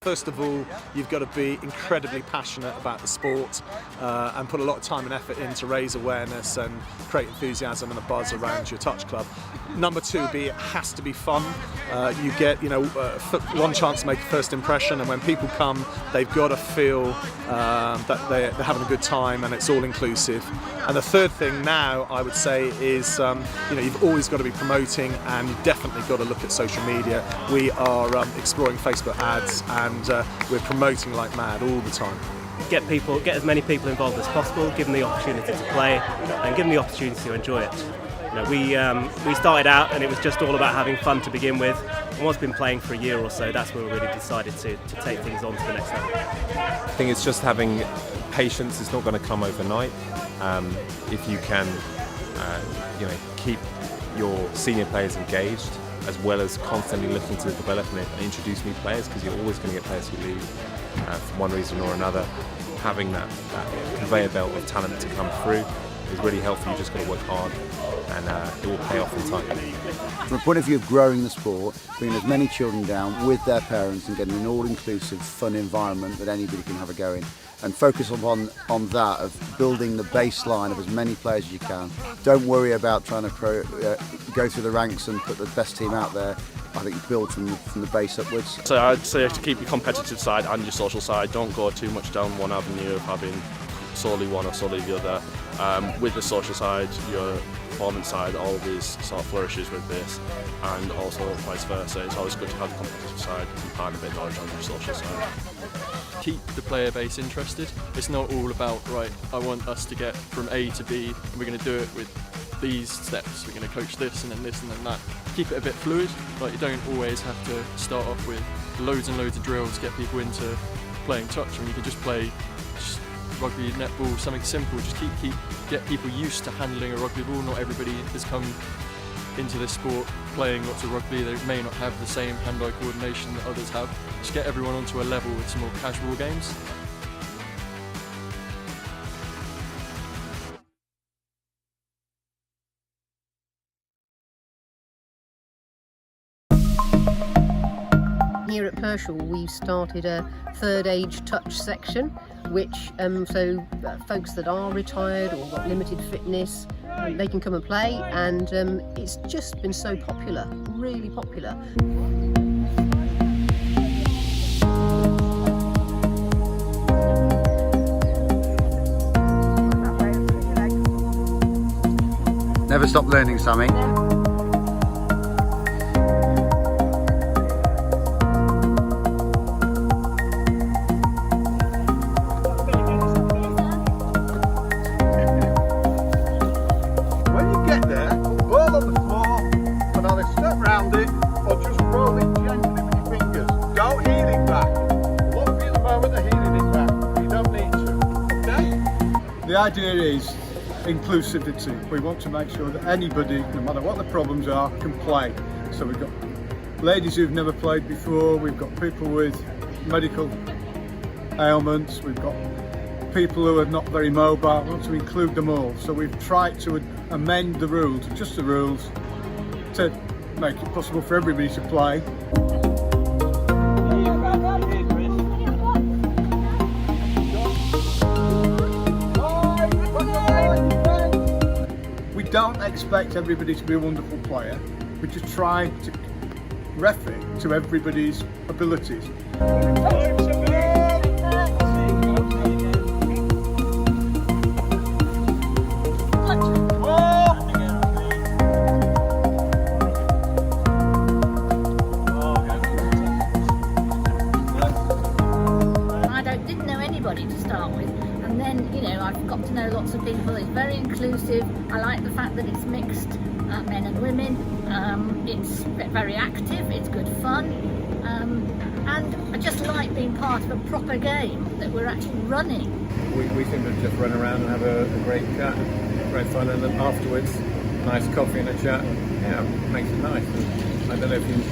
First of all, you've got to be incredibly passionate about the sport and put a lot of time and effort in to raise awareness and create enthusiasm and a buzz around your touch club. Number two, it has to be fun. You get, one chance to make a first impression, and when people come, they've got to feel that they're having a good time and it's all inclusive. And the third thing now, I would say, is you've always got to be promoting, and you've definitely got to look at social media. We are exploring Facebook ads, and we're promoting like mad all the time. Get as many people involved as possible, give them the opportunity to play, and give them the opportunity to enjoy it. We started out and it was just all about having fun to begin with, and once been playing for a year or so, that's where we really decided to take things on to the next level. I think it's just having patience. It's not going to come overnight. If you can keep your senior players engaged, as well as constantly looking to develop and introduce new players, because you're always going to get players who leave for one reason or another. Having that conveyor belt of talent to come through is really helpful. You just got to work hard, and it will pay off in time. From a point of view of growing the sport, bringing as many children down with their parents and getting an all-inclusive, fun environment that anybody can have a go in, and focus on that, of building the baseline of as many players as you can. Don't worry about trying to go through the ranks and put the best team out there. I think build from the base upwards. So I'd say to keep your competitive side and your social side. Don't go too much down one avenue of having solely one or solely the other. With the social side, your performance side always sort of flourishes with this, and also vice versa. It's always good to have the competitive side and part a bit of knowledge on your social side. Keep the player base interested. It's not all about, right, I want us to get from A to B, and we're going to do it with these steps. We're going to coach this and then this and then that. Keep it a bit fluid. Like, you don't always have to start off with loads and loads of drills to get people into playing touch. I mean, you can just play rugby, netball, something simple. Just get people used to handling a rugby ball. Not everybody has come into this sport playing lots of rugby. They may not have the same hand-eye coordination that others have. Just get everyone onto a level with some more casual games. Here at Pershall, we've started a third age touch section, which folks that are retired or got limited fitness, they can come and play, and it's just been so popular, really popular. Never stop learning, Sammy. The idea is inclusivity. We want to make sure that anybody, no matter what the problems are, can play. So we've got ladies who've never played before, we've got people with medical ailments, we've got people who are not very mobile. We want to include them all. So we've tried to amend the rules, just the rules, to make it possible for everybody to play. We don't expect everybody to be a wonderful player. We just try to ref it to everybody's abilities. Didn't know anybody to start with, and then I've got to know lots of people. It's very inclusive. I like the fact that it's mixed, men and women. It's very active, it's good fun, and I just like being part of a proper game that we're actually running. We seem to just run around and have a great chat, great fun, and then afterwards nice coffee and a chat. Yeah, makes it nice. And I don't know if you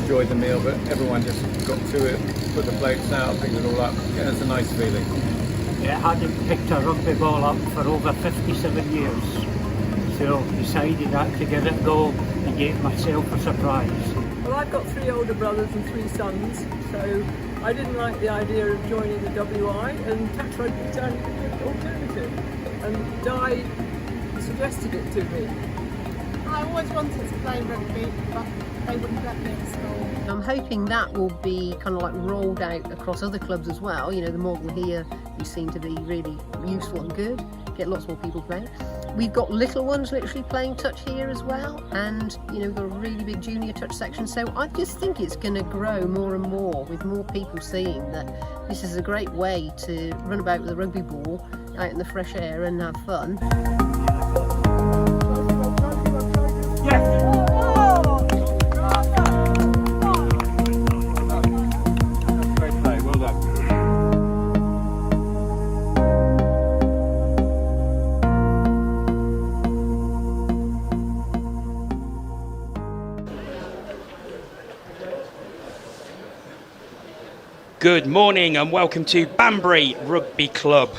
enjoyed the meal, but everyone just got to it, put the plates out, picked it all up. Yeah, it's a nice feeling. I hadn't picked a rugby ball up for over 57 years, so decided that to give it a go and gave myself a surprise. Well, I've got 3 older brothers and 3 sons, so I didn't like the idea of joining the WI, and touch rugby sounded a good alternative. And Di suggested it to me. I always wanted to play rugby, but they wouldn't let me at school. I'm hoping that will be kind of like rolled out across other clubs as well. You know, the model here, you seem to be really useful and good. Get lots more people playing. We've got little ones literally playing touch here as well, and you know, we've got a really big junior touch section. So I just think it's going to grow more and more with more people seeing that this is a great way to run about with a rugby ball out in the fresh air and have fun. Good morning and welcome to Banbury Rugby Club.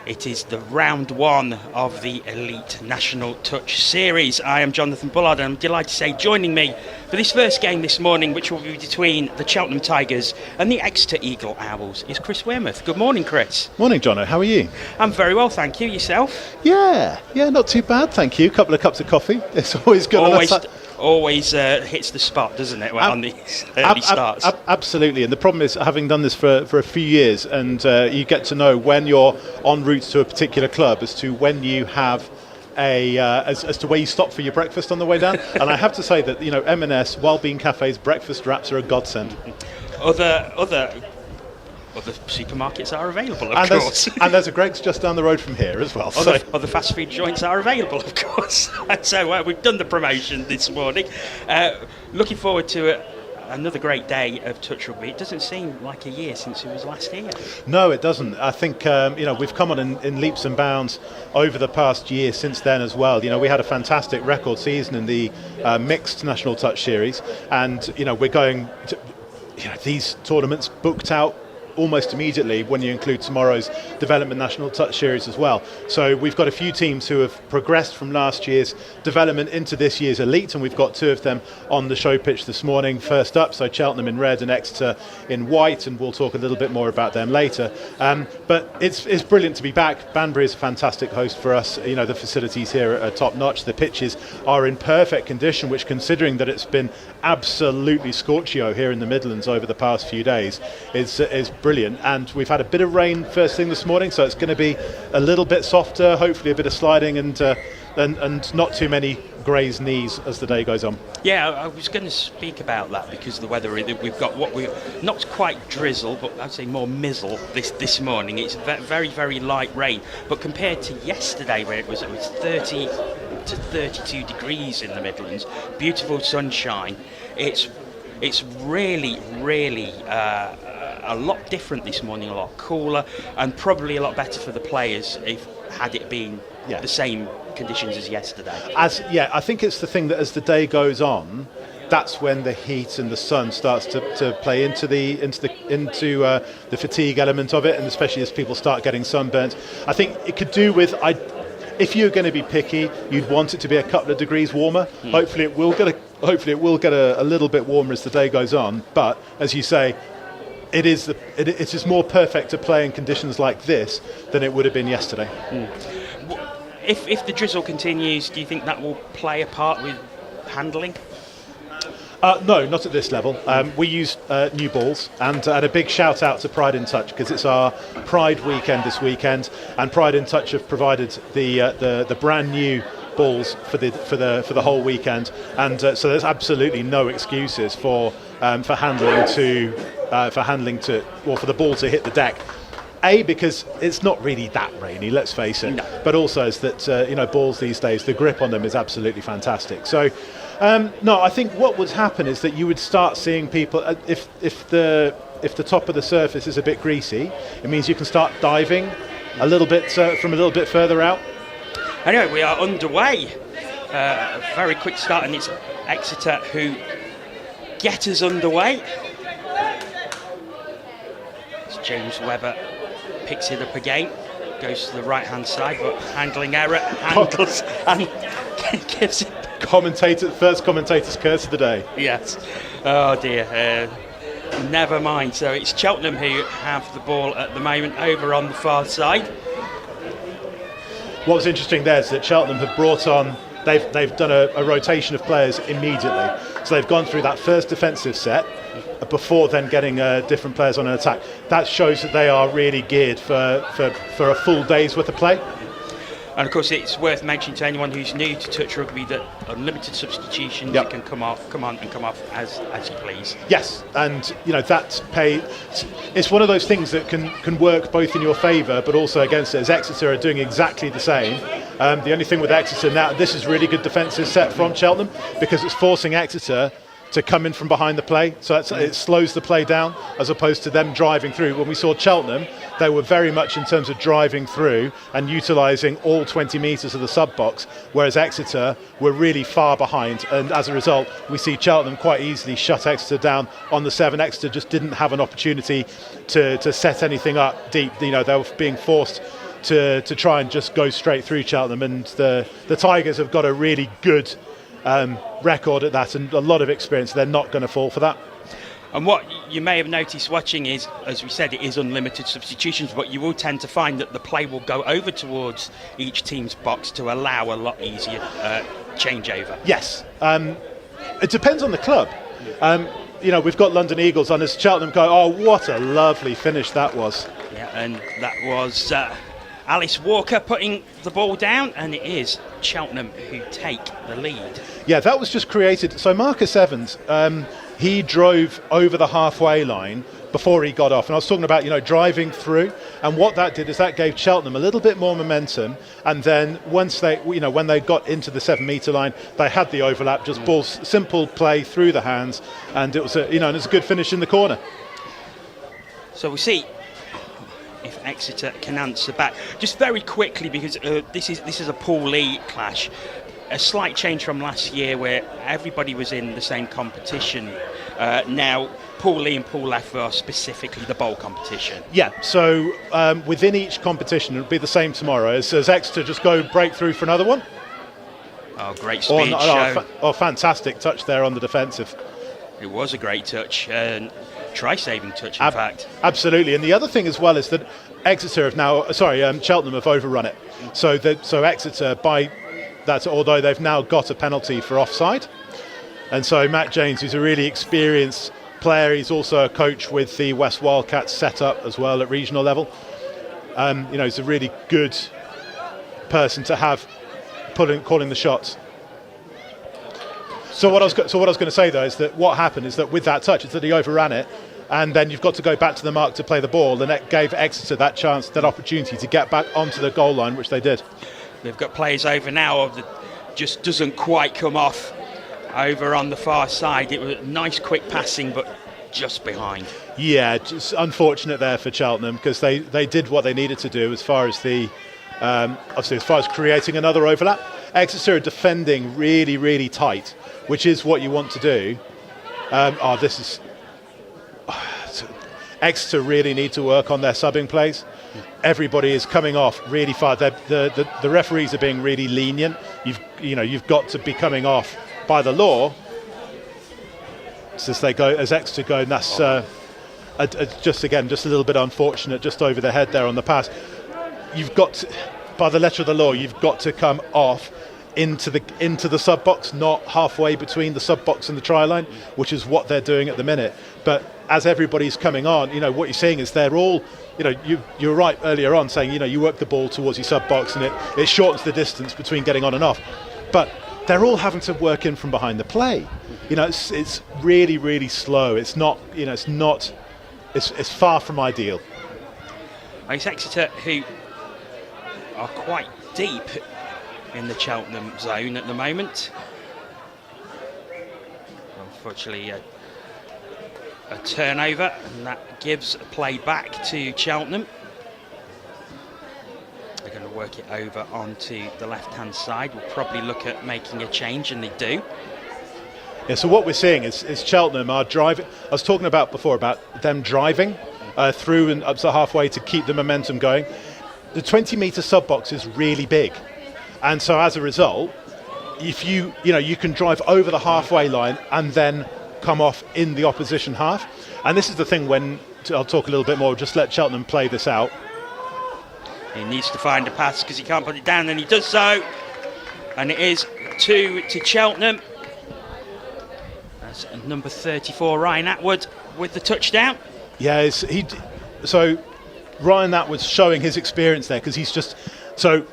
It is the round one of the Elite National Touch Series. I am Jonathan Bullard and I'm delighted to say joining me for this first game this morning, which will be between the Cheltenham Tigers and the Exeter Eagle Owls, is Chris Wearmouth. Good morning, Chris. Morning, Jono. How are you? I'm very well, thank you. Yourself? Yeah, not too bad, thank you. A couple of cups of coffee. It's always good. Always hits the spot, doesn't it, on these early starts? Absolutely, and the problem is, having done this for a few years, and you get to know when you're en route to a particular club as to when you have as to where you stop for your breakfast on the way down. And I have to say that, you know, M&S, Wellbeing Cafe's breakfast wraps are a godsend. Other supermarkets are available, of course. And there's a Greggs just down the road from here as well. Other fast food joints are available, of course. So we've done the promotion this morning. Looking forward to another great day of touch rugby. It doesn't seem like a year since it was last year. No, it doesn't. I think we've come on in leaps and bounds over the past year since then as well. You know, we had a fantastic record season in the mixed national touch series, and you know, we're going to these tournaments booked out almost immediately when you include tomorrow's development national touch series as well. So we've got a few teams who have progressed from last year's development into this year's elite, and we've got two of them on the show pitch this morning. First up, so Cheltenham in red and Exeter in white, and we'll talk a little bit more about them later. But it's brilliant to be back. Banbury is a fantastic host for us. You know, the facilities here are top notch. The pitches are in perfect condition, which, considering that it's been absolutely scorchio here in the Midlands over the past few days, is brilliant. And we've had a bit of rain first thing this morning, so it's going to be a little bit softer, hopefully a bit of sliding, and not too many grazed knees as the day goes on. Yeah, I was going to speak about that because the weather, we've got what we not quite drizzle, but I'd say more mizzle this morning. It's very, very light rain, but compared to yesterday where it was 30 to 32 degrees in the Midlands, beautiful sunshine. It's really a lot different this morning, a lot cooler, and probably a lot better for the players had it been the same conditions as yesterday. I think it's the thing that as the day goes on, that's when the heat and the sun starts to play into the fatigue element of it, and especially as people start getting sunburnt. I think it could do with if you're going to be picky, you'd want it to be a couple of degrees warmer. Hopefully it will get a little bit warmer as the day goes on. But as you say, it is more perfect to play in conditions like this than it would have been yesterday. If the drizzle continues, do you think that will play a part with handling? No, not at this level. We use new balls, and a big shout out to Pride in Touch, because it's our Pride weekend this weekend, and Pride in Touch have provided the brand new balls for the whole weekend, and so there's absolutely no excuses for handling to or for the ball to hit the deck. Because it's not really that rainy, let's face it. No. But also is that balls these days, the grip on them is absolutely fantastic. So I think what would happen is that you would start seeing people if the top of the surface is a bit greasy, it means you can start diving a little bit from a little bit further out. Anyway, we are underway. A very quick start, and it's Exeter who get us underway. It's James Webber. Picks it up again, goes to the right hand side, but handling error, handles and gives it. First commentator's curse of the day. Yes. Oh dear. Never mind. So it's Cheltenham who have the ball at the moment over on the far side. What was interesting there is that Cheltenham have brought on, they've done a rotation of players immediately. So they've gone through that first defensive set before then getting different players on an attack. That shows that they are really geared for a full day's worth of play. And of course, it's worth mentioning to anyone who's new to touch rugby that unlimited substitutions, you can come on and come off as you please. Yes, and that's pay. It's one of those things that can work both in your favour but also against it. As Exeter are doing exactly the same. The only thing with Exeter now, this is really good defensive set from Cheltenham because it's forcing Exeter to come in from behind the play, so it slows the play down as opposed to them driving through. When we saw Cheltenham, they were very much in terms of driving through and utilising all 20 metres of the sub-box, whereas Exeter were really far behind, and as a result we see Cheltenham quite easily shut Exeter down on the 7. Exeter just didn't have an opportunity to set anything up deep. They were being forced to try and just go straight through Cheltenham, and the Tigers have got a really good record at that and a lot of experience. They're not going to fall for that. And what you may have noticed watching is, as we said, it is unlimited substitutions, but you will tend to find that the play will go over towards each team's box to allow a lot easier changeover. Yes, it depends on the club. We've got London Eagles on as Cheltenham go, oh, what a lovely finish that was. Yeah, and that was Alice Walker putting the ball down, and it is Cheltenham who take the lead. Yeah, that was just created. So Marcus Evans, he drove over the halfway line before he got off, and I was talking about driving through, and what that did is that gave Cheltenham a little bit more momentum, and then once they when they got into the 7 metre line, they had the overlap, just balls, simple play through the hands, and it was and it's a good finish in the corner. So we'll see if Exeter can answer back. Just very quickly, because this is a Pool Lee clash. A slight change from last year where everybody was in the same competition. Now Pool Lee and Pool F are specifically the bowl competition. Yeah, so within each competition it'll be the same tomorrow. As Exeter just go break through for another one. Oh, great speed show. Fantastic touch there on the defensive. It was a great touch. Try-saving touch, in fact. Absolutely, and the other thing as well is that Cheltenham have overrun it. So Exeter, by that, although they've now got a penalty for offside, and so Matt James, who's a really experienced player, he's also a coach with the West Wildcats set up as well at regional level. He's a really good person to have calling the shots. So what I was going to say though is that what happened is that with that touch is that he overran it, and then you've got to go back to the mark to play the ball, and it gave Exeter that chance, that opportunity to get back onto the goal line, which they did. They've got players over now that just doesn't quite come off over on the far side. It was nice quick passing, but just behind. Yeah, just unfortunate there for Cheltenham, because they did what they needed to do as far as as far as creating another overlap. Exeter are defending really, really tight, which is what you want to do. Exeter really need to work on their subbing plays. Everybody is coming off really far. The referees are being really lenient. You've got to be coming off by the law as Exeter go, and that's just a little bit unfortunate, just over the head there on the pass. You've got to, by the letter of the law, you've got to come off into the sub box, not halfway between the sub box and the try line, which is what they're doing at the minute. But as everybody's coming on, what you're seeing is they're all, you're right earlier on saying, you work the ball towards your sub box and it shortens the distance between getting on and off. But they're all having to work in from behind the play. It's really, really slow. It's not, it's far from ideal. It's Exeter who are quite deep in the Cheltenham zone at the moment. Unfortunately, a turnover, and that gives a play back to Cheltenham. They're going to work it over onto the left-hand side. We'll probably look at making a change, and they do. Yeah, so what we're seeing is Cheltenham are driving. I was talking about before about them driving through and up to halfway to keep the momentum going. The 20-metre sub-box is really big. And so as a result, if you can drive over the halfway line and then come off in the opposition half. And this is the thing when, I'll talk a little bit more, just let Cheltenham play this out. He needs to find a pass because he can't put it down, and he does so. And it is 2 to Cheltenham. That's number 34, Ryan Atwood, with the touchdown. Yeah, so Ryan Atwood's showing his experience there, because he's just... So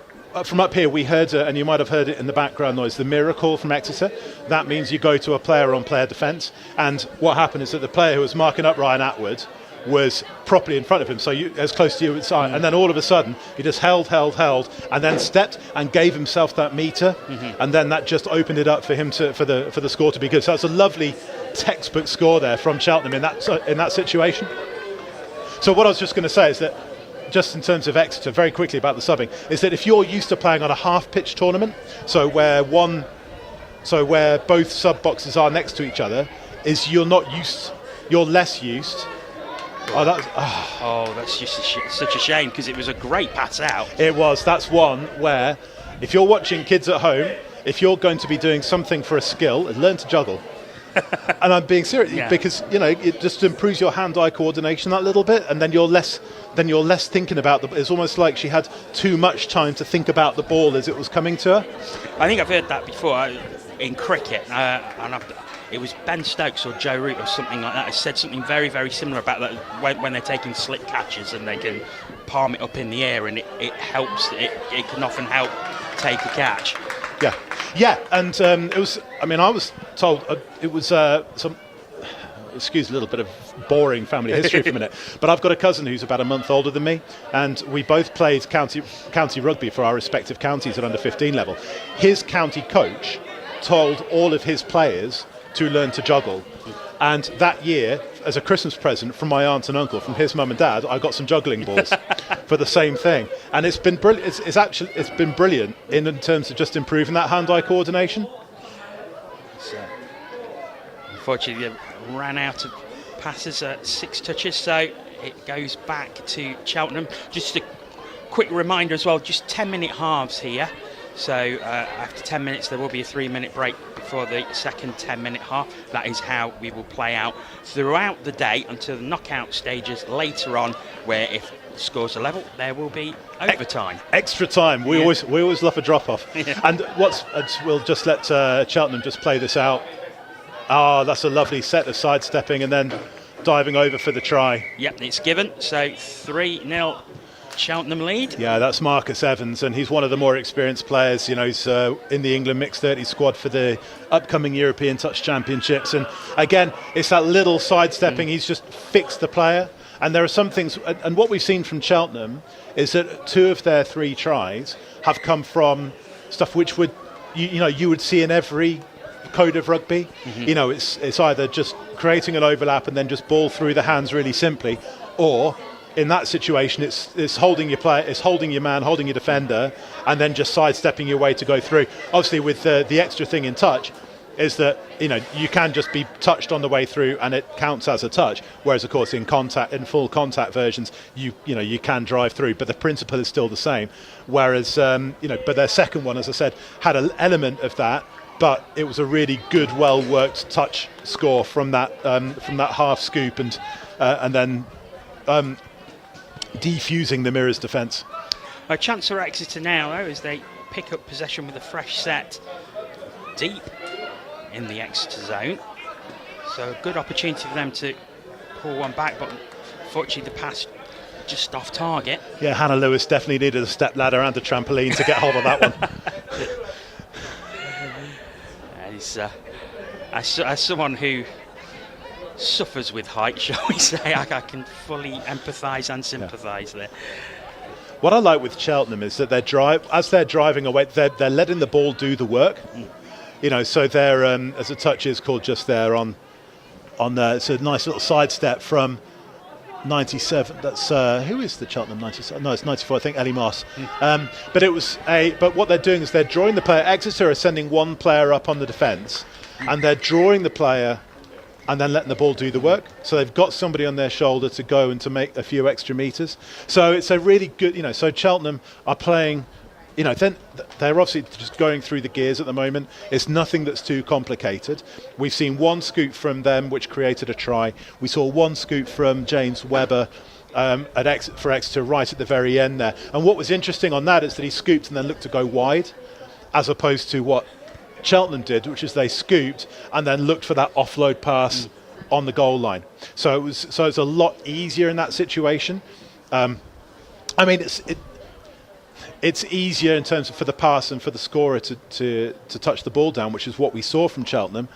from up here we heard, and you might have heard it in the background noise, the mirror call from Exeter. That means you go to a player-on-player defence, and what happened is that the player who was marking up Ryan Atwood was properly in front of him, so as close to you as I, and then all of a sudden he just held, and then stepped and gave himself that metre, and then that just opened it up for him for the score to be good. So that's a lovely textbook score there from Cheltenham in that situation. So what I was just going to say is that, just in terms of Exeter, very quickly about the subbing, is that if you're used to playing on a half-pitch tournament, so where both sub boxes are next to each other, is you're less used. That's just such a shame, because it was a great pass out. It was. That's one where, if you're watching kids at home, if you're going to be doing something for a skill, learn to juggle. And I'm being serious, because it just improves your hand-eye coordination that little bit, and then you're less thinking about it's almost like she had too much time to think about the ball as it was coming to her. I think I've heard that before in cricket, it was Ben Stokes or Joe Root or something like that. I said something very, very similar about that when they're taking slick catches and they can palm it up in the air, and it helps. It can often help take a catch. Yeah, and it was. I mean, I was told it was some. Excuse a little bit of boring family history for a minute, but I've got a cousin who's about a month older than me, and we both played county rugby for our respective counties at under 15 level. His county coach told all of his players to learn to juggle, and that year, as a Christmas present from my aunt and uncle, from his mum and dad, I got some juggling balls for the same thing, and it's been brilliant. It's been brilliant in terms of just improving that hand-eye coordination. Unfortunately, they ran out of passes at 6 touches, so it goes back to Cheltenham. Just a quick reminder as well, just 10-minute halves here. So after 10 minutes, there will be a 3-minute break before the second 10-minute half. That is how we will play out throughout the day until the knockout stages later on, where if scores are level, there will be overtime. Extra time. We always love a drop-off. And we'll just let Cheltenham just play this out. That's a lovely set of sidestepping and then diving over for the try. Yep, it's given. So 3-0. Cheltenham lead. Yeah, that's Marcus Evans, and he's one of the more experienced players. He's in the England Mixed 30 squad for the upcoming European Touch Championships. And again, it's that little sidestepping. He's just fixed the player. And there are some things, and what we've seen from Cheltenham is that 2 of their 3 tries have come from stuff which would, you would see in every code of rugby. It's either just creating an overlap and then just ball through the hands really simply, or in that situation, it's holding your player, it's holding your man, holding your defender, and then just sidestepping your way to go through. Obviously, with the extra thing in touch is that you can just be touched on the way through, and it counts as a touch. Whereas, of course, in full contact versions, you can drive through, but the principle is still the same. Whereas, but their second one, as I said, had an element of that. But it was a really good, well-worked touch score from that half scoop, and then defusing the Mirrors' defence. A chance for Exeter now, though, as they pick up possession with a fresh set deep in the Exeter zone. So a good opportunity for them to pull one back, but unfortunately the pass just off target. Yeah, Hannah Lewis definitely needed a step ladder and a trampoline to get hold of that one. As someone who suffers with height, shall we say, I can fully empathise and sympathise there. What I like with Cheltenham is that as they're driving away, they're letting the ball do the work. So they're as a touch is called just there on it's a nice little sidestep from 97. That's who is the Cheltenham 97? No, it's 94. I think Ellie Moss. But what they're doing is they're drawing the player. Exeter are sending one player up on the defence, and they're drawing the player and then letting the ball do the work. So they've got somebody on their shoulder to go and to make a few extra metres. So it's a really good, so Cheltenham are playing, then they're obviously just going through the gears at the moment. It's nothing that's too complicated. We've seen one scoop from them which created a try. We saw one scoop from James Webber for Exeter right at the very end there. And what was interesting on that is that he scooped and then looked to go wide, as opposed to what Cheltenham did, which is they scooped and then looked for that offload pass on the goal line. So it's a lot easier in that situation. It's easier in terms of for the pass and for the scorer to touch the ball down, which is what we saw from Cheltenham.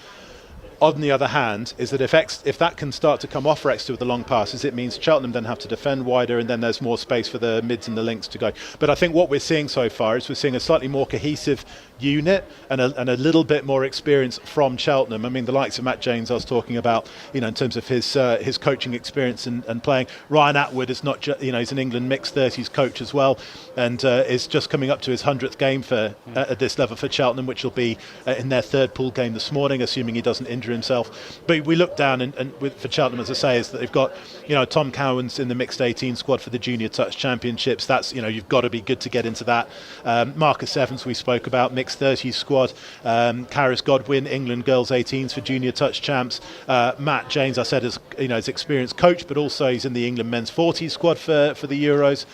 On the other hand, is that if that can start to come off for Exeter with the long passes, it means Cheltenham then have to defend wider, and then there's more space for the mids and the links to go. But I think what we're seeing so far is we're seeing a slightly more cohesive unit and a little bit more experience from Cheltenham. I mean, the likes of Matt James I was talking about, in terms of his coaching experience and playing. Ryan Atwood is not he's an England mixed 30s coach as well, and is just coming up to his 100th game at this level for Cheltenham, which will be in their third pool game this morning, assuming he doesn't injure himself. But we look down and for Cheltenham, as I say, is that they've got Tom Cowan's in the mixed 18 squad for the Junior Touch Championships. That's you've got to be good to get into that. Marcus Evans we spoke about, mixed 30s squad. Karis Godwin, England girls 18s for Junior Touch Champs. Matt James, I said, is experienced coach, but also he's in the England men's 40s squad for the Euros.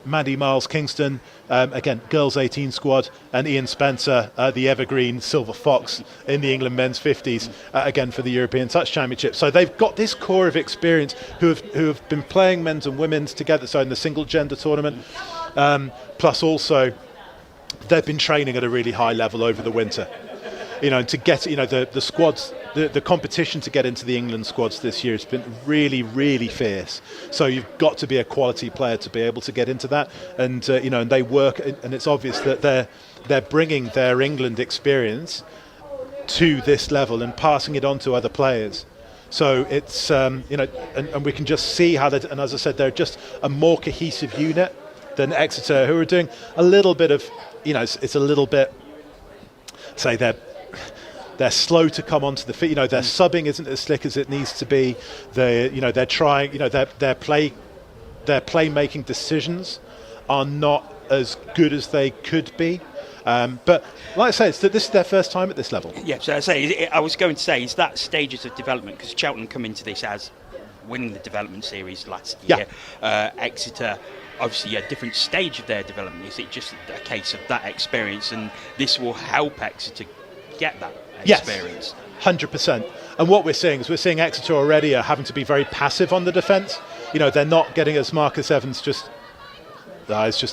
Maddie Miles Kingston, again, girls 18 squad, and Ian Spencer, the evergreen Silver Fox in the England men's 50s, again for the European Touch Championship. So they've got this core of experience who have been playing men's and women's together, so in the single gender tournament, plus also they've been training at a really high level over the winter. And to get the squads, the competition to get into the England squads this year has been really, really fierce. So you've got to be a quality player to be able to get into that. And and they work, and it's obvious that they're bringing their England experience to this level and passing it on to other players. So it's and we can just see how and as I said, they're just a more cohesive unit than Exeter, who are doing a little bit of it's a little bit, say they're slow to come onto the feet. Their subbing isn't as slick as it needs to be. They're trying. Their play-making decisions are not as good as they could be. But like I say, this is their first time at this level. Yeah, so I was going to say, is that stages of development? Because Cheltenham come into this as winning the development series last year. Exeter, obviously a different stage of their development. Is it just a case of that experience, and this will help Exeter get that experience? Yes, 100%. And what we're seeing Exeter already are having to be very passive on the defence. They're not getting, as Marcus Evans just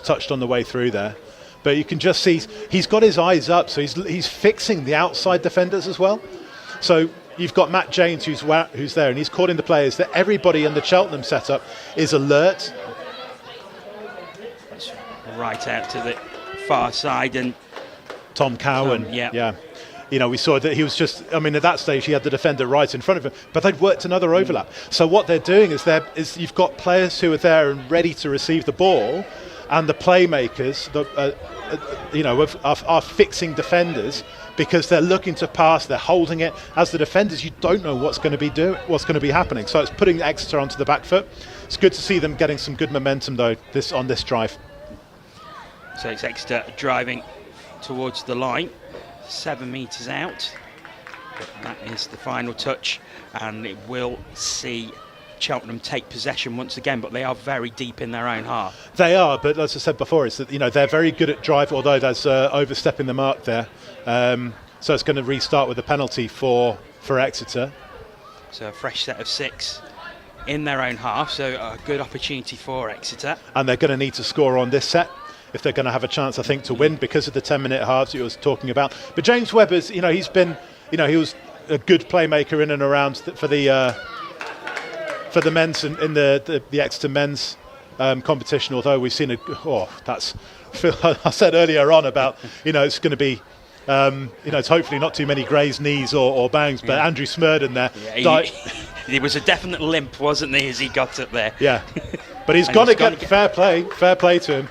touched on the way through there. But you can just see he's got his eyes up, so he's fixing the outside defenders as well. So you've got Matt James who's there, and he's calling the players that everybody in the Cheltenham setup is alert. That's right out to the far side, and Tom Cowan, we saw that he was at that stage he had the defender right in front of him, but they'd worked another overlap. So what they're doing is you've got players who are there and ready to receive the ball, and the playmakers are fixing defenders because they're looking to pass, they're holding it. As the defenders, you don't know what's going to be happening. So it's putting Exeter onto the back foot. It's good to see them getting some good momentum though on this drive. So it's Exeter driving towards the line, 7 metres out. But that is the final touch, and it will see Cheltenham take possession once again, but they are very deep in their own half. They are, but as I said before, it's that they're very good at drive, although there's overstepping the mark there. So it's going to restart with a penalty for Exeter. So a fresh set of 6 in their own half, so a good opportunity for Exeter. And they're going to need to score on this set if they're going to have a chance, I think, to win because of the 10-minute halves you was talking about. But James Webber's, he was a good playmaker in and around for the men's in the Exeter men's competition. Although we've seen I said earlier on about it's going to be it's hopefully not too many grazed knees or bangs, but Andrew Smurden there. There was a definite limp, wasn't there, as he got up there? Yeah, but he's got to get fair play to him.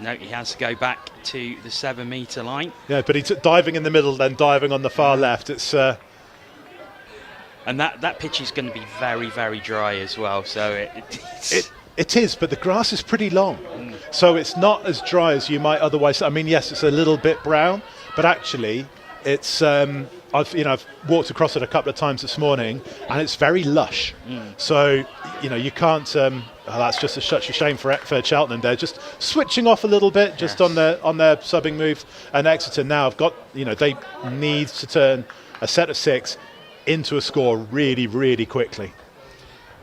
No, he has to go back to the 7 metre line. Yeah, but he's diving in the middle, then diving on the far left. It's and that pitch is going to be very, very dry as well. So It is, but the grass is pretty long. So it's not as dry as you might otherwise. I mean, yes, it's a little bit brown, but actually it's I've walked across it a couple of times this morning, and it's very lush. So you can't. That's just such a shame for Cheltenham. They're just switching off a little bit, just on their subbing move. And Exeter now have got they need to turn a set of 6 into a score really, really quickly.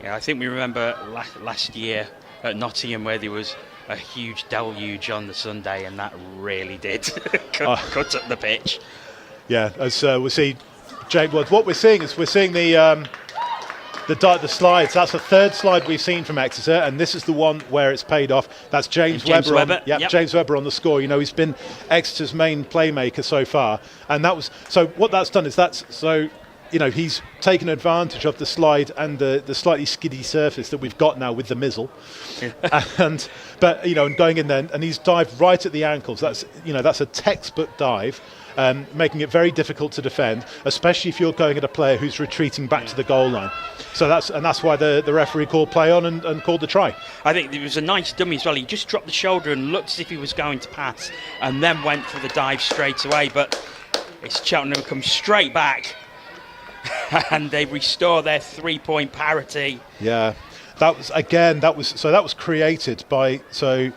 Yeah, I think we remember last year at Nottingham where there was a huge deluge on the Sunday, and that really did cut up the pitch. Yeah, as we see, Jake. What we're seeing is the slides. That's the third slide we've seen from Exeter, and this is the one where it's paid off. That's James Webber. James Webber on the score. He's been Exeter's main playmaker so far, and what that's done is he's taken advantage of the slide and the slightly skiddy surface that we've got now with the mizzle, and going in there, and he's dived right at the ankles. That's a textbook dive. Making it very difficult to defend, especially if you're going at a player who's retreating back to the goal line. So that's why the referee called play on and called the try. I think it was a nice dummy as well. He just dropped the shoulder and looked as if he was going to pass, and then went for the dive straight away. But it's Cheltenham come straight back, and they restore their 3-point parity. Yeah, that was created by So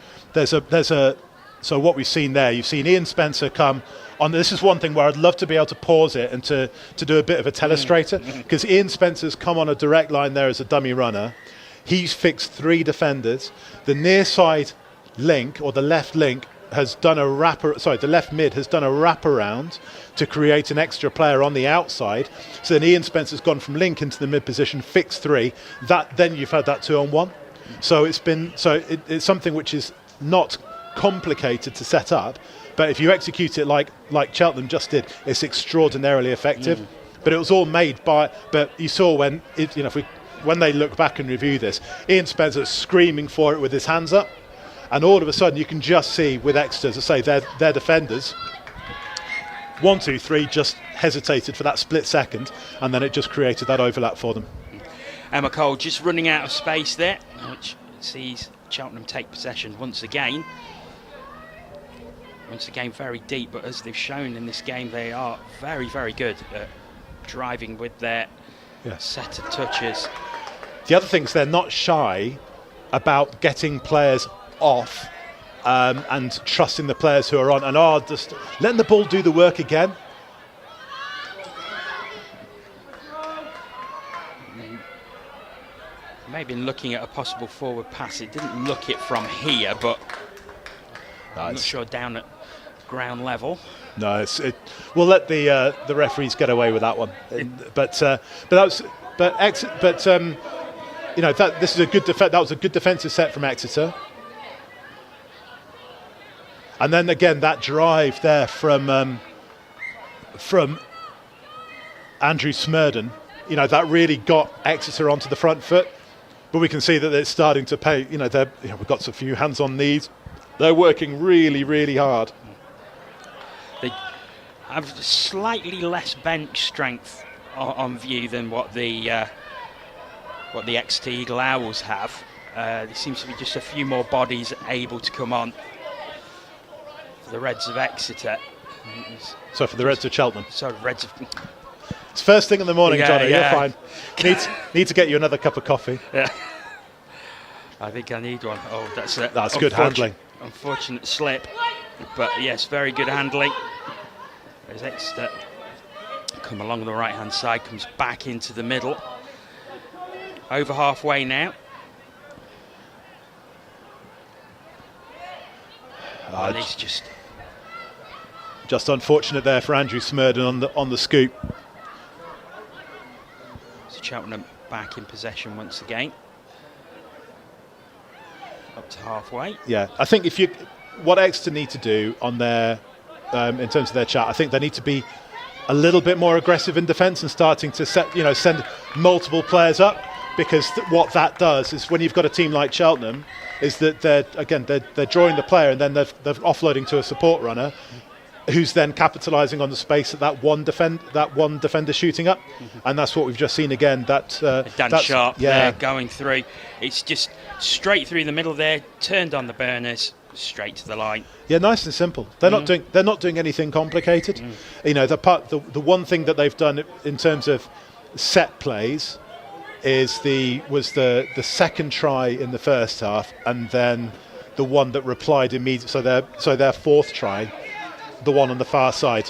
what we've seen there, you've seen Ian Spencer come on. This is one thing where I'd love to be able to pause it and to do a bit of a telestrator, because Ian Spencer's come on a direct line there as a dummy runner. He's fixed 3 defenders. The near side link, or the left link, has done the left mid has done a wraparound to create an extra player on the outside. So then Ian Spencer's gone from link into the mid position, fixed 3. Then you've had that 2-on-1. So it's something which is not complicated to set up, but if you execute it like Cheltenham just did, it's extraordinarily effective. But it was all made by. But you saw when they look back and review this, Ian Spencer's screaming for it with his hands up, and all of a sudden you can just see with Exeter, as I say, their defenders 1, 2, 3 just hesitated for that split second, and then it just created that overlap for them. Emma Cole just running out of space there, which sees Cheltenham take possession once again. Once again, very deep, but as they've shown in this game, they are very, very good at driving with their set of touches. The other thing is they're not shy about getting players off and trusting the players who are on, and are just letting the ball do the work again. Maybe looking at a possible forward pass. It didn't look it from here, but I'm not sure down at ground level. No, we'll let the referees get away with that one. This is a good that was a good defensive set from Exeter. And then again, that drive there from Andrew Smurden, that really got Exeter onto the front foot. But we can see that it's starting to pay. We've got a few hands on knees. They're working really, really hard. They have slightly less bench strength on view than what the Exeter Eagle Owls have. There seems to be just a few more bodies able to come on for the Reds of Exeter. So for the Reds of Cheltenham. Sorry, Reds of... It's first thing in the morning, Johnny. You're fine. Need to get you another cup of coffee. Yeah. I think I need one. Oh, that's good handling. Unfortunate slip, but yes, very good handling. There's Exeter come along the right-hand side, comes back into the middle. Over halfway now. And it's just unfortunate there for Andrew Smurden on the scoop. So Cheltenham back in possession once again. Up to halfway. Yeah, I think what Exeter need to do on their in terms of their chat, I think they need to be a little bit more aggressive in defence and starting to send multiple players up, because what that does is, when you've got a team like Cheltenham, is that they're drawing the player and then they're offloading to a support runner. who's then capitalising on the space that one defender shooting up, and that's what we've just seen again. That's Sharp there going through. It's just straight through the middle there, turned on the burners, straight to the line. Yeah, nice and simple. They're not doing anything complicated. You know, the one thing that they've done in terms of set plays was the second try in the first half, and then the one that replied immediately. So their fourth try, the one on the far side.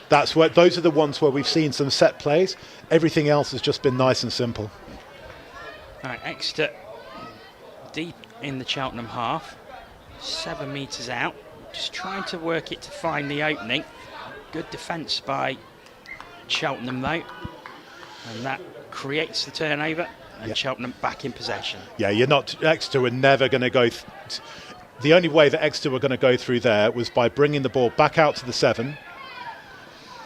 Those are the ones where we've seen some set plays. Everything else has just been nice and simple. Right, Exeter deep in the Cheltenham half, 7 metres out, just trying to work it to find the opening. Good defence by Cheltenham though, and that creates the turnover, and Cheltenham back in possession. Yeah, Exeter were never going to go. The only way that Exeter were going to go through there was by bringing the ball back out to the 7,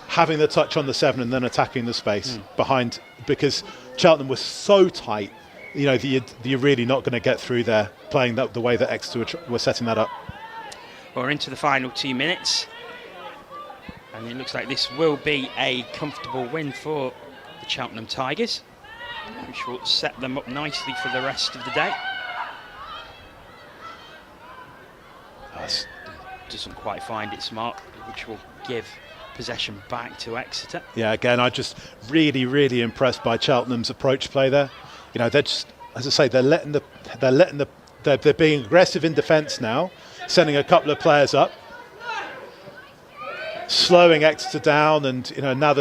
having the touch on the 7, and then attacking the space behind, because Cheltenham was so tight. You know, you're really not going to get through there playing the way that Exeter were setting that up. We're into the final 2 minutes, and it looks like this will be a comfortable win for the Cheltenham Tigers, which will set them up nicely for the rest of the day. Doesn't quite find its mark, which will give possession back to Exeter. Yeah, again, I'm just really, really impressed by Cheltenham's approach play there. You know, they're just, as I say, they're being aggressive in defence now, sending a couple of players up, slowing Exeter down, and you know now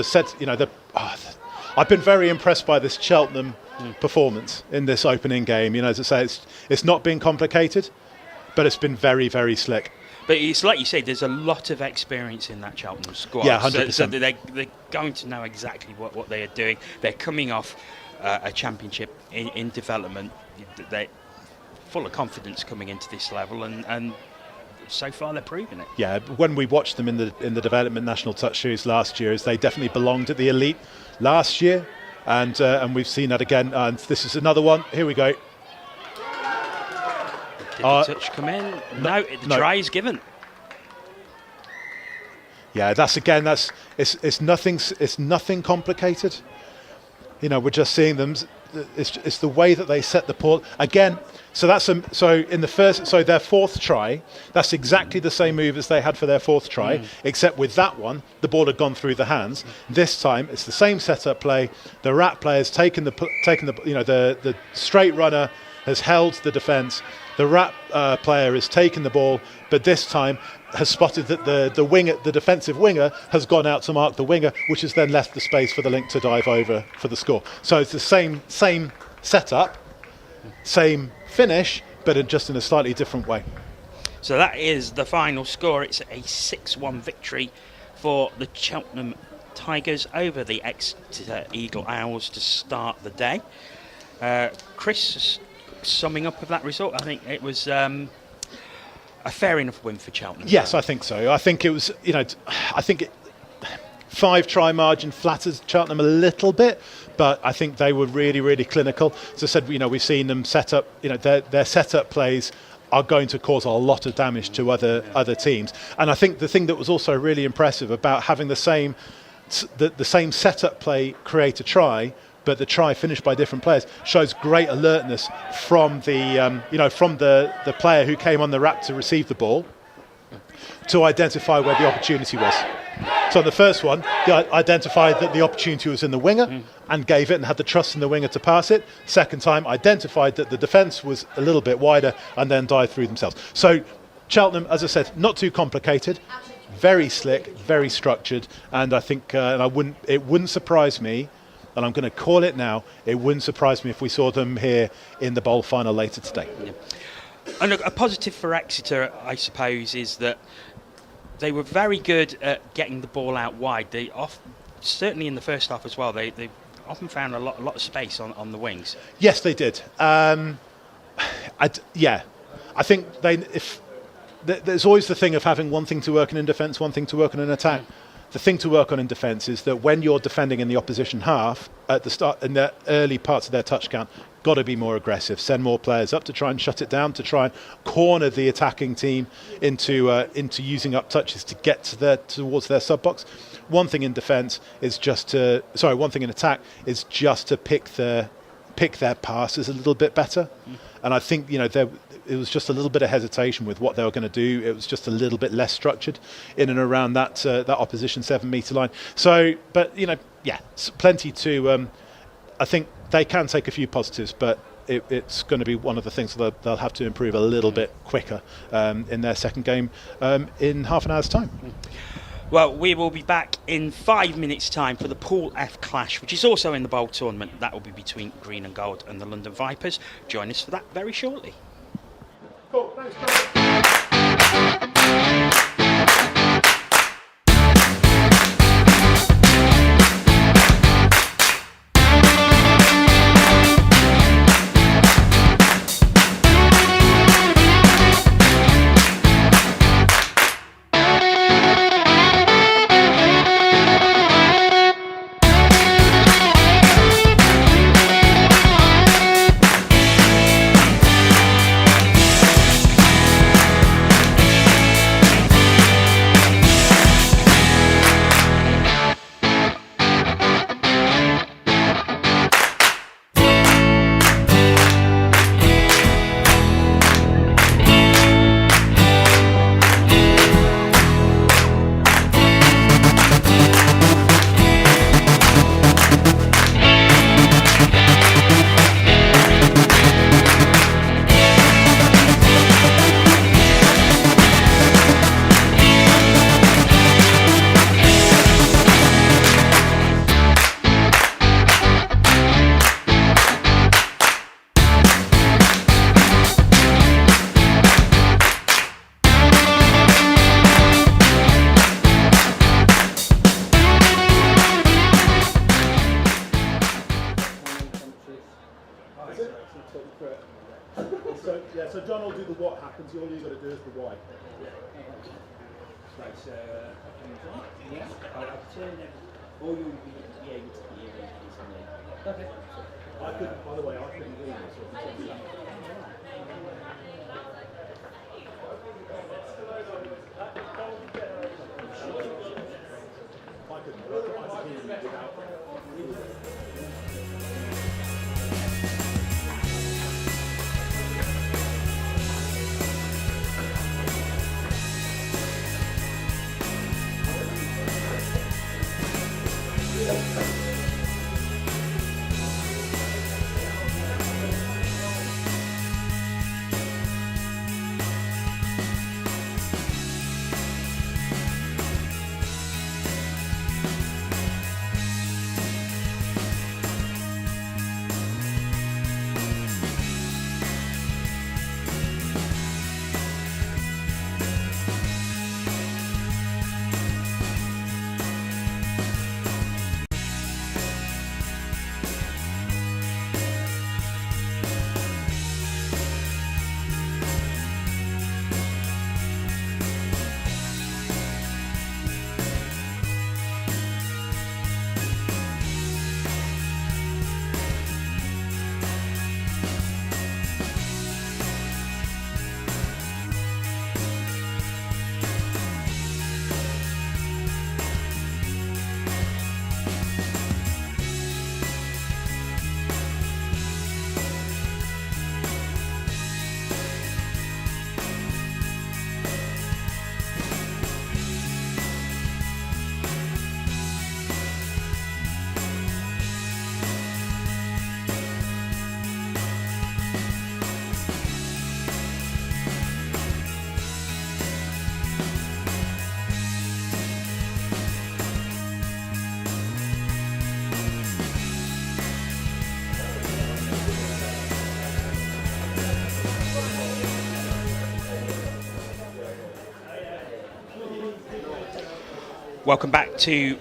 I've been very impressed by this Cheltenham performance in this opening game. You know, as I say, it's not been complicated, but it's been very, very slick. But it's like you say, there's a lot of experience in that Cheltenham squad. Yeah, 100%. So they're going to know exactly what they are doing. They're coming off a championship in development. They're full of confidence coming into this level, and so far they're proving it. Yeah, when we watched them in the development national touch series last year, they definitely belonged at the elite last year, and we've seen that again. And this is another one. Here we go. Did the touch come in? No, the try is given. Yeah, it's nothing complicated. You know, we're just seeing them. It's the way that they set the ball again. So their fourth try, that's exactly the same move as they had for their fourth try, except with that one, the ball had gone through the hands. This time, it's the same setup play. The Rat player's taken the straight runner has held the defence. The Rat player has taken the ball, but this time has spotted that the defensive winger has gone out to mark the winger, which has then left the space for the link to dive over for the score. So it's the same setup, same finish, but just in a slightly different way. So that is the final score. It's a 6-1 victory for the Cheltenham Tigers over the Exeter Eagle Owls to start the day. Chris, summing up of that result, I think it was a fair enough win for Cheltenham. Yes, I think so. I think it was, 5-try margin flatters Cheltenham a little bit, but I think they were really, really clinical. As I said, we've seen them set up, their set-up plays are going to cause a lot of damage to other teams. And I think the thing that was also really impressive about having the same set-up play create a try, but the try finished by different players, shows great alertness from the player who came on the Rat to receive the ball to identify where the opportunity was. So on the first one, they identified that the opportunity was in the winger and gave it and had the trust in the winger to pass it. Second time, identified that the defence was a little bit wider and then dived through themselves. So Cheltenham, as I said, not too complicated, very slick, very structured, and I think it wouldn't surprise me, and I'm going to call it now, it wouldn't surprise me if we saw them here in the bowl final later today. Yeah. And a positive for Exeter, I suppose, is that they were very good at getting the ball out wide. Certainly in the first half as well, they often found a lot of space on the wings. Yes, they did. I think there's always the thing of having one thing to work in defence, one thing to work in an attack. the thing to work on in defence is that when you're defending in the opposition half at the start, in the early parts of their touch count, got to be more aggressive. Send more players up to try and shut it down, to try and corner the attacking team into using up touches to get towards their sub box. One thing in defence is one thing in attack is just to pick their passes a little bit better. And I think it was just a little bit of hesitation with what they were going to do. It was just a little bit less structured in and around that opposition 7 metre line. So, but plenty to. I think they can take a few positives, but it's going to be one of the things that they'll have to improve a little bit quicker in their second game in half an hour's time. Well, we will be back in 5 minutes' time for the Pool F clash, which is also in the Bowl tournament. That will be between Green and Gold and the London Vipers. Join us for that very shortly. Cool, thanks, So John will do the what happens, all you've got to do is the why. Right, so yeah, I'll turn it, or you'll be able to hear it easily. Okay. I couldn't, by the way, I couldn't read it, so I can tell you Welcome back to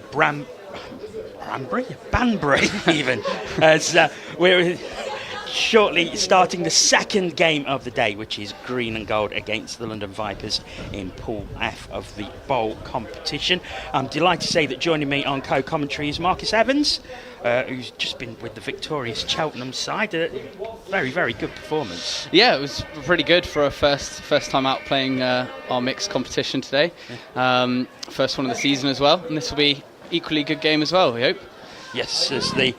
Banbury even, as we're shortly starting the second game of the day, which is Green and Gold against the London Vipers in Pool F of the Bowl competition. I'm delighted to say that joining me on co-commentary is Marcus Evans, who's just been with the victorious Cheltenham side. A very, very good performance. Yeah, it was pretty good for a first time out playing our mixed competition today. First one of the season as well, and this will be equally good game as well, we hope. Yes, as the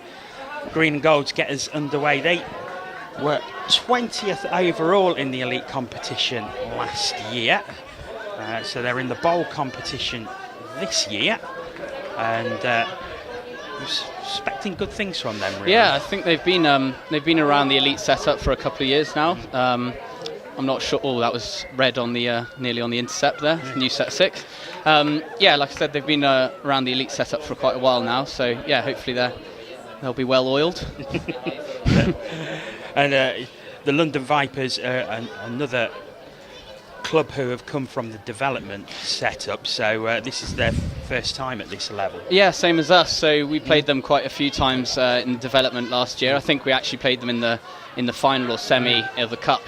Green and Golds get us underway. They were 20th overall in the elite competition last year, so they're in the bowl competition this year, and was expecting good things from them, really. Yeah, I think they've been around the elite setup for a couple of years now. I'm not sure. Oh, that was red on the nearly on the intercept there. New set 6. Yeah, like I said, they've been around the elite setup for quite a while now. So yeah, hopefully they'll be well oiled. And the London Vipers, another club who have come from the development setup. So this is their first time at this level. Yeah, same as us. So we played them quite a few times in development last year. I think we actually played them in the final or semi of the cup.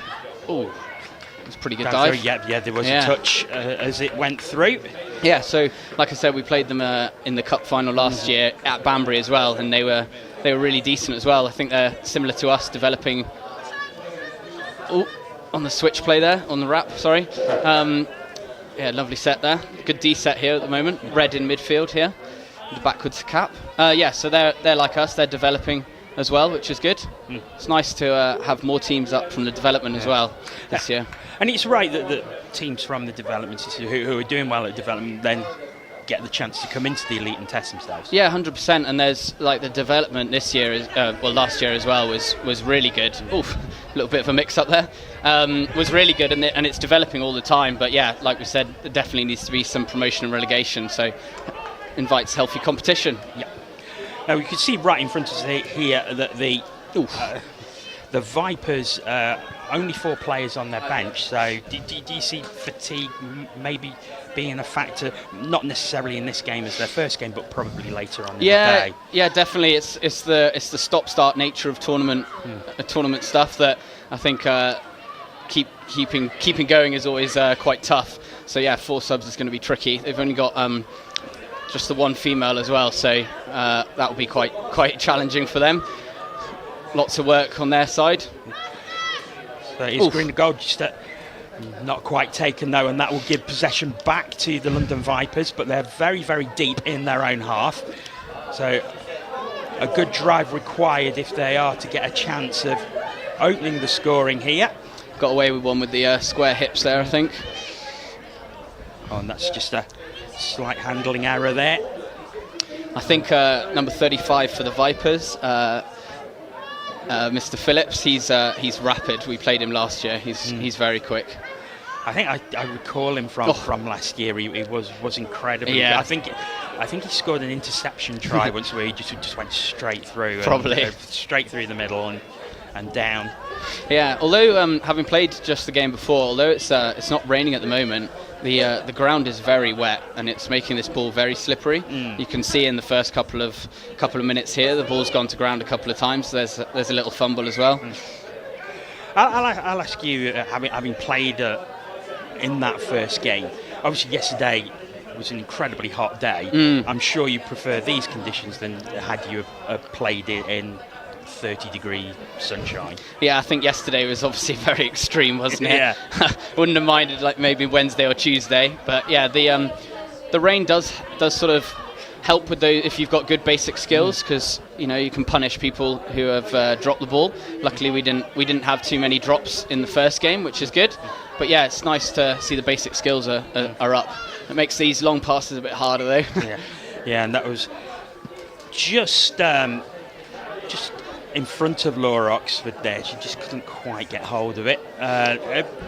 Oh, it was a pretty good dive. Yeah, there was a touch as it went through. Yeah, so like I said, we played them in the cup final last year at Banbury as well, and they were really decent as well. I think they're similar to us, developing. Oh, on the switch play there, on the wrap. Sorry. Yeah, lovely set there. Good D set here at the moment. Red in midfield here, the backwards cap. Yeah, so they're like us. They're developing as well, which is good. It's nice to have more teams up from the development as well this year. And it's right that the teams from the development who are doing well at development then get the chance to come into the elite and test themselves. Yeah, 100%. And there's like the development this year is last year as well was really good. Oof, a little bit of a mix up there. Was really good, and it's developing all the time. But yeah, like we said, there definitely needs to be some promotion and relegation. So invites healthy competition. Yeah. Now we can see right in front of us here that the Vipers only 4 players on their bench. So do you see fatigue maybe being a factor? Not necessarily in this game as their first game, but probably later on in the day. Yeah, definitely. It's the stop-start nature of tournament stuff that I think keeping going is always quite tough. So yeah, 4 subs is going to be tricky. They've only got just the 1 female as well, so that will be quite challenging for them. Lots of work on their side. So it's Green and Gold just not quite taken though, and that will give possession back to the London Vipers, but they're very, very deep in their own half. So a good drive required if they are to get a chance of opening the scoring here. Got away with one with the square hips there, I think. Oh, and that's just a slight handling error there. I think number 35 for the Vipers, Mr. Phillips, he's rapid. We played him last year. He's very quick. I think I recall him from last year. He was incredible. Yeah. I think he scored an interception try once where he just went straight through. Probably. Straight through the middle and down. Yeah, although having played just the game before, although it's not raining at the moment, the ground is very wet and it's making this ball very slippery. You can see in the first couple of minutes here, the ball's gone to ground a couple of times. So there's a little fumble as well. I'll ask you, having played in that first game, obviously yesterday was an incredibly hot day. I'm sure you prefer these conditions than had you played it in 30-degree sunshine. Yeah, I think yesterday was obviously very extreme, wasn't it? Yeah. Wouldn't have minded like maybe Wednesday or Tuesday, but yeah, the rain does sort of help with those if you've got good basic skills, because you can punish people who have dropped the ball. Luckily, we didn't have too many drops in the first game, which is good. But yeah, it's nice to see the basic skills are up. It makes these long passes a bit harder though. Yeah, and that was just in front of Laura Oxford there. She just couldn't quite get hold of it.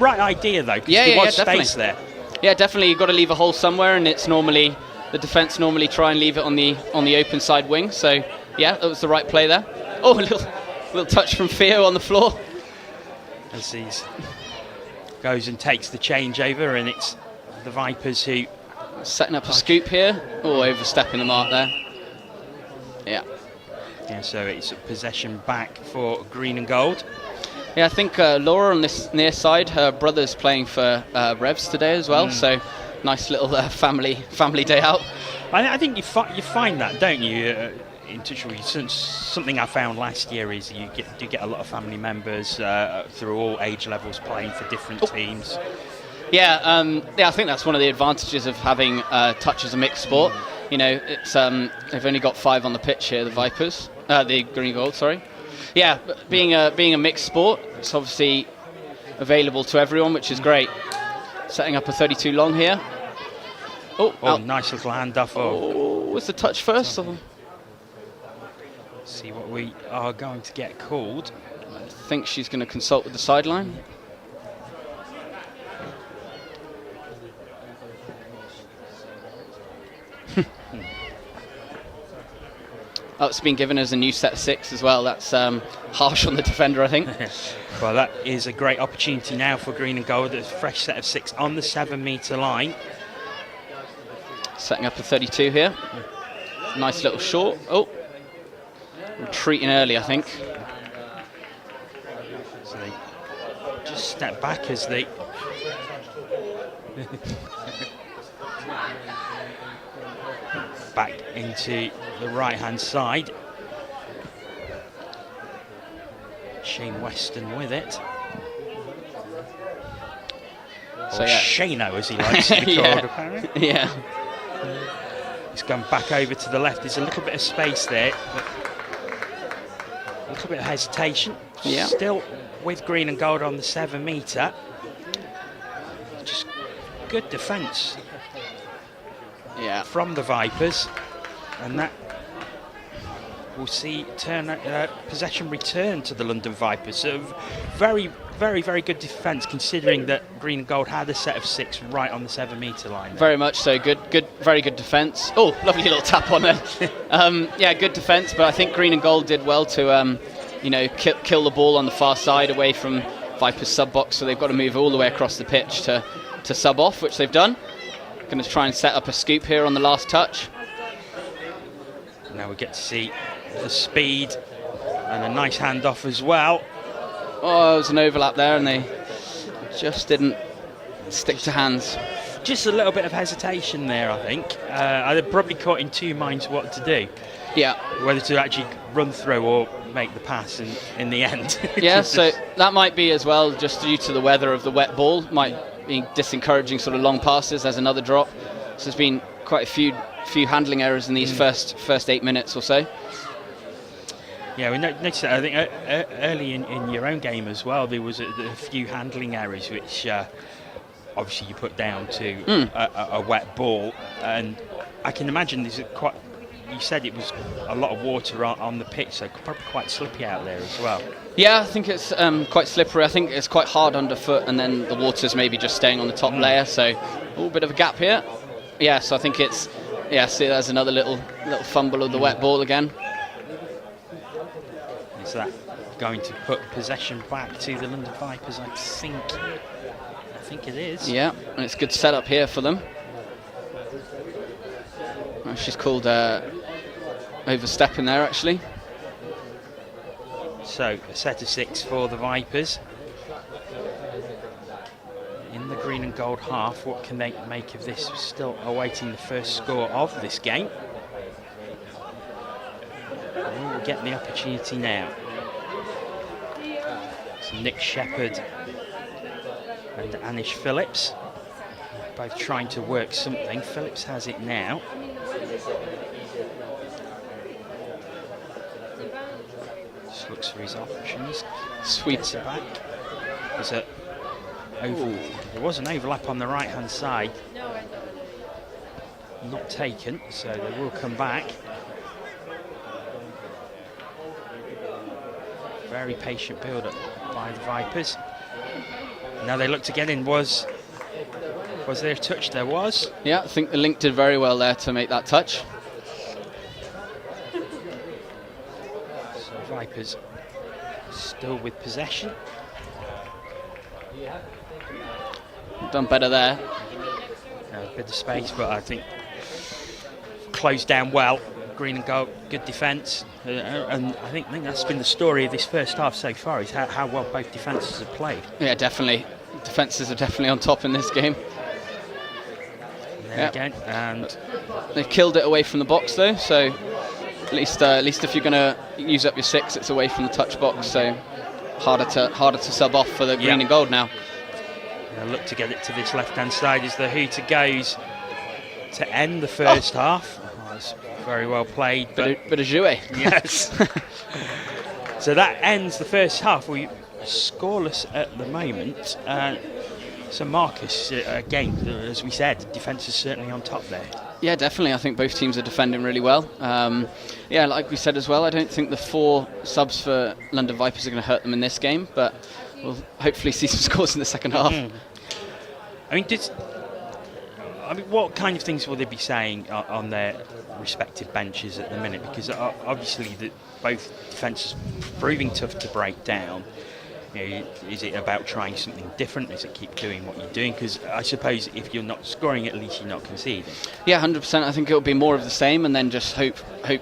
Right idea though, because there was space there. Yeah, definitely. You've got to leave a hole somewhere, and it's normally the defence normally try and leave it on the open side wing. So yeah, that was the right play there. Oh, a little touch from Theo on the floor. As he goes and takes the change over, and it's the Vipers who setting up a scoop here. Oh, overstepping the mark there. Yeah. Yeah, so it's possession back for Green and Gold. Yeah, I think Laura on this near side, her brother's playing for Revs today as well, so nice little family day out. I think you find that, don't you? In touch with something I found last year is you do get a lot of family members through all age levels playing for different teams. Yeah, I think that's one of the advantages of having touch as a mixed sport. You know, it's they've only got 5 on the pitch here, the Vipers, the Green Gold, sorry. Yeah, but being a mixed sport, it's obviously available to everyone, which is great. Setting up a 32 long here. Oh, nice little handoff. Was the touch first? See what we are going to get called. I think she's going to consult with the sideline. It's been given as a new set 6 as well. That's harsh on the defender, I think. Well, that is a great opportunity now for Green and Gold. A fresh set of 6 on the 7-metre line. Setting up a 32 here. Nice little short. Oh, retreating early, I think. So they just step back as they... back into the right-hand side. Shane Weston with it. So, or Shano, as he likes to be called, apparently. Yeah. He's gone back over to the left. There's a little bit of space there, but a little bit of hesitation. Yeah. Still with Green and Gold on the 7-metre. Just good defence. Yeah. From the Vipers, and that will see possession return to the London Vipers. So very, very, very good defence, considering that Green and Gold had a set of 6 right on the 7-metre line. Very much so. Good, very good defence. Oh, lovely little tap on there. Yeah, good defence, but I think Green and Gold did well to, kill the ball on the far side away from Vipers sub box. So they've got to move all the way across the pitch to sub off, which they've done. Going to try and set up a scoop here on the last touch. Now we get to see the speed and a nice handoff as well. Oh, there was an overlap there and they just didn't stick to hands. Just a little bit of hesitation there, I think. I'd probably caught in 2 minds what to do. Yeah. Whether to actually run through or make the pass in the end. Yeah, so that might be as well just due to the weather of the wet ball. Might be disencouraging sort of long passes. There's another drop. So there's been quite a few handling errors in these first 8 minutes or so. Yeah, we noticed that. I think early in your own game as well, there was a few handling errors which obviously you put down to a wet ball, and I can imagine there's quite. You said it was a lot of water on the pitch, so probably quite slippy out there as well. Yeah, I think it's quite slippery. I think it's quite hard underfoot, and then the water's maybe just staying on the top layer, so a little bit of a gap here. Yeah, so I think it's... Yeah, see, there's another little fumble of the wet ball again. Is that going to put possession back to the London Vipers? I think it is. Yeah, and it's good setup here for them. She's called overstepping there, actually. So, a set of 6 for the Vipers. In the Green and Gold half, what can they make of this? Still awaiting the first score of this game. We'll get the opportunity now. It's Nick Shepherd and Anish Phillips, both trying to work something. Phillips has it now. Just looks for his options. Sweeps it back. There was an overlap on the right-hand side. Not taken, so they will come back. Very patient build-up by the Vipers. Now they look to get in. Was there a touch? There was. Yeah, I think the link did very well there to make that touch. So Vipers still with possession. Done better there. A bit of space, but I think closed down well. Green and Gold, good defence, and I think that's been the story of this first half so far, is how well both defences have played. Yeah, definitely. Defences are definitely on top in this game. There again, and they killed it away from the box though, so at least if you're going to use up your 6, it's away from the touch box, so harder to sub off for the Green and Gold now. They'll look to get it to this left-hand side as the hooter goes to end the first half. Oh, that's very well played. Bit of jouet. Yes. So that ends the first half. We scoreless at the moment. So Marcus, again, as we said, defence is certainly on top there. Yeah, definitely. I think both teams are defending really well. Yeah, like we said as well, I don't think the 4 subs for London Vipers are going to hurt them in this game, but we'll hopefully see some scores in the second half. I mean, what kind of things will they be saying on their respective benches at the minute? Because obviously both defences proving tough to break down. Is it about trying something different? Is it keep doing what you're doing? Because I suppose if you're not scoring, at least you're not conceding. Yeah, 100%. I think it'll be more of the same, and then just hope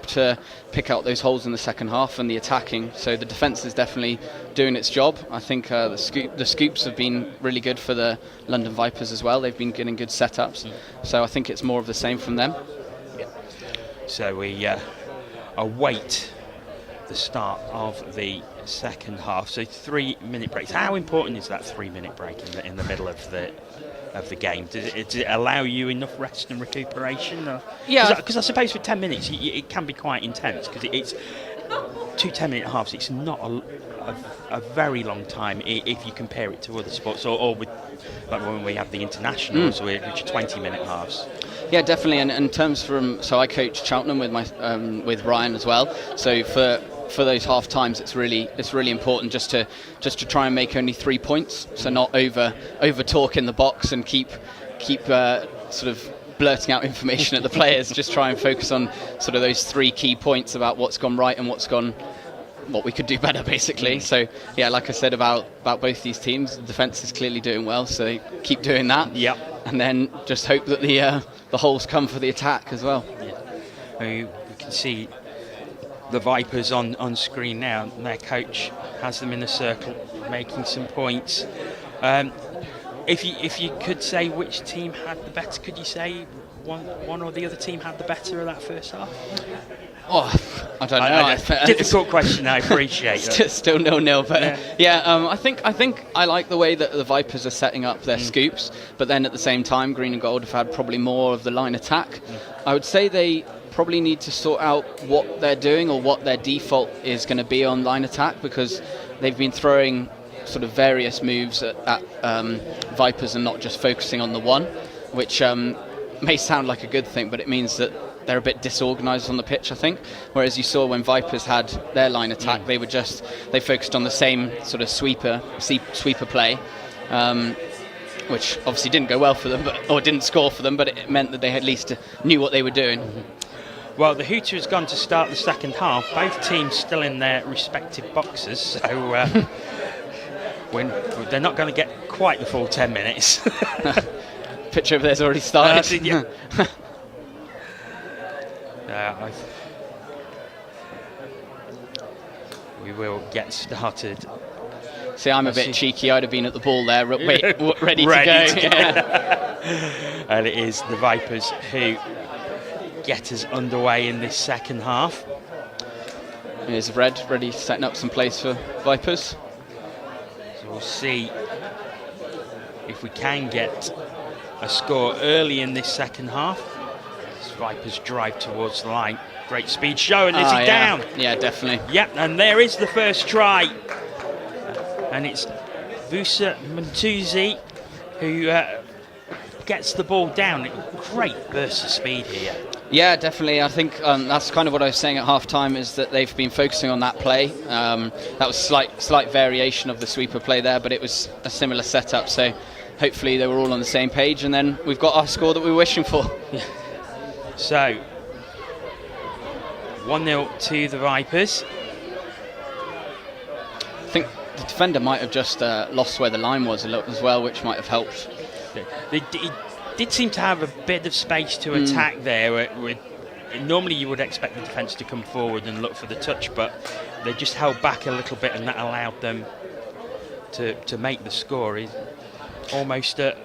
to pick out those holes in the second half and the attacking. So the defence is definitely doing its job. I think the scoops have been really good for the London Vipers as well. They've been getting good setups. So I think it's more of the same from them. Yeah. So we await the start of the second half. So 3-minute breaks. How important is that 3-minute break in the middle of the game? Does it allow you enough rest and recuperation? Yeah, because I suppose for 10 minutes it can be quite intense, because it's 2 10-minute halves. It's not a very long time if you compare it to other sports, or with like when we have the internationals, which are 20-minute halves. Yeah, definitely. And in terms so I coach Cheltenham with Ryan as well. So for those half times, it's really important just to try and make only 3 points. So not over talk in the box and keep sort of blurting out information at the players. Just try and focus on sort of those 3 key points about what's gone right and what we could do better, basically. So yeah, like I said about both these teams, the defence is clearly doing well, so they keep doing that. Yep. And then just hope that the holes come for the attack as well. Yeah. We can see the Vipers on screen now, and their coach has them in a circle making some points. If you could say which team had the better, could you say one or the other team had the better of that first half? Oh, I don't know. Difficult question, I appreciate it. Still 0-0, but yeah, I think I like the way that the Vipers are setting up their scoops, but then at the same time, Green and Gold have had probably more of the line attack. I would say they probably need to sort out what they're doing or what their default is going to be on line attack, because they've been throwing sort of various moves at Vipers and not just focusing on the one, which may sound like a good thing, but it means that they're a bit disorganised on the pitch, I think. Whereas you saw when Vipers had their line attack, they focused on the same sort of sweeper play, which obviously didn't go well for them, or didn't score for them, but it meant that they at least knew what they were doing. Well, the hooter has gone to start the second half. Both teams still in their respective boxes, so they're not going to get quite the full 10 minutes. Pitch over there's already started. We will get started. See, I'm a bit cheeky. I'd have been at the ball there, ready to go. Yeah. And it is the Vipers who get us underway in this second half. Here's Red, ready setting up some place for Vipers. So we'll see if we can get a score early in this second half. As Vipers drive towards the line. Great speed show, and is he down? Yeah, definitely. Yep, and there is the first try. And it's Vusa Mantuzi who gets the ball down. Great burst of speed here. Yeah, definitely. I think that's kind of what I was saying at half-time, is that they've been focusing on that play. That was slight variation of the sweeper play there, but it was a similar setup. So hopefully they were all on the same page, and then we've got our score that we were wishing for. So 1-0 to the Vipers. I think the defender might have just lost where the line was a little as well, which might have helped. He did seem to have a bit of space to attack there with normally you would expect the defence to come forward and look for the touch, but they just held back a little bit, and that allowed them to make the score. Is almost an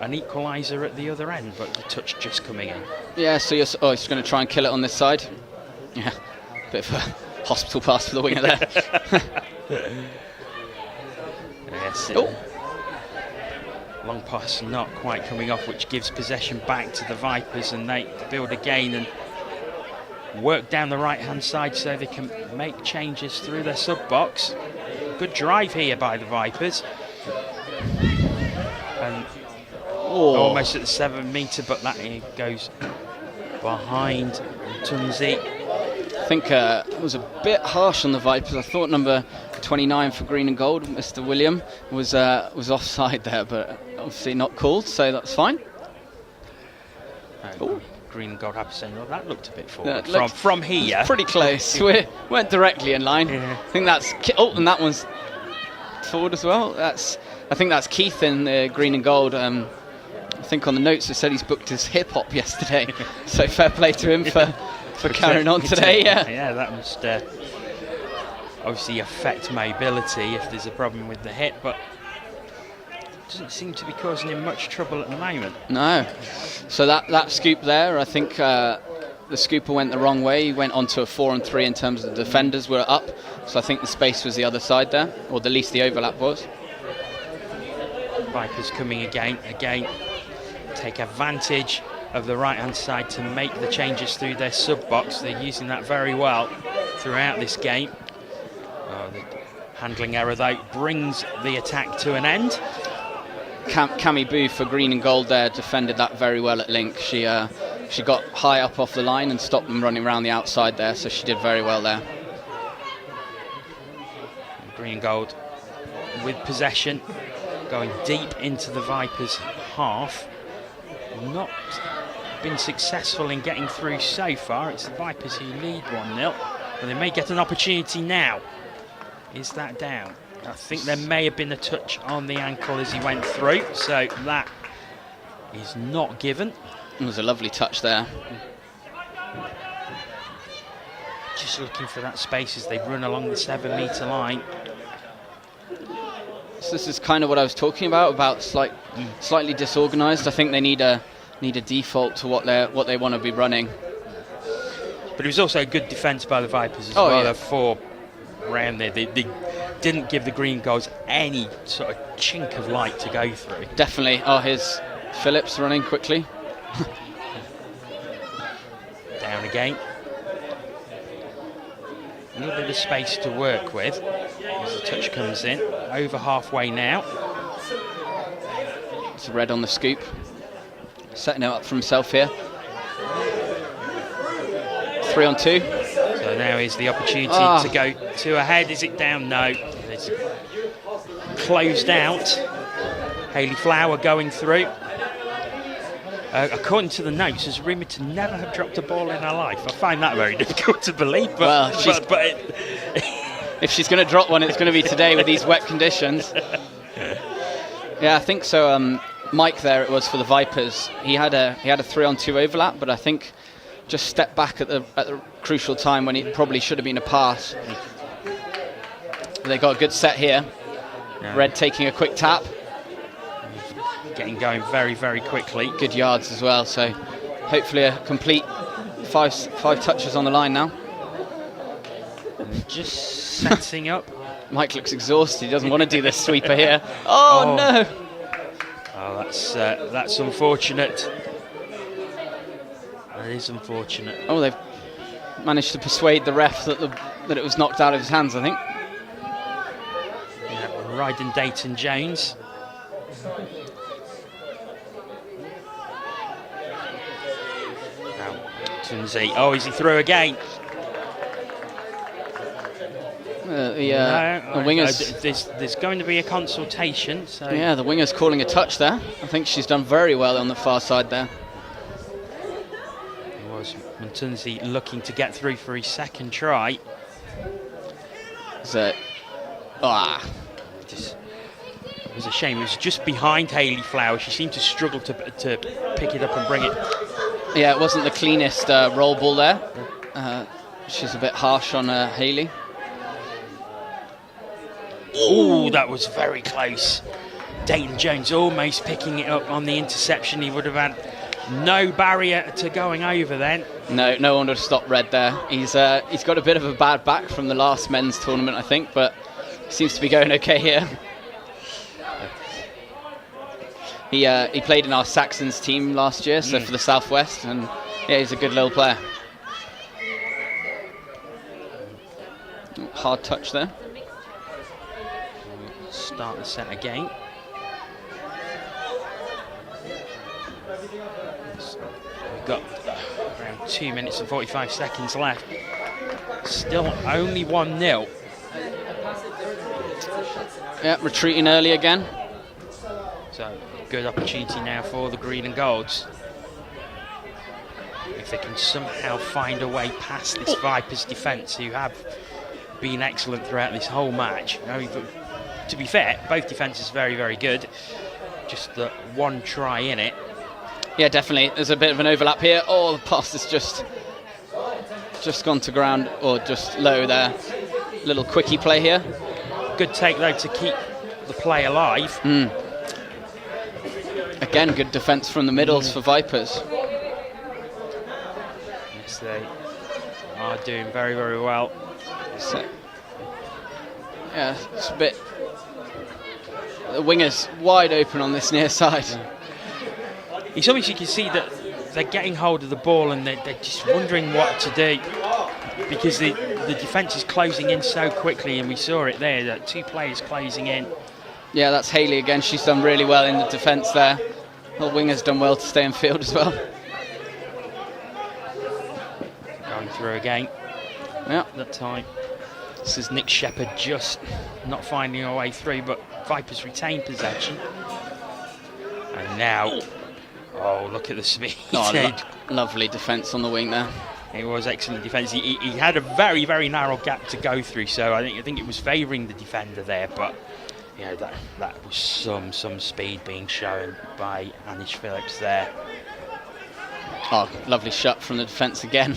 equaliser at the other end, but the touch just coming in. Yeah, so he's going to try and kill it on this side. Yeah, bit of a hospital pass for the winger there. Yes. Oh. Long pass not quite coming off, which gives possession back to the Vipers, and they build again and work down the right-hand side so they can make changes through their sub-box. Good drive here by the Vipers. And almost at the 7 metre, but that goes behind Tunzi. I think it was a bit harsh on the Vipers. I thought number 29 for Green and Gold, Mr. William, was offside there, but obviously not called, so that's fine. Green and Gold have to say, no, that looked a bit forward From here. Pretty close. We weren't directly in line. Yeah. I think that's and that one's forward as well. I think that's Keith in Green and Gold. I think on the notes it said he's booked his hip hop yesterday, so fair play to him for carrying on today. Yeah, that must obviously affect mobility if there's a problem with the hip, but doesn't seem to be causing him much trouble at the moment. No. So that scoop there, I think the scooper went the wrong way. He went onto a 4-on-3 in terms of the defenders were up, so I think the space was the other side there, or at least the overlap was. Vipers coming again, take advantage of the right-hand side to make the changes through their sub-box. They're using that very well throughout this game. The handling error, though, brings the attack to an end. Cammy Boo for Green and Gold there defended that very well at link. She got high up off the line and stopped them running around the outside there, so she did very well there. Green and Gold with possession, going deep into the Vipers' half. Not been successful in getting through so far. It's the Vipers who lead 1-0, but they may get an opportunity now. Is that down? I think there may have been a touch on the ankle as he went through, so that is not given. It was a lovely touch there. Just looking for that space as they run along the 7-metre line. So this is kind of what I was talking about slightly disorganised. I think they need a default to what they want to be running. But it was also a good defence by the Vipers as well. Yeah. 4 around there. They didn't give the Green Goals any sort of chink of light to go through. Definitely. Oh, here's Phillips running quickly. Down again. A little bit of space to work with as the touch comes in. Over halfway now. It's a red on the scoop. Setting it up for himself here. 3-on-2. So now is the opportunity to go to ahead. Is it down? No. It's closed out. Hayley Flower going through. According to the notes, is rumoured to never have dropped a ball in her life. I find that very difficult to believe. But, if she's going to drop one, it's going to be today with these wet conditions. Yeah, I think so. Mike there, it was for the Vipers. He had a 3-on-2 overlap, but I think just stepped back at the crucial time when it probably should have been a pass. They got a good set here. Yeah. Red taking a quick tap. Getting going very, very quickly. Good yards as well, so hopefully a complete five touches on the line now. Just setting up. Mike looks exhausted. He doesn't want to do this sweeper here. Oh no! Oh, that's unfortunate. That is unfortunate. Oh, they've managed to persuade the ref that it was knocked out of his hands, I think. Yeah, Ryden Dayton Jones. Now, Tunzi. Oh, is he through again? The wingers. There's going to be a consultation. So. Yeah, the winger's calling a touch there. I think she's done very well on the far side there. It was Tunzi looking to get through for his second try. It was a shame. It was just behind Hayley Flower. She seemed to struggle to pick it up and bring it Yeah, it wasn't the cleanest roll ball there. She's a bit harsh on Hayley. Oh, that was very close. Dayton Jones almost picking it up on the interception. He would have had no barrier to going over then. No one would have stopped Red there. He's got a bit of a bad back from the last men's tournament, I think, but he seems to be going okay here. He played in our Saxons team last year, so for the Southwest, and yeah, he's a good little player. Hard touch there. Start the set again. We've got around 2 minutes and 45 seconds left. Still only 1-0. Yeah, retreating early again. So, good opportunity now for the Green and Golds. If they can somehow find a way past this Vipers defence, who have been excellent throughout this whole match. To be fair, both defences very, very good. Just the one try in it. Yeah, definitely. There's a bit of an overlap here. Oh, the pass has just gone to ground, or just low there. Little quickie play here. Good take though to keep the play alive. Again, good defence from the middles for Vipers. Yes, they are doing very, very well. So, yeah, it's a bit. The winger's wide open on this near side. It's obvious you can see that they're getting hold of the ball and they're just wondering what to do, because the defence is closing in so quickly, and we saw it there, that two players closing in. Yeah, that's Hayley again. She's done really well in the defence there. The winger's done well to stay in field as well. Going through again. Yeah. That time. This is Nick Shepherd just not finding her way through, but Vipers retain possession. And now, oh, look at the speed. Oh, lovely defence on the wing there. It was excellent defence. He had a very, very narrow gap to go through, so I think it was favouring the defender there, but you know, that was some speed being shown by Anish Phillips there. Oh, lovely shot from the defence again.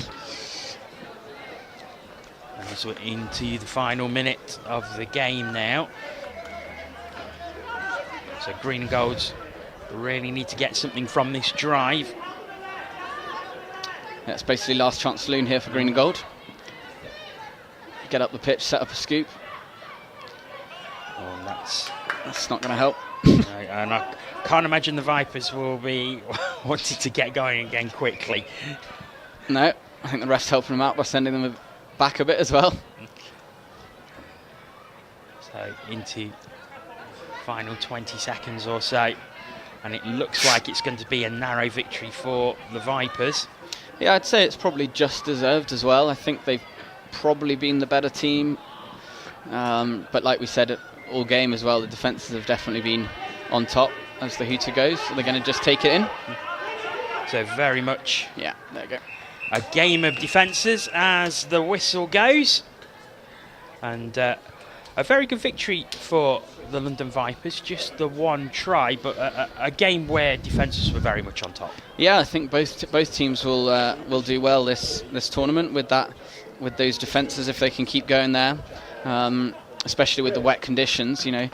As we're into the final minute of the game now. So Green and Golds really need to get something from this drive. That's basically last chance saloon here for Green and Gold. Get up the pitch, set up a scoop. Oh, that's not going to help. And I can't imagine the Vipers will be wanting to get going again quickly. No, I think the ref's helping them out by sending them back a bit as well. So into final 20 seconds or so, and it looks like it's going to be a narrow victory for the Vipers. Yeah, I'd say it's probably just deserved as well. I think they've probably been the better team, but like we said all game as well, the defences have definitely been on top as the hooter goes, so they're going to just take it in. So very much, yeah, there you go, a game of defences as the whistle goes, and a very good victory for the London Vipers. Just the one try, but a game where defences were very much on top. Yeah, I think both teams will do well this tournament with those defences if they can keep going there, especially with the wet conditions. You know,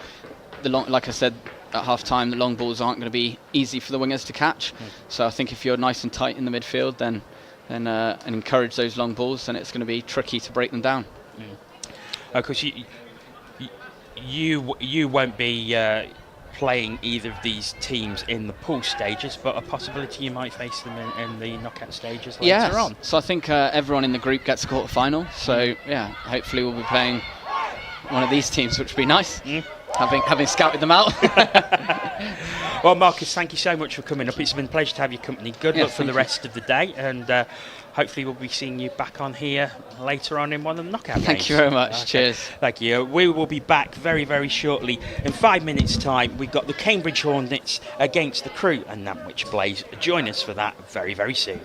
like I said at half time, the long balls aren't going to be easy for the wingers to catch. So I think if you're nice and tight in the midfield, then and encourage those long balls, then it's going to be tricky to break them down. Of course, you won't be playing either of these teams in the pool stages, but a possibility you might face them in the knockout stages later on. So I think everyone in the group gets a quarter final. So yeah, hopefully we'll be playing one of these teams, which would be nice. Having scouted them out. Well, Marcus, thank you so much for coming up. It's been a pleasure to have your company. Good luck for the rest of the day, and hopefully we'll be seeing you back on here later on in one of the knockout games. Thank you very much. Okay. Cheers. Thank you. We will be back very, very shortly. In 5 minutes' time, we've got the Cambridge Hornets against the Crewe and Nantwich Blaze. Join us for that very, very soon.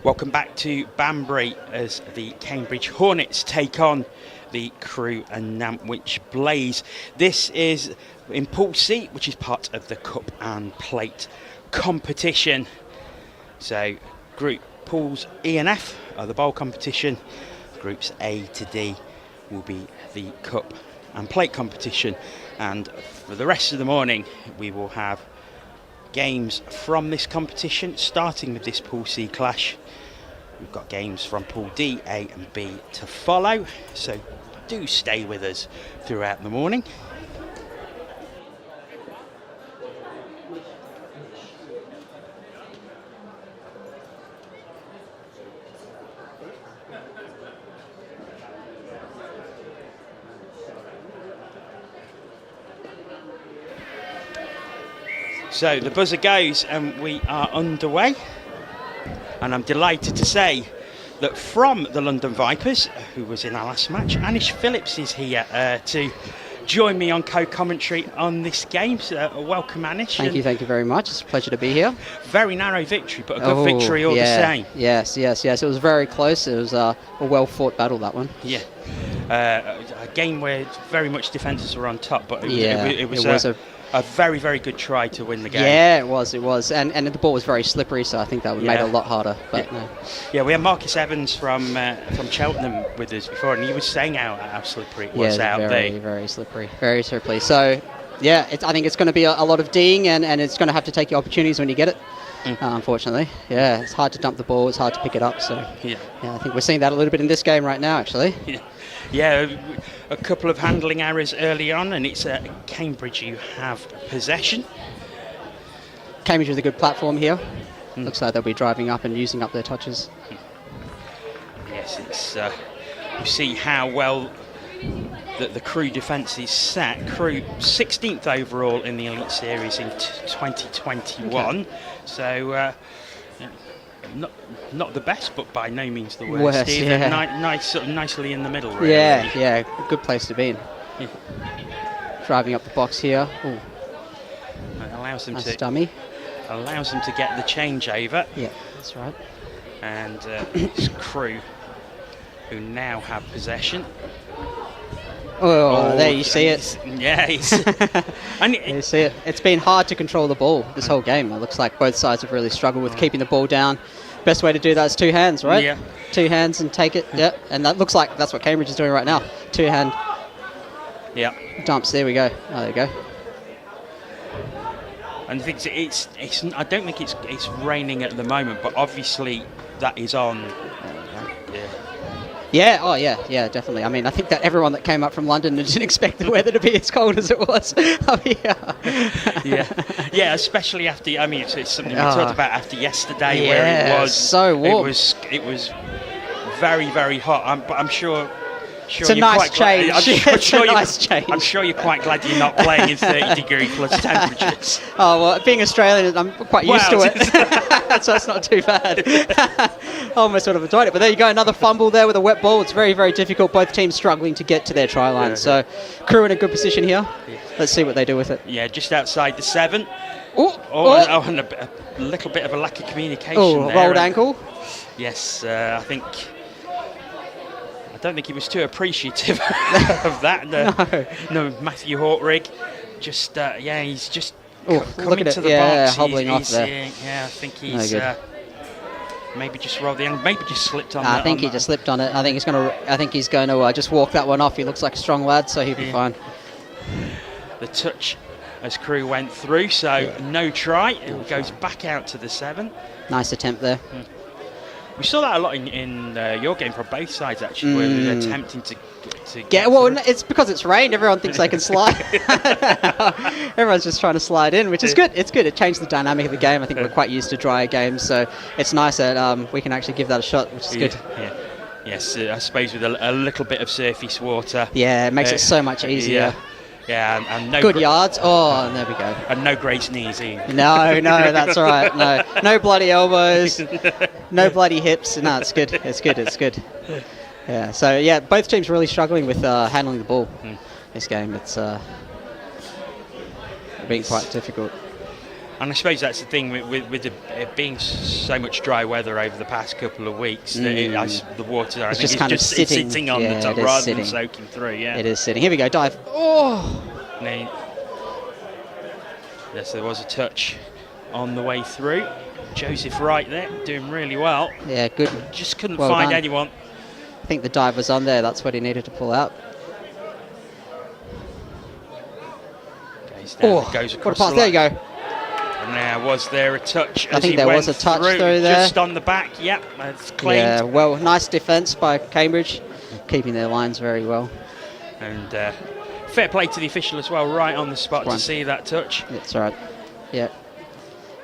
Welcome back to Banbury as the Cambridge Hornets take on the Crewe and Nantwich Blaze. This is in Pool C, which is part of the Cup and Plate competition. So Group Pools E and F are the bowl competition. Groups A to D will be the Cup and Plate competition. And for the rest of the morning, we will have games from this competition, starting with this Pool C clash. We've got games from Pool D, A and B to follow, so do stay with us throughout the morning. So the buzzer goes and we are underway. And I'm delighted to say that from the London Vipers, who was in our last match, Anish Phillips is here to join me on co-commentary on this game. So welcome, Anish. Thank you very much. It's a pleasure to be here. Very narrow victory, but a good victory all the same. Yes. It was very close. It was a well-fought battle, that one. Yeah. A game where very much defenders were on top, but it was a very, very good try to win the game. Yeah, it was. And the ball was very slippery, so I think that would make it a lot harder. But yeah, we had Marcus Evans from Cheltenham with us before, and he was saying how slippery it was out there. Very slippery. Very slippery. So, yeah, I think it's going to be a lot of D'ing, and it's going to have to take your opportunities when you get it. Unfortunately, it's hard to dump the ball. It's hard to pick it up. So, yeah, I think we're seeing that a little bit in this game right now, actually. Yeah, a couple of handling errors early on, and it's Cambridge who have possession. Cambridge with a good platform here. Looks like they'll be driving up and using up their touches. Yes, it's you see how well the Crewe defence is set. Crewe 16th overall in the Elite Series in 2021. Okay. So not the best, but by no means the worst either. Nicely in the middle, really. Yeah, good place to be in. Yeah. Driving up the box here. Ooh. Allows them Allows them to get the change over. Yeah, that's right. And it's Crewe who now have possession. Oh, there you see it. Yeah, you see it. It's been hard to control the ball this whole game. It looks like both sides have really struggled with keeping the ball down. Best way to do that is two hands, right? Yeah. Two hands and take it. Yeah, and that looks like that's what Cambridge is doing right now. Two hand. Yeah. Dumps. There we go. Oh, there you go. And I think it's I don't think it's raining at the moment, but obviously that is on. Yeah, yeah, definitely. I mean, I think that everyone that came up from London didn't expect the weather to be as cold as it was up here. Yeah, especially after, I mean, it's something we talked about after yesterday where it was so warm. It was very, very hot, but I'm sure it's a nice change. I'm sure you're quite glad you're not playing in 30-degree plus temperatures. Oh, well, being Australian, I'm quite used to it. So that's not too bad. I almost sort of enjoyed it. But there you go, another fumble there with a wet ball. It's very, very difficult. Both teams struggling to get to their try line. So Crewe in a good position here. Let's see what they do with it. Yeah, just outside the 7. And a little bit of a lack of communication there. Rolled ankle. Yes, I don't think he was too appreciative of that. No, Matthew Hortrig, he's just coming to the box. Hobbling off there. I think he's maybe just rolled the ankle, maybe just slipped on. I think he just slipped on it. I think he's going to just walk that one off. He looks like a strong lad, so he'll be fine. The touch as Crewe went through, so no try. It goes back out to the 7. Nice attempt there. We saw that a lot in your game from both sides, actually, where we were attempting to get through. It's because it's rained. Everyone thinks they can slide. Everyone's just trying to slide in, which is good. It's good. It changed the dynamic of the game. I think we're quite used to drier games, so it's nice that we can actually give that a shot, which is good. Yeah. Yes, I suppose with a little bit of surface water. Yeah, it makes it so much easier. Yeah, and no good yards. Oh, and there we go. And no grazed knees either. No, that's right. No bloody elbows, no bloody hips. No, it's good. It's good. Yeah. So both teams really struggling with handling the ball. This game, it's being quite difficult. And I suppose that's the thing with it being so much dry weather over the past couple of weeks. That the water, It's just kind of sitting on yeah, the top it is rather sitting. than soaking through. Yeah, It is sitting. Here we go, dive. Oh! Yes, there was a touch on the way through. Joseph Wright there, doing really well. Yeah, good. Just couldn't Well find done. anyone. I think the dive was on there. That's what he needed to pull out. Goes down, Oh, goes what a across pass. the There you line. go. And now, was there a touch? I as think he there went was a touch through there. Just on the back. Yep, that's claimed. Yeah, well, nice defence by Cambridge, keeping their lines very well. And fair play to the official as well, right on the spot to see that touch. That's right. Yeah.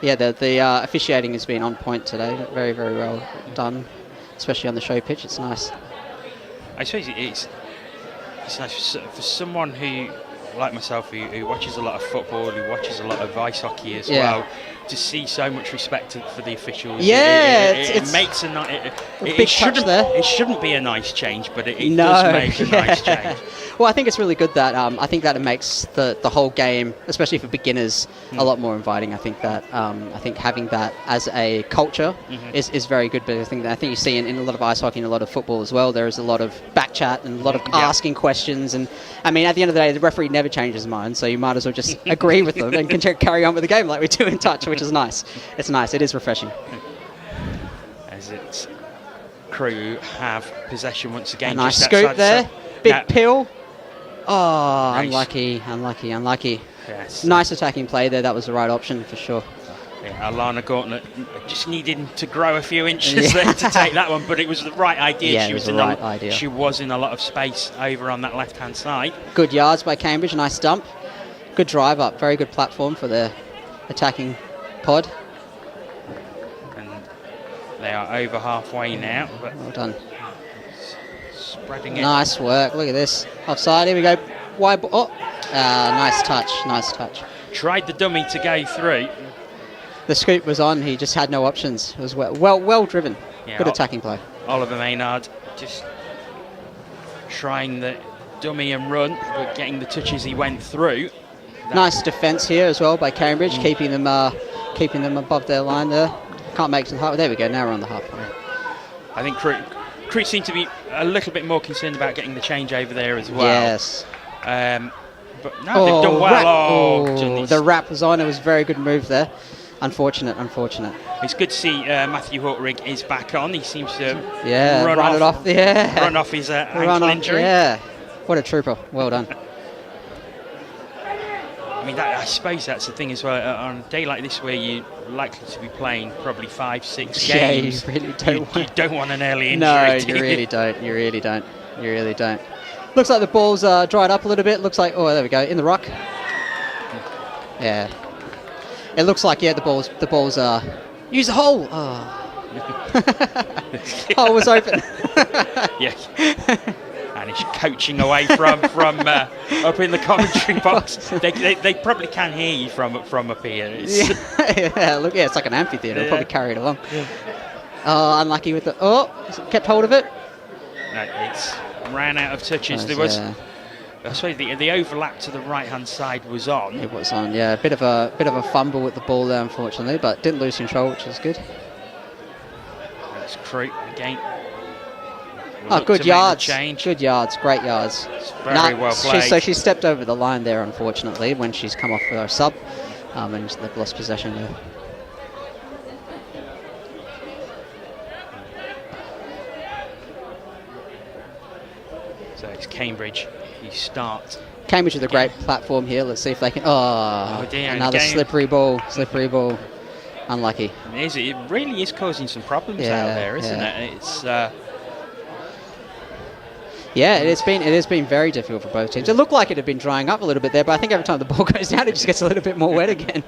Yeah, the officiating has been on point today. Very, very well done, especially on the show pitch. It's nice. I suppose it's nice for someone who, like myself, who watches a lot of football, who watches a lot of ice hockey as well, to see so much respect for the officials. Yeah, it makes a big touch there. It shouldn't be a nice change, but it No, does make a yeah. nice change. Well, I think it's really good that I think that it makes the whole game, especially for beginners, a lot more inviting. I think that having that as a culture is very good. But I think you see in a lot of ice hockey and a lot of football as well, there is a lot of back chat and a lot of asking questions. And I mean, at the end of the day, the referee never changes his mind, so you might as well just agree with them and carry on with the game like we do in touch, which is nice. It's nice. It is refreshing. As it's Crewe have possession once again. A nice just scoop outside there. Big pill. Oh, Nice. unlucky. Yes. Nice attacking play there. That was the right option for sure. Yeah, Alana Gauntlet just needing to grow a few inches there to take that one, but it was the right idea. Yeah, She it was was the right idea. She was in a lot of space over on that left-hand side. Good yards by Cambridge. Nice dump. Good drive up. Very good platform for the attacking pod. And they are over halfway now. But Well done. spreading it. Nice work. Look at this. Offside. Here we go. Wide. Nice touch. Nice touch. Tried the dummy to go through. The scoop was on. He just had no options. It was well driven. Yeah, Good attacking play. Oliver Maynard just trying the dummy and run, but getting the touches he went through. Nice defence here as well by Cambridge, keeping them above their line there. Can't make it to the half. There we go. Now we're on the half. I think Crewe seem to be a little bit more concerned about getting the change over there as well. Yes. But no, they've done well. Wrap. The wrap was on. It was a very good move there. Unfortunate. It's good to see Matthew Hortrig is back on. He seems to run it off. Yeah. Run off his ankle injury. Yeah. What a trooper. Well done. I mean, I suppose that's the thing as well. On a day like this where you're likely to be playing probably 5-6 games, you really don't you don't want an early injury. No, you really don't. You really don't. Looks like the ball's dried up a little bit. Looks like, oh, there we go, in the ruck. Yeah. It looks like, the ball's use the hole. Oh. Hole was open. Yeah. And he's coaching away from up in the commentary box. They probably can hear you from up here. It's like an amphitheatre. It'll probably carry it along. Oh, unlucky with kept hold of it. No, it's ran out of touches. There was, I suppose, the overlap to the right-hand side was on. It was on, yeah. A bit of a fumble with the ball there, unfortunately, but didn't lose control, which is good. That's Crewe again. Good yards. Good yards. Great yards. It's very well played. She stepped over the line there, unfortunately, when she's come off with her sub, and they've lost possession there. So it's Cambridge who start. Cambridge with a great platform here. Let's see if they can. Oh dear, another slippery ball. Unlucky. It really is causing some problems out there, isn't it? It's. Yeah, it has been very difficult for both teams. It looked like it had been drying up a little bit there, but I think every time the ball goes down, it just gets a little bit more wet again.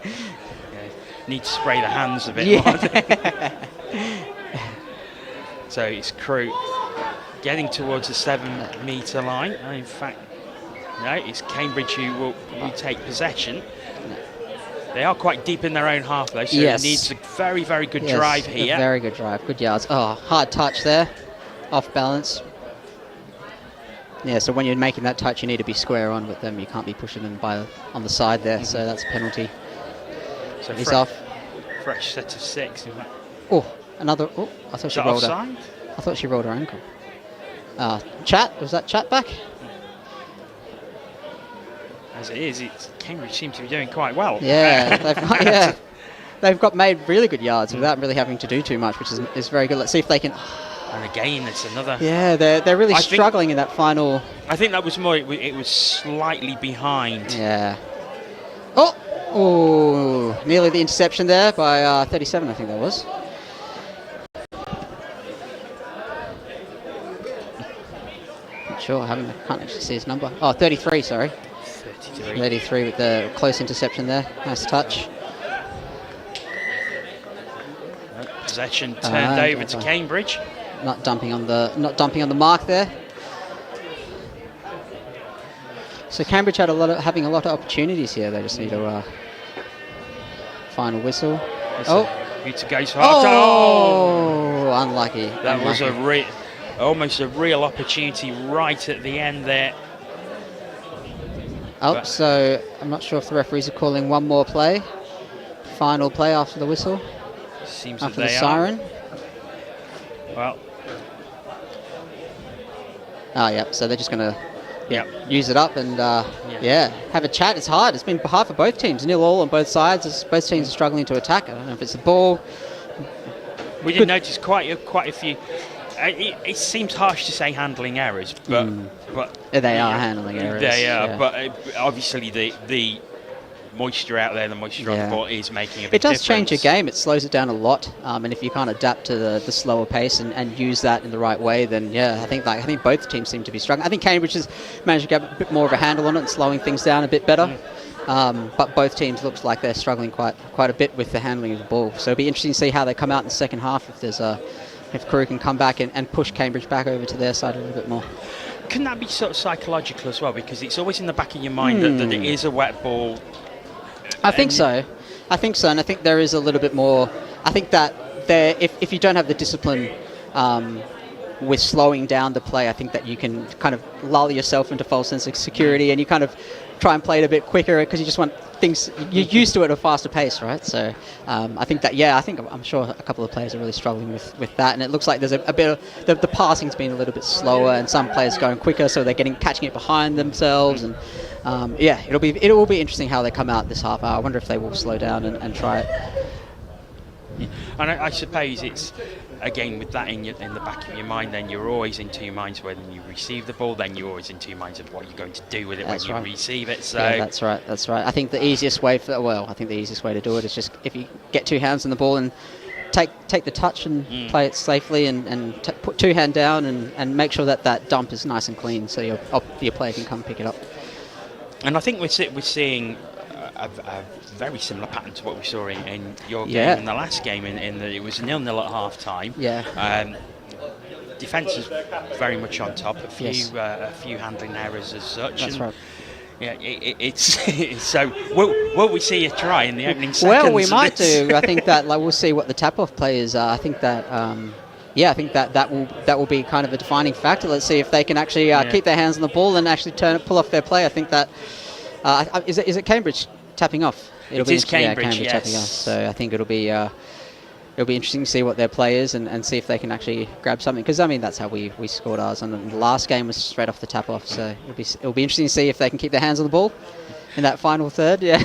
Need to spray the hands a bit more. So it's Crewe getting towards the 7-metre line. In fact, no, it's Cambridge who will take possession. They are quite deep in their own half, though, so it needs a very, very good drive here. A very good drive, good yards. Oh, hard touch there, off balance. Yeah, so when you're making that touch, you need to be square on with them. You can't be pushing them on the side there, so that's a penalty. So he's off. Fresh set of 6. Oh, another. Oh, I thought she rolled her. I thought she rolled her ankle. Chat, was that Chat back? As it is, Cambridge seems to be doing quite well. Yeah, they've got made really good yards without really having to do too much, which is very good. Let's see if they can. And again, it's another. Yeah, they're really struggling in that final. I think that was more. It was slightly behind. Yeah. Oh, nearly the interception there by 37, I think that was. Not sure, can't actually see his number. Oh, 33, sorry. 33 with the close interception there. Nice touch. Possession turned over to Cambridge. Not dumping on the mark there. So Cambridge had having a lot of opportunities here. They just need a final whistle. Peter goes for half time. Oh, unlucky. That was almost a real opportunity right at the end there. So I'm not sure if the referees are calling one more play. Final play after the whistle. Seems after that the they siren. Well. So they're just going to use it up and have a chat. It's hard. It's been hard for both teams. 0-0 on both sides. Both teams are struggling to attack. I don't know if it's the ball. We did notice quite a few. It seems harsh to say handling errors, but they are handling errors. They are, but obviously the moisture out there, the moisture on the ball is making a big difference. It does change your game. It slows it down a lot, and if you can't adapt to the slower pace and use that in the right way, then I think both teams seem to be struggling. I think Cambridge has managed to get a bit more of a handle on it and slowing things down a bit better. But both teams looks like they're struggling quite a bit with the handling of the ball. So it'll be interesting to see how they come out in the second half if Crewe can come back and push Cambridge back over to their side a little bit more. Can that be sort of psychological as well? Because it's always in the back of your mind that it is a wet ball. I think so, and I think there is a little bit more. I think that if you don't have the discipline with slowing down the play, I think that you can kind of lull yourself into false sense of security, and you kind of try and play it a bit quicker because you just want things. You're used to it at a faster pace, right? So I think that I'm sure a couple of players are really struggling with that, and it looks like there's a bit of the passing's been a little bit slower, and some players going quicker, so they're catching it behind themselves, and it will be interesting how they come out this half hour. I wonder if they will slow down and try it. Yeah. And I suppose it's again with that in the back of your mind. Then you're always in two minds when you receive the ball. Then you're always in two minds of what you're going to do with it when you receive it. So that's right. I think the easiest way to do it is just if you get two hands on the ball and take the touch and play it safely and put two hand down and make sure that dump is nice and clean so your player can come pick it up. And I think we're seeing a very similar pattern to what we saw in your game in the last game. In that it was 0-0 at half time. Defence is very much on top. A few handling errors as such. That's right. Yeah, it's so. Will we see a try in the opening seconds? Well, we might do. I think that we'll see what the tap-off plays are. I think that. I think that will be kind of a defining factor. Let's see if they can actually keep their hands on the ball and actually pull off their play. I think that is it Cambridge tapping off? It is Cambridge, yes. Tapping off. So I think it'll be interesting to see what their play is and see if they can actually grab something. Because I mean that's how we scored ours, and the last game was straight off the tap off. So it'll be interesting to see if they can keep their hands on the ball in that final third. Yeah.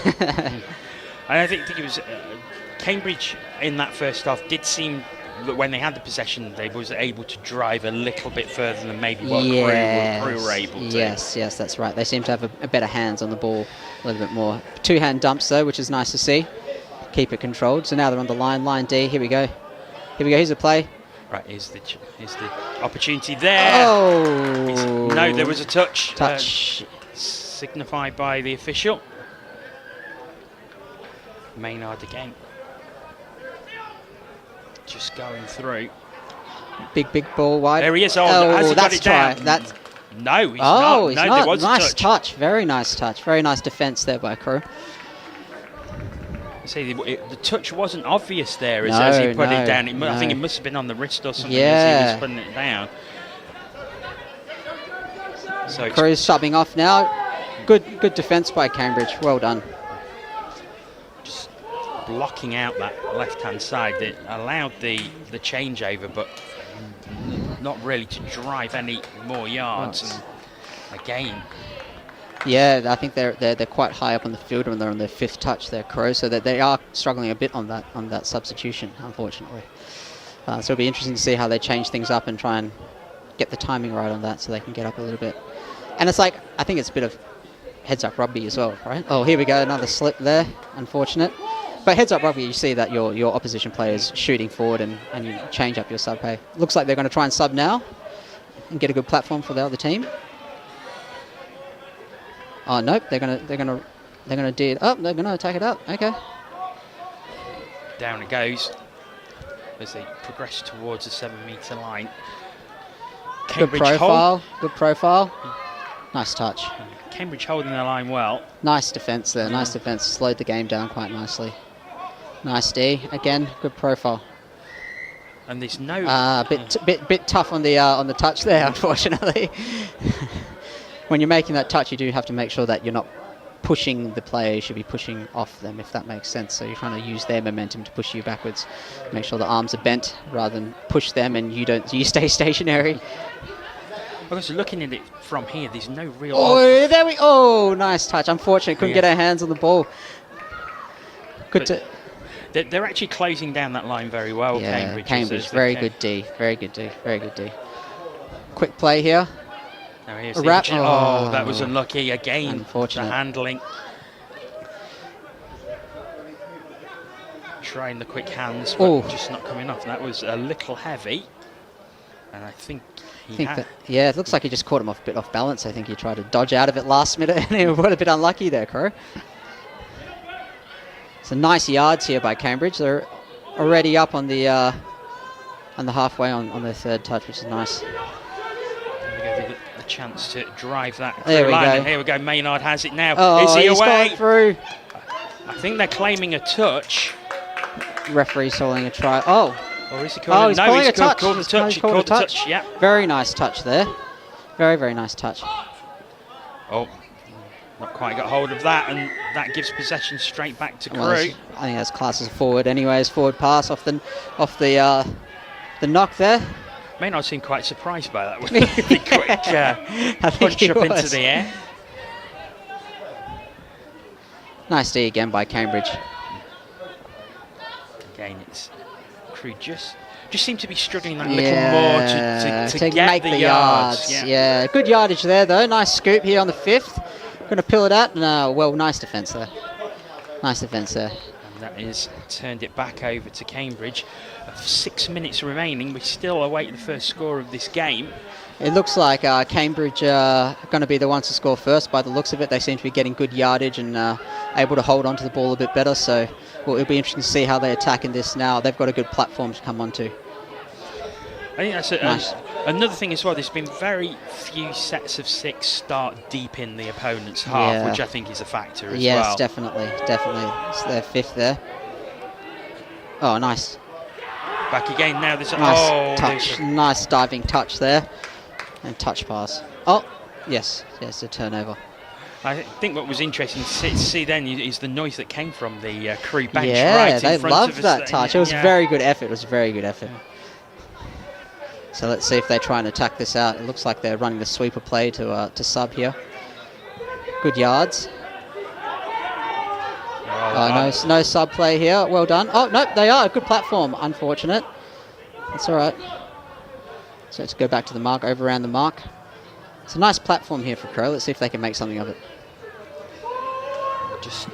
And I think it was Cambridge in that first half did seem that when they had the possession, they was able to drive a little bit further than maybe what Crewe were able to. Yes, that's right. They seem to have a better hands on the ball a little bit more. Two-hand dumps, though, which is nice to see. Keep it controlled. So now they're on the line D. Here we go. Here's the play. Right, here's the opportunity there. Oh! No, there was a touch. Signified by the official. Maynard again. Just going through. Big ball wide. There he is. Has he got it down? That's no, he's not. He's no, not. There was nice a touch. Very nice touch. Very nice defence there by Crewe. See, the touch wasn't obvious there as he put it down. I think it must have been on the wrist or something as he was putting it down. So Crewe's subbing off now. Good defence by Cambridge. Well done. blocking out that left-hand side that allowed the changeover, but not really to drive any more yards. And again, yeah, I think they're quite high up on the field when they're on their 5th touch, their Crewe, so that they are struggling a bit on that substitution, unfortunately. So it'll be interesting to see how they change things up and try and get the timing right on that so they can get up a little bit. And it's like, I think it's a bit of heads-up rugby as well, right? Oh, here we go, another slip there, unfortunate. But heads-up rugby, you see that your opposition players shooting forward and you change up your sub pay. Looks like they're going to try and sub now and get a good platform for the other team. Oh nope, they're gonna do it up. They're gonna attack it up. Okay. Down it goes as they progress towards the 7-metre line. Cambridge good profile. Good profile. Nice touch. Cambridge holding their line well. Nice defence there. Nice defence. Slowed the game down quite nicely. Nice D. Again, good profile. And there's no. Bit tough on the touch there, unfortunately. When you're making that touch, you do have to make sure that you're not pushing the player. You should be pushing off them, if that makes sense. So you're trying to use their momentum to push you backwards. Make sure the arms are bent rather than push them and you stay stationary. Because looking at it from here, there's no real. Oh, there we. Oh, nice touch. Unfortunate, couldn't get our hands on the ball. They're actually closing down that line very well. Yeah, Cambridge, very good D, very good D, very good D. Quick play here. Now here's a wrap. Oh, that was unlucky again. Unfortunate. The handling. Trying the quick hands, but just not coming off. That was a little heavy, and I think. It looks like he just caught him a bit off balance. I think he tried to dodge out of it last minute, and he was a bit unlucky there, Crewe. Some nice yards here by Cambridge. They're already up on the halfway on their 3rd touch, which is nice. The chance to drive that there we line. go. And here we go. Maynard has it now. Oh, is he he's away? Gone through. I think they're claiming a touch. Referee's calling a try. Oh. Or is he calling? He's calling a touch. Called the touch. He called the touch. Yeah. Very nice touch there. Very, very nice touch. Oh, not quite got hold of that, and that gives possession straight back to Crewe. Well, I think that's class as a forward. Anyways, forward pass off the knock there. Maynard seemed quite surprised by that. Really quick punch up into the air. Nice D again by Cambridge. Again, it's Crewe just seem to be struggling a little more to get make the yards. Yeah, good yardage there though. Nice scoop here on the 5th. Going to pill it out. No, well, nice defence there. Nice defence there. And that is turned it back over to Cambridge. 6 minutes remaining. We still await the first score of this game. It looks like Cambridge are going to be the ones to score first. By the looks of it, they seem to be getting good yardage and able to hold onto the ball a bit better. So it'll be interesting to see how they attack in this now. They've got a good platform to come onto. I think that's nice. Another thing as well. There's been very few sets of 6 start deep in the opponent's half, which I think is a factor as well. Yes, definitely. It's their 5th there. Oh, nice. Back again now. There's nice touch. Nice diving touch there. And touch pass. Oh, yes, a turnover. I think what was interesting to see then is the noise that came from the Crewe bench. Yeah, right they in front loved of us that there. touch. It was very good effort. It was a very good effort. So let's see if they try and attack this out. It looks like they're running the sweeper play to sub here. Good yards. No sub play here. Well done. Oh, no, they are. Good platform. Unfortunate. That's all right. So let's go back to the mark, over around the mark. It's a nice platform here for Crewe. Let's see if they can make something of it. Just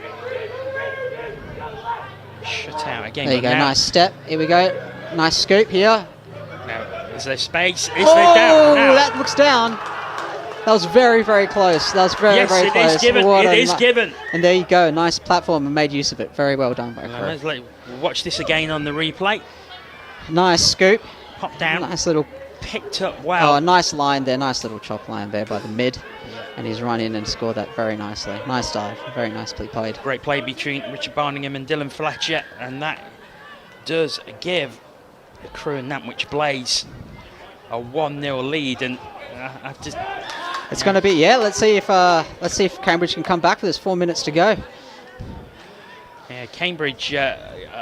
shut out again. There you go. Nice step. Here we go. Nice scoop here. Now, is there space? Is there down? Now. That looks down. That was very, very close. That was very, very close. Yes, it is given. It is given. And there you go. Nice platform and made use of it. Very well done by Crewe. Let's watch this again on the replay. Nice scoop. Pop down. Nice little. Picked up well. Oh, a nice line there. Nice little chop line there by the mid. And he's run in and scored that very nicely. Nice dive. Very nicely played. Great play between Richard Barningham and Dylan Fletcher. And that does give the Crewe and Nantwich Blaze a 1-0 lead. And it's going to be, let's see if Cambridge can come back for this. 4 minutes to go. Yeah, Cambridge,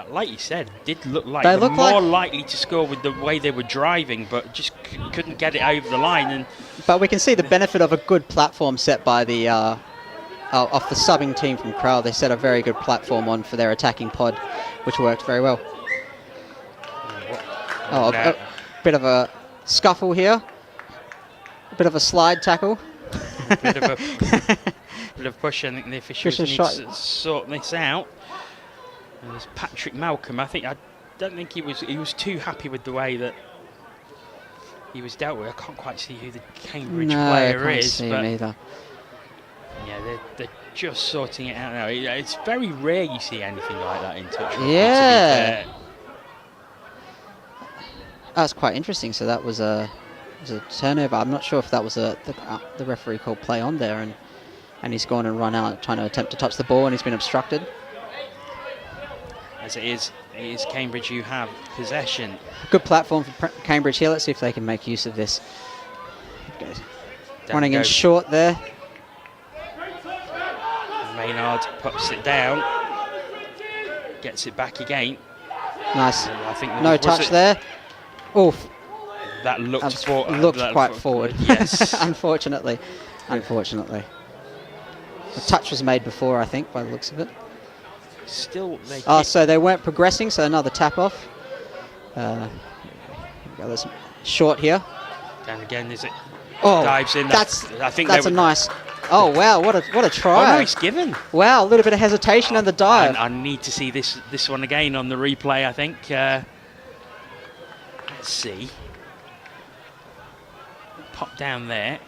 like you said, did look like They they were look more like- likely to score with the way they were driving, but just couldn't get it over the line. And But we can see the benefit of a good platform set by the off the subbing team from Crewe. They set a very good platform on for their attacking pod, which worked very well. Oh, a bit of a scuffle here. A bit of a slide tackle. bit of push. I think the officials Just a need shot. to sort this out. And there's Patrick Malcolm. I don't think he was too happy with the way that he was dealt with. I can't quite see who the Cambridge player I can't is, see but him either. yeah, they're just sorting it out now. It's very rare you see anything like that in touch rugby, Yeah. to be fair. That's quite interesting. So that was a turnover. I'm not sure if that was the referee called play on there, and he's gone and run out trying to attempt to touch the ball, and he's been obstructed. As it is Cambridge who have possession. Good platform for Cambridge here. Let's see if they can make use of this. Running in short there. Maynard puts it down, gets it back again. Nice. I think No touch there. Oof. That looked quite forward. Yes. Unfortunately. The touch was made before, I think, by the looks of it. Still, so they weren't progressing, so another tap off. There's short here. And again, is it? Oh, dives in. That's a nice. Oh wow, what a try! Oh no, he's given. Wow, a little bit of hesitation and the dive. I need to see this one again on the replay. I think. Let's see. Pop down there,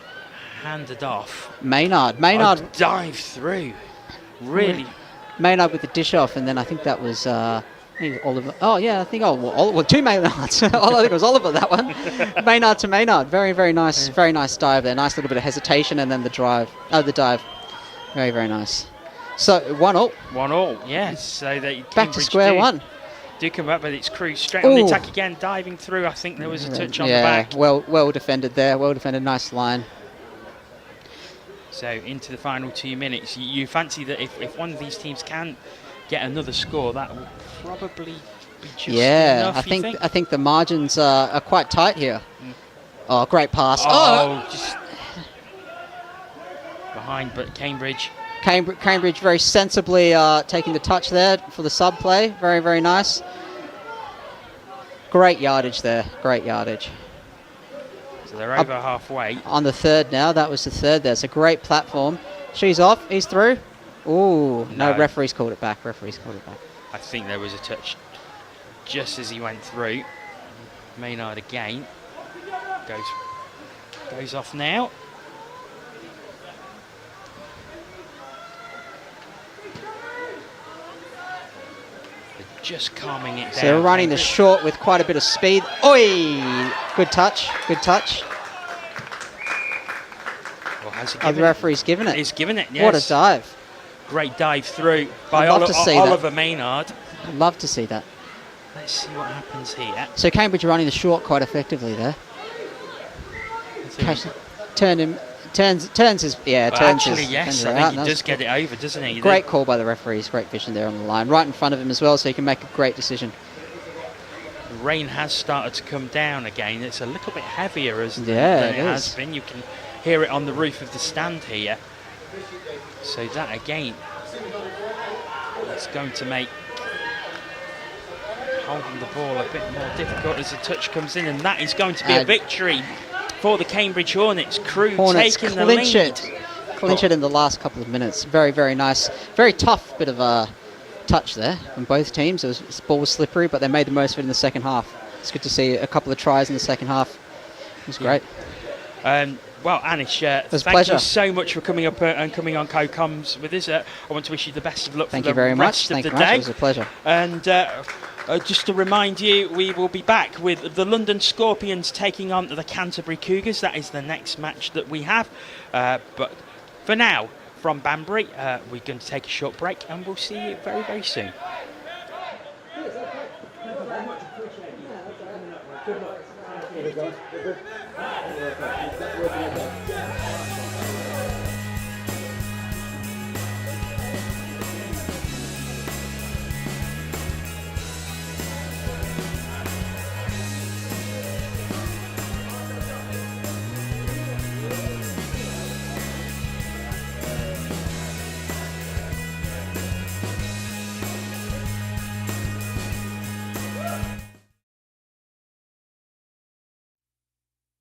handed off. Maynard dive through. Really. Maynard with the dish off, and then I think that was Oliver. Oh yeah, I think two Maynards. I think it was Oliver, that one. Maynard to Maynard. Very, very nice. Very nice dive there. Nice little bit of hesitation, and then the dive. Very, very nice. So 1-1. 1-1. Yes. So they back to square one. Do come up, but it's Crewe straight on the attack again, diving through. I think there was a touch on the back. Well defended there. Well defended. Nice line. So into the final 2 minutes, you fancy that if one of these teams can get another score, that will probably be just enough, I think the margins are quite tight here. Oh, great pass. Just behind, but Cambridge very sensibly taking the touch there for the sub play. Very, very nice. Great yardage there. Great yardage. So they're over halfway. On the third now. That was the third there. It's a great platform. She's off. He's through. Ooh, no, referee's called it back. I think there was a touch just as he went through. Maynard again. Goes off now. Just calming it down. So running the short with quite a bit of speed. Oi! Good touch. Well, has he the referee's given it. He's given it, yes. What a dive. Great dive through by Oliver Maynard. I'd love to see that. Let's see what happens here. So Cambridge running the short quite effectively there. Turns his. Actually, yes, I think he does get it over, doesn't he? Great call by the referees. Great vision there on the line, right in front of him as well, so he can make a great decision. The rain has started to come down again. It's a little bit heavier than it has been. You can hear it on the roof of the stand here. So that again, it's going to make holding the ball a bit more difficult as the touch comes in, and that is going to be a victory for the Cambridge Hornets. Crewe taking the lead. Clinch it in the last couple of minutes. Very, very nice. Very tough bit of a touch there from both teams. The ball was slippery, but they made the most of it in the second half. It's good to see a couple of tries in the second half. It was great. Well, Anish, thank you so much for coming up and coming on Co-Coms with us. I want to wish you the best of luck for the rest of the day. It was a pleasure. And just to remind you, we will be back with the London Scorpions taking on the Canterbury Cougars. That is the next match that we have. But for now, from Banbury, we're going to take a short break and we'll see you very, very soon.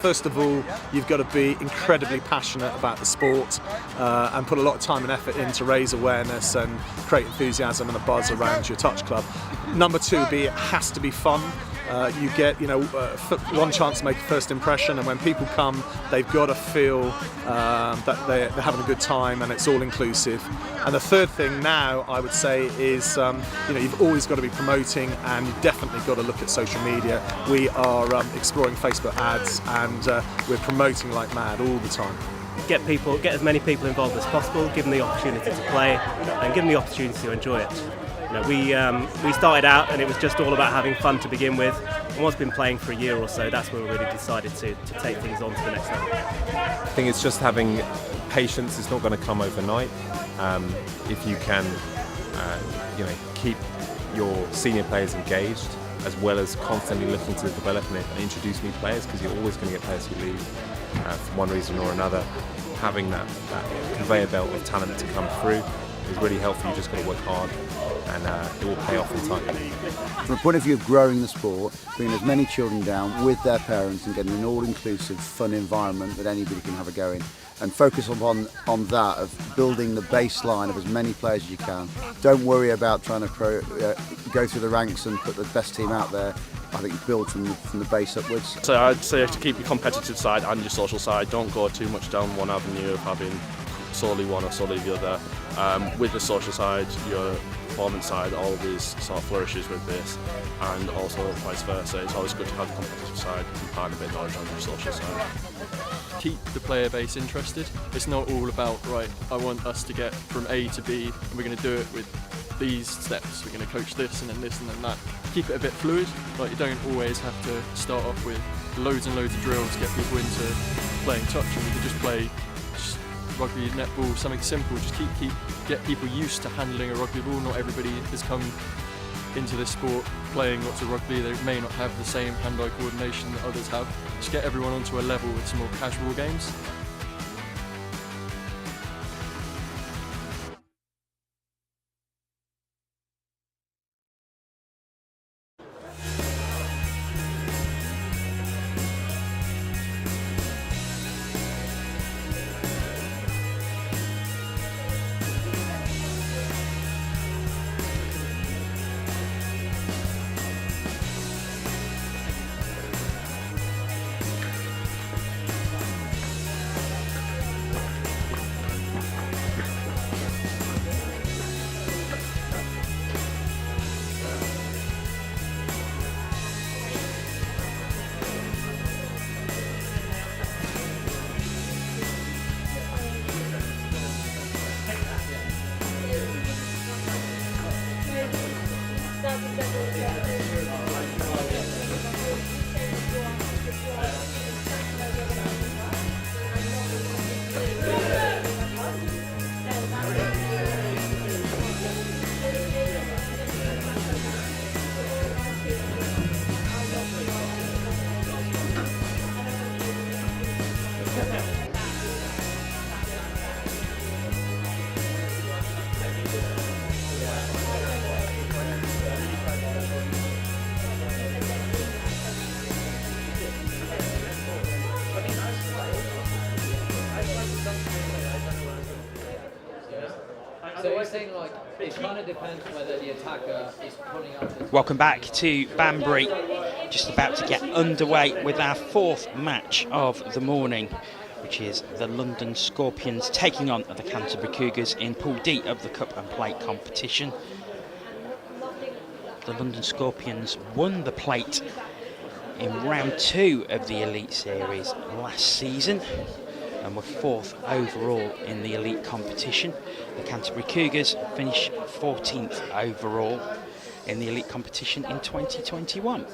First of all, you've got to be incredibly passionate about the sport and put a lot of time and effort in to raise awareness and create enthusiasm and a buzz around your touch club. Number two, it has to be fun. You get, one chance to make a first impression, and when people come, they've got to feel that they're having a good time, and it's all inclusive. And the third thing now, I would say, is you've always got to be promoting, and you've definitely got to look at social media. We are exploring Facebook ads, and we're promoting like mad all the time. Get as many people involved as possible, give them the opportunity to play, and give them the opportunity to enjoy it. We started out and it was just all about having fun to begin with, and once been playing for a year or so, that's when we really decided to take things on to the next level. I think it's just having patience. It's not going to come overnight. If you can keep your senior players engaged, as well as constantly looking to develop and introduce new players, because you're always going to get players who leave for one reason or another. Having that conveyor belt of talent to come through is really helpful. You just got to work hard, and it will pay off in time. From a point of view of growing the sport, bringing as many children down with their parents and getting an all-inclusive, fun environment that anybody can have a go in, and focus on that of building the baseline of as many players as you can. Don't worry about trying to go through the ranks and put the best team out there. I think build from the base upwards. So I'd say to keep your competitive side and your social side. Don't go too much down one avenue of having solely one or solely the other. With the social side, your performance side always sort of flourishes with this, and also vice versa. It's always good to have the competitive side and part a bit of knowledge on your social side. Keep the player base interested. It's not all about, right, I want us to get from A to B, and we're going to do it with these steps. We're going to coach this and then this and then that. Keep it a bit fluid. Like, you don't always have to start off with loads and loads of drills to get people into playing touch, and we can just play rugby, netball, something simple. Just get people used to handling a rugby ball. Not everybody has come into this sport playing lots of rugby. They may not have the same hand-eye coordination that others have. Just get everyone onto a level with some more casual games. So you're saying, like, it kind of depends whether the attacker is pulling up. Welcome back to Banbury, just about to get underway with our fourth match of the morning, which is the London Scorpions taking on the Canterbury Cougars in Pool D of the Cup and Plate competition. The London Scorpions won the Plate in round 2 of the Elite Series last season and were 4th overall in the Elite competition. The Canterbury Cougars finished 14th overall in the Elite competition in 2021.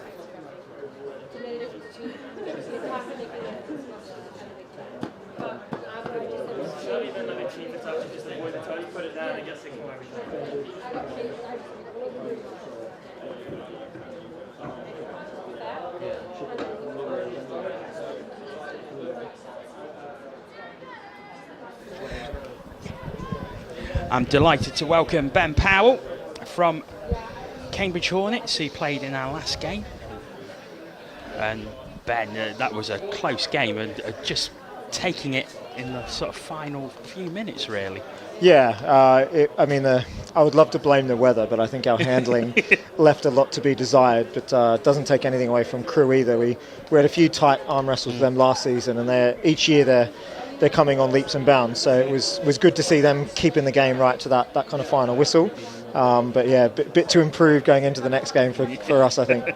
I'm delighted to welcome Ben Powell from Cambridge Hornets, who played in our last game. And Ben, that was a close game and just taking it in the sort of final few minutes, really. Yeah, I would love to blame the weather, but I think our handling left a lot to be desired. But it doesn't take anything away from Crewe either. We had a few tight arm wrestles with them last season, and each year they're coming on leaps and bounds. So it was good to see them keeping the game right to that kind of final whistle. But yeah, bit to improve going into the next game for us, I think.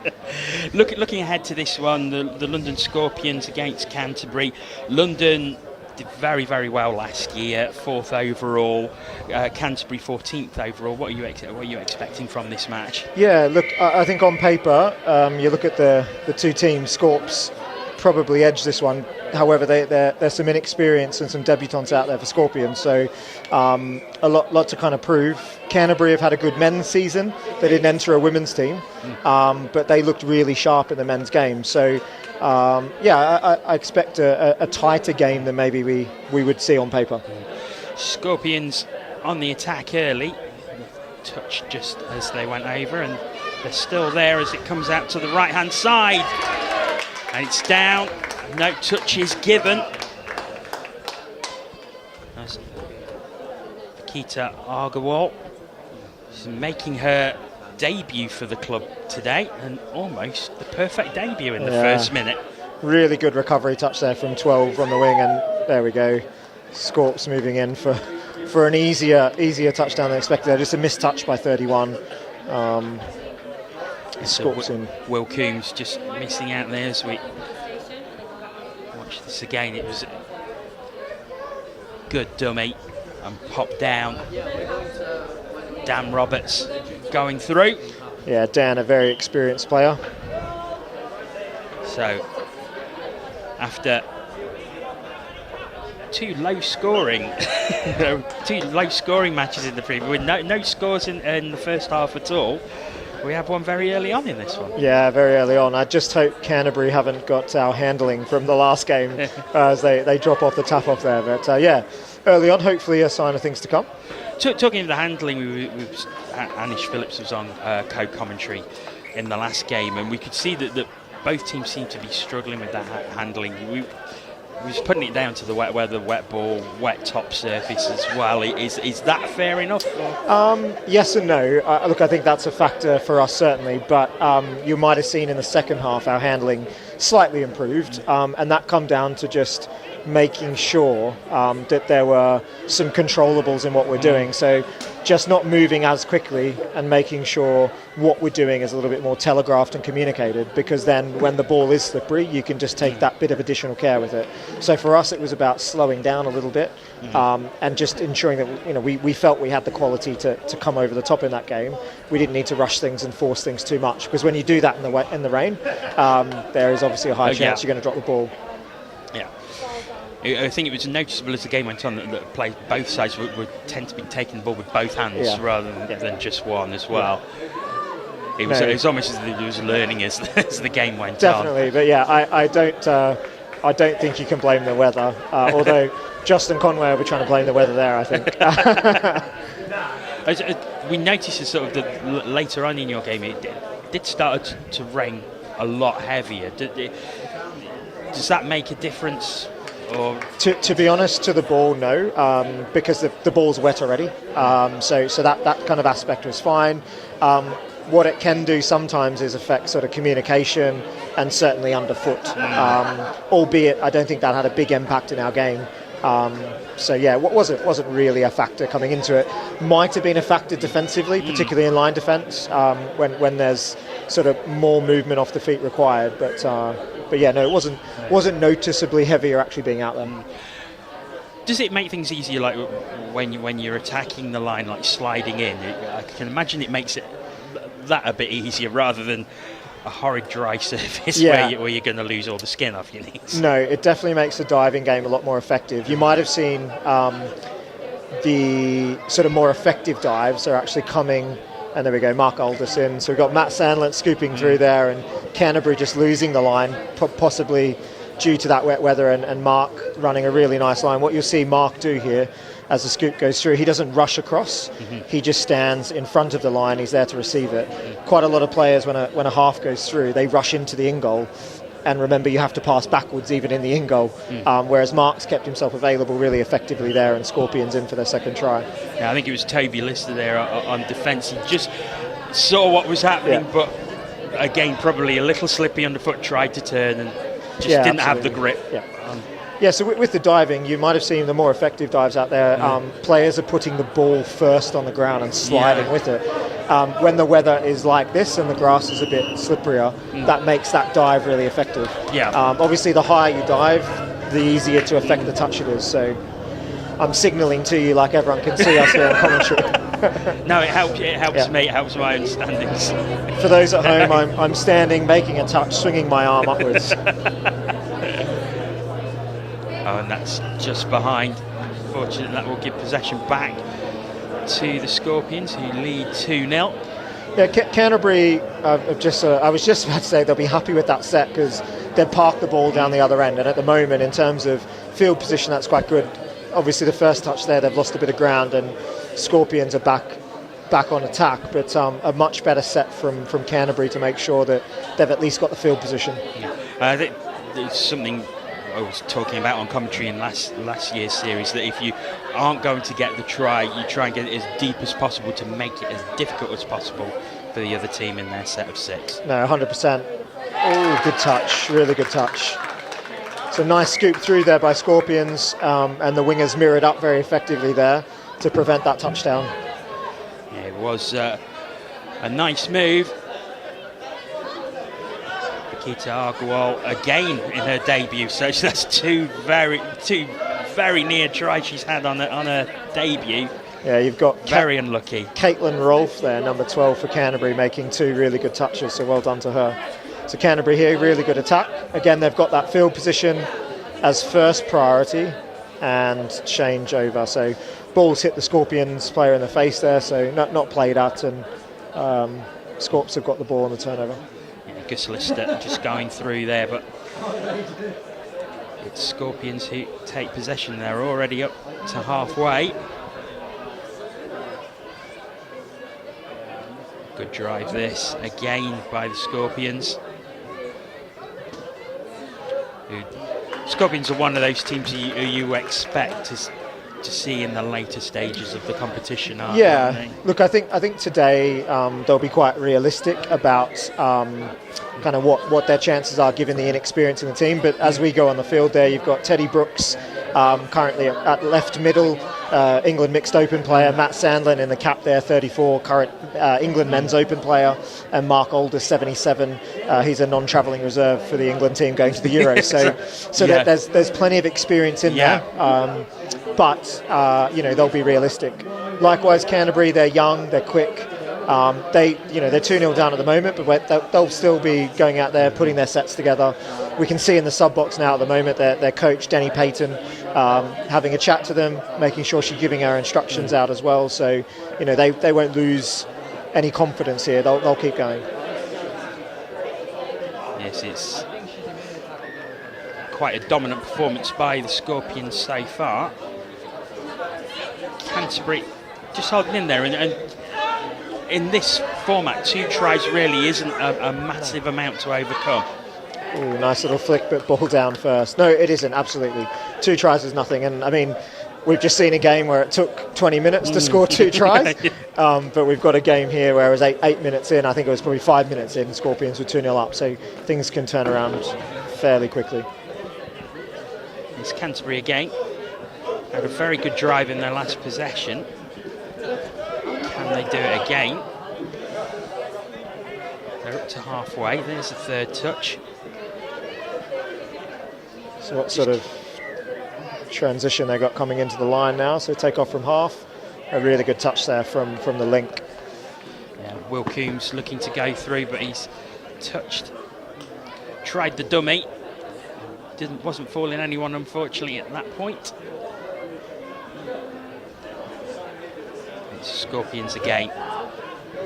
Looking ahead to this one, the London Scorpions against Canterbury. London did very, very well last year, 4th overall. Canterbury 14th overall. What are you expecting from this match? Yeah, look, I think on paper, you look at the two teams, Scorps probably edge this one. However, there's some inexperience and some debutants out there for Scorpions, so a lot to kind of prove. Canterbury have had a good men's season. They didn't enter a women's team, but they looked really sharp in the men's game. So, I expect a tighter game than maybe we would see on paper. Scorpions on the attack early. Touch just as they went over, and they're still there as it comes out to the right-hand side. And it's down. No touch is given. That's Nikita Agarwal. She's making her debut for the club today, and almost the perfect debut in the first minute. Really good recovery touch there from 12 on the wing, and there we go. Scorps moving in for an easier touchdown than expected. Just a missed touch by 31. Scorps in. Will Coombs just missing out there as we watch this again. It was a good dummy and popped down. Dan Roberts going through. Yeah, Dan, a very experienced player. So, after two low scoring matches in the preview, with no scores in the first half at all, we have one very early on in this one. Yeah, very early on. I just hope Canterbury haven't got our handling from the last game as they drop off the tap off there. But early on, hopefully a sign of things to come. Talking of the handling, Anish Phillips was on co-commentary in the last game, and we could see that both teams seem to be struggling with that handling. We was putting it down to the wet weather, wet ball, wet top surface as well. Is that fair enough? Yes and no. Look, I think that's a factor for us certainly, but you might have seen in the second half our handling slightly improved, and that come down to just making sure that there were some controllables in what we're doing. So just not moving as quickly and making sure what we're doing is a little bit more telegraphed and communicated, because then when the ball is slippery, you can just take that bit of additional care with it. So for us, it was about slowing down a little bit and just ensuring that we felt we had the quality to come over the top in that game. We didn't need to rush things and force things too much, because when you do that in the rain, there is obviously a high chance you're going to drop the ball. Yeah. I think it was noticeable as the game went on that both sides would tend to be taking the ball with both hands rather than just one as well. It was almost as if it was learning as the game went on. Definitely, but I don't think you can blame the weather. Although Justin Conway will be trying to blame the weather there, I think. We noticed that sort of later on in your game, it did start to rain a lot heavier. Does that make a difference? Or? To be honest, to the ball, no, because the ball's wet already. So that kind of aspect was fine. What it can do sometimes is affect sort of communication and certainly underfoot. Albeit, I don't think that had a big impact in our game. What wasn't really a factor coming into it. Might have been a factor defensively, particularly in line defence, when there's sort of more movement off the feet required. But it wasn't noticeably heavier actually being out there. Does it make things easier, like when you're attacking the line, like sliding in? I can imagine it makes it that a bit easier rather than a horrid dry surface where you're going to lose all the skin off your knees. No, it definitely makes the diving game a lot more effective. You might have seen the sort of more effective dives are actually coming, and there we go, Mark Alderson. So we've got Matt Sandlett scooping through there, and Canterbury just losing the line, possibly due to that wet weather, and Mark running a really nice line. What you'll see Mark do here as the scoop goes through, he doesn't rush across, he just stands in front of the line, he's there to receive it. Quite a lot of players, when a half goes through, they rush into the in goal, and remember you have to pass backwards even in the in goal, whereas Mark's kept himself available really effectively there, and Scorpions in for their second try. Yeah, I think it was Toby Lister there on defence. He just saw what was happening, but again, probably a little slippy underfoot, tried to turn and just didn't have the grip. Yeah, so with the diving, you might have seen the more effective dives out there. Players are putting the ball first on the ground and sliding with it. When the weather is like this and the grass is a bit slipperier, that makes that dive really effective. Obviously, the higher you dive, the easier to affect the touch it is. So I'm signalling to you like everyone can see us here on commentary. No, it helps me, it helps my understandings. For those at home, I'm standing, making a touch, swinging my arm upwards. Oh, and that's just behind. Fortunately, that will give possession back to the Scorpions, who lead 2-0. Yeah, Canterbury, I was just about to say they'll be happy with that set because they've parked the ball down the other end, and at the moment, in terms of field position, that's quite good. Obviously, the first touch there, they've lost a bit of ground, and Scorpions are back on attack, but a much better set from Canterbury to make sure that they've at least got the field position. I think it's something I was talking about on commentary in last year's series, that if you aren't going to get the try, you try and get it as deep as possible to make it as difficult as possible for the other team in their set of 6. No, 100%. Oh, good touch, really good touch. So nice scoop through there by Scorpions, and the wingers mirrored up very effectively there to prevent that touchdown. Yeah, it was a nice move. Kita Agarwal again in her debut, so that's two very near tries she's had on her debut. Yeah, you've got very unlucky. Caitlin Rolfe there, number 12 for Canterbury, making 2 really good touches, so well done to her. So Canterbury here, really good attack. Again, they've got that field position as first priority and change over. So balls hit the Scorpions player in the face there, so not played at, and Scorps have got the ball on the turnover. Gus Lister just going through there, but it's Scorpions who take possession. They're already up to halfway. Good drive this, again by the Scorpions. Scorpions are one of those teams who you expect to see in the later stages of the competition, aren't they? Look, I think today they'll be quite realistic about kind of what their chances are given the inexperience in the team. But as we go on the field there, you've got Teddy Brooks currently at left middle, England Mixed Open player, Matt Sandlin in the cap there, 34, current England Men's Open player, and Mark Aldous, 77. He's a non-travelling reserve for the England team going to the Euros. So there's plenty of experience in there. But they'll be realistic. Likewise, Canterbury, they're young, they're quick. They're 2-0 down at the moment, but they'll still be going out there, putting their sets together. We can see in the sub box now at the moment their coach Denny Payton having a chat to them, making sure she's giving her instructions out as well. So they won't lose any confidence here. They'll keep going. Yes, it's quite a dominant performance by the Scorpions so far. Canterbury just holding in there, and in this format, 2 tries really isn't a massive amount to overcome. Ooh, nice little flick, but ball down first. No, it isn't, absolutely. 2 tries is nothing, and I mean, we've just seen a game where it took 20 minutes to score 2 tries, but we've got a game here where it was 8 minutes in, I think it was probably 5 minutes in, Scorpions were 2-0 up, so things can turn around fairly quickly. It's Canterbury again. Had a very good drive in their last possession. Can they do it again? They're up to halfway. There's the third touch. So what sort of transition they got coming into the line now? So take off from half. A really good touch there from the link. Yeah, Will Coombs looking to go through, but he's tried the dummy. Wasn't fooling anyone, unfortunately, at that point. It's Scorpions again,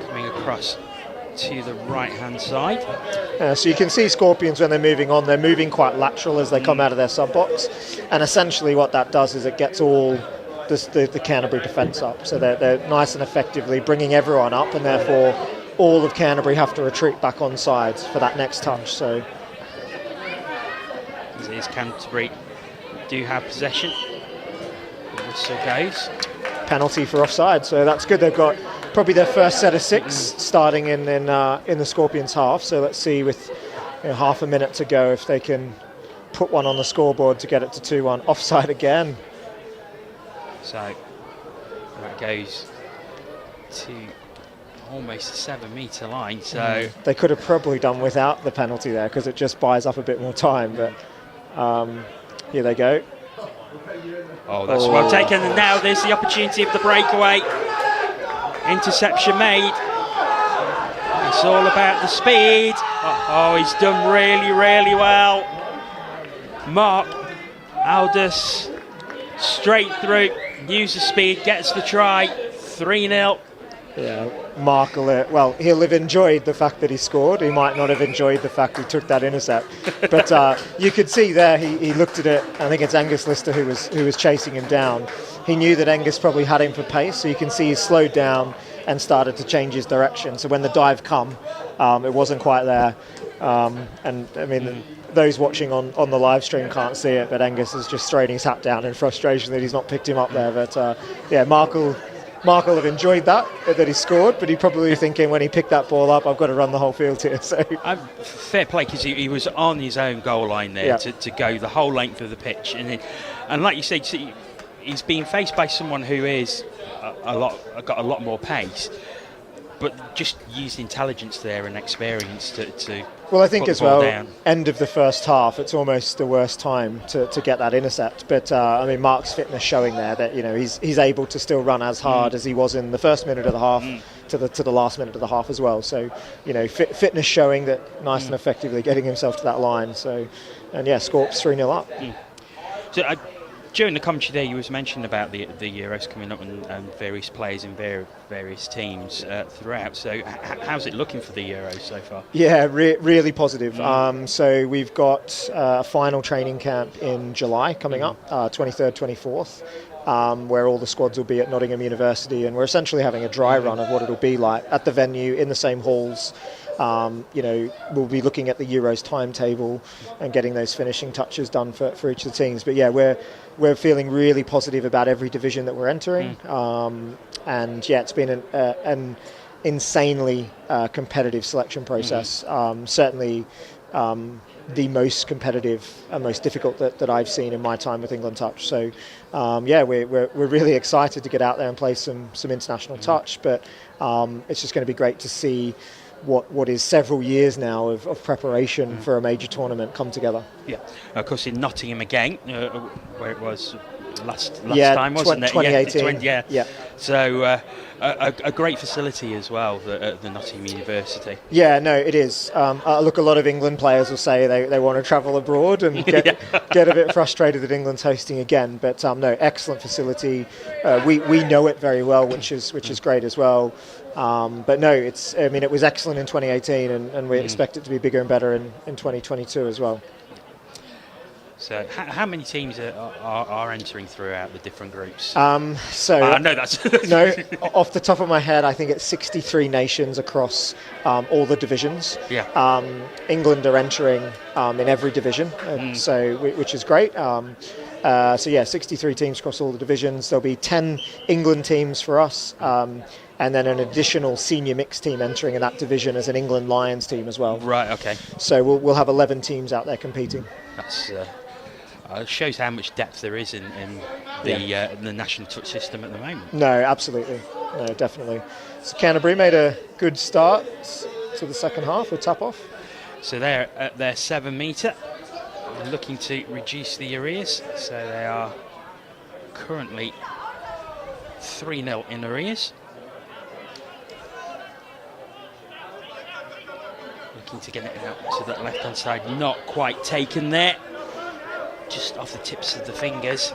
coming across to the right-hand side. So you can see Scorpions when they're moving on, they're moving quite lateral as they come out of their sub-box. And essentially what that does is it gets all the Canterbury defence up. So they're nice and effectively bringing everyone up, and therefore all of Canterbury have to retreat back on sides for that next touch. So as it is Canterbury do have possession. The whistle goes. Penalty for offside, so that's good. They've got probably their first set of 6 starting in the Scorpions half. So let's see, with half a minute to go, if they can put one on the scoreboard to get it to 2-1. Offside again. So that goes to almost the 7-metre line. So they could have probably done without the penalty there, because it just buys up a bit more time. But here they go. Oh, that's well taken, and now there's the opportunity of the breakaway. Interception made. It's all about the speed. Oh, he's done really, really well. Mark Aldous, straight through, uses speed, gets the try, 3-0. Yeah, Mark he'll have enjoyed the fact that he scored. He might not have enjoyed the fact he took that intercept. But you could see there, he looked at it. I think it's Angus Lister who was chasing him down. He knew that Angus probably had him for pace, so you can see he slowed down and started to change his direction. So when the dive come, it wasn't quite there. And I mean, those watching on the live stream can't see it, but Angus is just throwing his hat down in frustration that he's not picked him up there. But yeah, Mark will have enjoyed that he scored, but he probably thinking when he picked that ball up, I've got to run the whole field here. So fair play, because he was on his own goal line there to go the whole length of the pitch, and like you say, he's being faced by someone who is got a lot more pace, but just used intelligence there and experience to well, I think put as the ball well, down. End of the first half, it's almost the worst time to get that intercept. But I mean, Mark's fitness showing there that he's able to still run as hard as he was in the first minute of the half to the last minute of the half as well. So fitness showing that nice and effectively getting himself to that line. So and yeah, Scorps 3-0 up. So during the commentary there, you was mentioning about the Euros coming up and various players in various teams throughout. So how's it looking for the Euros so far? Yeah, really positive. So we've got a final training camp in July coming up, 23rd, 24th, where all the squads will be at Nottingham University, and we're essentially having a dry run of what it'll be like at the venue, in the same halls. We'll be looking at the Euros timetable and getting those finishing touches done for each of the teams. But yeah, we're feeling really positive about every division that we're entering. And yeah, it's been an insanely competitive selection process. Certainly the most competitive and most difficult that I've seen in my time with England Touch. So yeah, we're really excited to get out there and play some international touch. But it's just going to be great to see what is several years now of preparation for a major tournament come together. Yeah, of course in Nottingham again, where it was last time, wasn't it? 2018. Yeah. So a great facility as well at the Nottingham University. Yeah, no, it is. Look, a lot of England players will say they want to travel abroad and get a bit frustrated that England's hosting again. But no, excellent facility. We know it very well, which is great as well. But no, it was excellent in 2018, and we expect it to be bigger and better in 2022 as well. So how many teams are entering throughout the different groups? No, that's no, off the top of my head, I think it's 63 nations across all the divisions. Yeah. England are entering in every division, which is great. So yeah, 63 teams across all the divisions. There'll be 10 England teams for us. And then an additional senior mixed team entering in that division as an England Lions team as well. Right, okay. So we'll have 11 teams out there competing. That's shows how much depth there is in the national touch system at the moment. No, absolutely. No, definitely. So Canterbury made a good start to the second half with tap-off. So they're at their 7-metre, looking to reduce the arrears. So they are currently 3-0 in arrears. Looking to get it out to that left-hand side, not quite taken there, just off the tips of the fingers.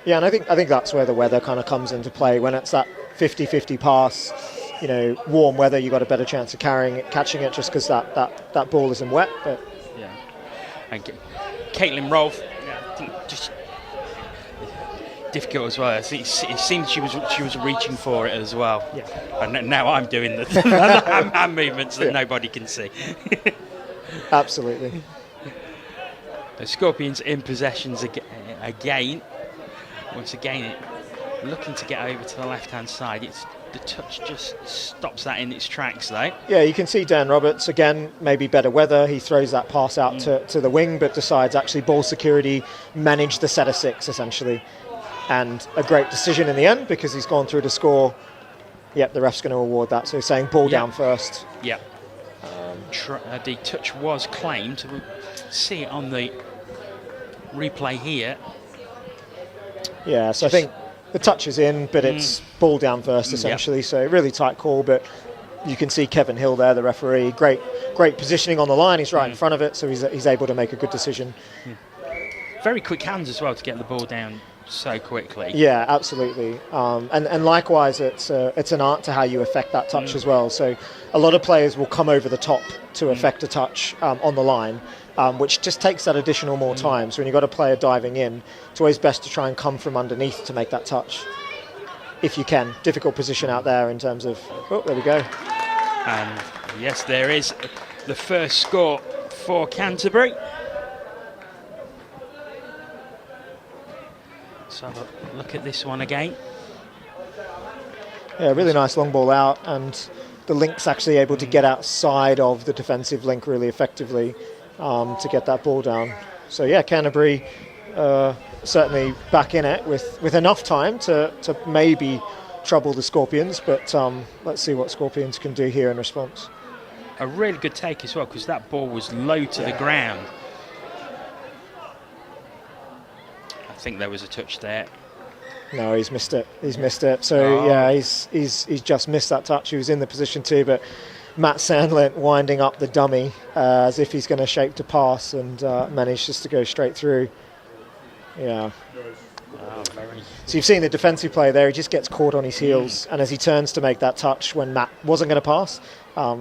Yeah, and I think that's where the weather kind of comes into play. When it's that 50-50 pass, warm weather, you've got a better chance of catching it, just because that ball isn't wet. But yeah, and Caitlin Rolfe, just difficult as well. I think it seemed she was reaching for it as well. Yeah. And now I'm doing the hand movements that nobody can see. Absolutely. The Scorpions in possessions again. Once again, looking to get over to the left-hand side. The touch just stops that in its tracks, though. Yeah, you can see Dan Roberts, again, maybe better weather. He throws that pass out to the wing, but decides actually ball security, manage the set of 6, essentially. And a great decision in the end, because he's gone through to score. Yep, the ref's going to award that. So he's saying ball down first. Yep. The touch was claimed. We'll see it on the replay here. Yeah, so I think the touch is in, but it's ball down first, essentially. Yep. So really tight call, but you can see Kevin Hill there, the referee. Great positioning on the line. He's right in front of it, so he's able to make a good decision. Very quick hands as well to get the ball down so quickly. Yeah, absolutely. And likewise, it's an art to how you affect that touch as well. So a lot of players will come over the top to affect a touch on the line, which just takes that additional more time. So when you've got a player diving in, it's always best to try and come from underneath to make that touch, if you can. Difficult position out there in terms of... Oh, there we go. And yes, there is the first score for Canterbury. Let's have a look at this one again. Yeah, really nice long ball out, and the link's actually able to get outside of the defensive link really effectively to get that ball down. So yeah, Canterbury certainly back in it with enough time to maybe trouble the Scorpions, but let's see what Scorpions can do here in response. A really good take as well, because that ball was low to the ground. I think there was a touch there. No, he's missed it. He's missed it. So yeah, he's just missed that touch. He was in the position too, but Matt Sandlin winding up the dummy as if he's going to shape to pass, and managed just to go straight through. Yeah. So you've seen the defensive play there. He just gets caught on his heels, and as he turns to make that touch when Matt wasn't going to pass,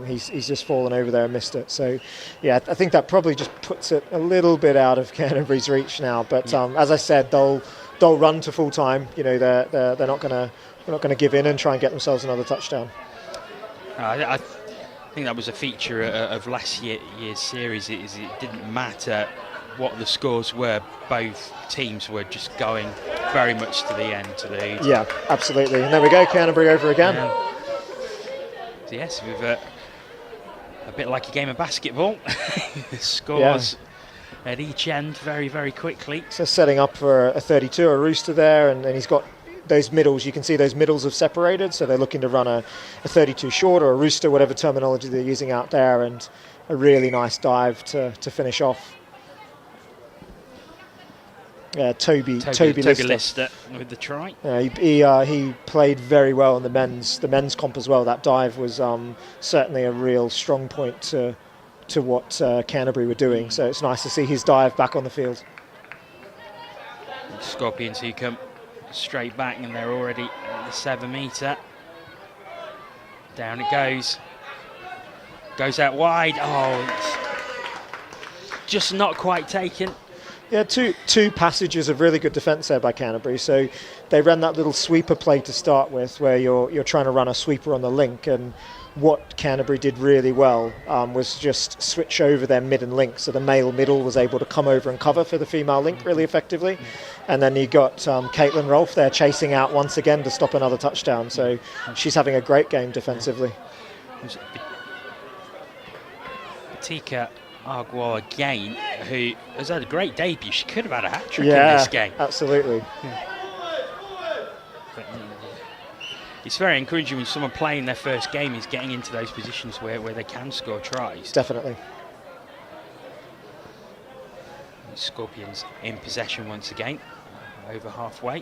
he's just fallen over there and missed it. So yeah, I think that probably just puts it a little bit out of Canterbury's reach now. But as I said, they'll run to full time. You know, they're not going to give in and try and get themselves another touchdown. I think that was a feature of last year's series. It didn't matter what the scores were, both teams were just going very much to the end, to the hoot. Yeah, absolutely. And there we go, Canterbury over again. So yes, we've a bit like a game of basketball. Scores at each end very, very quickly. So setting up for a 32, a rooster there, and he's got those middles. You can see those middles have separated, so they're looking to run a 32 short or a rooster, whatever terminology they're using out there, and a really nice dive to finish off. Toby Lister with the try. He played very well in the men's comp as well. That dive was certainly a real strong point to what Canterbury were doing. So it's nice to see his dive back on the field. Scorpions who come straight back, and they're already at the 7 metre. Down it goes. Goes out wide. Oh, it's just not quite taken. Yeah, two passages of really good defence there by Canterbury. So they ran that little sweeper play to start with, where you're trying to run a sweeper on the link, and what Canterbury did really well was just switch over their mid and link, so the male middle was able to come over and cover for the female link really effectively. And then you got Caitlin Rolfe there chasing out once again to stop another touchdown. So she's having a great game defensively. Tika Argua again, who has had a great debut. She could have had a hat-trick in this game. Absolutely. But, it's very encouraging when someone playing their first game is getting into those positions where they can score tries. Definitely. Scorpions in possession once again, over halfway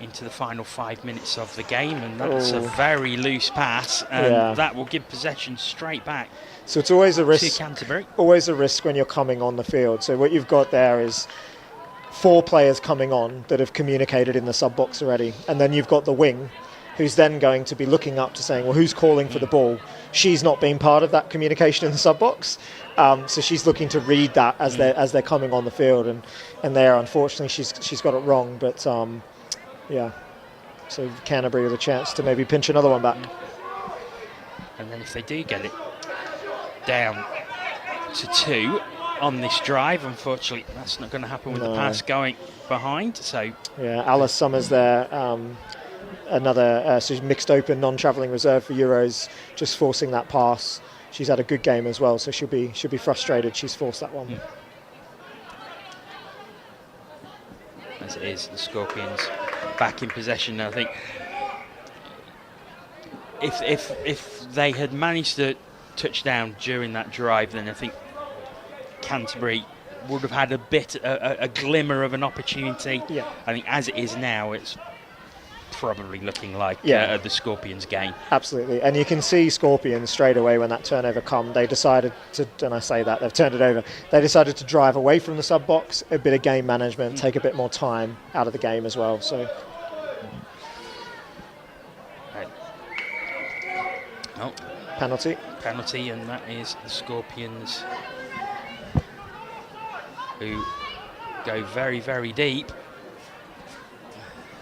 into the final 5 minutes of the game, and that's a very loose pass, and that will give possession straight back. So it's always a risk. To Canterbury. Always a risk when you're coming on the field. So what you've got there is 4 players coming on that have communicated in the sub box already, and then you've got the wing, who's then going to be looking up to saying, well, who's calling for the ball? She's not been part of that communication in the sub box, so she's looking to read that as they're coming on the field, and there, unfortunately, she's got it wrong. But yeah, so Canterbury with a chance to maybe pinch another one back. And then if they do get it down to 2, on this drive. Unfortunately, that's not going to happen with the pass going behind. So yeah, Alice Summers there, another she's mixed open, non-travelling reserve for Euros, just forcing that pass. She's had a good game as well, so she'll be frustrated. She's forced that one. As it is, the Scorpions back in possession. I think if they had managed to touch down during that drive, then I think Canterbury would have had a glimmer of an opportunity. Yeah. I think as it is now, it's probably looking like the Scorpions' game. Absolutely, and you can see Scorpions straight away when that turnover come. They decided to, and I say that, they've turned it over. They decided to drive away from the sub-box, a bit of game management, take a bit more time out of the game as well. So. Oh. Penalty, and that is the Scorpions, who go very, very deep.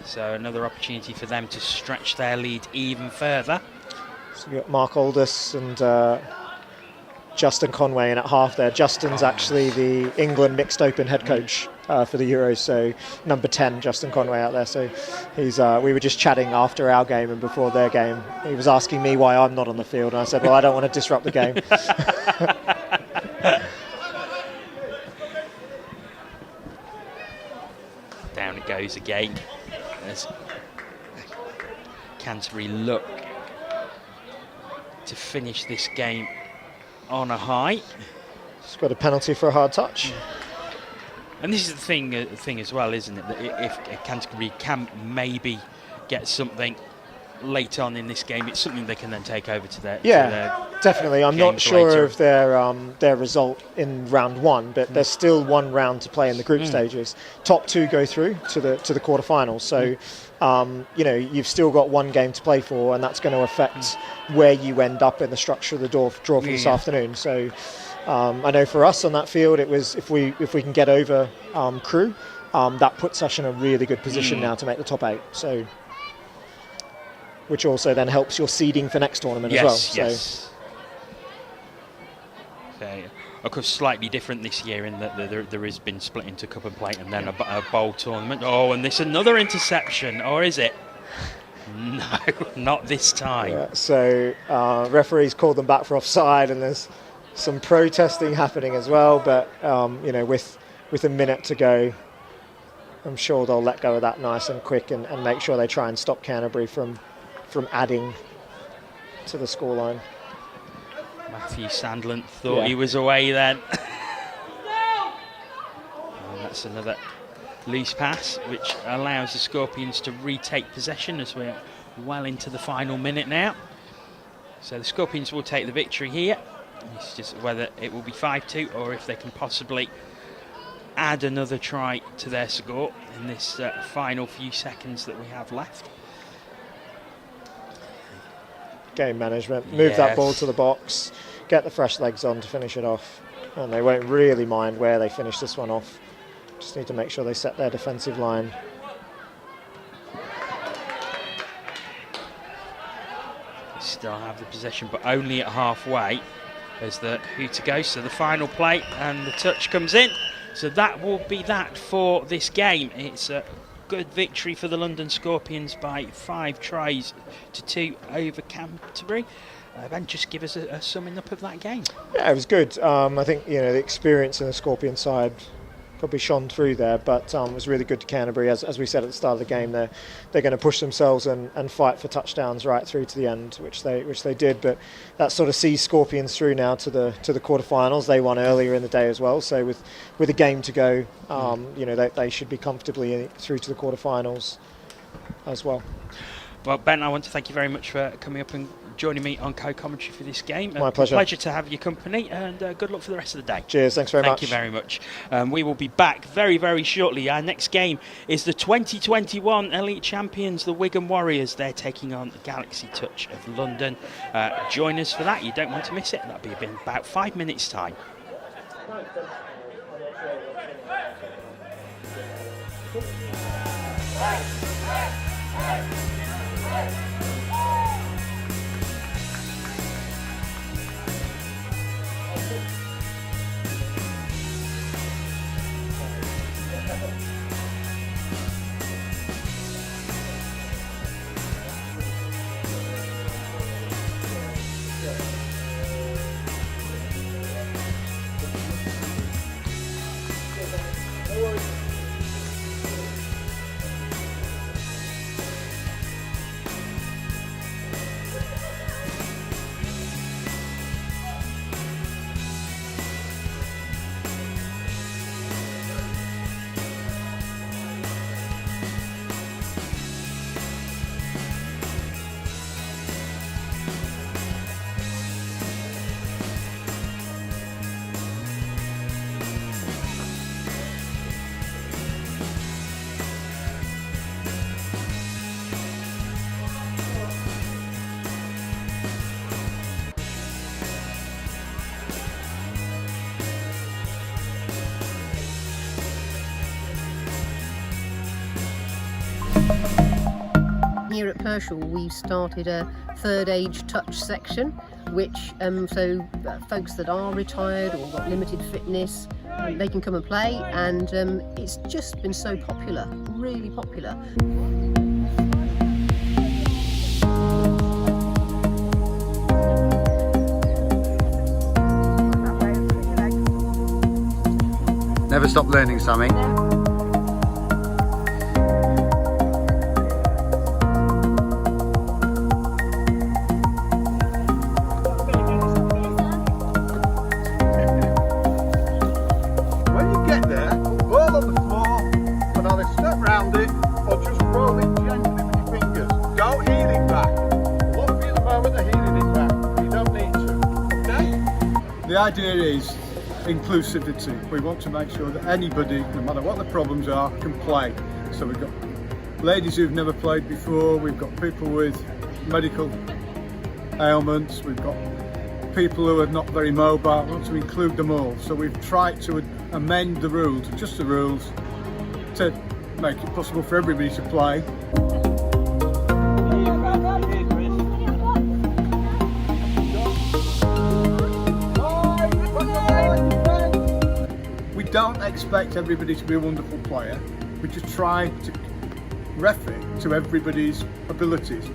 So another opportunity for them to stretch their lead even further. So we've got Mark Aldous and Justin Conway in at half there. Justin's actually the England mixed open head coach for the Euros, so number 10, Justin Conway out there. So he's. We were just chatting after our game and before their game. He was asking me why I'm not on the field, and I said, well, I don't want to disrupt the game. Down it goes again as Canterbury look to finish this game on a high. It's got a penalty for a hard touch. And this is the thing as well, isn't it? That if Canterbury can maybe get something late on in this game, it's something they can then take over to their definitely. I'm not sure of their result in round one, but there's still one round to play in the group stages. Top two go through to the quarterfinals. So you've still got one game to play for, and that's going to affect where you end up in the structure of the draw for this afternoon. So I know for us on that field, it was if we can get over Crewe, that puts us in a really good position now to make the top 8. So, which also then helps your seeding for next tournament as well. So, of course, slightly different this year in that there has been split into cup and plate and then a bowl tournament. Oh, and this another interception, or is it? No, not this time. Yeah, so referees called them back for offside, and there's some protesting happening as well. But with a minute to go, I'm sure they'll let go of that nice and quick and make sure they try and stop Canterbury from adding to the scoreline. Matthew Sandland thought he was away then. And that's another loose pass, which allows the Scorpions to retake possession as we're well into the final minute now. So the Scorpions will take the victory here. It's just whether it will be 5-2 or if they can possibly add another try to their score in this final few seconds that we have left. Game management, move that ball to the box, get the fresh legs on to finish it off, and they won't really mind where they finish this one off. Just need to make sure they set their defensive line. They still have the possession, but only at halfway as the Hooter goes. So the final play and the touch comes in. So that will be that for this game. It's a good victory for the London Scorpions by 5 tries to 2 over Canterbury. Ben, just give us a summing up of that game. Yeah, it was good. I think the experience in the Scorpion side probably shone through there, but it was really good to Canterbury. As we said at the start of the game, they're going to push themselves and fight for touchdowns right through to the end, which they did. But that sort of sees Scorpions through now to the quarterfinals. They won earlier in the day as well, so with a game to go, they should be comfortably through to the quarterfinals as well. Well, Ben, I want to thank you very much for coming up and joining me on co-commentary for this game. My pleasure. Pleasure to have your company, and good luck for the rest of the day. Cheers, thanks very much. Thank you very much. We will be back very, very shortly. Our next game is the 2021 Elite Champions, the Wigan Warriors. They're taking on the Galaxy Touch of London. Join us for that. You don't want to miss it. That'll be in about 5 minutes' time. Here at Pershall we've started a third age touch section which folks that are retired or got limited fitness, they can come and play, and it's just been so popular, really popular. Never stop learning, Sammy. The idea is inclusivity. We want to make sure that anybody, no matter what the problems are, can play. So we've got ladies who've never played before, we've got people with medical ailments, we've got people who are not very mobile. We want to include them all. So we've tried to amend the rules, just the rules, to make it possible for everybody to play. We don't expect everybody to be a wonderful player. We just try to ref it to everybody's abilities.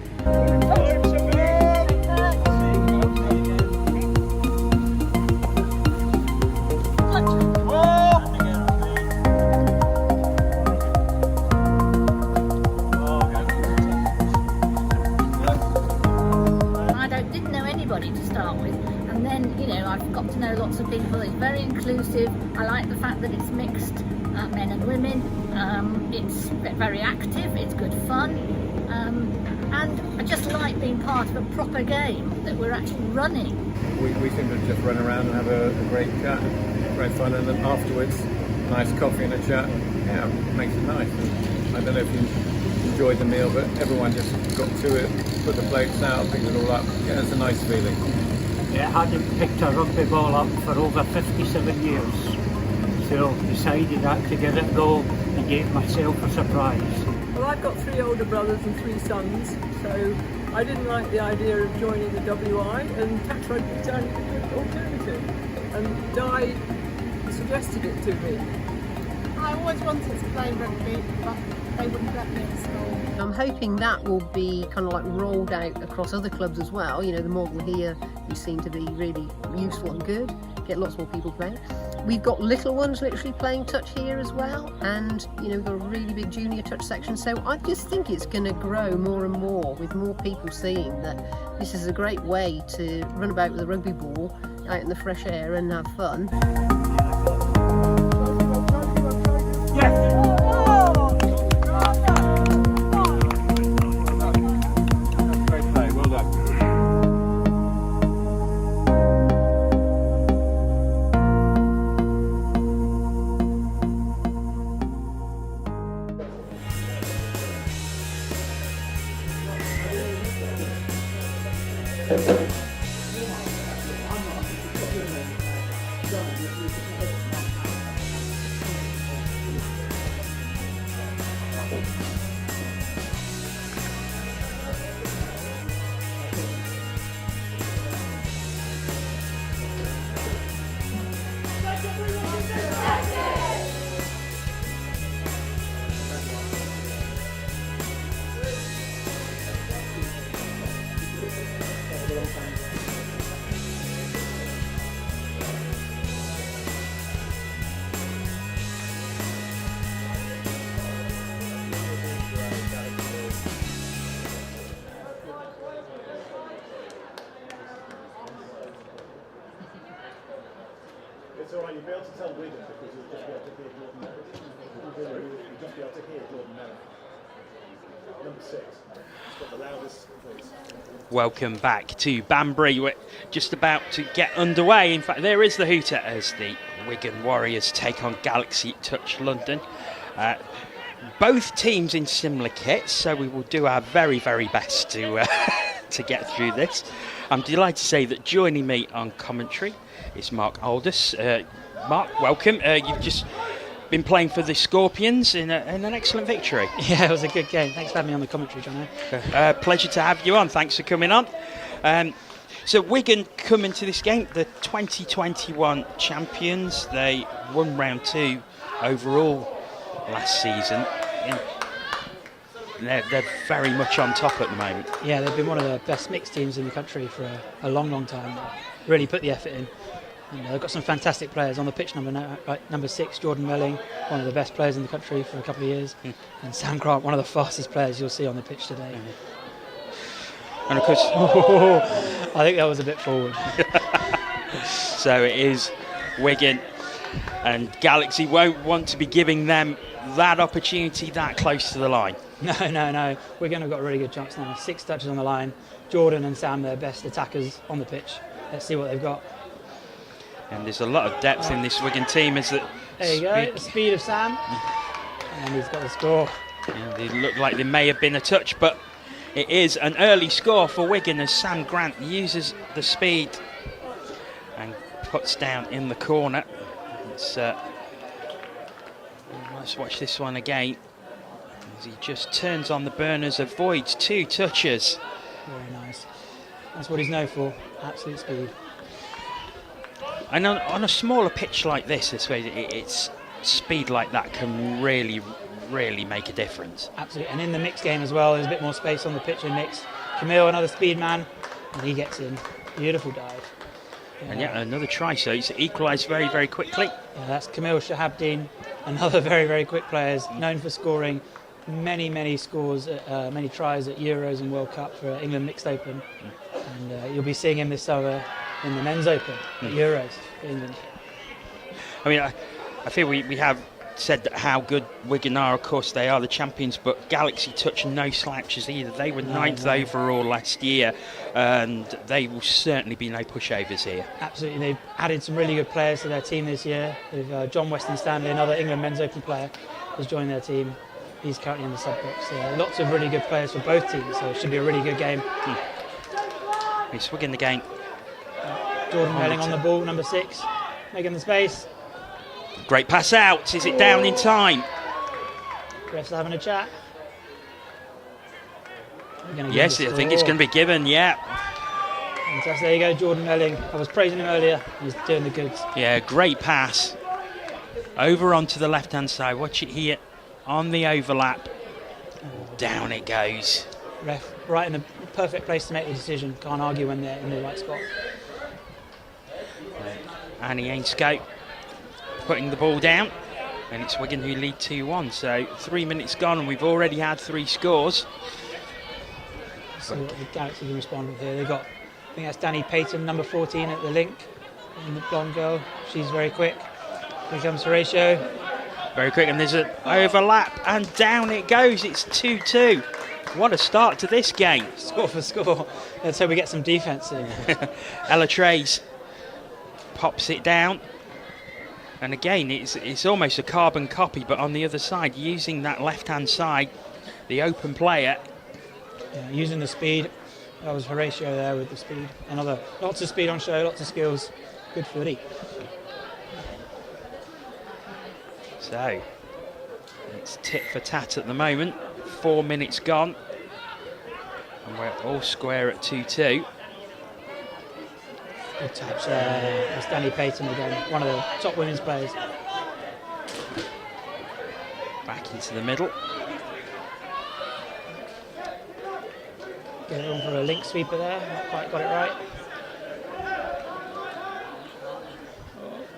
To start with, and then I've got to know lots of people. It's very inclusive. I like the fact that it's mixed, men and women. It's very active, it's good fun, and I just like being part of a proper game that we're actually running. We seem to just run around and have a great chat, great fun, and then afterwards nice coffee and a chat. Yeah, makes it nice. And I don't know if you enjoyed the meal, but everyone just got to it, put the plates out, picked it all up. Yeah, it's a nice feeling. I hadn't picked a rugby ball up for over 57 years, so decided that to give it a go and gave myself a surprise. Well, I've got 3 older brothers and 3 sons, so I didn't like the idea of joining the WI, and touch rugby sounded a good alternative, and Di suggested it to me. I always wanted to play rugby, but they wouldn't let me at school. I'm hoping that will be kind of like rolled out across other clubs as well. The model here you seem to be really useful and good, get lots more people playing. We've got little ones literally playing touch here as well, and we've got a really big junior touch section, so I just think it's going to grow more and more with more people seeing that this is a great way to run about with a rugby ball out in the fresh air and have fun. be able to tell Wigan because you'll just be able to hear Jordan Merrick. You'll just be able to hear Jordan Merrick. Number 6. He's got the loudest voice. Welcome back to Banbury. We're just about to get underway. In fact, there is the hooter as the Wigan Warriors take on Galaxy Touch London. Both teams in similar kits, so we will do our very, very best to to get through this. I'm delighted to say that joining me on commentary is Mark Aldous. Mark, welcome. You've just been playing for the Scorpions in an excellent victory. Yeah, it was a good game. Thanks for having me on the commentary, John. Pleasure to have you on. Thanks for coming on. So Wigan come into this game, the 2021 champions. They won round 2 overall last season. They're very much on top at the moment. Yeah, they've been one of the best mixed teams in the country for a long, long time. Really put the effort in. And they've got some fantastic players on the pitch. Number 6, Jordan Melling, one of the best players in the country for a couple of years, and Sam Grant, one of the fastest players you'll see on the pitch today. And of course, I think that was a bit forward. So it is Wigan, and Galaxy won't want to be giving them that opportunity that close to the line. No. Wigan have got a really good chance now. 6 touches on the line. Jordan and Sam, their best attackers on the pitch. Let's see what they've got. And there's a lot of depth in this Wigan team. There you go, the speed of Sam. And he's got the score. Yeah, they look like they may have been a touch, but it is an early score for Wigan as Sam Grant uses the speed and puts down in the corner. Let's watch this one again as he just turns on the burners, avoids 2 touches. Very nice. That's what he's known for, absolute speed. And on a smaller pitch like this, it's speed like that can really, really make a difference. Absolutely, and in the mixed game as well, there's a bit more space on the pitch in mixed. Camille, another speed man, and he gets in. Beautiful dive. And yeah, another try, so it's equalised very, very quickly. Yeah, that's Camille Shahabdeen, another very, very quick player, known for scoring many scores, many tries at Euros and World Cup for England Mixed Open. And you'll be seeing him this summer in the Men's Open at Euros for England. I mean, I feel we have said that how good Wigan are. Of course, they are the champions, but Galaxy Touch no slouches either. They were 9th overall last year, and they will certainly be no pushovers here. Absolutely, they've added some really good players to their team this year. With John Weston Stanley, another England Men's Open player, has joined their team. He's currently in the sub-box. Lots of really good players for both teams, so it should be a really good game. It's Wigan again. Jordan Melling on the ball, number 6, making the space. Great pass out. Is it down in time? Refs are having a chat. Yes, I think it's going to be given, yeah. Fantastic. There you go, Jordan Melling. I was praising him earlier. He's doing the goods. Yeah, great pass. Over onto the left-hand side. Watch it here on the overlap. Down it goes. Ref right in the perfect place to make the decision. Can't argue when they're in the right spot. Annie Ainscote putting the ball down, and it's Wigan who lead 2-1. So 3 minutes gone, and we've already had 3 scores. See what the Galaxy can respond with here. They've got, I think that's Danny Payton, number 14 at the link, and the blonde girl. She's very quick. Here comes Horatio. Very quick, and there's an overlap, and down it goes. It's 2-2. What a start to this game. Score for score. Let's hope we get some defence in. Ella Trays pops it down. And again, it's almost a carbon copy, but on the other side, using that left-hand side, the open player. Yeah, using the speed. That was Horatio there with the speed. Lots of speed on show, lots of skills. Good footy. So, it's tit for tat at the moment. 4 minutes gone. And we're all square at 2-2. Good touch there. That's Danny Payton again, one of the top women's players. Back into the middle. Get it on for a link sweeper there, not quite got it right.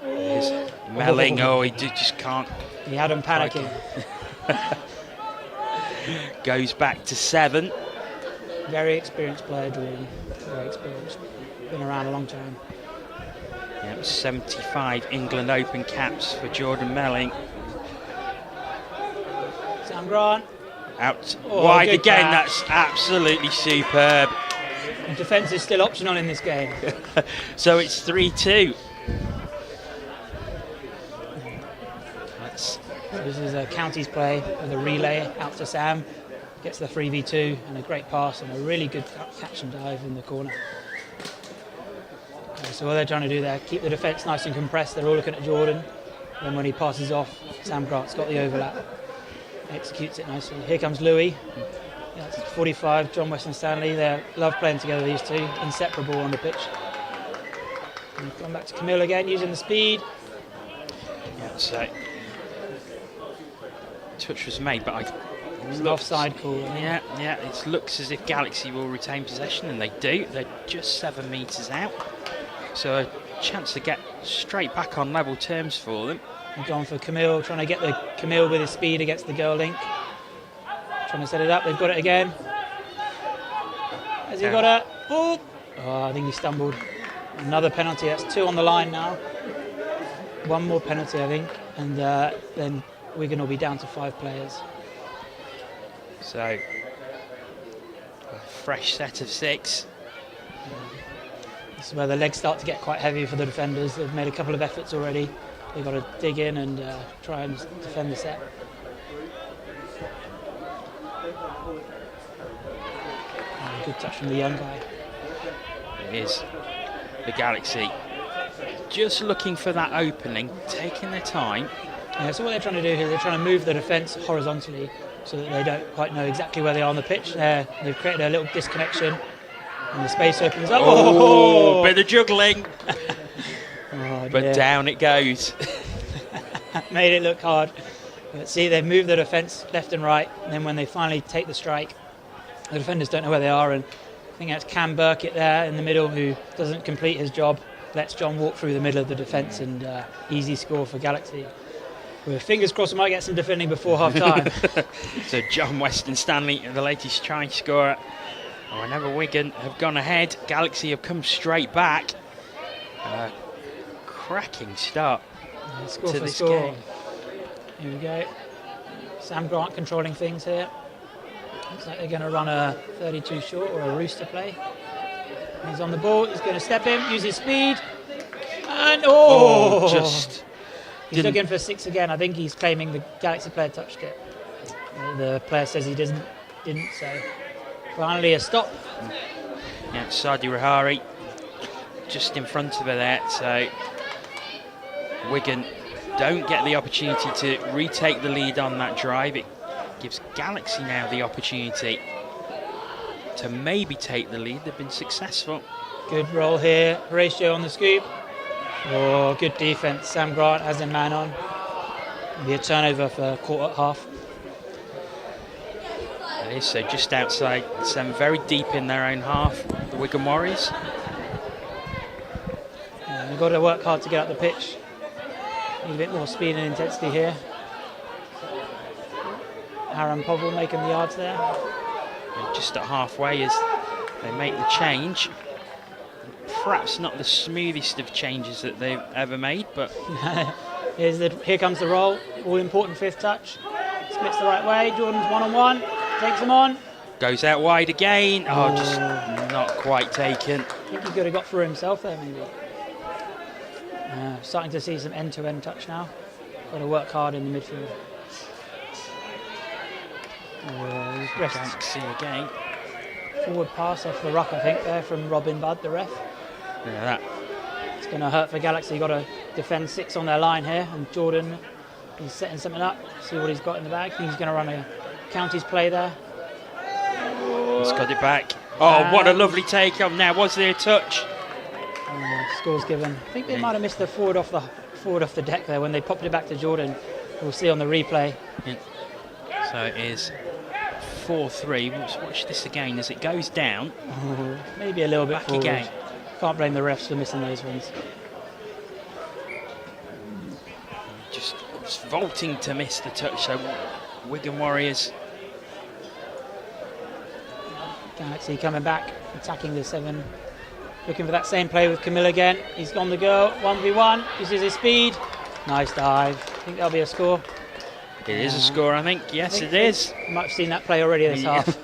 There's Melling, he just can't. He had him panicking. Goes back to 7. Very experienced player, Jordan. Very experienced. Been around a long time. Yep, 75 England Open caps for Jordan Melling. Sam Grant. Out Oh, wide good again, catch. that's absolutely superb. And defence is still optional in this game. So it's 3-2. That's This is a counties play with a relay out to Sam. Gets the 3v2 and a great pass and a really good catch and dive in the corner. So what they're trying to do there, keep the defence nice and compressed. They're all looking at Jordan. Then when he passes off, Sam Grant's got the overlap. Executes it nicely. Here comes Louis. That's 45, John Weston Stanley. They love playing together, these two. Inseparable on the pitch. And come back to Camille again, using the speed. yeah, so touch was made, but It's an offside call. Yeah, it looks as if Galaxy will retain possession, and they do. They're just 7 metres out, so a chance to get straight back on level terms for them. And gone for Camille, trying to get the Camille with his speed against the girl link. Trying to set it up. They've got it again. Has he got it? Oh, I think he stumbled. Another penalty. That's 2 on the line now. One more penalty, I think, and then Wigan will be down to 5 players. So a fresh set of 6. This is where the legs start to get quite heavy for the defenders. They've made a couple of efforts already. They've got to dig in and try and defend the set. Good touch from the young guy. It is the Galaxy just looking for that opening, taking their time. Yeah, so what they're trying to do here, they're trying to move the defence horizontally so that they don't quite know exactly where they are on the pitch. They've created a little disconnection and the space opens up. Oh, bit of juggling. Oh, but down it goes. Made it look hard. But see, they've moved the defence left and right, and then when they finally take the strike, the defenders don't know where they are, and I think that's Cam Burkett there in the middle who doesn't complete his job, lets John walk through the middle of the defence, and easy score for Galaxy. With fingers crossed we might get some defending before half time. So John Weston Stanley, the latest try scorer. Whenever Wigan have gone ahead, Galaxy have come straight back. Cracking start Score to for this score. game. Here we go. Sam Grant controlling things here. Looks like they're going to run a 32 short or a rooster play. He's on the ball, he's going to step in, use his speed, and he's looking for 6 again. I think he's claiming the Galaxy player touched it. The player says he didn't, so finally a stop. Yeah, Sadi Rahari just in front of her there, so Wigan don't get the opportunity to retake the lead on that drive. It gives Galaxy now the opportunity to maybe take the lead. They've been successful. Good roll here, Horatio on the scoop. Oh, good defence. Sam Grant has a man on. It'll be a turnover for quarter half. It is, so just outside, some very deep in their own half, the Wigan Warriors. Yeah, they've got to work hard to get up the pitch. Need a bit more speed and intensity here. Aaron Povell making the yards there. Just at halfway as they make the change. Perhaps not the smoothest of changes that they've ever made, but here comes the roll. All important 5th touch. Splits the right way. Jordan's one-on-one. Takes him on. goes out wide again. Oh, just not quite taken. I think he could have got through himself there, maybe. Starting to see some end-to-end touch now. Got to work hard in the midfield. Can't see again. Forward pass off the ruck, I think, there from Robin Budd, the ref. Yeah, that. It's going to hurt for Galaxy. Got to defend 6 on their line here, and Jordan is setting something up. See what he's got in the bag. I think he's going to run a counties play there. He's got it back. Oh, what a lovely take on now. Was there a touch? Scores given. I think they might have missed the forward off the deck there when they popped it back to Jordan. We'll see on the replay. Yeah. So it is 4-3. Let's watch this again as it goes down. Maybe a little bit back forward. again. Can't blame the refs for missing those ones. Just vaulting to miss the touch. So Wigan Warriors. Galaxy coming back, attacking the 7 Looking for that same play with Camille again. He's on the go, 1v1, uses his speed. Nice dive. I think that'll be a score. It is a score, I think. Yes, it is. You might have seen that play already this half.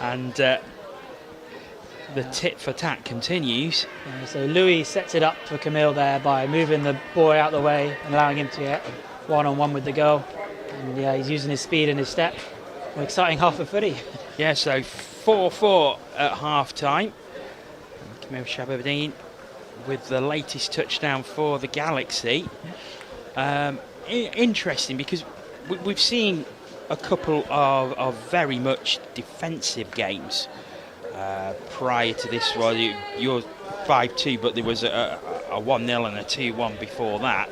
And the tit for tat continues. Yeah, so Louis sets it up for Camille there by moving the boy out of the way and allowing him to get one-on-one with the girl. And yeah, he's using his speed and his step. An exciting half of footy. Yeah, so 4-4 at half-time. Camille Shababdeen with the latest touchdown for the Galaxy. Interesting, because we've seen a couple of very much defensive games prior to this. Well, you're 5-2, but there was a 1-0 and a 2-1 before that.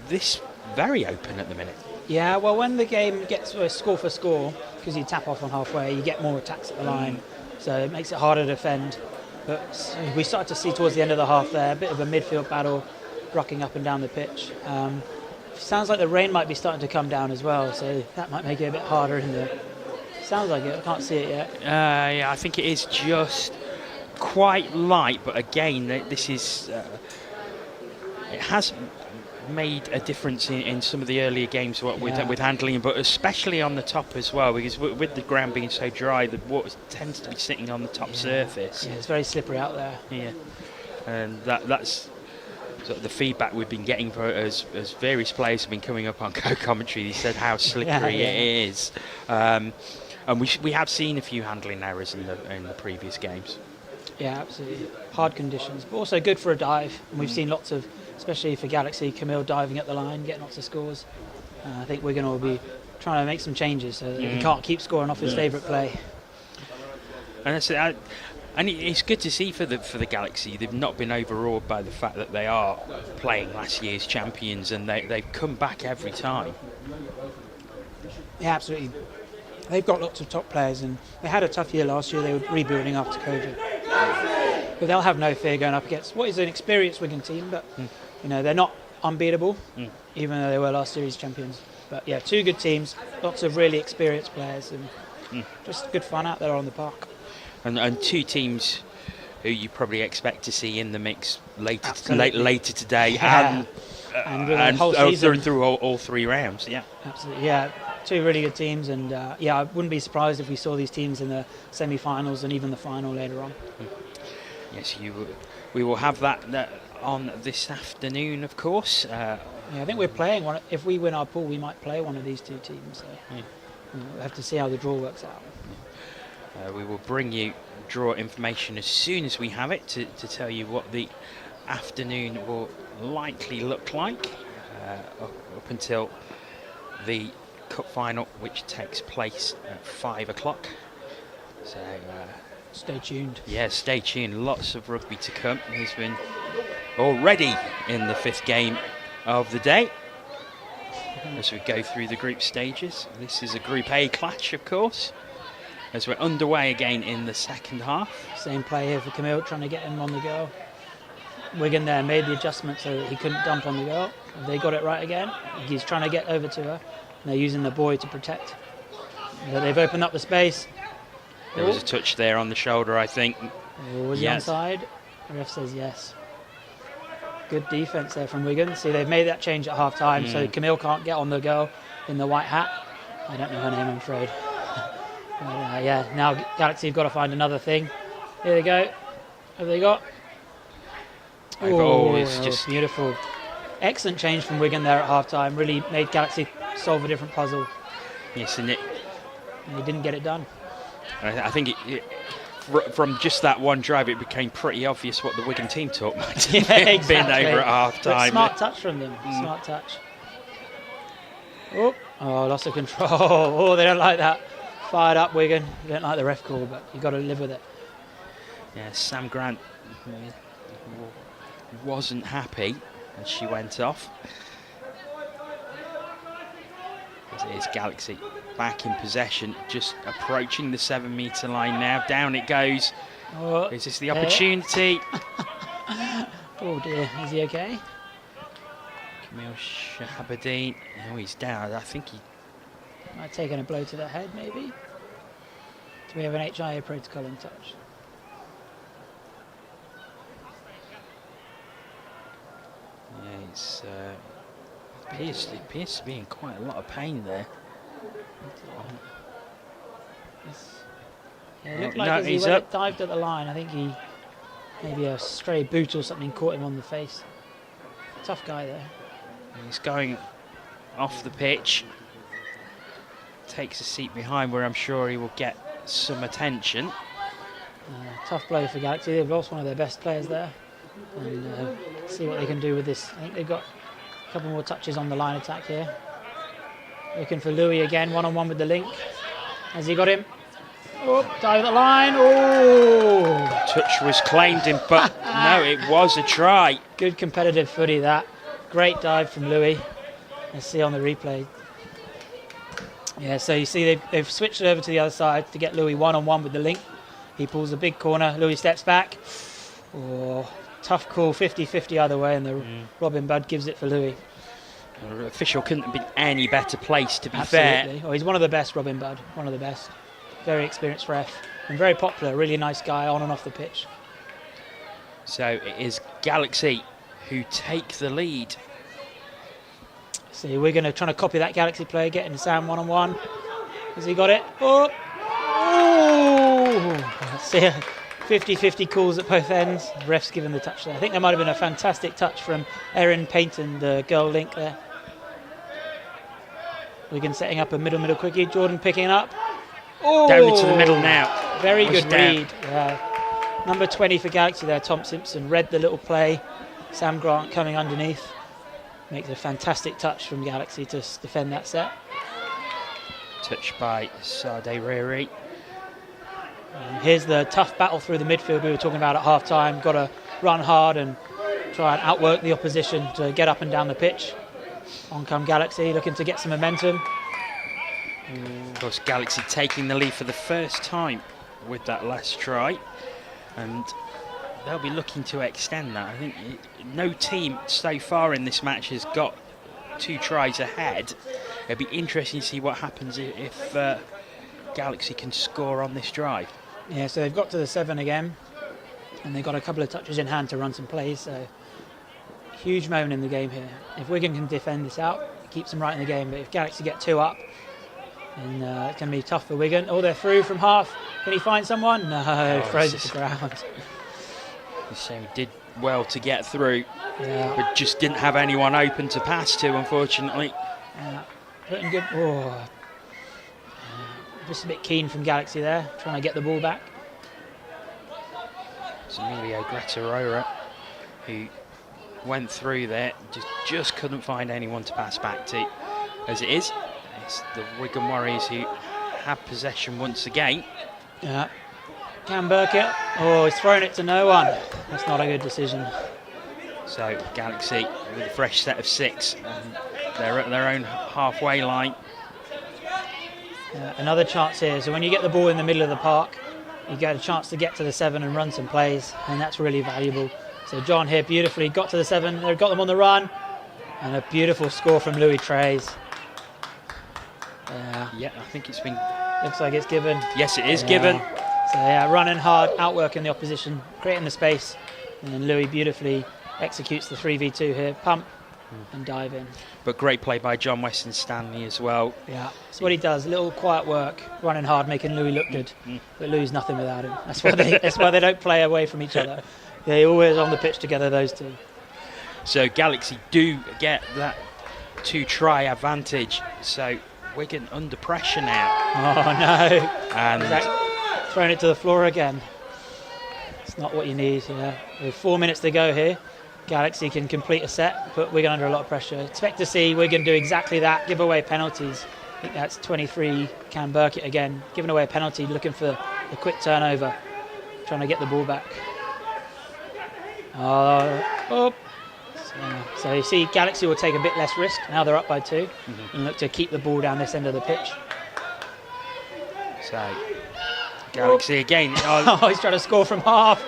This very open at the minute. Yeah, well, when the game gets score for score, because you tap off on halfway, you get more attacks at the line, so it makes it harder to defend. But we started to see towards the end of the half there a bit of a midfield battle, rocking up and down the pitch. Sounds like the rain might be starting to come down as well, so that might make it a bit harder in the... Sounds like it, I can't see it yet. Yeah, I think it is just quite light, but again, this is... it has made a difference in some of the earlier games with handling, but especially on the top as well, because with the ground being so dry, the water tends to be sitting on the top surface. Yeah, it's very slippery out there. Yeah, and that's sort of the feedback we've been getting as various players have been coming up on co-commentary. They said how slippery it is, and we have seen a few handling errors in the previous games. Yeah, absolutely. Hard conditions, but also good for a dive. And we've seen lots of, especially for Galaxy, Camille diving at the line, getting lots of scores. I think Wigan will be trying to make some changes so that he can't keep scoring off his favourite play. And it's good to see for the Galaxy. They've not been overawed by the fact that they are playing last year's champions, and they've come back every time. Yeah, absolutely. They've got lots of top players, and they had a tough year last year. They were rebuilding after COVID. But they'll have no fear going up against what is an experienced Wigan team, but you know, they're not unbeatable, even though they were last series champions. But yeah, two good teams, lots of really experienced players, and just good fun out there on the park. And two teams who you probably expect to see in the mix later today, and the whole season through all three rounds. Yeah, absolutely. Yeah, two really good teams, and yeah, I wouldn't be surprised if we saw these teams in the semi-finals and even the final later on. Yes, we will have that on this afternoon, of course. Yeah, I think we're playing one. If we win our pool, we might play one of these two teams. So we'll have to see how the draw works out. We will bring you draw information as soon as we have it to tell you what the afternoon will likely look like up until the cup final, which takes place at 5 o'clock. So stay tuned. Yeah, stay tuned. Lots of rugby to come. There's been already in the 5th game of the day as we go through the group stages. This is a Group A clash, of course, as we're underway again in the second half. Same play here for Camille, trying to get him on the go. Wigan there made the adjustment so that he couldn't dump on the go. They got it right again. He's trying to get over to her. And they're using the boy to protect. But they've opened up the space. There was a touch there on the shoulder, I think. Was he onside? The ref says yes. Good defence there from Wigan. See, they've made that change at half-time, so Camille can't get on the go in the white hat. I don't know her name, I'm afraid. Yeah, now Galaxy have got to find another thing. Here they go. What have they got? Oh, it's just beautiful. Excellent change from Wigan there at half-time. Really made Galaxy solve a different puzzle. Yes, and he didn't get it done. I think from just that one drive, it became pretty obvious what the Wigan team talk might have been over at half-time. Smart touch from them. Smart touch. Oh, lost of control. Oh, they don't like that. Fired up, Wigan. They don't like the ref call, but you've got to live with it. Yeah, Sam Grant wasn't happy as she went off. It's Galaxy back in possession, just approaching the 7-metre line now. Down it goes. Oh, is this the opportunity? Oh dear, is he okay? Camille Shahabadeen. Oh, he's down. I think he might have taken a blow to the head, maybe. Do we have an HIA protocol in touch? It's appears to be in quite a lot of pain there. Yeah, it looked like No, as he he's went, up. dived at the line, I think he maybe a stray boot or something caught him on the face. Tough guy there. He's going off the pitch. Takes a seat behind where I'm sure he will get some attention. Tough blow for Galaxy. They've lost one of their best players there. And see what they can do with this. I think they've got a couple more touches on the line attack here. Looking for Louis again, one-on-one with the link. Has he got him? Oh, dive at the line. Oh! Touch was claimed him, but no, it was a try. Good competitive footy, that. Great dive from Louis. Let's see on the replay. Yeah, so you see they've switched it over to the other side to get Louis one-on-one with the link. He pulls a big corner. Louis steps back. Oh, tough call, 50-50 either way, and the Robin Budd gives it for Louis. The official couldn't have been any better placed, to be Absolutely. fair. Oh, he's one of the best, Robin Budd. One of the best. Very experienced ref and very popular. Really nice guy on and off the pitch. So it is Galaxy who take the lead. See, we're going to try to copy that Galaxy play, getting Sam one-on-one. Has he got it? Oh! Oh! See, 50-50 calls at both ends. The ref's given the touch there. I think there might have been a fantastic touch from Erin Payton, the girl link there. Wigan setting up a middle quickie. Jordan picking up. Oh! Down into the middle now. Very Was good down. read. Number 20 for Galaxy there, Tom Simpson, read the little play. Sam Grant coming underneath. Makes a fantastic touch from Galaxy to defend that set. Touched by Sade Riri. And here's the tough battle through the midfield we were talking about at half time. Got to run hard and try and outwork the opposition to get up and down the pitch. On come Galaxy, looking to get some momentum. Of course, Galaxy taking the lead for the first time with that last try, and they'll be looking to extend that. I think no team so far in this match has got 2 tries ahead. It'll be interesting to see what happens if Galaxy can score on this drive. Yeah, so they've got to the 7 again, and they've got a couple of touches in hand to run some plays. So huge moment in the game here. If Wigan can defend this out, it keeps them right in the game. But if Galaxy get 2 up, and it's going to be tough for Wigan. Oh, they're through from half. Can he find someone? No, throws it to ground. So he did well to get through, Yeah. but just didn't have anyone open to pass to, unfortunately. Putting good. Oh, just a bit keen from Galaxy there, trying to get the ball back. It's Emilio Gretarora who went through there, just couldn't find anyone to pass back to. As it is, it's the Wigan Warriors who have possession once again. Yeah. Cam Burkett. Oh, he's thrown it to no one. That's not a good decision. So Galaxy with a fresh set of 6. They're at their own halfway line. Another chance here. So when you get the ball in the middle of the park, you get a chance to get to the 7 and run some plays, and that's really valuable. So John here beautifully got to the 7. They've got them on the run, and a beautiful score from Louis Trays. Yeah, I think it's been. Looks like it's given. Yes, it is given. So yeah, running hard, outworking the opposition, creating the space, and then Louis beautifully executes the 3v2 here. Pump and dive in. But great play by John Weston Stanley as well. Yeah, that's what he does. Little quiet work, running hard, making Louis look good. But Louis nothing without him. That's why they don't play away from each other. They're always on the pitch together, those two. So Galaxy do get that 2-try advantage. So Wigan under pressure now. Oh no! And throwing it to the floor again. It's not what you need. Yeah, with 4 minutes to go here, Galaxy can complete a set, put Wigan under a lot of pressure. Expect to see Wigan do exactly that, give away penalties. I think that's 23, Cam Burkett again, giving away a penalty, looking for a quick turnover, trying to get the ball back. So you see Galaxy will take a bit less risk, now they're up by 2, and look to keep the ball down this end of the pitch. So Galaxy again. Oh, he's trying to score from half.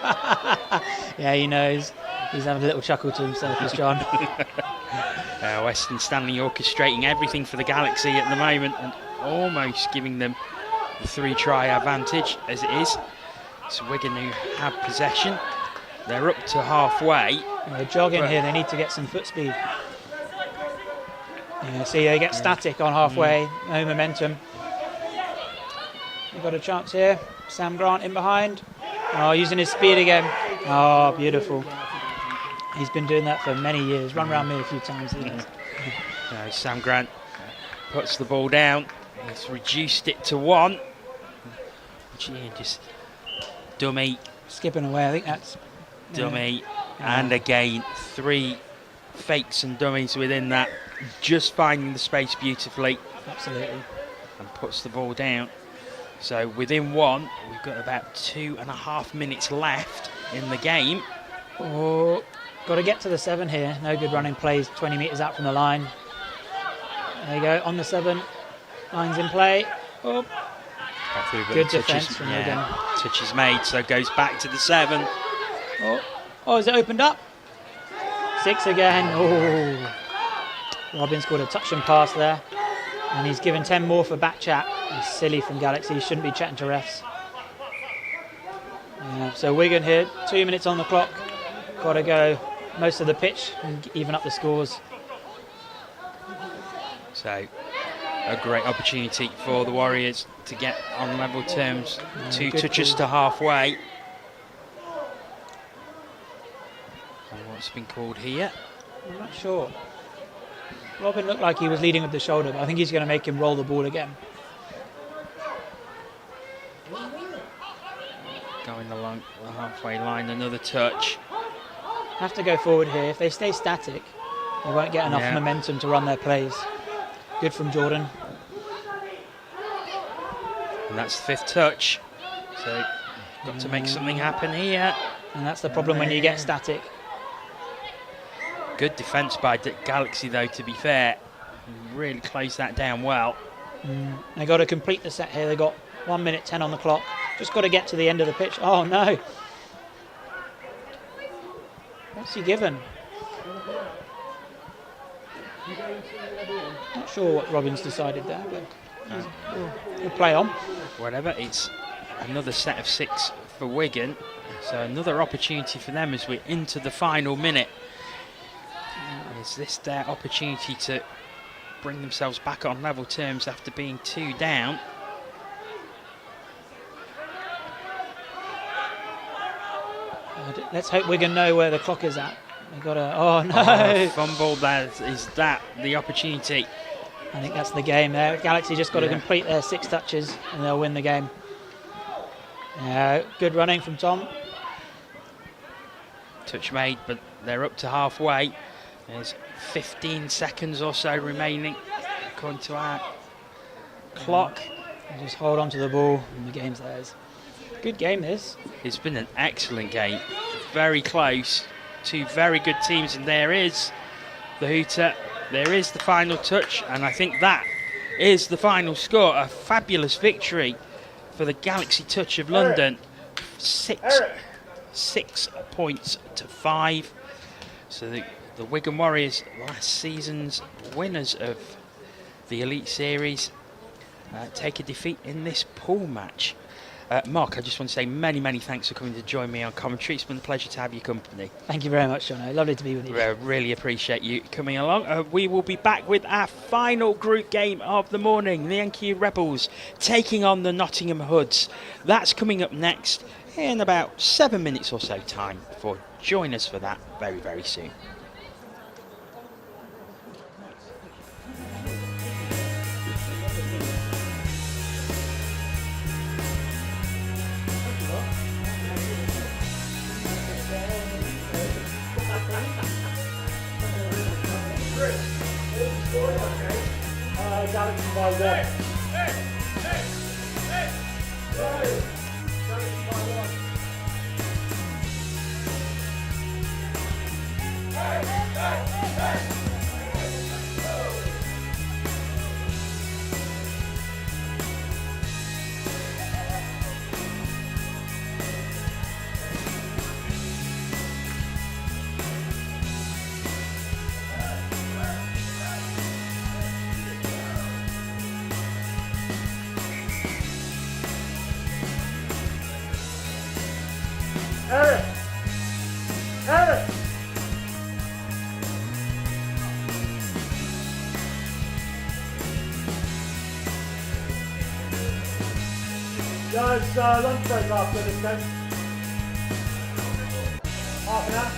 Yeah, he knows. He's having a little chuckle to himself, is John. Weston Stanley orchestrating everything for the Galaxy at the moment and almost giving them the 3-try advantage as it is. So Wigan who have possession. They're up to halfway. They're jogging here, they need to get some foot speed. Yeah, see, they get static on halfway, no momentum. You've got a chance here. Sam Grant in behind. Oh, using his speed again. Oh, beautiful. He's been doing that for many years. Run around me a few times. No, Sam Grant puts the ball down. He's reduced it to 1. Just dummy. Skipping away, I think that's... Dummy. And again, 3 fakes and dummies within that. Just finding the space beautifully. Absolutely. And puts the ball down. So within 1, we've got about 2.5 minutes left in the game. Oh, got to get to the 7 here. No good running plays 20 metres out from the line. There you go, on the 7. Line's in play. Oh. Good defence from Wigan. Touch is made, so goes back to the 7. Oh, is it opened up? 6 again. Oh. Robin scored a touch and pass there. And he's given 10 more for back chat. He's silly from Galaxy, he shouldn't be chatting to refs. So Wigan here, 2 minutes on the clock. Got to go most of the pitch and even up the scores. So a great opportunity for the Warriors to get on level terms. 2 touches to halfway. And what's been called here? I'm not sure. Robin looked like he was leading with the shoulder, but I think he's going to make him roll the ball again. Going along the halfway line, another touch. Have to go forward here. If they stay static, they won't get enough momentum to run their plays. Good from Jordan. And that's the 5th touch. So got to make something happen here. And that's the problem when you get static. Good defence by Galaxy though, to be fair. Really closed that down well. They got to complete the set here. They got 1 minute 10 on the clock. Just got to get to the end of the pitch. Oh no. What's he given? Not sure what Robin's decided there, but he'll play on. Whatever, it's another set of 6 for Wigan. So another opportunity for them as we're into the final minute. Is this their opportunity to bring themselves back on level terms after being 2 down? Let's hope Wigan know where the clock is at. They've got a... Oh, no! Oh, fumble there. Is that the opportunity? I think that's the game there. Galaxy just got to complete their 6 touches and they'll win the game. Good running from Tom. Touch made, but they're up to halfway. There's 15 seconds or so remaining according to our clock. Just hold on to the ball and the game's theirs. Good game this. It's been an excellent game. Very close. 2 very good teams, and there is the hooter. There is the final touch, and I think that is the final score. A fabulous victory for the Galaxy Touch of London. 6 points to 5. So the Wigan Warriors, last season's winners of the Elite Series, take a defeat in this pool match. Mark, I just want to say many, many thanks for coming to join me on commentary. It's been a pleasure to have your company. Thank you very much, John. Lovely to be with you. Really appreciate you coming along. We will be back with our final group game of the morning. The NQ Rebels taking on the Nottingham Hoods. That's coming up next in about 7 minutes or so time. Join us for that very, very soon. Galaxy by 1. Guys, lunch break after this game. Half an hour.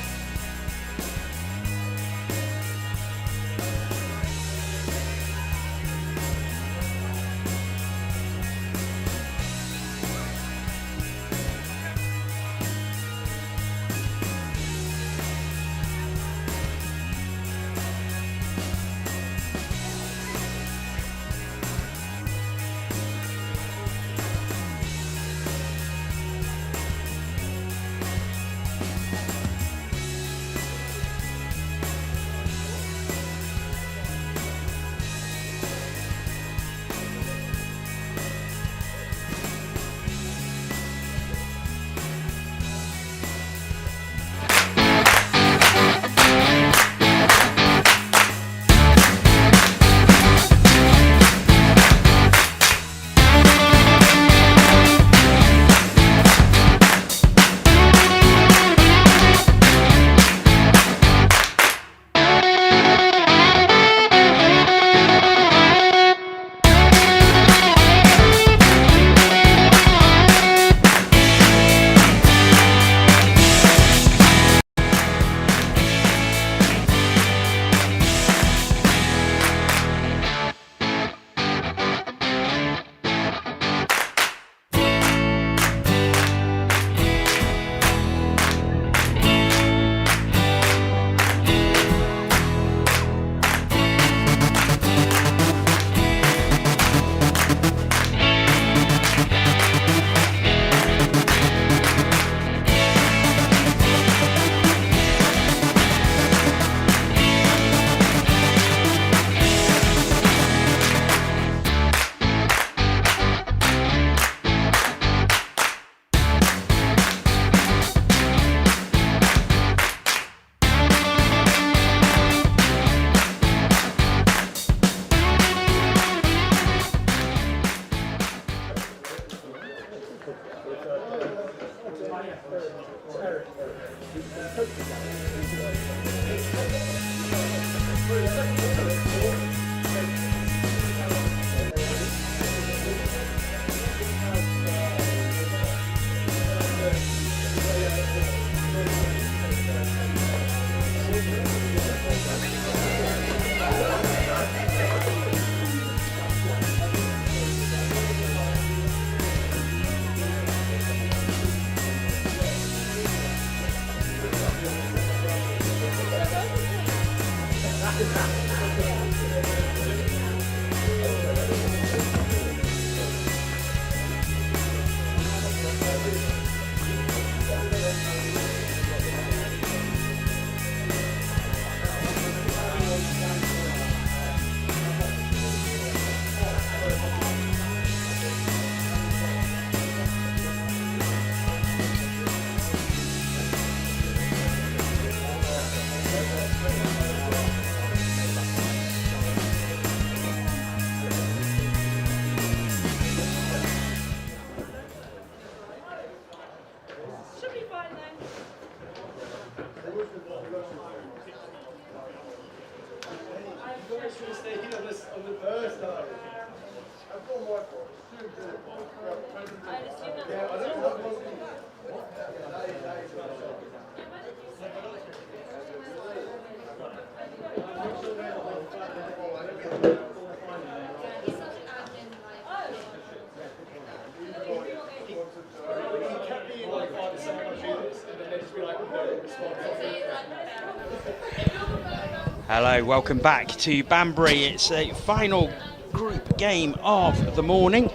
Hello, welcome back to Banbury. It's a final group game of the morning.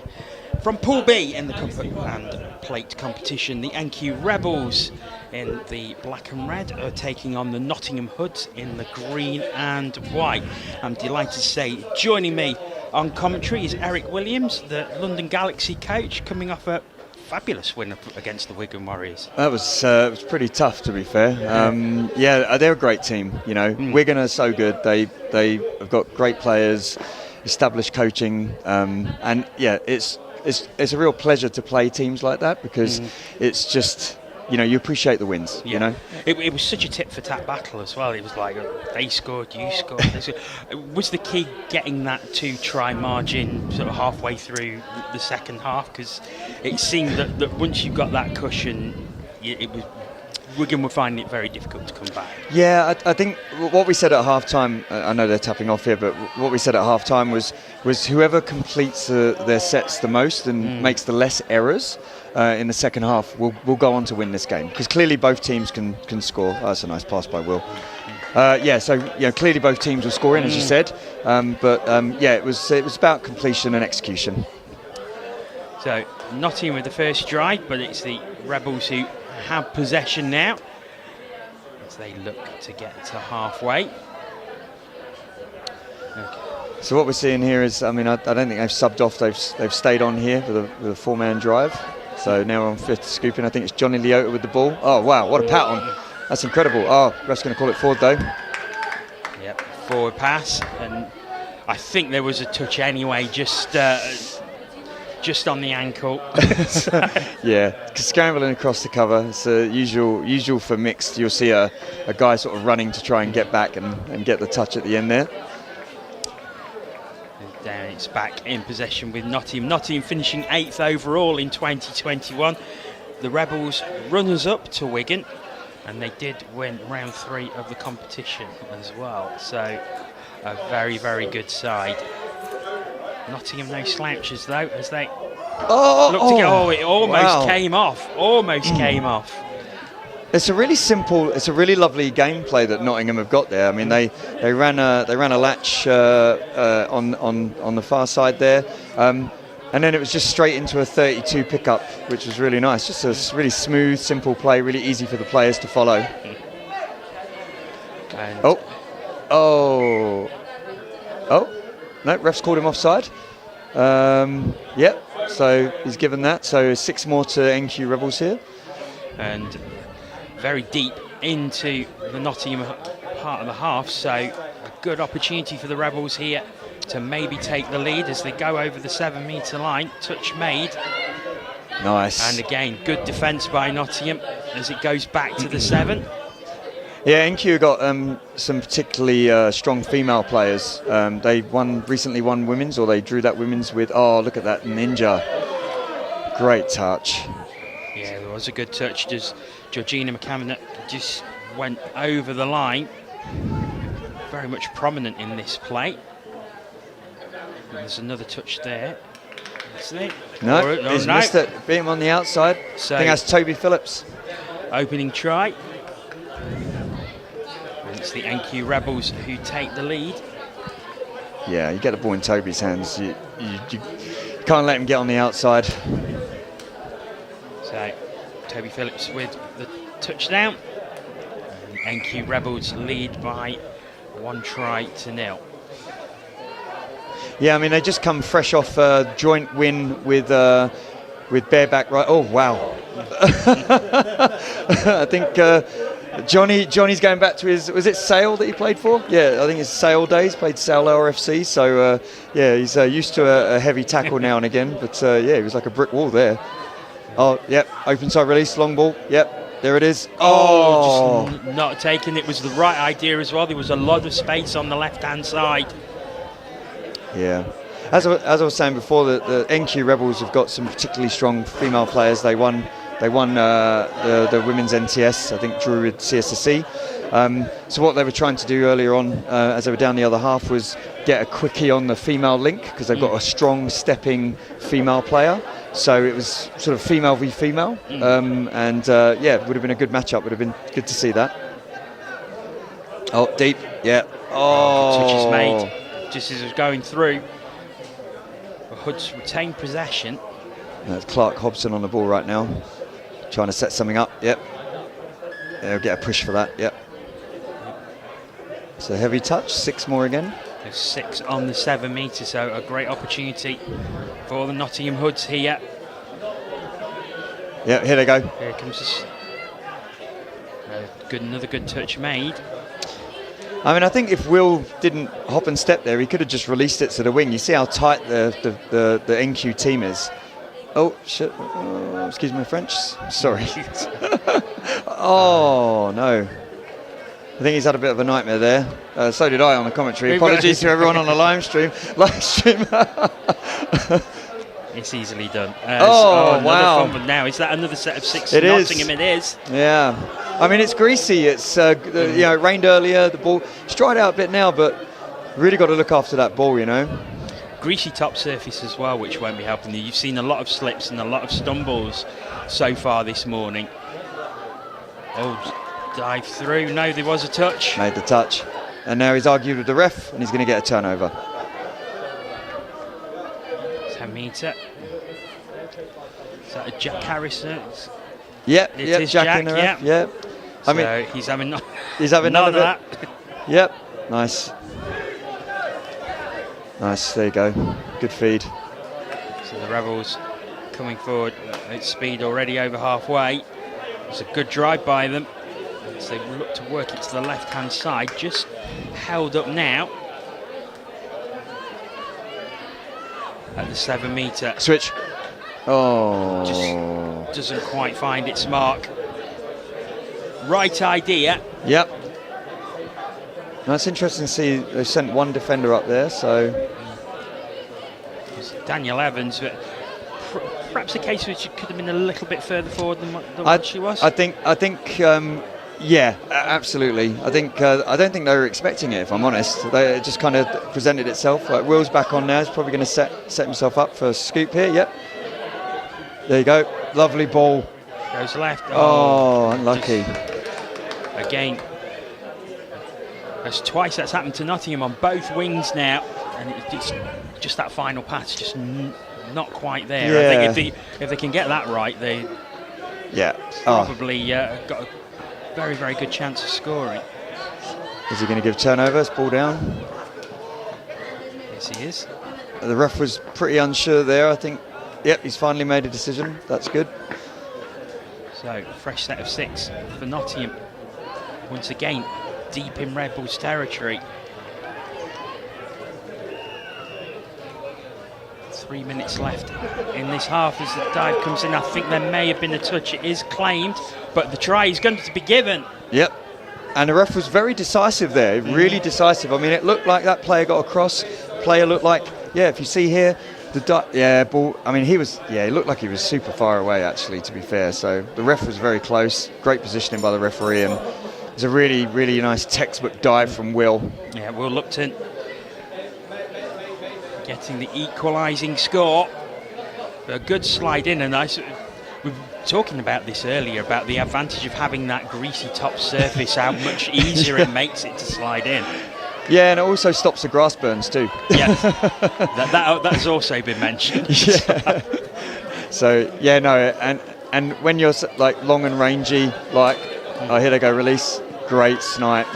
From Pool B in the Cup and Plate competition, the NQ Rebels in the black and red are taking on the Nottingham Hoods in the green and white. I'm delighted to say joining me on commentary is Eric Williams, the London Galaxy coach, coming off a fabulous win against the Wigan Warriors. That was pretty tough, to be fair. They're a great team. You know, Wigan are so good. They have got great players, established coaching, and it's a real pleasure to play teams like that because it's just you appreciate the wins. Yeah. You know, it was such a tit for tat battle as well. It was like they scored, you scored. Was the key getting that 2-try margin sort of halfway through the second half? Because it seemed that once you got that cushion, Wigan were finding it very difficult to come back. Yeah, I think what we said at half-time, I know they're tapping off here, but what we said at half-time was whoever completes their sets the most and makes the less errors in the second half will go on to win this game. Because clearly both teams can score. Oh, that's a nice pass by Will. Clearly both teams were scoring, as you said. It was about completion and execution. So, Nottingham with the first drive, but it's the Rebels who have possession now as they look to get to halfway. Okay. So what we're seeing here is, I don't think they've subbed off. They've stayed on here with a 4-man drive. So now we're on fifth scooping. I think it's Johnny Leota with the ball. Oh wow, what a pat on! That's incredible. Oh, ref's going to call it forward though. Yep, forward pass, and I think there was a touch anyway, just on the ankle. Yeah, scrambling across the cover. It's usual for mixed. You'll see a guy sort of running to try and get back and get the touch at the end there. Down, it's back in possession with Nottingham. Nottingham finishing 8th overall in 2021. The Rebels runners-up to Wigan, and they did win round 3 of the competition as well. So a very, very good side. Nottingham no slouches though, as they look to get. Oh, it almost came off. Almost came off. It's a really lovely gameplay that Nottingham have got there. I mean, they ran a latch on the far side there, and then it was just straight into a 32 pickup, which was really nice. Just a really smooth, simple play, really easy for the players to follow. And no, ref's called him offside. So he's given that. So 6 more to NQ Rebels here. And very deep into the Nottingham part of the half, so a good opportunity for the Rebels here to maybe take the lead as they go over the 7-metre line. Touch made. Nice. And again, good defence by Nottingham as it goes back to the 7. Yeah, NQ got some particularly strong female players. They recently won women's, or they drew that women's with, look at that ninja. Great touch. Yeah, there was a good touch. Just Georgina McCammon just went over the line. Very much prominent in this play. There's another touch there. No, he's missed it. Beat him on the outside. So I think that's Toby Phillips. Opening try. And it's the NQ Rebels who take the lead. Yeah, you get the ball in Toby's hands. You can't let him get on the outside. So Toby Phillips with the touchdown. And NQ Rebels lead by 1-0. Yeah, I mean, they just come fresh off a joint win with bareback right. Oh wow! I think Johnny's going back to his, was it Sale that he played for? Yeah, I think it's Sale days. Played Sale RFC, so he's used to a heavy tackle now and again. But he was like a brick wall there. Oh, yep, open side release, long ball. Yep, there it is. Oh, just not taken. It was the right idea as well. There was a lot of space on the left-hand side. Yeah, as I was saying before, the NQ Rebels have got some particularly strong female players. They won the women's NTS, I think drew with CSSC. So what they were trying to do earlier on, as they were down the other half, was get a quickie on the female link, because they've got a strong stepping female player. So it was sort of female v female, it would have been a good matchup. Would have been good to see that. Oh, deep, yeah. Oh, touch is made. Just as it was going through, the Hoods retained possession. That's Clark Hobson on the ball right now, trying to set something up. Yep, they'll get a push for that. Yep. So heavy touch, 6 more again. There's 6 on the 7 metre, so a great opportunity for the Nottingham Hoods here. Yeah, here they go. Here comes this. Another good touch made. I mean, I think if Will didn't hop and step there, he could have just released it to the wing. You see how tight the NQ team is. Oh, shit. Excuse my French. Sorry. Oh, no. I think he's had a bit of a nightmare there. So did I on the commentary. Apologies to everyone on the live stream. It's easily done. Wow. Fumble now. Is that another set of 6? It is. Nottingham it is. Yeah. I mean, it's greasy. It's, it rained earlier. The ball, it's dried out a bit now, but really got to look after that ball, you know. Greasy top surface as well, which won't be helping you. You've seen a lot of slips and a lot of stumbles so far this morning. Oh, dive through. No, there was a touch. Made the touch. And now he's argued with the ref, and he's going to get a turnover. 10 metre. Is that a Jack Harrison? Yep, It is Jack in the ref. Yep. I mean, he's having none of that. Yep, nice. Nice, there you go. Good feed. So the Rebels coming forward at speed already over halfway. It's a good drive by them. As they look to work it to the left-hand side, just held up now at the 7 metre. Switch. Oh. Just doesn't quite find its mark. Right idea. Yep. That's interesting to see they sent one defender up there, so. Daniel Evans, but perhaps a case which could have been a little bit further forward than what she was. I think, yeah, absolutely. I don't think they were expecting it, if I'm honest. It just kind of presented itself. Like Will's back on now. He's probably going to set himself up for a scoop here. Yep. There you go. Lovely ball. Goes left. Oh, unlucky. Again, that's twice that's happened to Nottingham on both wings now, and it's just that final pass, just not quite there. Yeah. I think if they can get that right, they probably got a very, very good chance of scoring. Is he going to give turnovers? Ball down. Yes, he is. The ref was pretty unsure there, I think. Yep, he's finally made a decision. That's good. So, fresh set of 6 for Nottingham. Once again, deep in Red Bulls territory. 3 minutes left in this half as the dive comes in. I think there may have been a touch. It is claimed, but the try is going to be given. Yep. And the ref was very decisive there, really decisive. I mean, it looked like that player got across. Player looked like, if you see here, ball. I mean, he looked like he was super far away, actually, to be fair. So the ref was very close. Great positioning by the referee, and it was a really, really nice textbook dive from Will. Yeah, Will Lupton getting the equalising score. A good slide in, and we were talking about this earlier, about the advantage of having that greasy top surface, how much easier it makes it to slide in. Yeah, and it also stops the grass burns too. Yes, that has also been mentioned. Yeah. So yeah, no, and when you're like long and rangy, like here they go, release, great snipe.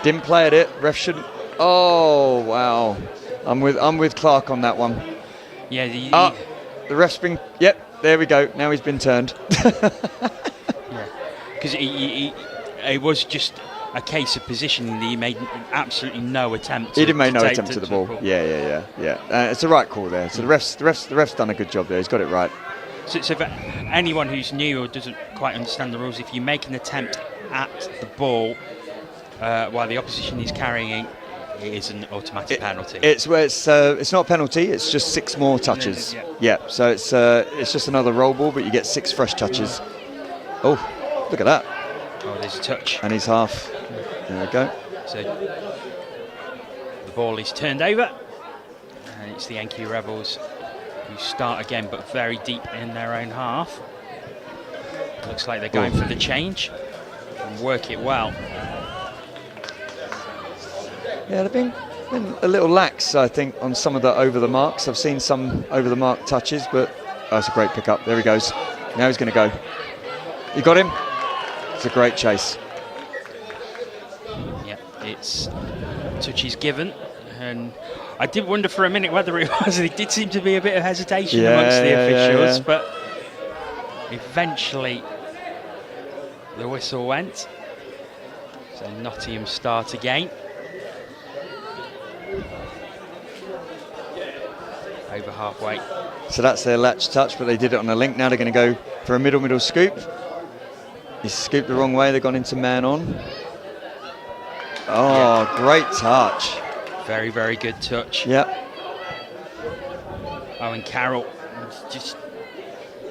Didn't play at it. Ref shouldn't. Oh wow, I'm with Clark on that one. Yeah. The ref's been. Yep, there we go. Now he's been turned. Yeah, because it was just a case of positioning that he made absolutely no attempt. He didn't make no attempt to the ball. Yeah. It's the right call there. So the ref's done a good job there. He's got it right. So for anyone who's new or doesn't quite understand the rules, if you make an attempt at the ball while the opposition is carrying, it is an automatic penalty. It's not a penalty. It's just 6 more touches. Yeah. So it's just another roll ball, but you get 6 fresh touches. Oh, look at that. Oh, there's a touch. And he's half. There we go. So the ball is turned over, and it's the NQ Rebels who start again, but very deep in their own half. Looks like they're going for the change and work it well. Yeah, they've been a little lax, I think, on some of the over the marks. I've seen some over the mark touches, but that's a great pickup. There he goes. Now he's going to go. You got him? It's a great chase. Yeah, it's touches given, and I did wonder for a minute whether it was. There did seem to be a bit of hesitation amongst the officials, but eventually the whistle went. So Nottingham start again. Over halfway. So that's their latch touch, but they did it on a link. Now they're going to go for a middle scoop. He scooped the wrong way. They've gone into man on. Oh, great touch. Very, very good touch. Yep. Owen Carroll just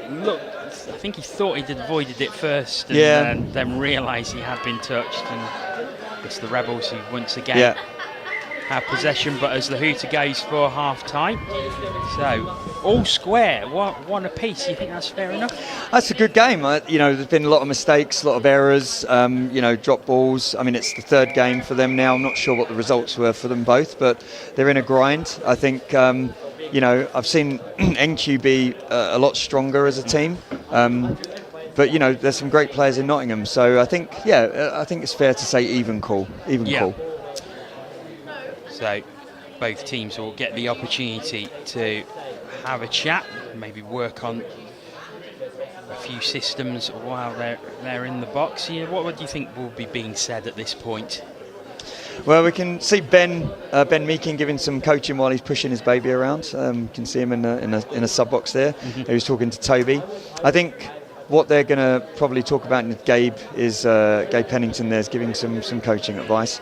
looked. I think he thought he'd avoided it first, and then realised he had been touched. And it's the Rebels who once again have possession, but as the hooter goes for half time. So all square, one apiece. You think that's fair enough? That's a good game. There's been a lot of mistakes, a lot of errors, drop balls. I mean, it's the third game for them now. I'm not sure what the results were for them both, but they're in a grind. I think, I've seen NQ be a lot stronger as a team. But, there's some great players in Nottingham. So I think it's fair to say even call. So both teams will get the opportunity to have a chat, maybe work on a few systems while they're in the box. What would you think will be being said at this point? Well, we can see Ben Meakin giving some coaching while he's pushing his baby around. You can see him in a sub box there. He was talking to Toby. I think what they're going to probably talk about with Gabe is Gabe Pennington there's giving some coaching advice.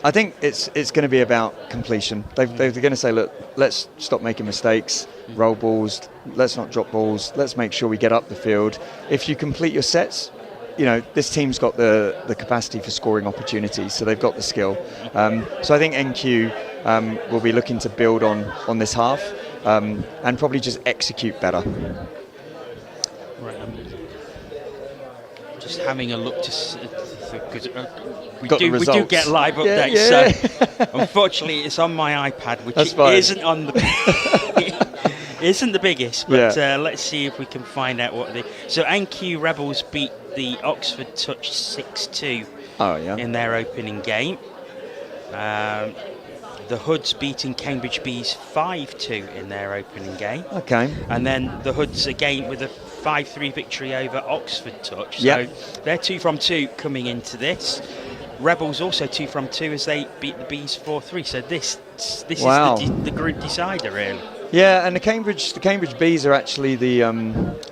I think it's going to be about completion. They're going to say, look, let's stop making mistakes, roll balls, let's not drop balls, let's make sure we get up the field. If you complete your sets, this team's got the capacity for scoring opportunities, so they've got the skill. So I think NQ will be looking to build on this half and probably just execute better. Right. Just having a look because we do get live updates. So unfortunately, it's on my iPad, which isn't on the isn't the biggest. But let's see if we can find out what So NQ Rebels beat the Oxford Touch 6-2 in their opening game. The Hoods beating Cambridge Bees 5-2 in their opening game. Okay. And then the Hoods again with a 5-3 victory over Oxford Touch. So they're 2 from 2 coming into this. Rebels also 2 from 2 as they beat the Bees 4-3. So this is the group decider, really. Yeah, and the Cambridge Bees are actually the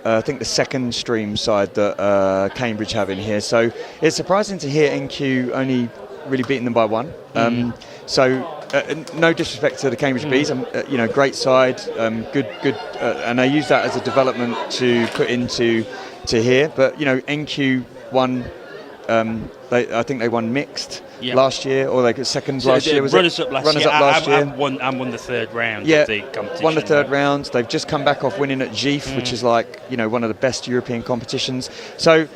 I think the second stream side that Cambridge have in here. So it's surprising to hear NQ only really beating them by 1. So no disrespect to the Cambridge Bees, great side, good, and they use that as a development to put into here. But NQ won. I think they won mixed last year, or they got second last year. Was runners up last year, and won the third round of the competition. Won the third round. They've just come back off winning at GIF, which is like one of the best European competitions. So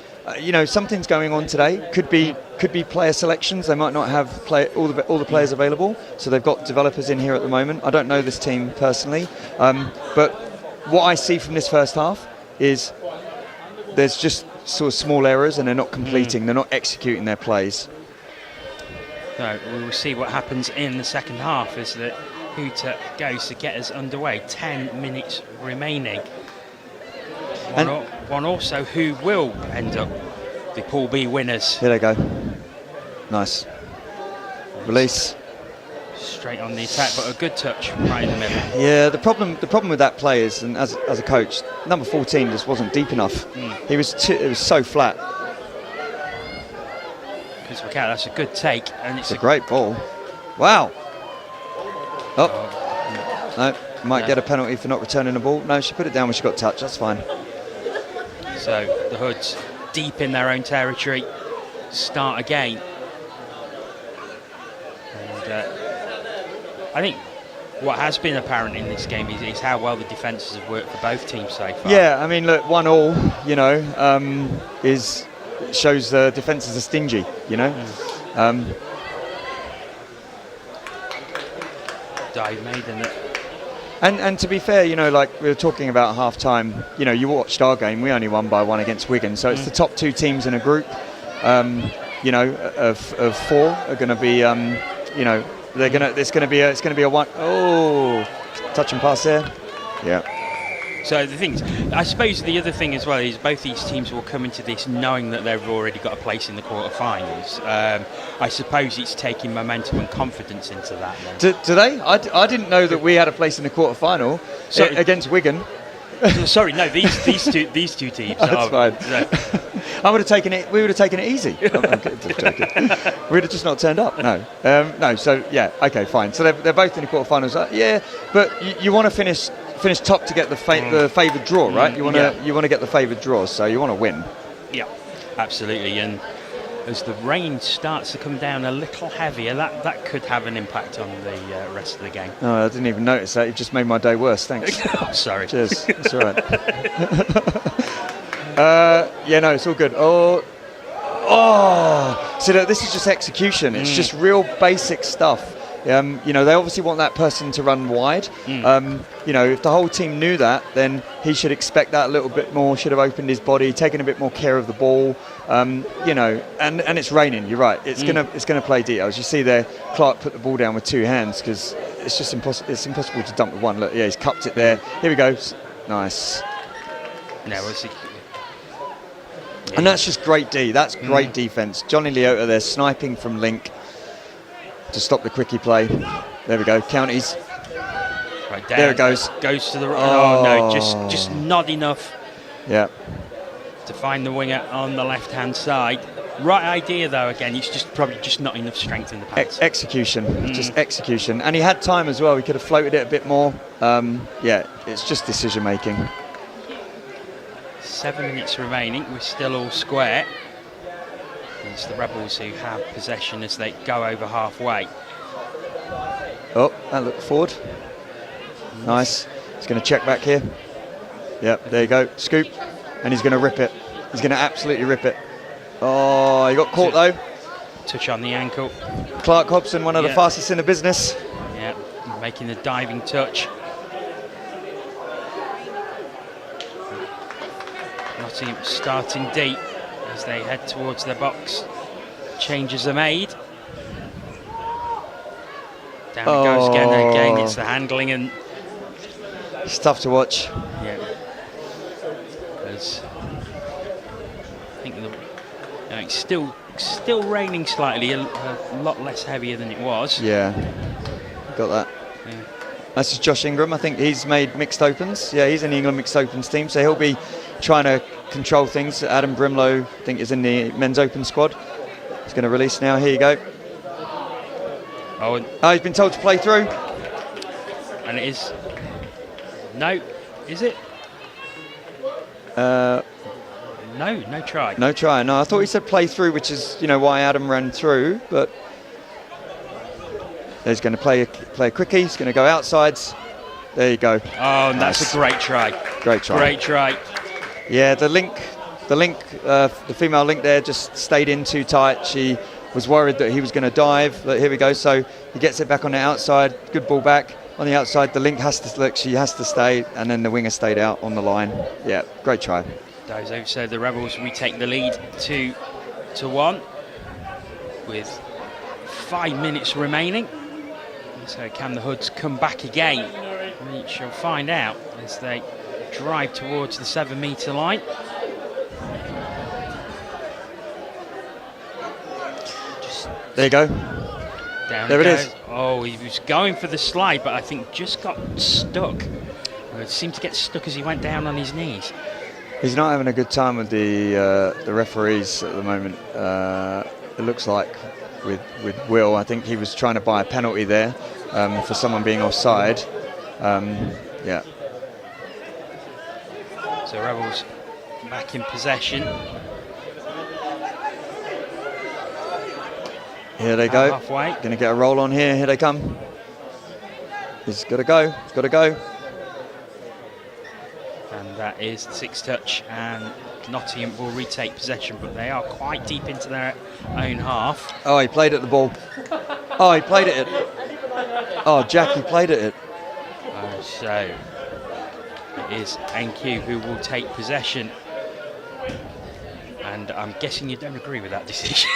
something's going on today. Could be player selections. They might not have all the players available, so they've got developers in here at the moment. I don't know this team personally, but what I see from this first half is there's just sort of small errors, and they're not completing. They're not executing their plays. So we will see what happens in the second half as the hooter goes to get us underway. 10 minutes remaining. One also who will end up the Pool B winners. Here they go. Nice. Release. Straight on the attack, but a good touch right in the middle. Yeah, the problem with that play is, and as a coach, number 14 just wasn't deep enough. It was so flat. That's a good take, and it's a great ball. Wow. No, might get a penalty for not returning the ball. No, she put it down when she got touched. That's fine. So the Hoods deep in their own territory, start again. And I think what has been apparent in this game is how well the defences have worked for both teams so far. Yeah, I mean, look, 1-1, shows the defences are stingy, Dive made in it. And to be fair, like we were talking about half time, you watched our game, we only won by 1 against Wigan, so it's the top 2 teams in a group, of 4 are going to be, it's going to be a 1. Oh, touch and pass there. Yeah. So the thing is, I suppose the other thing as well is both these teams will come into this knowing that they've already got a place in the quarterfinals. I suppose it's taking momentum and confidence into that. Do they? I didn't know that we had a place in the quarterfinal against Wigan. Sorry, no, these two teams. That's fine. I would have taken it. We would have taken it easy. I'm just joking. We would have just not turned up. No, no. So yeah, okay, fine. So they're both in the quarterfinals. Yeah, but you want to finish top to get the favoured draw, right? You want to get the favoured draw, so you want to win. Yeah, absolutely. And as the rain starts to come down a little heavier, that could have an impact on the rest of the game. Oh, I didn't even notice that. It just made my day worse. Thanks. Oh, sorry. Cheers. That's all right. Yeah, no, it's all good. Oh. So this is just execution. It's just real basic stuff. You know, they obviously want that person to run wide. You know, if the whole team knew that, then he should expect that a little bit more, should have opened his body, taken a bit more care of the ball. You know, and it's raining, you're right. It's gonna play details. You see there, Clark put the ball down with two hands because it's just impossible. It's impossible to dump with one. Look, yeah, he's cupped it there. Here we go. Nice. No, and that's just great D. That's great defence. Johnny Leota there sniping from link to stop the quickie play. There we go. Counties. Right down. There it goes. Goes to the right. Oh no, just not enough. Yeah. To find the winger on the left-hand side. Right idea though. Again, it's probably just not enough strength in the pass. Execution, just execution. And he had time as well. He could have floated it a bit more. Yeah, it's just decision making. 7 minutes remaining. We're still all square. It's the Rebels who have possession as they go over halfway. Oh, and look forward. Nice. He's going to check back here. Yep, there you go. Scoop. And he's going to rip it. He's going to absolutely rip it. Oh, he got caught though. Touch on the ankle. Clark Hobson, one of the fastest in the business. Yeah, making the diving touch. Nottingham starting deep as they head towards their box. Changes are made. Down it goes again and again. It's the handling and it's tough to watch. Yeah. Because I think it's still raining slightly, a lot less heavier than it was. Yeah. Got that. Yeah. That's just Josh Ingram. I think he's made mixed opens. Yeah, he's in the England mixed opens team, so he'll be trying to control things. Adam Brimlow, I think, is in the men's open squad. He's going to release now. Here you go. Oh, he's been told to play through. And it is. No, is it? No try. No try. No, I thought he said play through, which is, you know, why Adam ran through. But he's going to play a quickie. He's going to go outsides. There you go. Oh, and that's a great try. Great try. Great try. Yeah, the female link there just stayed in too tight. She was worried that he was going to dive. But here we go. So he gets it back on the outside. Good ball back. On the outside, the link has to look. She has to stay, and then the winger stayed out on the line. Yeah, great try. So the Rebels retake the lead 2-1 with 5 minutes remaining. So can the Hoods come back again? We shall find out as they drive towards the 7-metre line. There you go. Down there it is. Oh, he was going for the slide, but I think just got stuck. It seemed to get stuck as he went down on his knees. He's not having a good time with the referees at the moment. It looks like with Will. I think he was trying to buy a penalty there for someone being offside. Yeah. So Rebels back in possession. Here they go. Halfway. Going to get a roll on here. Here they come. He's got to go. He's got to go. And that is the 6th touch, and Nottingham will retake possession, but they are quite deep into their own half. Oh, he played at the ball. Oh, he played at it. Oh, Jack, he played at it. So it is NQ who will take possession. And I'm guessing you don't agree with that decision.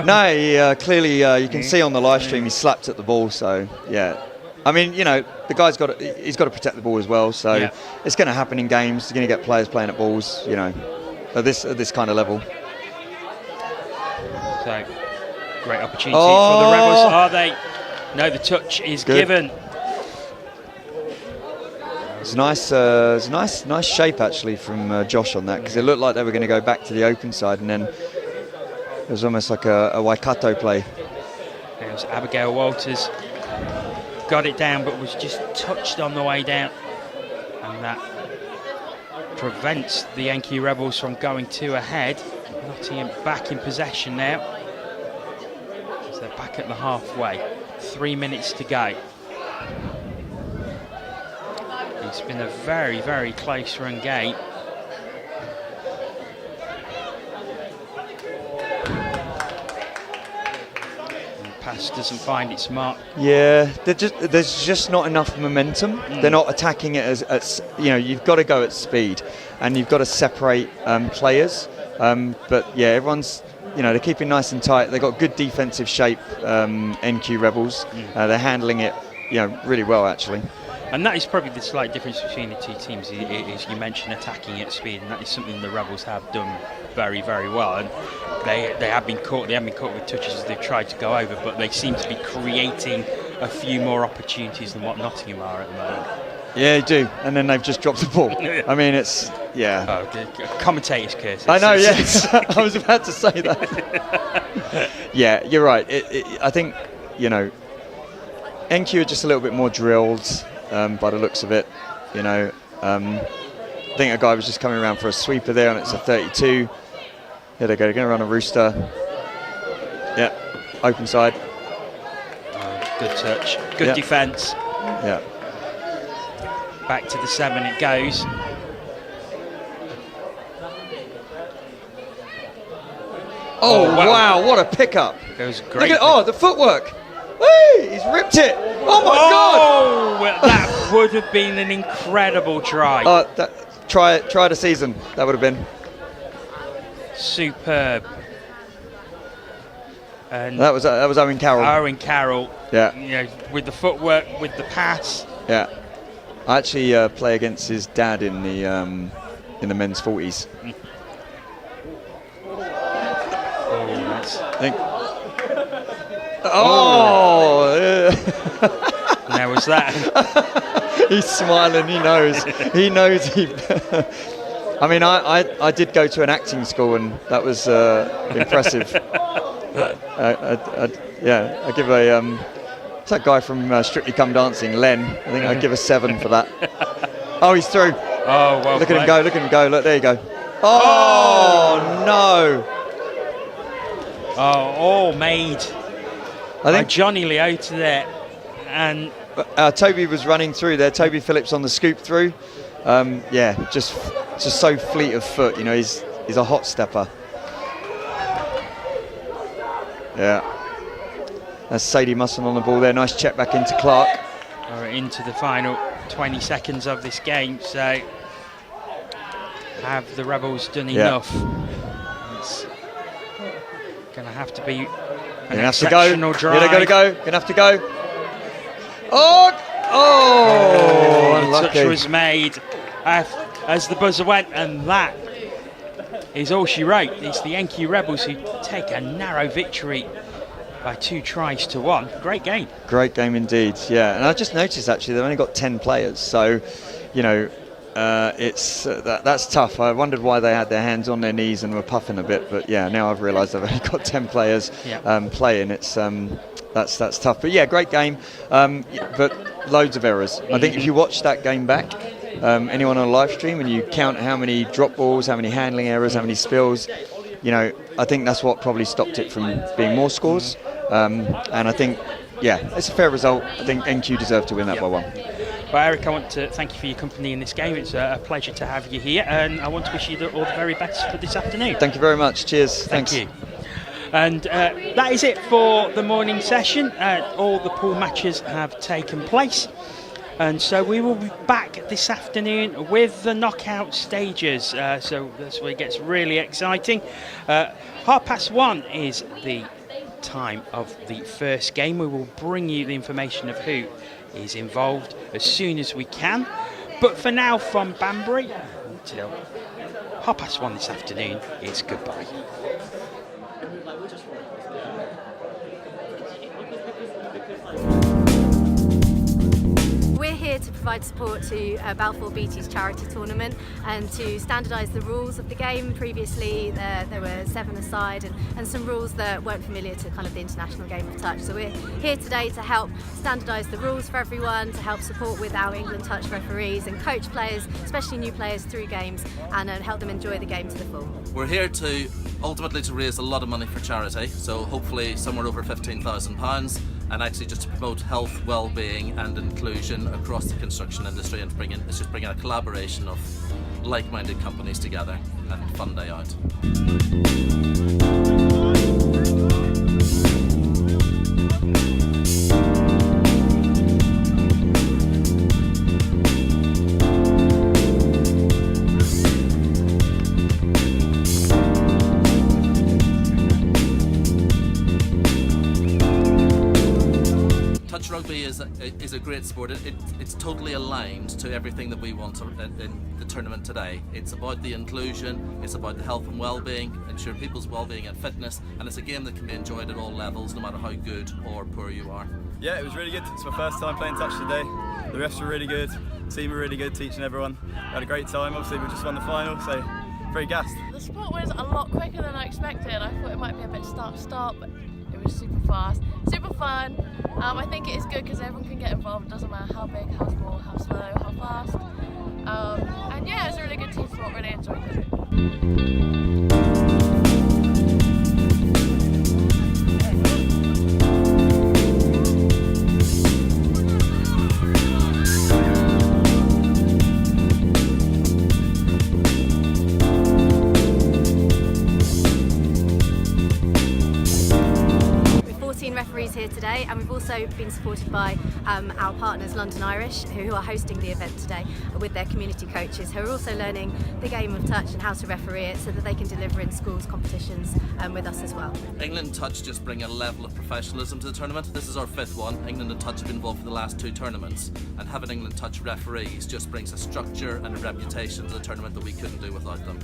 No, he, clearly you can see on the live stream he slapped at the ball. So yeah, I mean, you know, the guy's he's got to protect the ball as well. So it's going to happen in games. You're going to get players playing at balls, you know, at this kind of level. So great opportunity for the Rebels. Are they? No, the touch is given. It's nice shape actually from Josh on that, because it looked like they were going to go back to the open side, and then it was almost like a Waikato play. It was Abigail Walters, got it down, but was just touched on the way down, and that prevents the NQ Rebels from going 2 ahead. Nottingham back in possession now, as they're back at the halfway. 3 minutes to go. It's been a very, very close run game. Pass doesn't find its mark. Yeah, there's just not enough momentum. They're not attacking it as you've got to go at speed, and you've got to separate players. But yeah, everyone's, they're keeping nice and tight. They've got good defensive shape, NQ Rebels. They're handling it, really well actually. And that is probably the slight difference between the two teams. Is you mentioned attacking at speed, and that is something the Rebels have done very, very well. And they have been caught. They haven't been caught with touches as they've tried to go over, but they seem to be creating a few more opportunities than what Nottingham are at the moment. Yeah, they do. And then they've just dropped the ball. I mean, it's Oh, the commentator's curse. I know. Yes, I was about to say that. Yeah, you're right. I think NQ are just a little bit more drilled. By the looks of it, I think a guy was just coming around for a sweeper there, and it's a 32. Here they go, they're going to run a rooster. Yeah, open side. Good touch, good defence. Yeah. Back to the 7 it goes. Oh wow, what a pickup! It was great. Look at the footwork. Whee! He's ripped it! Oh my God! Well, that would have been an incredible try. Try the season. That would have been superb. And that was Owen Carroll. Owen Carroll. Yeah. With the footwork, with the pass. Yeah. I actually play against his dad in the men's 40s. I think. Oh! Yeah. There was that. He's smiling. He knows. He knows. I mean, I did go to an acting school, and that was impressive. I give a. It's that guy from Strictly Come Dancing, Len. I think I'd give a 7 for that. Oh, he's through. Oh, well. Look at him go. Look at him go. Look, there you go. Oh no! Oh, all made. I think Johnny Leota there, and Toby was running through there. Toby Phillips on the scoop through. Just so fleet of foot. He's a hot stepper. Yeah. That's Sadie Musson on the ball there. Nice check back into Clark. We're into the final 20 seconds of this game. So have the Rebels done enough? It's going to have to be an exceptional drive. Yeah, they're going to go. Going to have to go. The touch was made as the buzzer went, and that is all she wrote. It's the NQ Rebels who take a narrow victory by 2 tries to 1. Great game. Great game indeed, yeah. And I just noticed actually they've only got 10 players, so it's that's tough. I wondered why they had their hands on their knees and were puffing a bit, but yeah, now I've realised they've only got 10 players playing. It's that's tough, but yeah, great game. But loads of errors. I think if you watch that game back, anyone on a live stream, and you count how many drop balls, how many handling errors, how many spills, I think that's what probably stopped it from being more scores. And I think, it's a fair result. I think NQ deserved to win that by 1. Well, Eric, I want to thank you for your company in this game. It's a pleasure to have you here, and I want to wish you all the very best for this afternoon. Thank you very much. Cheers. Thanks. Thank you. And that is it for the morning session. All the pool matches have taken place. And so we will be back this afternoon with the knockout stages. So that's where it gets really exciting. 1:30 is the time of the first game. We will bring you the information of who is involved as soon as we can. But for now, from Banbury until 1:30 this afternoon, it's goodbye. We're here to to provide support to Balfour Beatty's charity tournament and to standardise the rules of the game. Previously there were 7 aside and some rules that weren't familiar to kind of the international game of touch. So we're here today to help standardise the rules for everyone, to help support with our England touch referees and coach players, especially new players, through games and help them enjoy the game to the full. We're here to ultimately to raise a lot of money for charity, so hopefully somewhere over £15,000, and actually just to promote health, well-being and inclusion across the construction industry, and it's just bringing a collaboration of like-minded companies together and fun day out. Rugby is a great sport. It's totally aligned to everything that we want in the tournament today. It's about the inclusion, it's about the health and well-being, ensuring people's well-being and fitness, and it's a game that can be enjoyed at all levels, no matter how good or poor you are. Yeah, it was really good. It's my first time playing touch today. The refs were really good, the team were really good, teaching everyone. We had a great time. Obviously we just won the final, so very gassed. The sport was a lot quicker than I expected. I thought it might be a bit start, but it was super fast, super fun. I think it is good because everyone can get involved. It doesn't matter how big, how small, how slow, how fast. And yeah, it was a really good team sport. Really enjoyed it. 14 referees here today, and we've also been supported by our partners London Irish, who are hosting the event today with their community coaches, who are also learning the game of touch and how to referee it so that they can deliver in schools competitions with us as well. England Touch just bring a level of professionalism to the tournament. This is our 5th one. England and Touch have been involved for the last 2 tournaments, and having England Touch referees just brings a structure and a reputation to the tournament that we couldn't do without them.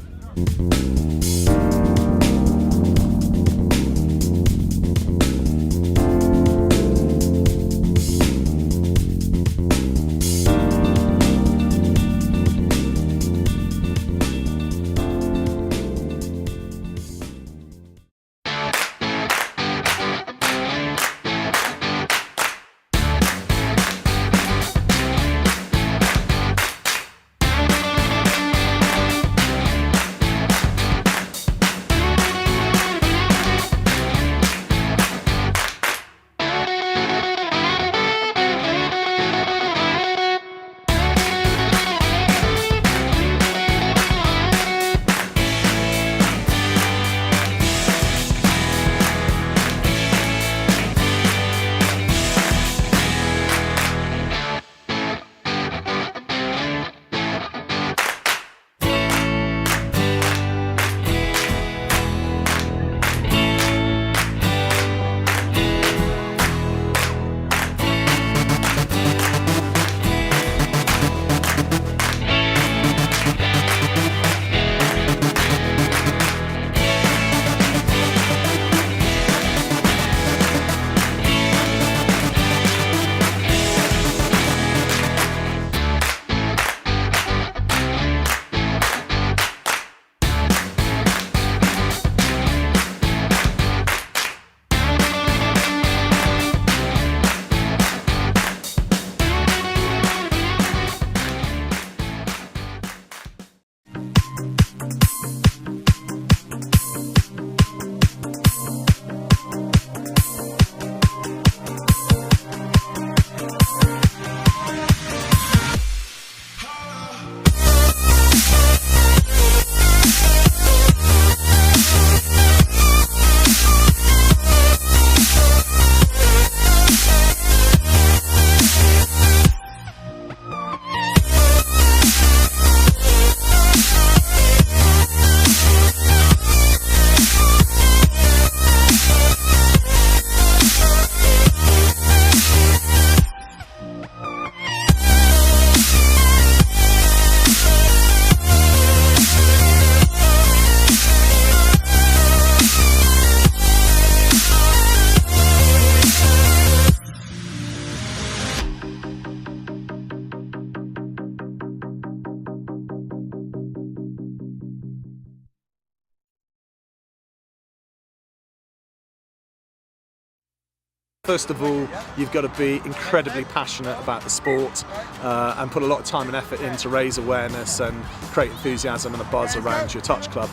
First of all, you've got to be incredibly passionate about the sport and put a lot of time and effort in to raise awareness and create enthusiasm and a buzz around your touch club.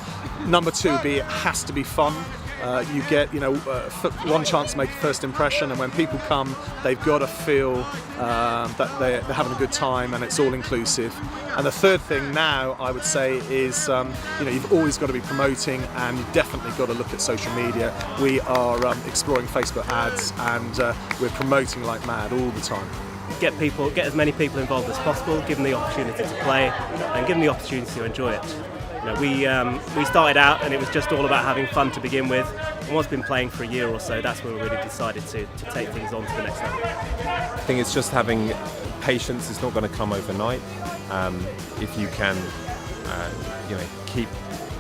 Number two would be it has to be fun. You get, one chance to make a first impression, and when people come, they've got to feel that they're having a good time and it's all inclusive. And the third thing now, I would say, is you've always got to be promoting, and you've definitely got to look at social media. We are exploring Facebook ads, and we're promoting like mad all the time. Get as many people involved as possible, give them the opportunity to play, and give them the opportunity to enjoy it. We started out and it was just all about having fun to begin with, and once been playing for a year or so, that's when we really decided to take things on to the next level. I think it's just having patience. It's not going to come overnight. If you can keep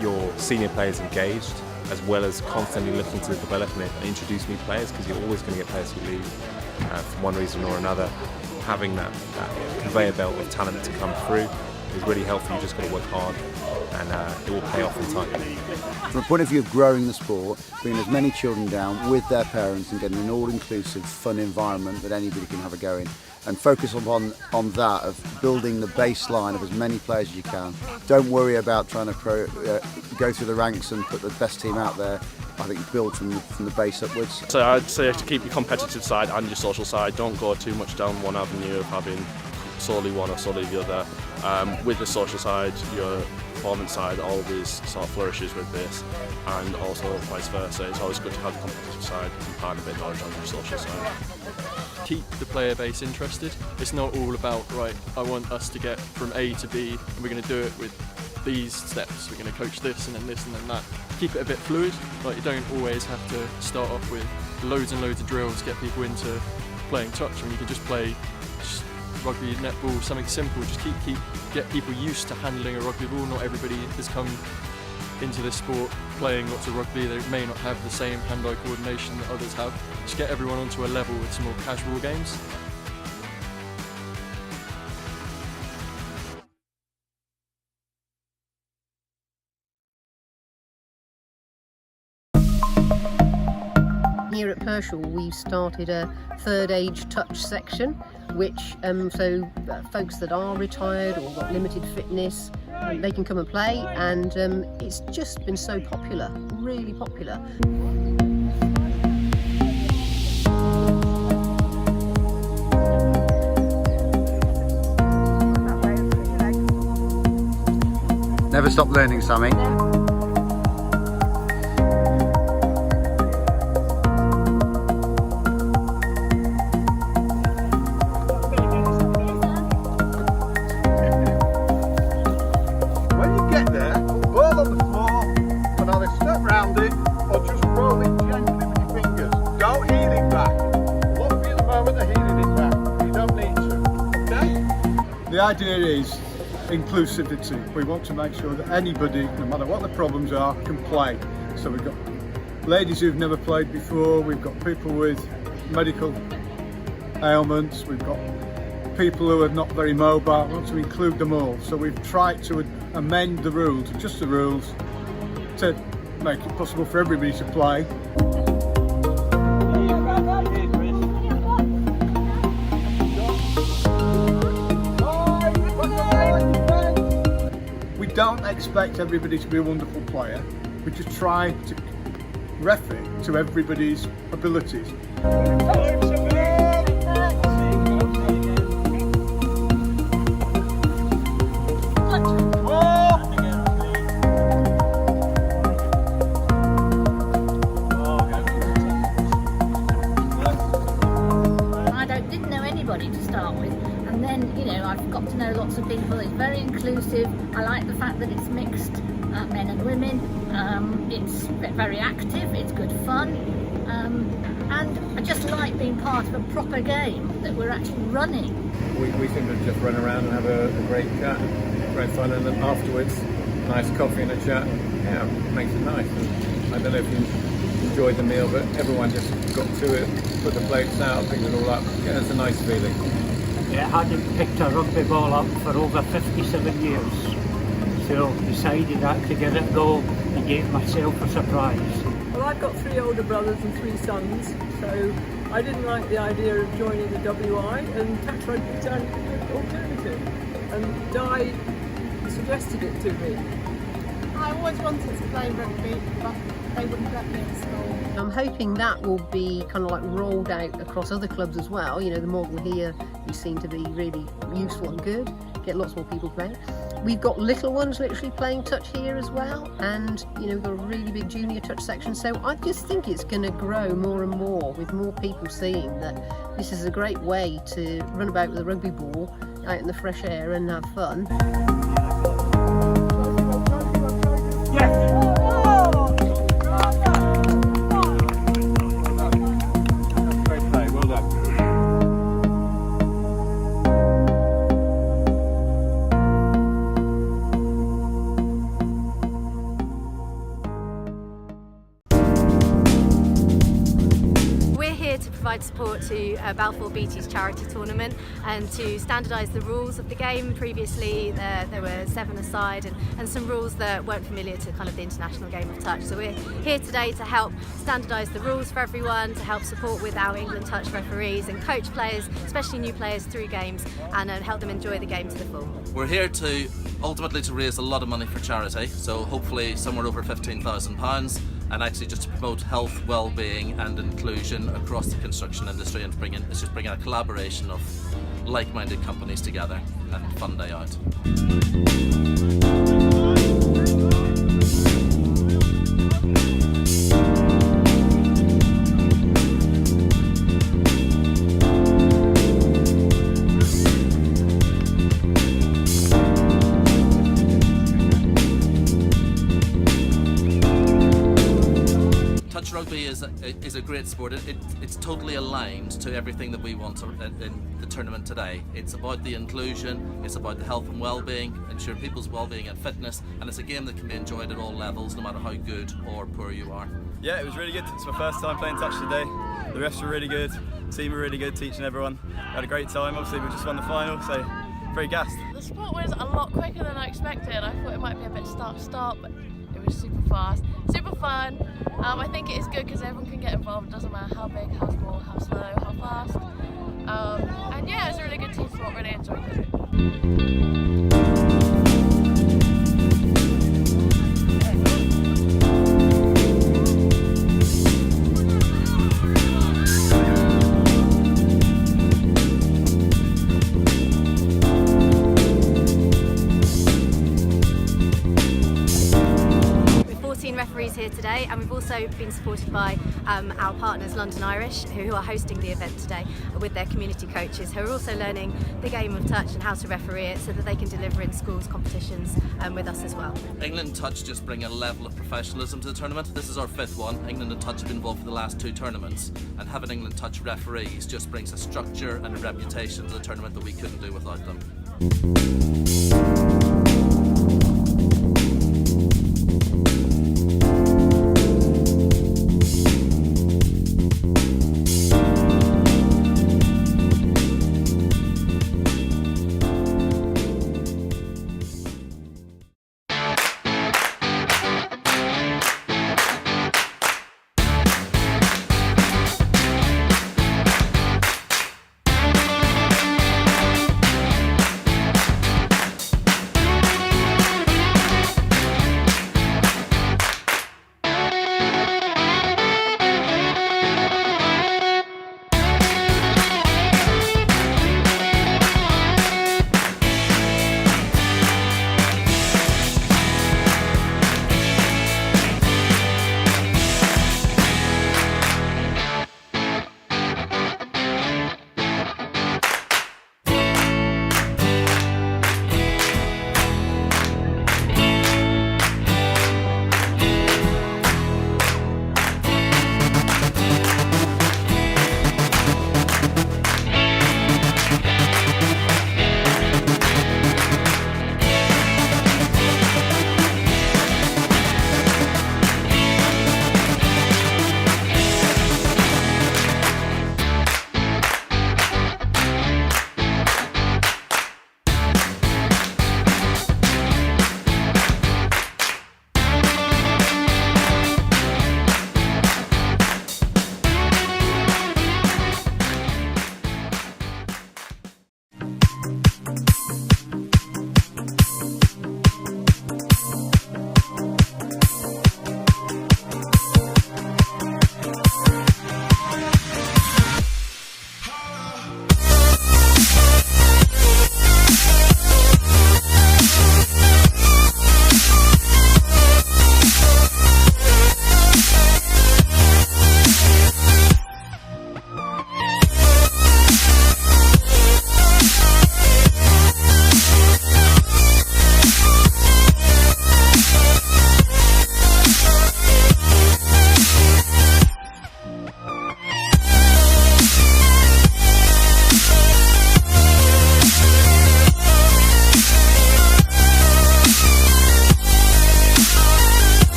your senior players engaged, as well as constantly looking to develop and introduce new players, because you're always going to get players who leave for one reason or another. Having that conveyor belt of talent to come through is really helpful. You just got to work hard, and it will pay off in time. From a point of view of growing the sport, bringing as many children down with their parents and getting an all-inclusive, fun environment that anybody can have a go in, and focus on that of building the baseline of as many players as you can. Don't worry about trying to go through the ranks and put the best team out there. I think build from the base upwards. So I'd say to keep your competitive side and your social side. Don't go too much down one avenue of having solely one or solely the other. With the social side, your performance side always sort of flourishes with this, and also vice versa. It's always good to have the competitive side and part a bit knowledge on your social side. Keep the player base interested. It's not all about, right, I want us to get from A to B and we're going to do it with these steps. We're going to coach this and then this and then that. Keep it a bit fluid. Like, you don't always have to start off with loads and loads of drills to get people into playing touch. I mean, you can just play rugby, netball, something simple. Just get people used to handling a rugby ball. Not everybody has come into this sport playing lots of rugby. They may not have the same hand-eye coordination that others have. Just get everyone onto a level with some more casual games. Here at Pershall, we've started a third age touch section, which folks that are retired or got limited fitness, they can come and play, and it's just been so popular, really popular. Never stop learning, Sammy. The idea is inclusivity. We want to make sure that anybody, no matter what the problems are, can play. So we've got ladies who've never played before, we've got people with medical ailments, we've got people who are not very mobile. We want to include them all. So we've tried to amend the rules, just the rules, to make it possible for everybody to play. We don't expect everybody to be a wonderful player. We just try to ref it to everybody's abilities. Didn't know anybody to start with, and then I've got to know lots of people. It's very inclusive. I like the fact that it's mixed, men and women. It's very active, it's good fun, and I just like being part of a proper game that we're actually running. We seem to just run around and have a great chat, great fun, and then afterwards, nice coffee and a chat. Yeah, makes it nice. And I don't know if you enjoyed the meal, but everyone just got to it, put the plates out, picked it all up. Yeah, it's a nice feeling. Yeah, I hadn't picked a rugby ball up for over 57 years, so decided that to give it a go and gave myself a surprise. Well, I've got 3 older brothers and 3 sons, so I didn't like the idea of joining the WI, and touch rugby sounded a good alternative. And Di suggested it to me. I always wanted to play rugby, but they wouldn't let me in school. I'm hoping that will be kind of like rolled out across other clubs as well. You know, the model here we seem to be really useful and good, get lots more people playing. We've got little ones literally playing touch here as well, and you know, we've got a really big junior touch section, so I just think it's going to grow more and more with more people seeing that this is a great way to run about with a rugby ball out in the fresh air and have fun. Great play, well done. We're here to provide support to Balfour Beatty's charity tournament and to standardise the rules of the game. Previously there were 7 aside and some rules that weren't familiar to kind of the international game of touch. So we're here today to help standardise the rules for everyone, to help support with our England touch referees and coach players, especially new players, through games and help them enjoy the game to the full. We're here to ultimately to raise a lot of money for charity, so hopefully somewhere over £15,000, and actually just to promote health, well-being and inclusion across the construction industry, and it's just bringing a collaboration of like-minded companies together and fun day out. Touch rugby is a great sport. It's totally aligned to everything that we want in the tournament today. It's about the inclusion, it's about the health and well-being, ensuring people's well-being and fitness, and it's a game that can be enjoyed at all levels, no matter how good or poor you are. Yeah, it was really good. It's my first time playing touch today. The refs were really good, the team were really good, teaching everyone. We had a great time. Obviously, we just won the final, so very gassed. The sport was a lot quicker than I expected. I thought it might be a bit start-start, but it was super fast, super fun. I think it is good because everyone can get involved. It doesn't matter how big, how small, how slow, how fast. And yeah, it's a really good team sport. Really enjoyed it. Referees here today, and we've also been supported by our partners London Irish, who are hosting the event today with their community coaches, who are also learning the game of touch and how to referee it so that they can deliver in schools competitions with us as well. England Touch just bring a level of professionalism to the tournament. This is our 5th one. England and Touch have been involved for the last 2 tournaments, and having England Touch referees just brings a structure and a reputation to the tournament that we couldn't do without them.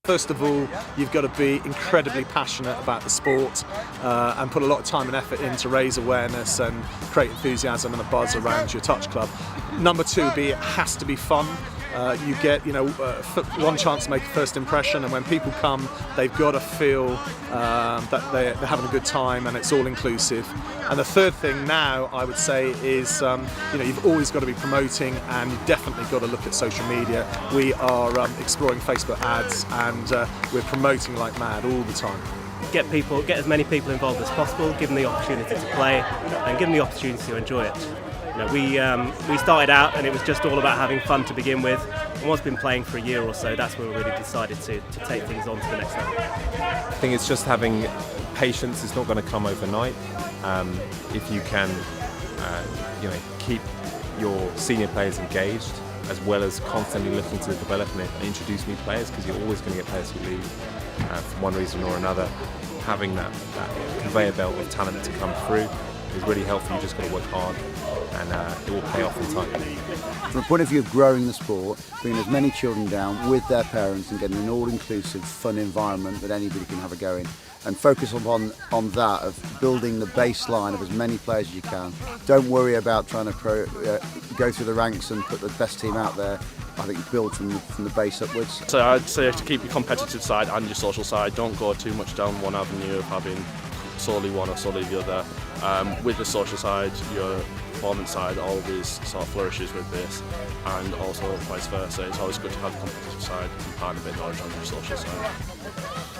First of all, you've got to be incredibly passionate about the sport and put a lot of time and effort in to raise awareness and create enthusiasm and a buzz around your touch club. Number two, it has to be fun. You get, one chance to make a first impression, and when people come, they've got to feel that they're having a good time and it's all inclusive. And the third thing now, I would say, is you've always got to be promoting, and you've definitely got to look at social media. We are exploring Facebook ads, and we're promoting like mad all the time. Get as many people involved as possible, give them the opportunity to play, and give them the opportunity to enjoy it. We started out and it was just all about having fun to begin with, and once been playing for a year or so, that's when we really decided to take things on to the next level. I think it's just having patience. It's not going to come overnight. If you can, keep your senior players engaged, as well as constantly looking to develop and introduce new players, because you're always going to get players who leave for one reason or another. Having that conveyor belt of talent to come through is really helpful. You just got to work hard, and it will pay off in time. From a point of view of growing the sport, bringing as many children down with their parents and getting an all-inclusive, fun environment that anybody can have a go in, and focus on that of building the baseline of as many players as you can. Don't worry about trying to go through the ranks and put the best team out there. I think build from the base upwards. So I'd say to keep your competitive side and your social side, don't go too much down one avenue of having solely one or solely the other. With the social side, your performance side always sort of flourishes with this, and also vice versa. It's always good to have the competitive side and part of it knowledge on your social side.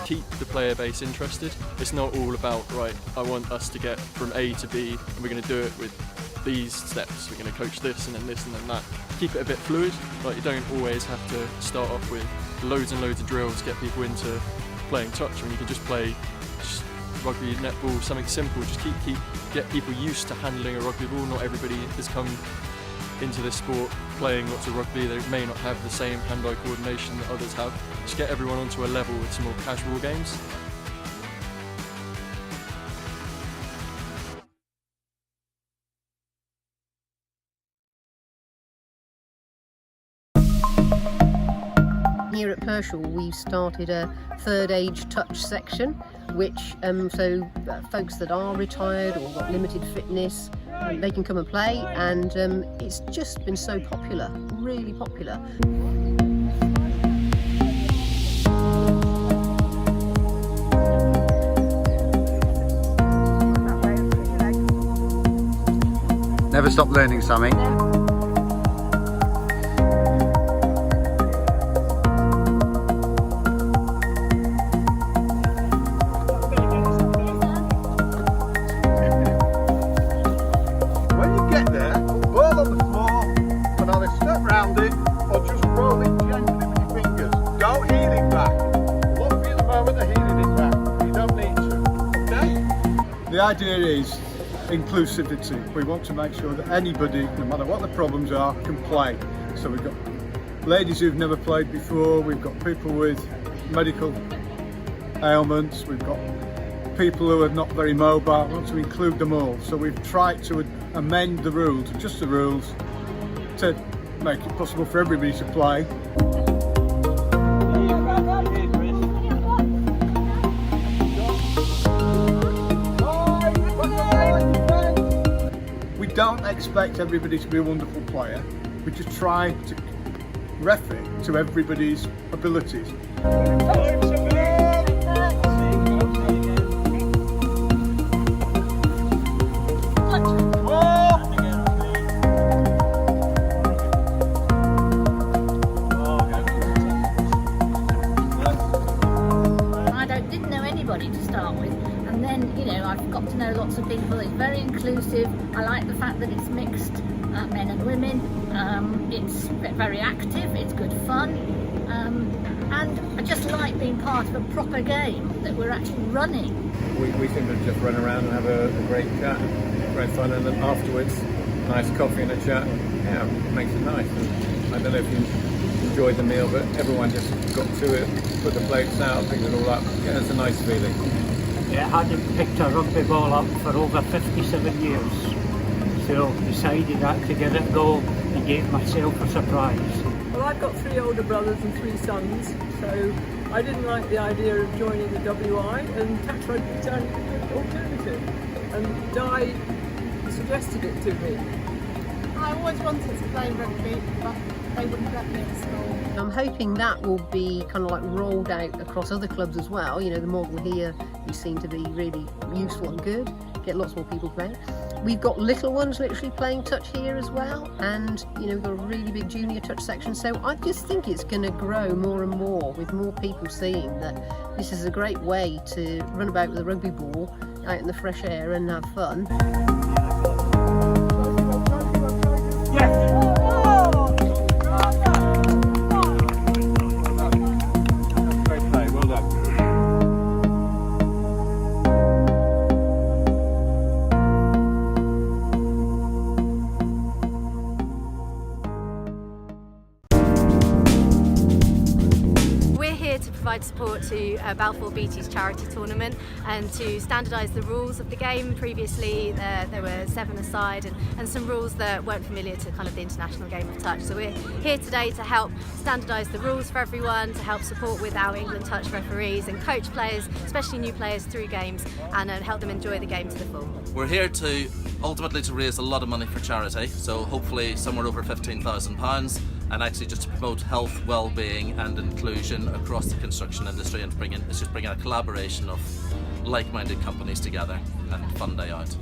Keep the player base interested. It's not all about, right, I want us to get from A to B and we're going to do it with these steps. We're going to coach this and then this and then that. Keep it a bit fluid. Like, you don't always have to start off with loads and loads of drills to get people into playing touch. I mean, you can just play rugby, netball, something simple. Just get people used to handling a rugby ball. Not everybody has come into this sport playing lots of rugby. They may not have the same hand-eye coordination that others have. Just get everyone onto a level with some more casual games. Here at Pershall, we've started a third age touch section, which folks that are retired or got limited fitness, they can come and play, and it's just been so popular, really popular. Never stop learning something. The idea is inclusivity. We want to make sure that anybody, no matter what the problems are, can play. So we've got ladies who've never played before, we've got people with medical ailments, we've got people who are not very mobile. We want to include them all. So we've tried to amend the rules, adjust the rules, to make it possible for everybody to play. We don't expect everybody to be a wonderful player. We just try to ref it to everybody's abilities. Didn't know anybody to start with, and then I've got to know lots of people. It's very inclusive. I like the fact that it's mixed, men and women. It's very active, it's good fun, and I just like being part of a proper game that we're actually running. We seem to just run around and have a great chat, great fun, and then afterwards nice coffee and a chat. Yeah, makes it nice. And I don't know if you enjoyed the meal, but everyone just got to it, put the plates out, picked it all up. Yeah, it's a nice feeling. Yeah, I hadn't picked a rugby ball up for over 57 years, so decided that to give it a go and gave myself a surprise. Well, I've got 3 older brothers and 3 sons, so I didn't like the idea of joining the WI, and touch rugby sounded a good alternative. And Di suggested it to me. I always wanted to play rugby, but they wouldn't let me at school. I'm hoping that will be kind of like rolled out across other clubs as well. You know, the model here you seem to be really useful and good. Get lots more people playing. We've got little ones literally playing touch here as well, and you know, we've got a really big junior touch section. So I just think it's going to grow more and more with more people seeing that this is a great way to run about with a rugby ball out in the fresh air and have fun. Great play, well done. To provide support to Balfour Beatty's charity tournament and to standardise the rules of the game. Previously there were 7 aside and some rules that weren't familiar to kind of the international game of touch. So we're here today to help standardise the rules for everyone, to help support with our England touch referees and coach players, especially new players, through games and help them enjoy the game to the full. We're here to ultimately to raise a lot of money for charity, so hopefully somewhere over £15,000, and actually just to promote health, well-being and inclusion across the construction industry, and it's just bringing a collaboration of like-minded companies together and fun day out.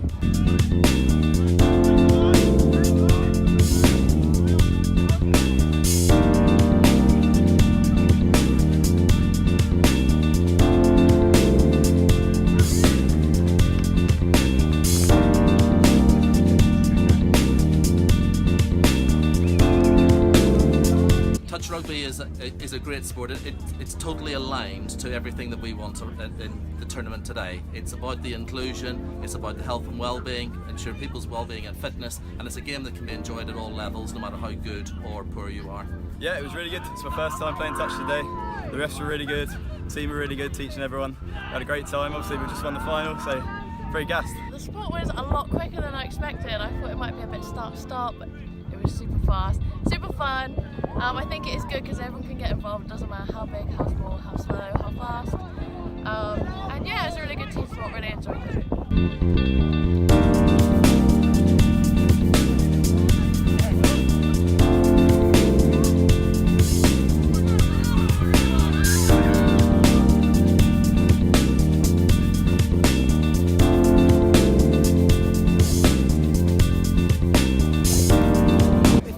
Touch rugby is a great sport. It's totally aligned to everything that we want in the tournament today. It's about the inclusion, it's about the health and well-being, ensure people's well-being and fitness, and it's a game that can be enjoyed at all levels, no matter how good or poor you are. Yeah, it was really good. It's my first time playing touch today. The refs were really good, the team were really good, teaching everyone. We had a great time. Obviously we just won the final, so pretty gassed. The sport was a lot quicker than I expected. I thought it might be a bit start-start, but it was super fast, super fun. I think it is good because everyone can get involved. It doesn't matter how big, how small, how slow, how fast. And yeah, it's a really good team sport. Really enjoyed it.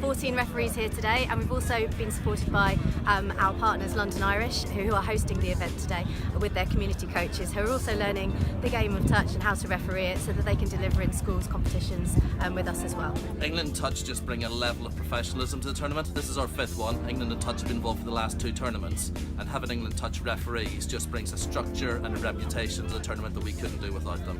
14 referees here today, and we've also been supported by our partners London Irish, who are hosting the event today with their community coaches, who are also learning the game of touch and how to referee it so that they can deliver in schools competitions with us as well. England Touch just bring a level of professionalism to the tournament. This is our 5th one. England and Touch have been involved for the last 2 tournaments, and having England Touch referees just brings a structure and a reputation to the tournament that we couldn't do without them.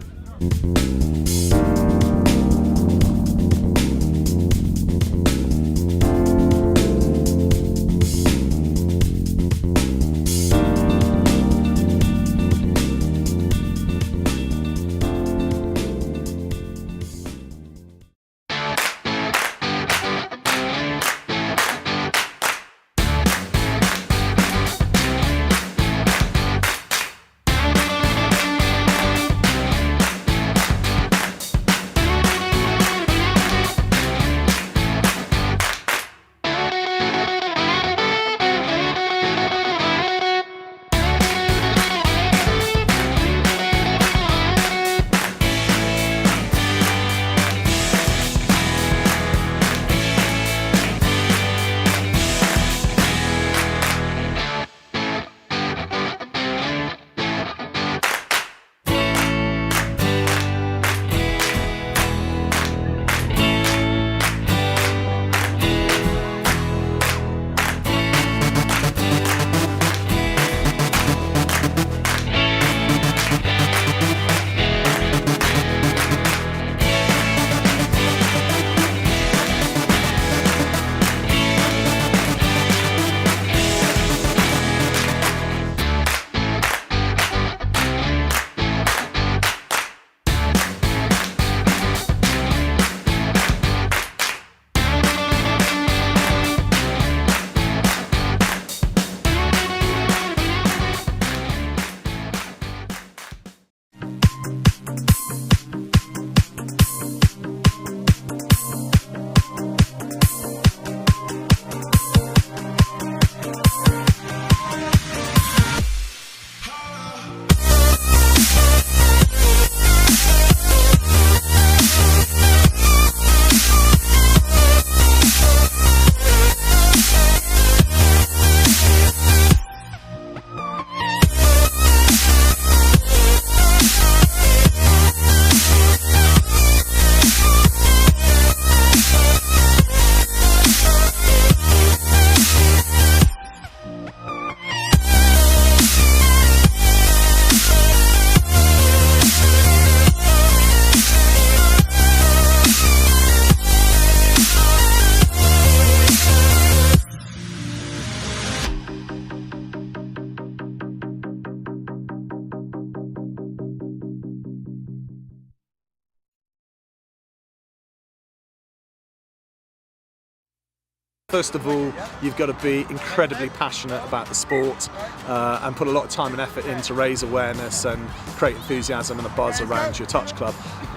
First of all, you've got to be incredibly passionate about the sport and put a lot of time and effort in to raise awareness and create enthusiasm and a buzz around your touch club.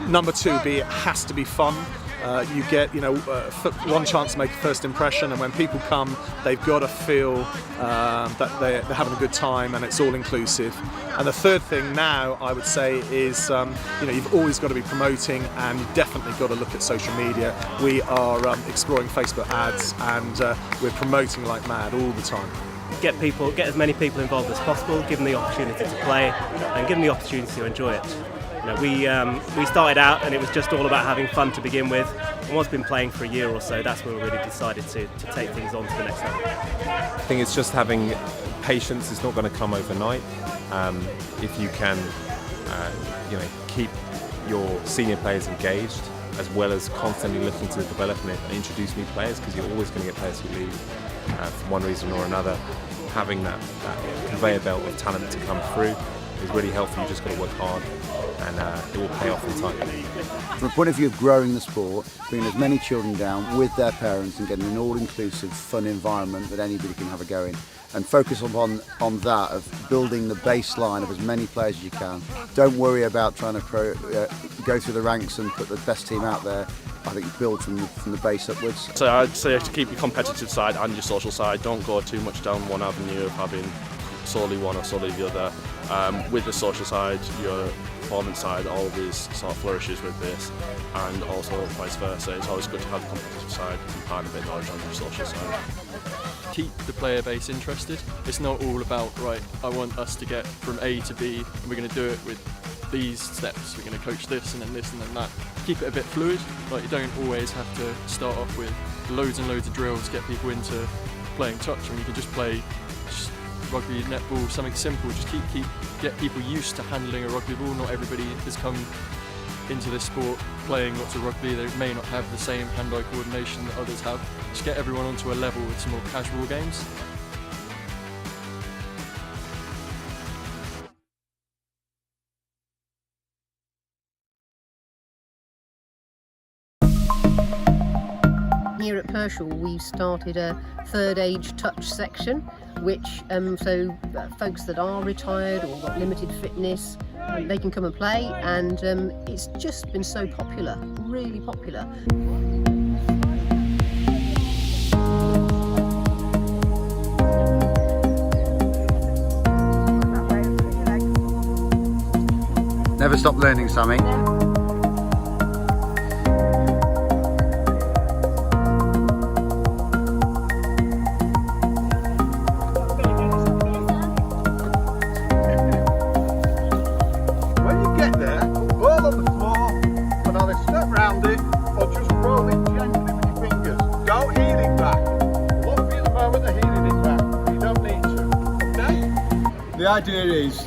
Number two, it has to be fun. You get, one chance to make a first impression, and when people come, they've got to feel that they're having a good time, and it's all inclusive. And the third thing now, I would say, is you've always got to be promoting, and you've definitely got to look at social media. We are exploring Facebook ads, and we're promoting like mad all the time. Get as many people involved as possible, give them the opportunity to play, and give them the opportunity to enjoy it. We started out and it was just all about having fun to begin with, and once been playing for a year or so, that's when we really decided to take things on to the next level. I think it's just having patience. It's not going to come overnight. If you can keep your senior players engaged, as well as constantly looking to develop and introduce new players, because you're always going to get players who leave for one reason or another. Having that conveyor belt of talent to come through is really helpful. You just got to work hard, and it will pay off in time. From a point of view of growing the sport, bringing as many children down with their parents and getting an all-inclusive, fun environment that anybody can have a go in, and focus on that of building the baseline of as many players as you can. Don't worry about trying to go through the ranks and put the best team out there. I think build from the base upwards. So I'd say to keep your competitive side and your social side. Don't go too much down one avenue of having solely one or solely the other. With the social side, your performance side always sort of flourishes with this, and also vice versa. It's always good to have the competitive side and part of it knowledge on your social side. Keep the player base interested. It's not all about, right, I want us to get from A to B, and we're going to do it with these steps. We're going to coach this and then this and then that. Keep it a bit fluid. Like, you don't always have to start off with loads and loads of drills, get people into playing touch. I mean, you can just play rugby, netball, something simple. Just get people used to handling a rugby ball. Not everybody has come into this sport playing lots of rugby. They may not have the same hand-eye coordination that others have. Just get everyone onto a level with some more casual games. Here at Pershall, we've started a third age touch section, which folks that are retired or got limited fitness, they can come and play, and it's just been so popular, really popular. Never stop learning, Sammy. The idea is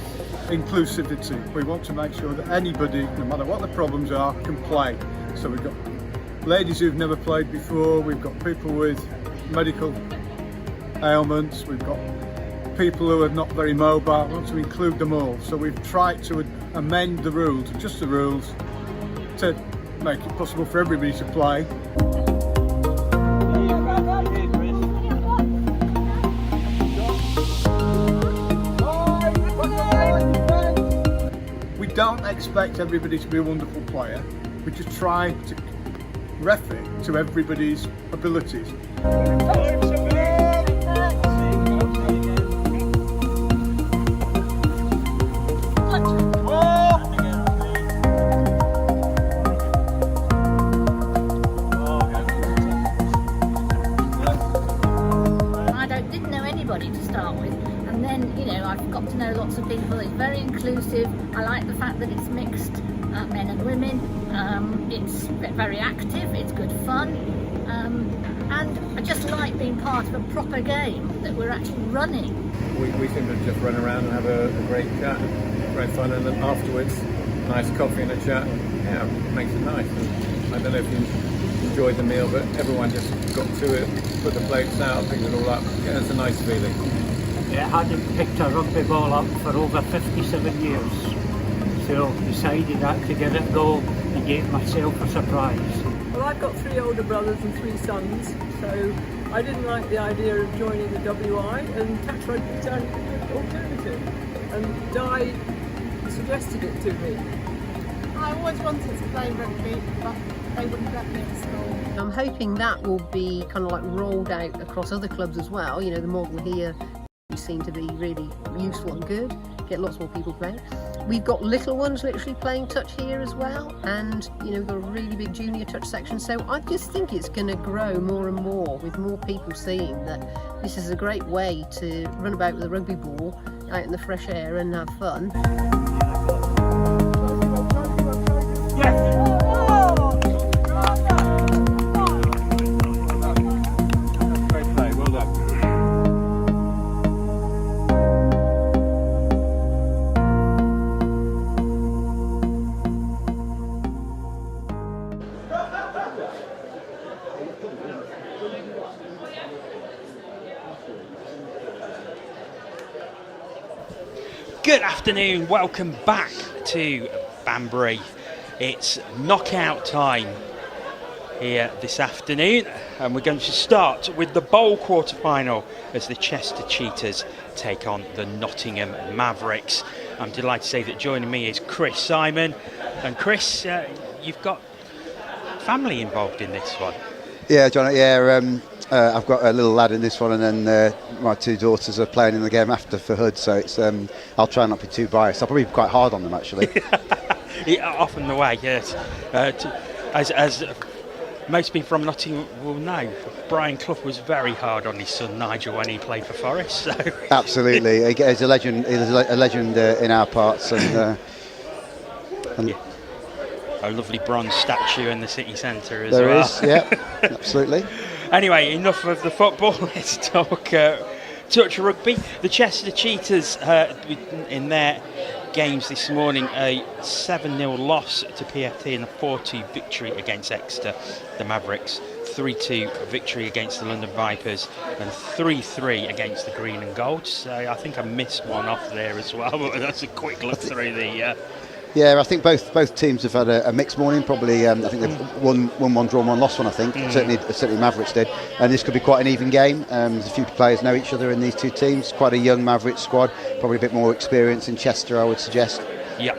inclusivity. We want to make sure that anybody, no matter what the problems are, can play. So we've got ladies who've never played before, we've got people with medical ailments, we've got people who are not very mobile. We want to include them all. So we've tried to amend the rules, just the rules, to make it possible for everybody to play. We don't expect everybody to be a wonderful player. We just try to ref it to everybody's abilities. Didn't know anybody to start with, and then I've got to know lots of people. It's very inclusive. I like the fact that it's mixed, men and women. It's very active, it's good fun, and I just like being part of a proper game that we're actually running. We seem to just run around and have a great chat, great fun, and then afterwards, nice coffee and a chat. Yeah, it makes it nice. And I don't know if you enjoyed the meal, but everyone just got to it, put the plates out, picked it all up. Yeah, it's a nice feeling. I hadn't picked a rugby ball up for over 57 years, so decided that to give it a go and gave myself a surprise. Well, I've got 3 older brothers and 3 sons, so I didn't like the idea of joining the WI, and touch rugby sounded a good alternative. And Di suggested it to me. I always wanted to play rugby, but they wouldn't let me at school. I'm hoping that will be kind of like rolled out across other clubs as well. You know, the model here seemed to be really useful and good, get lots more people playing. We've got little ones literally playing touch here as well, and you know, we've got a really big junior touch section, so I just think it's going to grow more and more with more people seeing that this is a great way to run about with a rugby ball out in the fresh air and have fun. Good afternoon, welcome back to Banbury. It's knockout time here this afternoon, and we're going to start with the bowl quarter-final as the Chester Cheetahs take on the Nottingham Mavericks. I'm delighted to say that joining me is Chris Simon, and Chris, you've got family involved in this one. Yeah, John, yeah, I've got a little lad in this one, and then my 2 daughters are playing in the game after for Hood, so it's I'll try not to be too biased. I'll probably be quite hard on them, actually. Yeah, often the way, yes. As most people from Nottingham will know, Brian Clough was very hard on his son Nigel when he played for Forest. So. Absolutely, he's a legend. He's a legend in our parts, and yeah. A lovely bronze statue in the city centre as well. There is, yeah, absolutely. Anyway, enough of the football. Let's talk touch rugby. The Chester Cheetahs, in their games this morning, a 7-0 loss to PFT and a 4-2 victory against Exeter. The Mavericks, 3-2 victory against the London Vipers and 3-3 against the Green+Gold. So I think I missed one off there as well, but that's a quick look through the... Yeah, I think both teams have had a mixed morning. Probably, I think they've won one, drawn one, lost one. I think certainly Mavericks did, and this could be quite an even game. There's a few players know each other in these 2 teams. Quite a young Mavericks squad, probably a bit more experience in Chester, I would suggest. Yeah.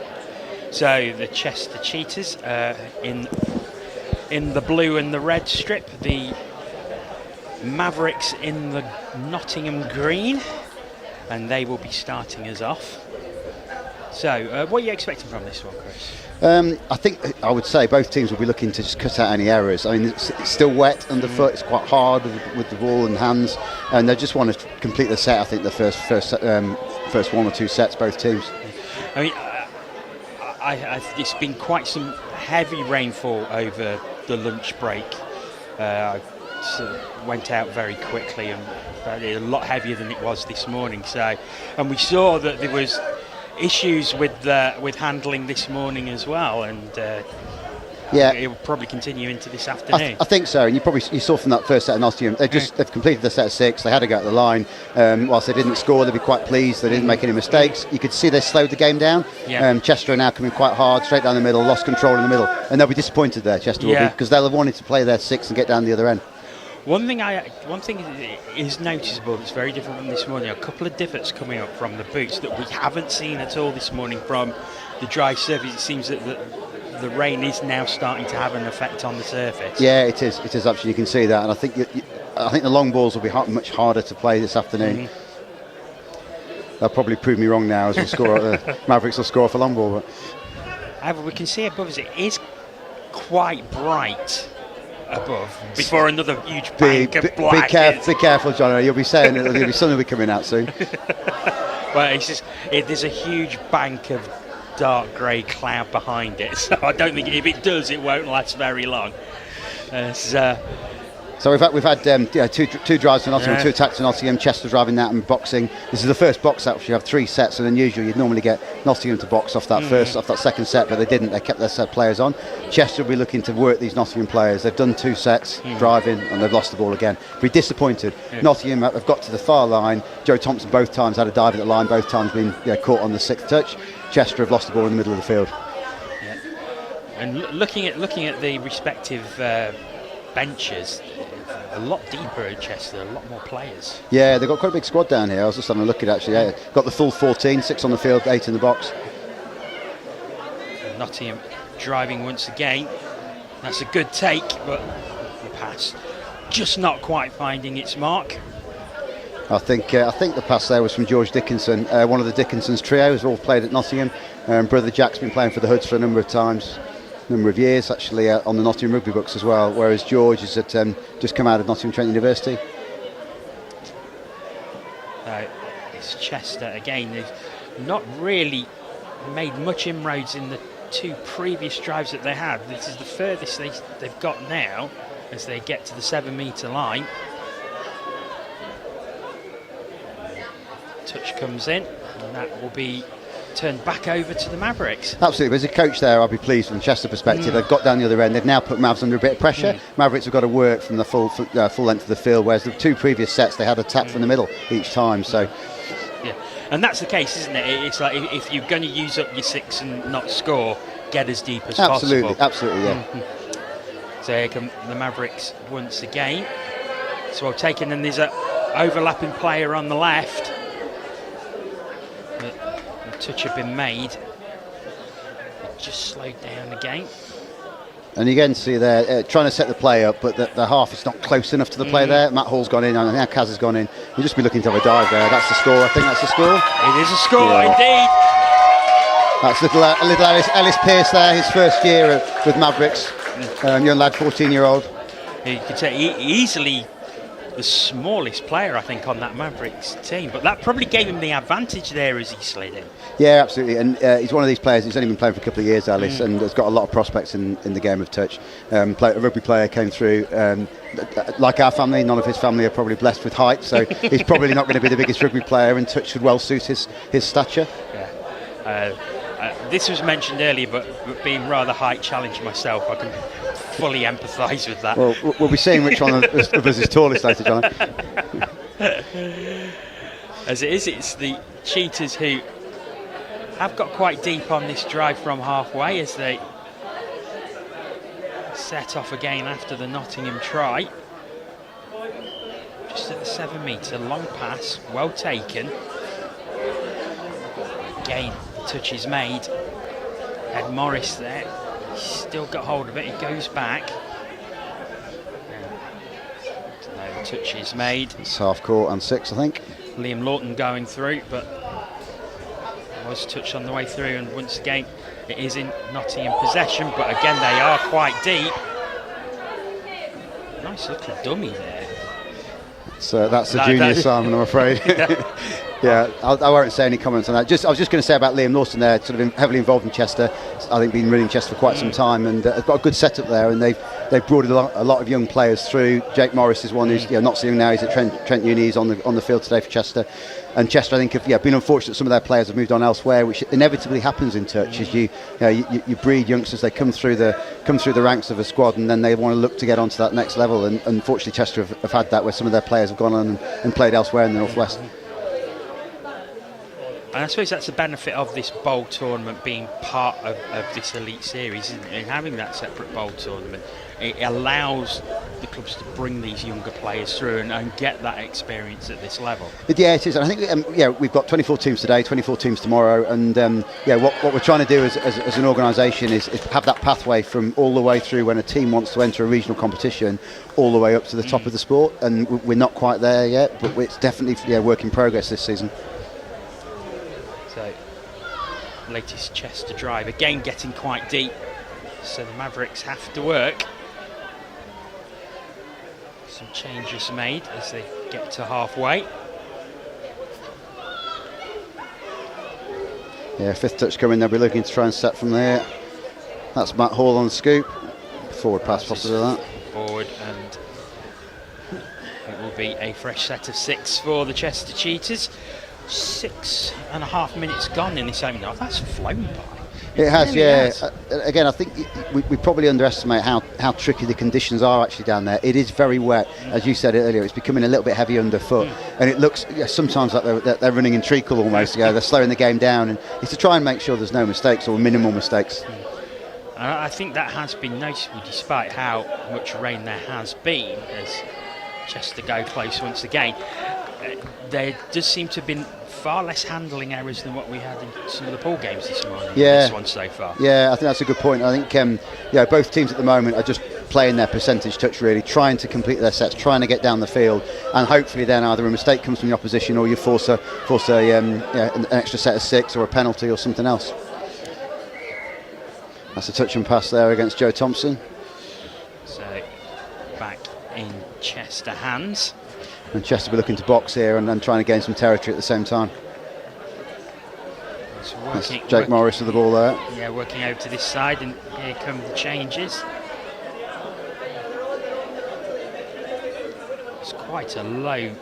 So the Chester Cheetahs in the blue and the red strip, the Mavericks in the Nottingham green, and they will be starting us off. So, what are you expecting from this one, Chris? I think I would say both teams will be looking to just cut out any errors. I mean, it's still wet underfoot. It's quite hard with the ball and hands, and they just want to complete the set. I think the first 1 or 2 sets, both teams. I mean, it's been quite some heavy rainfall over the lunch break. Went out very quickly and a lot heavier than it was this morning. So, and we saw that there was issues with handling this morning as well, and yeah, it will probably continue into this afternoon. I think so, and you saw from that first set of Nottingham, they've completed the set of 6. They had to go at the line. Whilst they didn't score, they'd be quite pleased. They didn't make any mistakes. You could see they slowed the game down. Yeah. Chester are now coming quite hard, straight down the middle, lost control in the middle, and they'll be disappointed there. Chester will be, because they'll have wanted to play their 6 and get down the other end. One thing is noticeable that's very different from this morning. A couple of divots coming up from the boots that we haven't seen at all this morning from the dry surface. It seems that the rain is now starting to have an effect on the surface. Yeah, it is. It is actually. You can see that, and I think the long balls will be much harder to play this afternoon. They'll probably prove me wrong now as we score. The Mavericks will score off a long ball. But. However, we can see above us it is quite bright. Above before another huge bank of black. Be careful, John. You'll be saying that there'll be sun will be coming out soon. Well, there's a huge bank of dark grey cloud behind it, so I don't think if it does, it won't last very long. So we've had two drives to Nottingham, 2 attacks to Nottingham. Chester driving that and boxing. This is the first box out. You have 3 sets, and unusual. You'd normally get Nottingham to box off that second set, but they didn't. They kept their set players on. Chester will be looking to work these Nottingham players. They've done 2 sets driving, and they've lost the ball again. Be disappointed. Nottingham have got to the far line. Joe Thompson both times had a dive at the line. Both times been caught on the 6th touch. Chester have lost the ball in the middle of the field. And looking at the respective benches, a lot deeper at Chester, a lot more players. Yeah, they've got quite a big squad down here. I was just having a look at it actually. Yeah, got the full 14, 6 on the field, 8 in the box. Nottingham driving once again. That's a good take, but the pass just not quite finding its mark. I think the pass there was from George Dickinson, one of the Dickinson's trio, who's all played at Nottingham. Brother Jack's been playing for the Hoods for a number of years actually, on the Nottingham rugby books as well, whereas George is just come out of Nottingham Trent University. It's Chester again. They've not really made much inroads in the 2 previous drives that they had. This is the furthest they've got now as they get to the 7-metre line. Touch comes in, and that will be turned back over to the Mavericks. Absolutely, as a coach there, I'll be pleased from the Chester perspective. They've got down the other end. They've now put Mavs under a bit of pressure. Mavericks have got to work from the full length of the field, whereas the 2 previous sets they had a tap from the middle each time. So, yeah, and that's the case, isn't it? It's like if you're going to use up your 6 and not score, get as deep as possible. Absolutely, yeah. So here come the Mavericks once again. It's well taken, and there's an overlapping player on the left. The touch had been made. It just slowed down again. And you again see there trying to set the play up, but the half is not close enough to the play there. Matt Hall's gone in, and now Kaz has gone in. You'll just be looking to have a dive there. That's the score. I think that's the score. It is a score, indeed. That's little Ellis Pearce there, his first year with Mavericks. Young lad, 14-year-old. You could say easily the smallest player, I think, on that Mavericks team, but that probably gave him the advantage there as he slid in. Yeah, absolutely, and he's one of these players who's only been playing for a couple of years, Alice, and has got a lot of prospects in the game of touch. A rugby player came through, like our family, none of his family are probably blessed with height, so he's probably not going to be the biggest rugby player, and touch should well suit his stature. Yeah. This was mentioned earlier, but being rather height challenged myself, I can fully empathise with that. Well, we'll be seeing which one of us is tallest later, John. As it is, it's the Cheetahs who have got quite deep on this drive from halfway as they set off again after the Nottingham try. Just at the 7-metre, long pass, well taken. Again, the touch is made. Ed Morris there, he's still got hold of it, he goes back. No, the touch is made. It's half court and 6, I think. Liam Lawton going through, but was touched on the way through, and once again it is in Nottingham possession, but again they are quite deep. Nice little dummy there. So that's the junior Simon, I'm afraid. Yeah, I won't say any comments on that. I was just going to say about Liam Lawson there, sort of heavily involved in Chester. I think been running Chester for quite some time, and got a good setup there. And they've brought a lot of young players through. Jake Morris is one who's not so young now. He's at Trent Uni. He's on the field today for Chester. And Chester, I think, have been unfortunate. Some of their players have moved on elsewhere, which inevitably happens in touch. As you breed youngsters, they come through the ranks of a squad, and then they want to look to get onto that next level. And unfortunately, Chester have had that, where some of their players have gone on and played elsewhere in the Northwest. And I suppose that's the benefit of this bowl tournament being part of this elite series, isn't it? And having that separate bowl tournament, it allows the clubs to bring these younger players through and get that experience at this level. Yeah, it is. And I think we've got 24 teams today, 24 teams tomorrow, and what we're trying to do as an organisation is have that pathway from all the way through when a team wants to enter a regional competition, all the way up to the top of the sport. And we're not quite there yet, but it's definitely a work in progress this season. So, latest Chester drive, again getting quite deep, so the Mavericks have to work. Some changes made as they get to halfway. Yeah, 5th touch coming, they'll be looking to try and set from there. That's Matt Hall on the scoop. Forward pass possibly that. Forward, and it will be a fresh set of 6 for the Chester Cheetahs. 6.5 minutes gone in this opening half. That's flown by. It has, yeah. Again, I think we probably underestimate how tricky the conditions are actually down there. It is very wet, as you said earlier. It's becoming a little bit heavy underfoot, and it looks sometimes like they're running in treacle almost. They're slowing the game down, and it's to try and make sure there's no mistakes or minimal mistakes. I think that has been noticeable despite how much rain there has been, as Chester go close once again. There does seem to have been far less handling errors than what we had in some of the pool games this morning. Yeah. This one so far. Yeah, I think that's a good point. I think both teams at the moment are just playing their percentage touch, really, trying to complete their sets, trying to get down the field, and hopefully then either a mistake comes from the opposition or you force an extra set of 6 or a penalty or something else. That's a touch and pass there against Joe Thompson. So back in Chester hands. And Chester will be looking to box here and trying to gain some territory at the same time. That's Jake Morris with the ball there. Yeah, working over to this side, and here come the changes. It's quite a low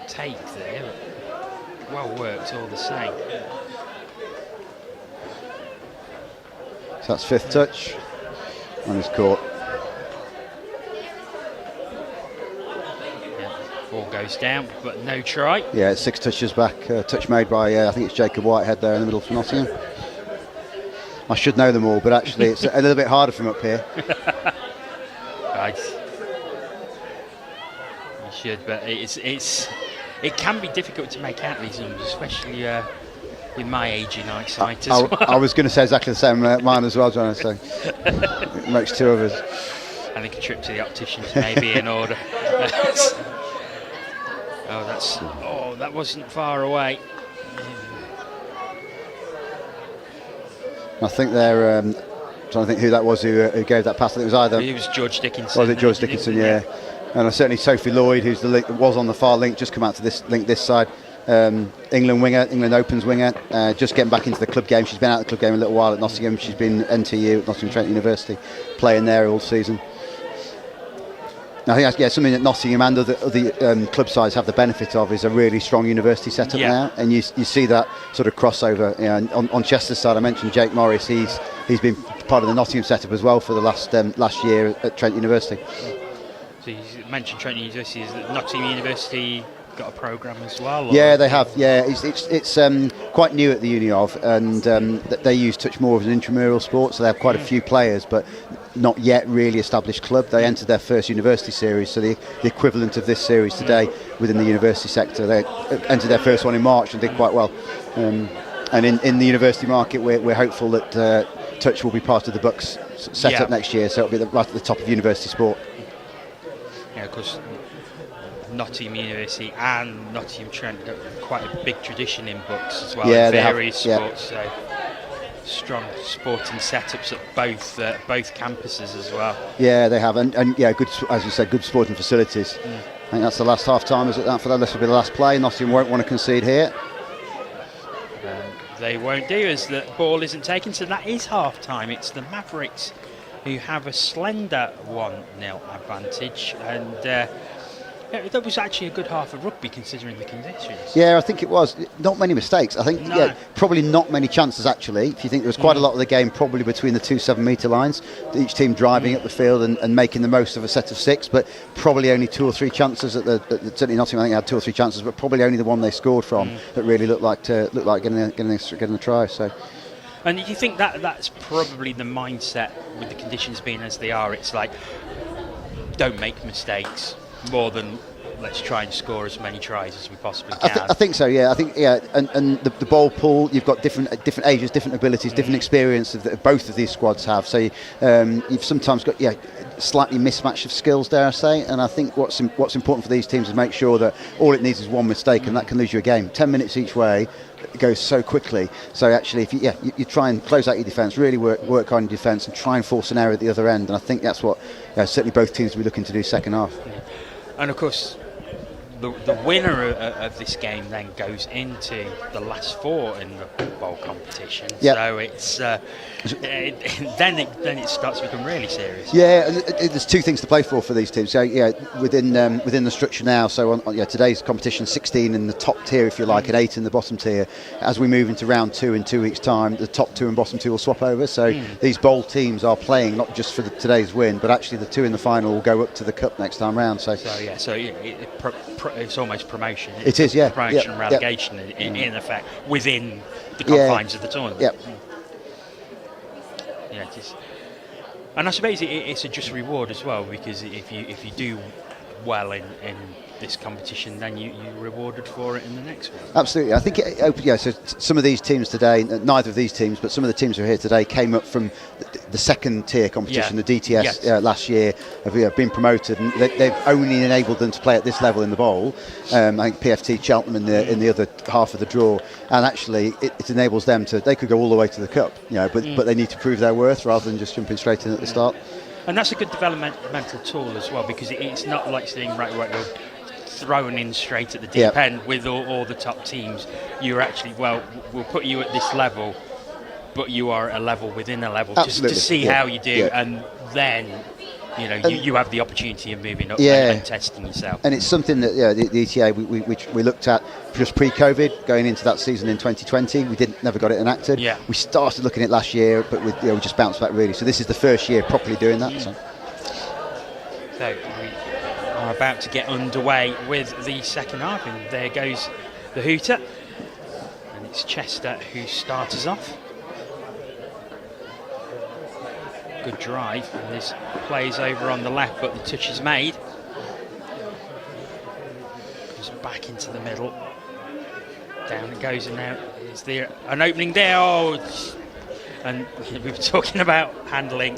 take there. Well worked all the same. So that's 5th touch. And he's caught. Ball goes down, but no try. Yeah, it's 6 touches back. Touch made by, I think it's Jacob Whitehead there in the middle for Nottingham. I should know them all, but actually it's a little bit harder from up here. Right. You should, but it can be difficult to make out these numbers, especially with my aging eyesight as well. I was going to say exactly the same, mine as well, John. So it makes 2 of us. I think a trip to the opticians may be in order. That wasn't far away. I think they're trying to think who that was who gave that pass. I think it was either. It was George Dickinson. Was it George Dickinson? Yeah. And certainly Sophie Lloyd, who's the link, was on the far link, just come out to this side. England Opens winger, just getting back into the club game. She's been out of the club game a little while at Nottingham. She's been NTU at Nottingham Trent University, playing there all season. I think that's something that Nottingham and other club sides have the benefit of is a really strong university setup now, and you see that sort of crossover. On Chester's side, I mentioned Jake Morris. He's been part of the Nottingham setup as well for the last year at Trent University. So you mentioned Trent University. Is that Nottingham University got a programme as well? Yeah, they have. Yeah, it's quite new at the uni of, and they use touch more as an intramural sport, so they have quite a few players, but not yet really established club. They entered their first university series, so the equivalent of this series today within the university sector. They entered their first one in March and did quite well. And in the university market, we're hopeful that touch will be part of the Bucks setup next year, so it'll be right at the top of university sport. Yeah, because Nottingham University and Nottingham Trent have quite a big tradition in books as well. Yeah, in various sports. So strong sporting setups at both campuses as well. Yeah, they have, and good, as you said, good sporting facilities. I think that's the last half time, is it? That for them, this will be the last play. Nottingham won't want to concede here. They won't do, as the ball isn't taken. So that is half time. It's the Mavericks who have a slender 1-0 advantage, and that was actually a good half of rugby considering the conditions. Yeah, I think it was. Not many mistakes. I think probably not many chances actually. If you think there was quite a lot of the game probably between the 2 7-metre lines, each team driving up the field and making the most of a set of 6, but probably only 2 or 3 chances certainly Nottingham, I think, had 2 or 3 chances, but probably only the one they scored from that really looked like getting a try. So. And you think that's probably the mindset with the conditions being as they are. It's like, don't make mistakes more than let's try and score as many tries as we possibly can. I think so. Yeah, I think and the ball pool, you've got different ages, different abilities, different experience that both of these squads have. So you've sometimes got slightly mismatch of skills, dare I say. And I think what's important for these teams is make sure that all it needs is one mistake, and that can lose you a game. 10 minutes each way. It goes so quickly. So actually, if you try and close out your defence, really work on your defence, and try and force an error at the other end. And I think that's what certainly both teams will be looking to do second half. And of course, the winner of this game then goes into the last 4 in the bowl competition. Yep. So it's then it starts to become really serious. Yeah, there's 2 things to play for these teams. So within the structure now. So on today's competition, 16 in the top tier, if you like, and 8 in the bottom tier. As we move into round 2 in 2 weeks' time, the top 2 and bottom 2 will swap over. So these bowl teams are playing not just for today's win, but actually the 2 in the final will go up to the cup next time round. So it's almost promotion. It is, yeah. Promotion and relegation in effect within the confines of the tournament. Yep. Yeah, it is. And I suppose it's a just reward as well, because if you do well in this competition, then you're rewarded for it in the next one. Absolutely. I think so some of these teams today, neither of these teams, but some of the teams who are here today came up from the second tier competition, the DTS last year, have been promoted, and they've only enabled them to play at this level in the bowl. I think PFT Cheltenham in the other half of the draw, and actually it enables them they could go all the way to the cup, but they need to prove their worth rather than just jumping straight in at the start. And that's a good developmental tool as well, because it's not like saying right, we're thrown in straight at the deep end with all the top teams. You're actually, we'll put you at this level, but you are a level within a level just to see how you do, and then you have the opportunity of moving up and testing yourself. And it's something that the ETA we looked at just pre-COVID, going into that season in 2020. We never got it enacted. Yeah. We started looking at it last year, but we just bounced back really. So this is the first year properly doing that. So we are about to get underway with the second half, and there goes the hooter, and it's Chester who starts us off. Good drive, and this plays over on the left, but the touch is made. Goes back into the middle. Down it goes, and now is there an opening there? And we were talking about handling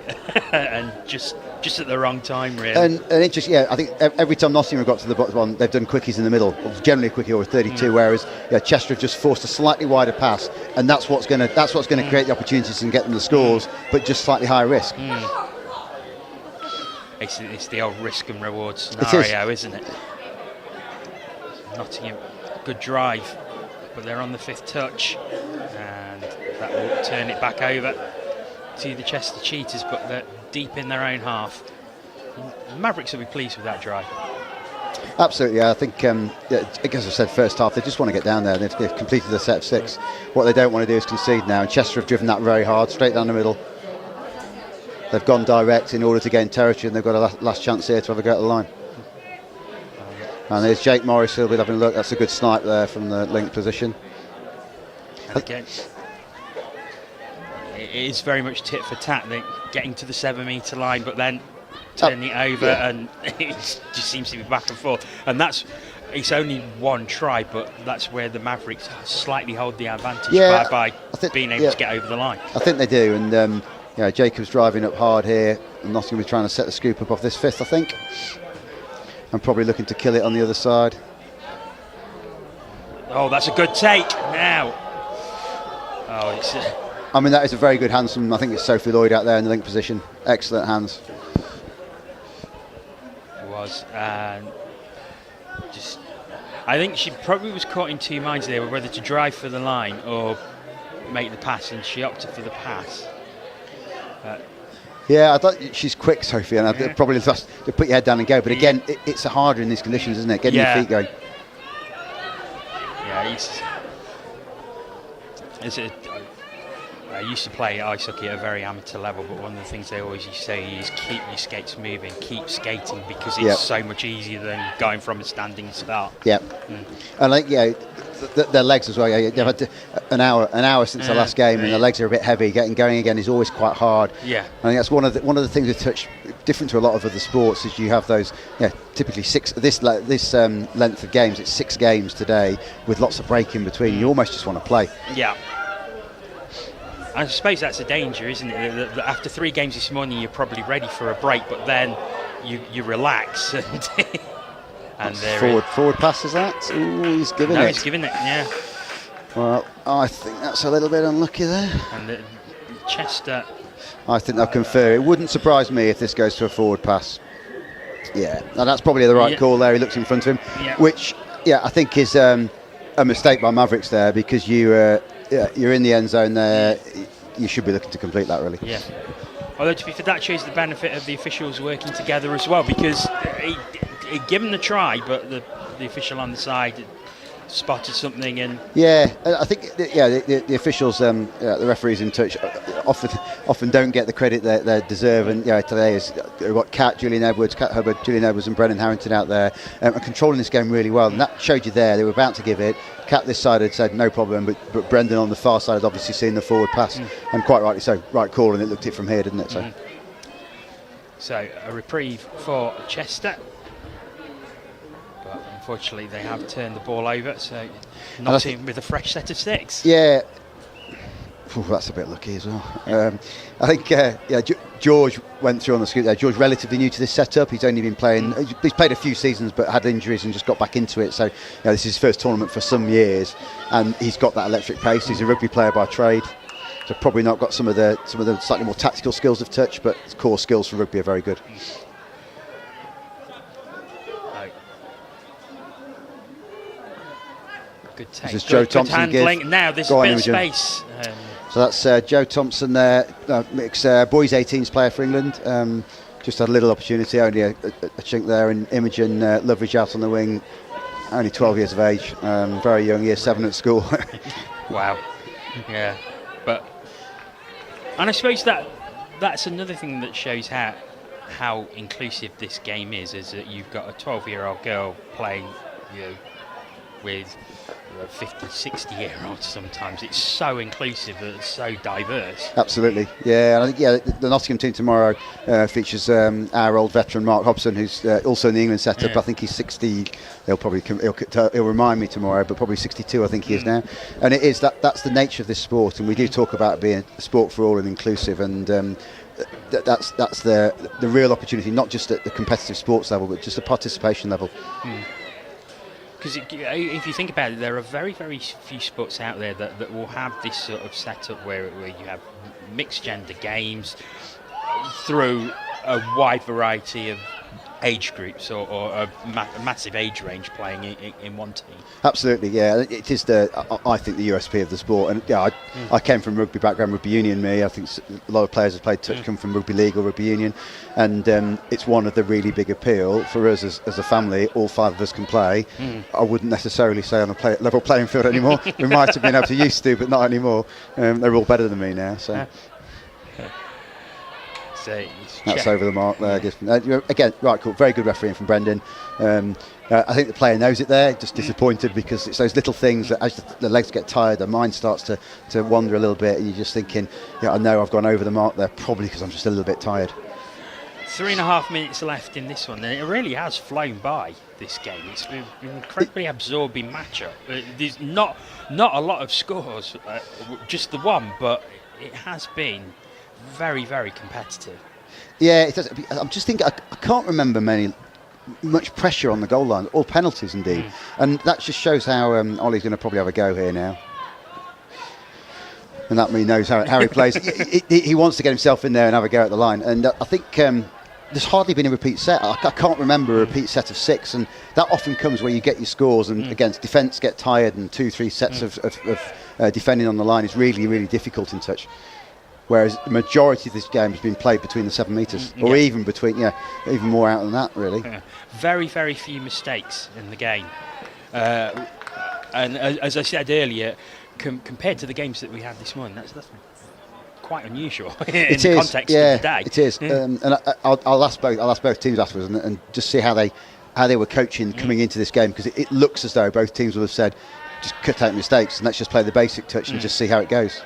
and just at the wrong time, really. And interesting, I think every time Nottingham have got to the bottom one, they've done quickies in the middle, generally a quickie or a 32, whereas Chester have just forced a slightly wider pass, and that's what's going to create the opportunities and get them the scores, but just slightly higher risk. It's the old risk and reward scenario, isn't it? Nottingham, good drive, but they're on the fifth touch, and that will turn it back over to the Chester Cheetahs, but they're deep in their own half. Mavericks will be pleased with that drive. Absolutely, I think, as I said, first half, they just want to get down there. They've completed the set of 6. What they don't want to do is concede now, and Chester have driven that very hard, straight down the middle. They've gone direct in order to gain territory, and they've got a last chance here to have a go at the line. And there's Jake Morris, he'll be having a look. That's a good snipe there from the link position. And again, it is very much tit for tat, getting to the 7-metre line, but then turning it over, and it just seems to be back and forth. And it's only one try, but that's where the Mavericks slightly hold the advantage by being able to get over the line. I think they do, and Jacob's driving up hard here, and Nottingham is trying to set the scoop up off this fifth, I think, and probably looking to kill it on the other side. Oh, that's a good take now. Oh, it's. I mean, that is a very good hands from, I think it's Sophie Lloyd out there in the link position. Excellent hands. It was. I think she probably was caught in two minds there, whether to drive for the line or make the pass, and she opted for the pass. I thought she's quick, Sophie, and I'd probably just put your head down and go. But again, it's harder in these conditions, isn't it? Getting your feet going. Yeah, I used to play ice hockey at a very amateur level, but one of the things they always used to say is keep your skates moving, keep skating, because it's so much easier than going from a standing start. And their legs as well. They've had an hour since the last game, and their legs are a bit heavy. Getting going again is always quite hard. I think that's one of the things that touch different to a lot of other sports is you have those. Typically this length of games. It's 6 games today with lots of break in between. You almost just want to play. I suppose that's a danger, isn't it? That after 3 games this morning, you're probably ready for a break, but then you relax and forward pass, is that? Ooh, he's giving it. No, he's giving it. Yeah. Well, I think that's a little bit unlucky there. And Chester. I think they'll confer. It wouldn't surprise me if this goes to a forward pass. Now that's probably the right call there. He looks in front of him, which I think is a mistake by Mavericks there, because you're in the end zone there. You should be looking to complete that, really. Although to be fair, that shows the benefit of the officials working together as well, because he gave him the try, but the official on the side spotted something, and I think the officials, the referees in touch often don't get the credit they deserve, and today is we've got Kat Hubbard, Julian Edwards and Brennan Harrington out there and controlling this game really well, and that showed you there. They were about to give it. Kat this side had said no problem, but Brendan on the far side had obviously seen the forward pass, and quite rightly so. Right call, and it looked it from here, didn't it? So. So a reprieve for Chester. But unfortunately they have turned the ball over, so Nottingham with a fresh set of 6. Yeah. Ooh, that's a bit lucky as well. I think George went through on the scoop there. George, relatively new to this setup. He's only been playing. He's played a few seasons, but had injuries and just got back into it. So this is his first tournament for some years, and he's got that electric pace. He's a rugby player by trade, so probably not got some of the slightly more tactical skills of touch, but his core skills for rugby are very good. Good take. This is Joe Thompson handling. give. Now there's Go a on, bit of Imogen. space. So that's Joe Thompson there, boys 18s player for England. Just had a little opportunity, only a chink there. And Imogen Loveridge out on the wing, only 12 years of age, very young, year 7 at school. Wow. Yeah. And I suppose that's another thing that shows how inclusive this game is that you've got a 12-year-old girl playing, with 50, 60-year-olds sometimes. It's so inclusive and it's so diverse. Absolutely, yeah. And I think the Nottingham team tomorrow features our old veteran Mark Hobson, who's also in the England setup. I think he's 60. He'll remind me tomorrow, but probably 62. I think he is now. And it is that's the nature of this sport, and we do talk about it being a sport for all and inclusive, and that's the real opportunity, not just at the competitive sports level, but just the participation level. Because if you think about it, there are very, very few sports out there that will have this sort of setup where you have mixed gender games through a wide variety of age groups or a massive age range playing in one team. Absolutely, yeah. It is I think the USP of the sport. And I came from rugby background, rugby union. I think a lot of players have played touch come from rugby league or rugby union, and it's one of the really big appeal for us as a family. All 5 of us can play. I wouldn't necessarily say on a level playing field anymore. We might have been able to used to, but not anymore. They're all better than me now. So. That's over the mark there. Again, right, cool. Very good refereeing from Brendan. I think the player knows it there, just disappointed because it's those little things that as the legs get tired, the mind starts to wander a little bit, and you're just thinking, I know I've gone over the mark there, probably because I'm just a little bit tired. 3.5 minutes left in this one, and it really has flown by, this game. It's been an incredibly absorbing matchup. There's not a lot of scores, just the one, but it has been very, very competitive. Yeah, it does. I'm just thinking, I can't remember much pressure on the goal line, or penalties indeed, and that just shows how Ollie's going to probably have a go here now. And that means knows how he plays. He wants to get himself in there and have a go at the line, and I think there's hardly been a repeat set. I can't remember a repeat set of 6, and that often comes where you get your scores, and against defence get tired, and 2-3 sets of defending on the line is really, really difficult in touch. Whereas the majority of this game has been played between the 7 metres, or even between, even more out than that, really. Very, very few mistakes in the game. And as I said earlier, compared to the games that we had this morning, that's quite unusual in the context of the day. It is. And I'll ask both teams afterwards and just see how they were coaching coming into this game, because it looks as though both teams will have said, just cut out mistakes and let's just play the basic touch and just see how it goes.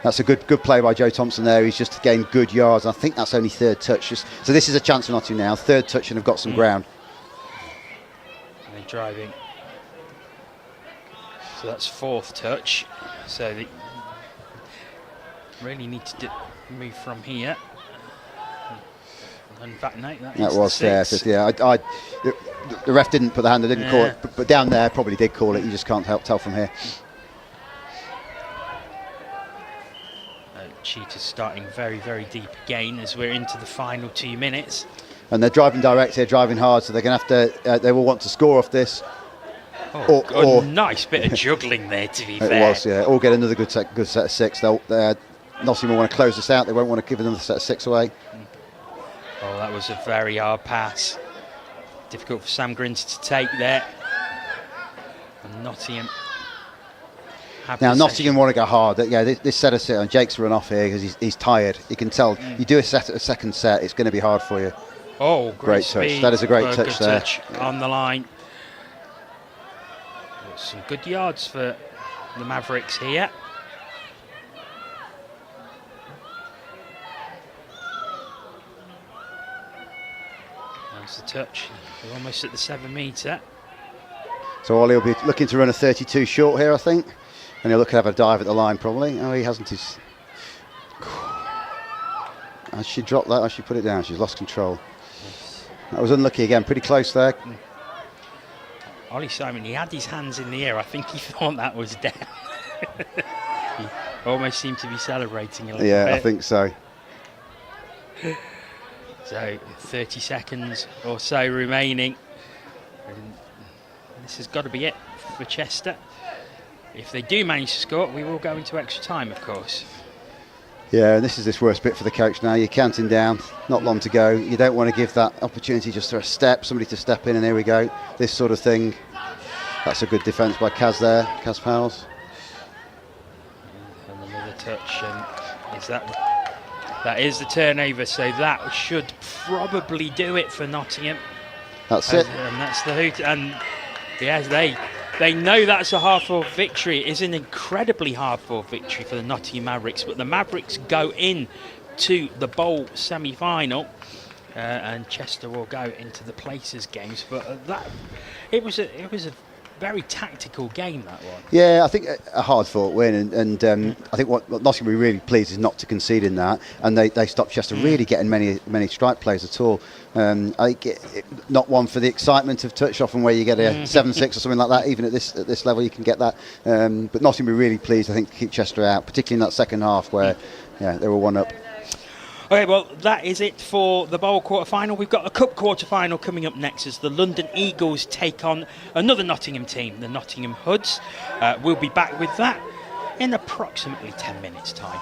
That's a good play by Joe Thompson there. He's just gained good yards. I think that's only 3rd touch. So this is a chance for Nottingham now. 3rd touch and have got some ground. And they're driving. So that's 4th touch. So they really need to move from here. In fact, no, that was there. The ref didn't put the hand. They didn't call it, but down there probably did call it. You just can't tell from here. Cheetahs starting very, very deep again as we're into the final 2 minutes. And they're driving direct here, driving hard, so they're going to have to. They will want to score off this. Or nice bit of juggling there, to be fair. It was, yeah. Or get another good set of 6. Nottingham will want to close this out. They won't want to give another set of 6 away. Oh, that was a very hard pass. Difficult for Sam Grins to take there. And Nottingham. Now Nottingham want to go hard. This set of 6, and Jake's run off here because he's tired. You can tell. You do a second set, it's going to be hard for you. Oh, great touch. That is a great touch there. Touch on the line. Some good yards for the Mavericks here. There's the touch. We're almost at the 7 metre. So Ollie will be looking to run a 32 short here, I think. And he'll look to have a dive at the line, probably. Oh, he hasn't his... Has she dropped that? Has she put it down? She's lost control. Yes. That was unlucky again, pretty close there. Ollie Simon, he had his hands in the air. I think he thought that was down. He almost seemed to be celebrating a little bit. Yeah, I think so. So 30 seconds or so remaining. And this has got to be it for Chester. If they do manage to score, we will go into extra time, of course. Yeah, and this is this worst bit for the coach now. You're counting down, not long to go. You don't want to give that opportunity just for a step, somebody to step in, and here we go. This sort of thing. That's a good defence by Kaz there, Kaz Powles. And another touch, and that is the turnover, so that should probably do it for Nottingham. That's it. And that's the hoot. And yes, they know that's a hard-fought victory. It is an incredibly hard-fought victory for the Nottingham Mavericks, but the Mavericks go in to the bowl semi-final, and Chester will go into the Placers games. But it was a very tactical game, that one. Yeah, I think a hard-fought win, and I think what Nottingham will be really pleased is not to concede in that, and they stopped Chester really getting many strike plays at all. I think not one for the excitement of touch often where you get a 7-6 or something like that. Even at this level, you can get that. But Nottingham will be really pleased, I think, to keep Chester out, particularly in that second half where they were 1 up. Okay, well, that is it for the bowl quarter-final. We've got a cup quarter-final coming up next as the London Eagles take on another Nottingham team, the Nottingham Hoods. We'll be back with that in approximately 10 minutes' time.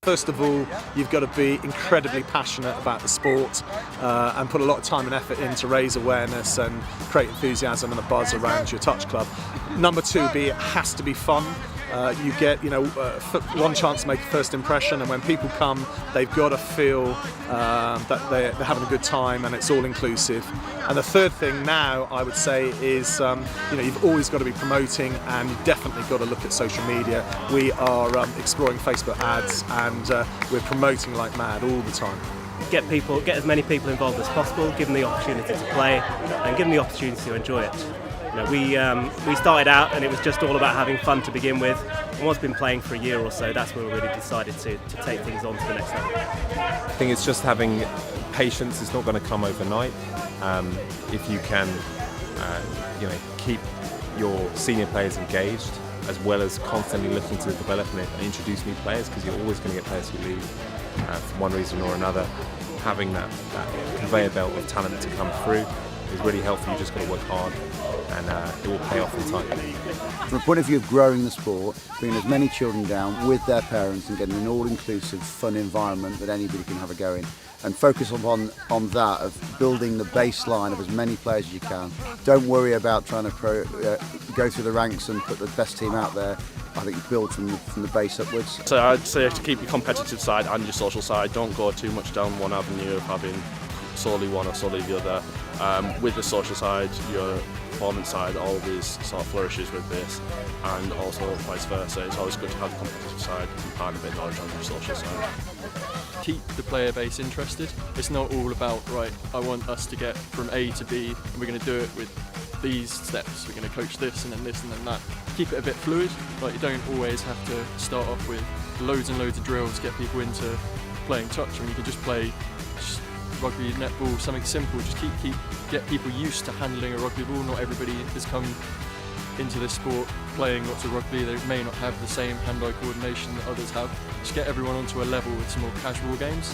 First of all, you've got to be incredibly passionate about the sport and put a lot of time and effort in to raise awareness and create enthusiasm and a buzz around your touch club. Number two, it has to be fun. You get one chance to make a first impression, and when people come, they've got to feel that they're having a good time, and it's all inclusive. And the third thing now, I would say, is you've always got to be promoting, and you've definitely got to look at social media. We are exploring Facebook ads, and we're promoting like mad all the time. Get as many people involved as possible, give them the opportunity to play, and give them the opportunity to enjoy it. We started out and it was just all about having fun to begin with, and once been playing for a year or so, that's where we really decided to take things on to the next level. I think it's just having patience. It's not going to come overnight. If you can, keep your senior players engaged, as well as constantly looking to the development and introduce new players, because you're always going to get players who leave for one reason or another. Having that conveyor belt of talent to come through is really helpful. You just got to work hard, and it will pay off in time. From a point of view of growing the sport, bringing as many children down with their parents and getting an all-inclusive, fun environment that anybody can have a go in, and focus on that, of building the baseline of as many players as you can. Don't worry about trying to go through the ranks and put the best team out there. I think build from the base upwards. So I'd say to keep your competitive side and your social side, don't go too much down one avenue of having solely one or solely the other. With the social side, your performance side always sort of flourishes with this, and also vice versa. It's always good to have the competitive side and part of it knowledge on your social side. Keep the player base interested. It's not all about, right, I want us to get from A to B, and we're going to do it with these steps. We're going to coach this and then this and then that. Keep it a bit fluid. Like, you don't always have to start off with loads and loads of drills to get people into playing touch. I mean, you can just play rugby, netball, something simple. Just get people used to handling a rugby ball. Not everybody has come into this sport playing lots of rugby. They may not have the same hand-eye coordination that others have. Just get everyone onto a level with some more casual games.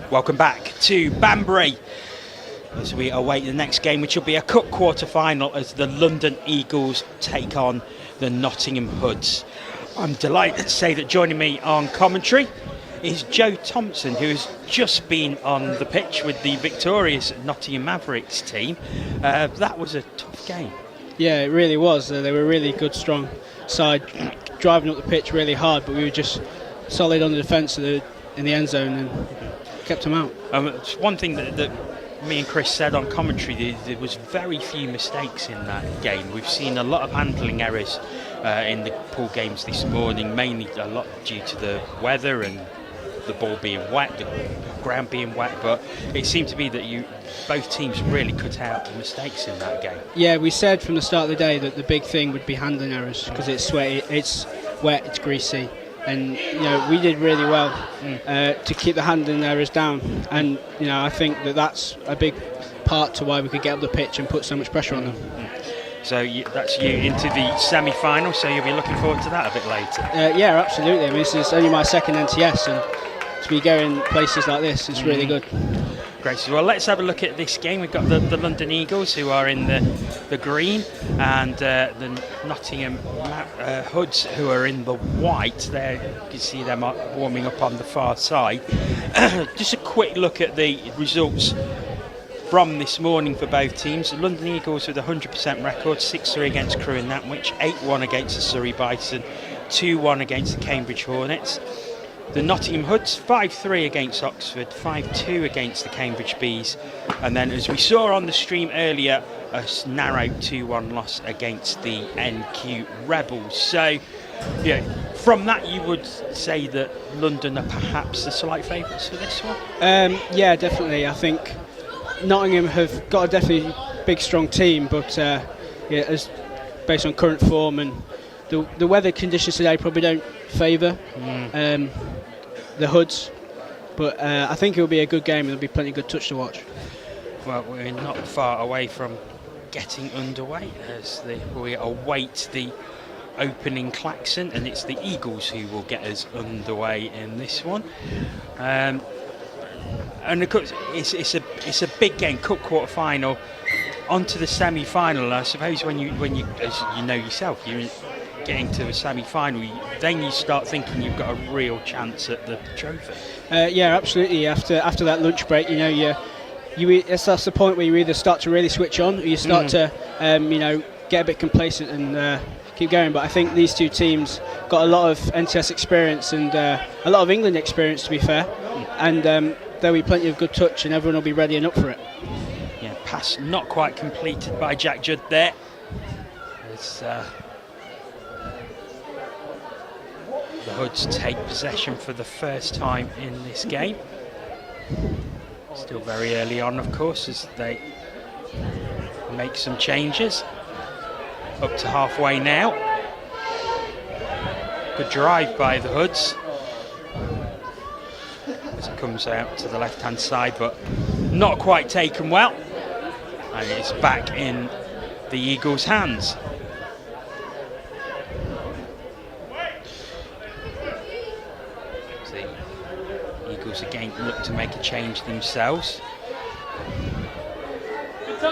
Welcome back to Banbury as we await the next game, which will be a cup quarter-final as the London Eagles take on the Nottingham Hoods. I'm delighted to say that joining me on commentary is Joe Thompson, who has just been on the pitch with the victorious Nottingham Mavericks team. That was a tough game. Yeah, it really was. They were a really good, strong side, driving up the pitch really hard, but we were just solid on the defence in the end zone and kept them out. It's one thing that me and Chris said on commentary, there was very few mistakes in that game. We've seen a lot of handling errors in the pool games this morning, mainly a lot due to the weather and the ball being wet, the ground being wet, but it seemed to be that both teams really cut out the mistakes in that game. Yeah, we said from the start of the day that the big thing would be handling errors, because it's sweaty, it's wet, it's greasy, and we did really well to keep the handling errors down, and I think that's a big part to why we could get up the pitch and put so much pressure on them. So that's you into the semi-final, so you'll be looking forward to that a bit later. Yeah, absolutely. I mean, this is only my second NTS, and to be going places like this is really good. Great. So, well, let's have a look at this game. We've got the London Eagles, who are in the green, and the Nottingham Hoods, who are in the white. There you can see them warming up on the far side. Just a quick look at the results from this morning for both teams. The London Eagles with a 100% record, 6-3 against Crewe and Nantwich, 8-1 against the Surrey Bison, 2-1 against the Cambridge Hornets. The Nottingham Hoods, 5-3 against Oxford, 5-2 against the Cambridge Bees, and then, as we saw on the stream earlier, a narrow 2-1 loss against the NQ Rebels. So, from that you would say that London are perhaps the slight favourites for this one? Yeah, definitely. I think Nottingham have got a definitely big, strong team, but as based on current form and the weather conditions today probably don't favour the Hoods, but I think it will be a good game and there'll be plenty of good touch to watch. Well, we're not far away from getting underway as we await the opening klaxon, and it's the Eagles who will get us underway in this one. And of course, it's a big game, cup quarter final, onto the semi-final. I suppose when you as you know yourself, you're getting to a semi-final, then you start thinking you've got a real chance at the trophy. Yeah, absolutely. After that lunch break, that's the point where you either start to really switch on, or you start to get a bit complacent and keep going. But I think these two teams got a lot of NTS experience and a lot of England experience, to be fair, and there'll be plenty of good touch and everyone will be ready and up for it. Yeah, pass not quite completed by Jack Judd there. It's the Hoods take possession for the first time in this game. Still very early on, of course, as they make some changes. Up to halfway now. Good drive by the Hoods as it comes out to the left-hand side, but not quite taken well. And it's back in the Eagles' hands. Again look to make a change themselves.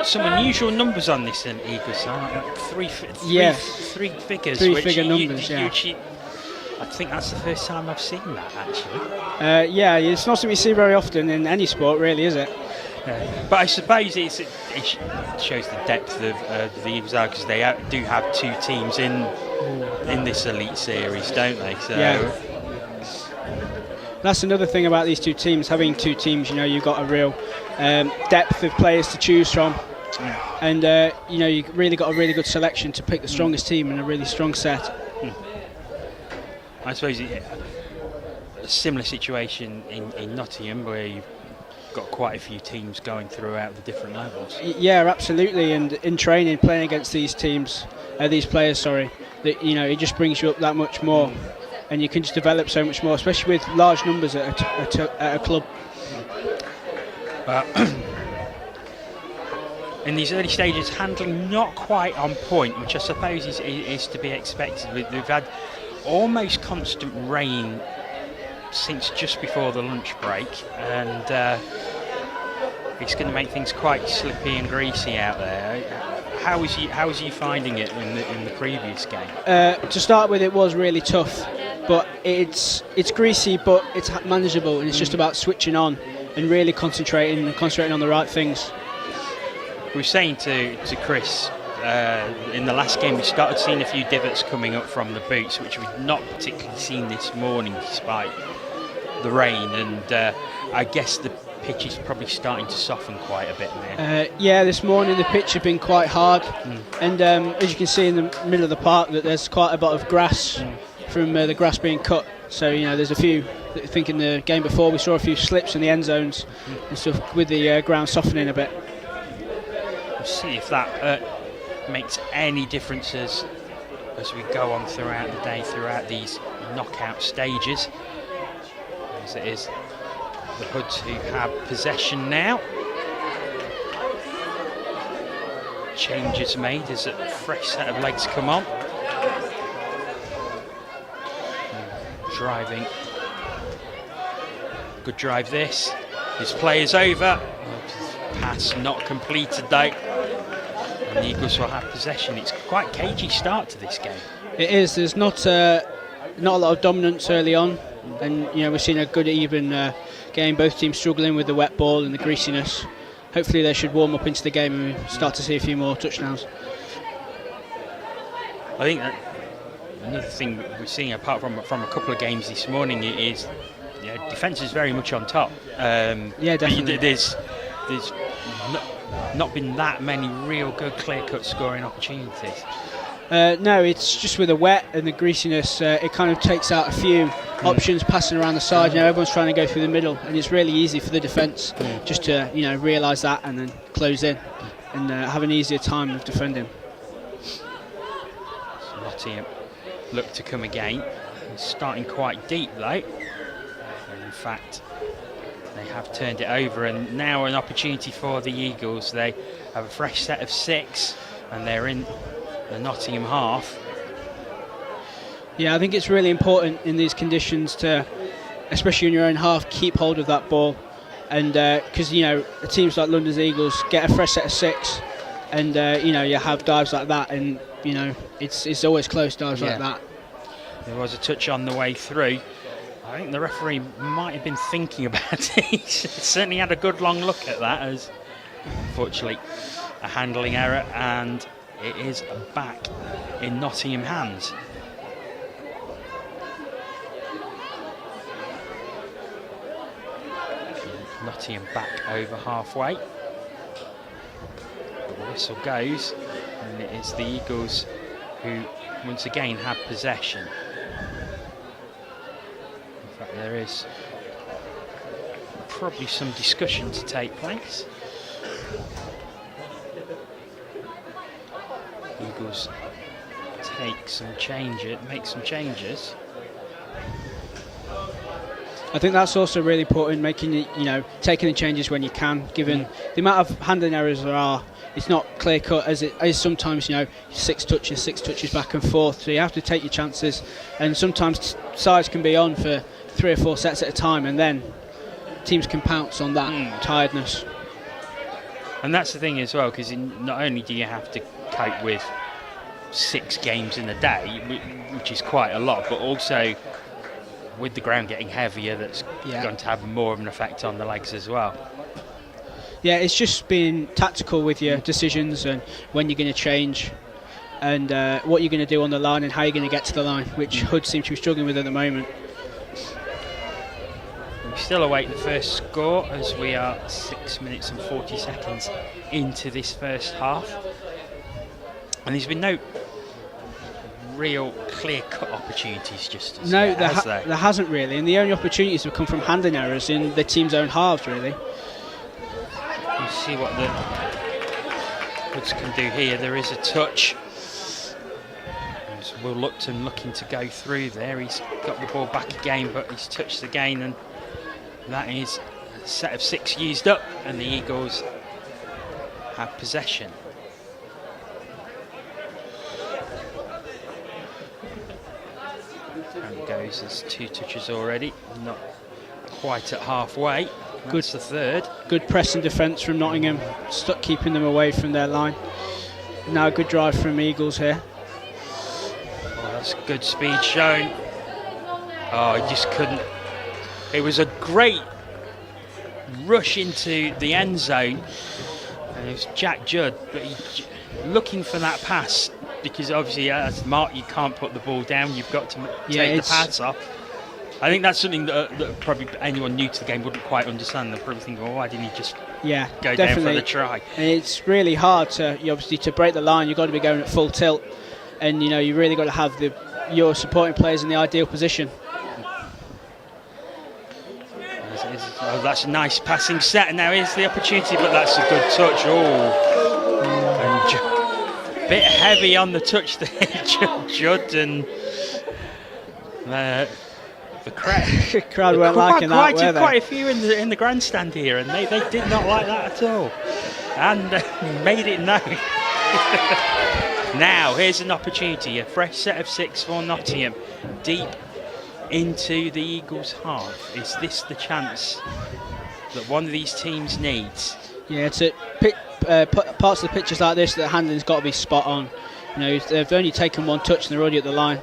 Some unusual numbers on this Eagles side. Three figures. Three-figure numbers, I think that's the first time I've seen that, actually. Yeah, it's not something you see very often in any sport, really, is it? But I suppose it shows the depth of the Eagles are, because they do have two teams in this elite series, don't they? So. Yeah. That's another thing about these two teams. Having two teams, you've got a real depth of players to choose from, and you know, you really got a really good selection to pick the strongest team and a really strong set. I suppose a similar situation in Nottingham, where you've got quite a few teams going throughout the different levels. Yeah, absolutely. And in training, playing against these teams, these players, sorry, that, you know, it just brings you up that much more, and you can just develop so much more, especially with large numbers at a club. In these early stages, handling not quite on point, which I suppose is to be expected. We've had almost constant rain since just before the lunch break, and it's going to make things quite slippy and greasy out there. How was you finding it in the previous game? To start with, it was really tough, but it's greasy, but it's manageable, and it's just about switching on and really concentrating on the right things. We were saying to Chris in the last game, we started seeing a few divots coming up from the boots, which we've not particularly seen this morning despite the rain, and I guess the pitch is probably starting to soften quite a bit now. Yeah, this morning the pitch had been quite hard, and as you can see in the middle of the park, that there's quite a lot of grass from the grass being cut. So, you know, there's a few. I think in the game before we saw a few slips in the end zones and stuff, with the ground softening a bit. We'll see if that makes any differences as we go on throughout the day, throughout these knockout stages. As it is the Hoods who have possession now. Changes made as a fresh set of legs come on. Driving. Good drive this. His play is over. Pass not completed though. And the Eagles will have possession. It's quite a cagey start to this game. It is. There's not a lot of dominance early on, and you know, we're seeing a good even game. Both teams struggling with the wet ball and the greasiness. Hopefully they should warm up into the game and we start to see a few more touchdowns. I think that another thing we're seeing, apart from a couple of games this morning, is defence is very much on top. Yeah, definitely. There's not been that many real good clear-cut scoring opportunities. No, it's just with the wet and the greasiness, it kind of takes out a few options passing around the side. You know, everyone's trying to go through the middle, and it's really easy for the defence just to, you know, realise that and then close in and have an easier time of defending. So Nottingham look to come again. It's starting quite deep though, and in fact they have turned it over, and now an opportunity for the Eagles. They have a fresh set of 6 and they're in the Nottingham half. Yeah, I think it's really important in these conditions to, especially in your own half, keep hold of that ball, and because you know, teams like London's Eagles get a fresh set of 6, and you know, you have dives like that, and you know, it's always close dives like that. There was a touch on the way through. I think the referee might have been thinking about it. He certainly had a good long look at that, as unfortunately a handling error, and it is back in Nottingham hands. Nottingham back over halfway. The whistle goes, and it is the Eagles who once again have possession. In fact, there is probably some discussion to take place. Eagles make some changes. I think that's also really important, making it, you know, taking the changes when you can, given the amount of handling errors there are. It's not clear cut as it is sometimes, you know, 6 touches back and forth, so you have to take your chances, and sometimes sides can be on for 3 or 4 sets at a time, and then teams can pounce on that tiredness. And that's the thing as well, because not only do you have to cope with 6 games in a day, which is quite a lot, but also with the ground getting heavier, that's going to have more of an effect on the legs as well. Yeah, it's just being tactical with your decisions and when you're going to change, and what you're going to do on the line and how you're going to get to the line, which Hood seems to be struggling with at the moment. We still await the first score as we are 6 minutes and 40 seconds into this first half. And there's been no real clear-cut opportunities just as No, yet, there hasn't really, and the only opportunities have come from handling errors in the team's own halves, really. We'll see what the Hoods can do here. There is a touch. Will Lupton looking to go through there. He's got the ball back again, but he's touched again, and that is a set of 6 used up, and the Eagles have possession. And it goes, there's 2 touches already, not quite at halfway. That's the third. Good pressing defence from Nottingham, stuck keeping them away from their line. Now a good drive from Eagles here. Oh, that's good speed shown. Oh, he just couldn't. It was a great rush into the end zone. And it was Jack Judd, but looking for that pass, because obviously as Mark, you can't put the ball down, you've got to take the pass off. I think that's something that probably anyone new to the game wouldn't quite understand. They're probably thinking, well, why didn't he just go down for the try? And it's really hard to break the line. You've got to be going at full tilt, and you really got to have your supporting players in the ideal position. Oh, that's a nice passing set, and now here's the opportunity, but that's a good touch. Oh, and a bit heavy on the touch there, Judd, and the crowd weren't liking that, were they? Quite a few in the grandstand here, and they did not like that at all, and made it known. Now here's an opportunity, a fresh set of 6 for Nottingham, deep into the Eagles' half. Is this the chance that one of these teams needs? Yeah, to pick parts of the pitches like this, the handling's got to be spot on. They've only taken 1 touch and they're already at the line.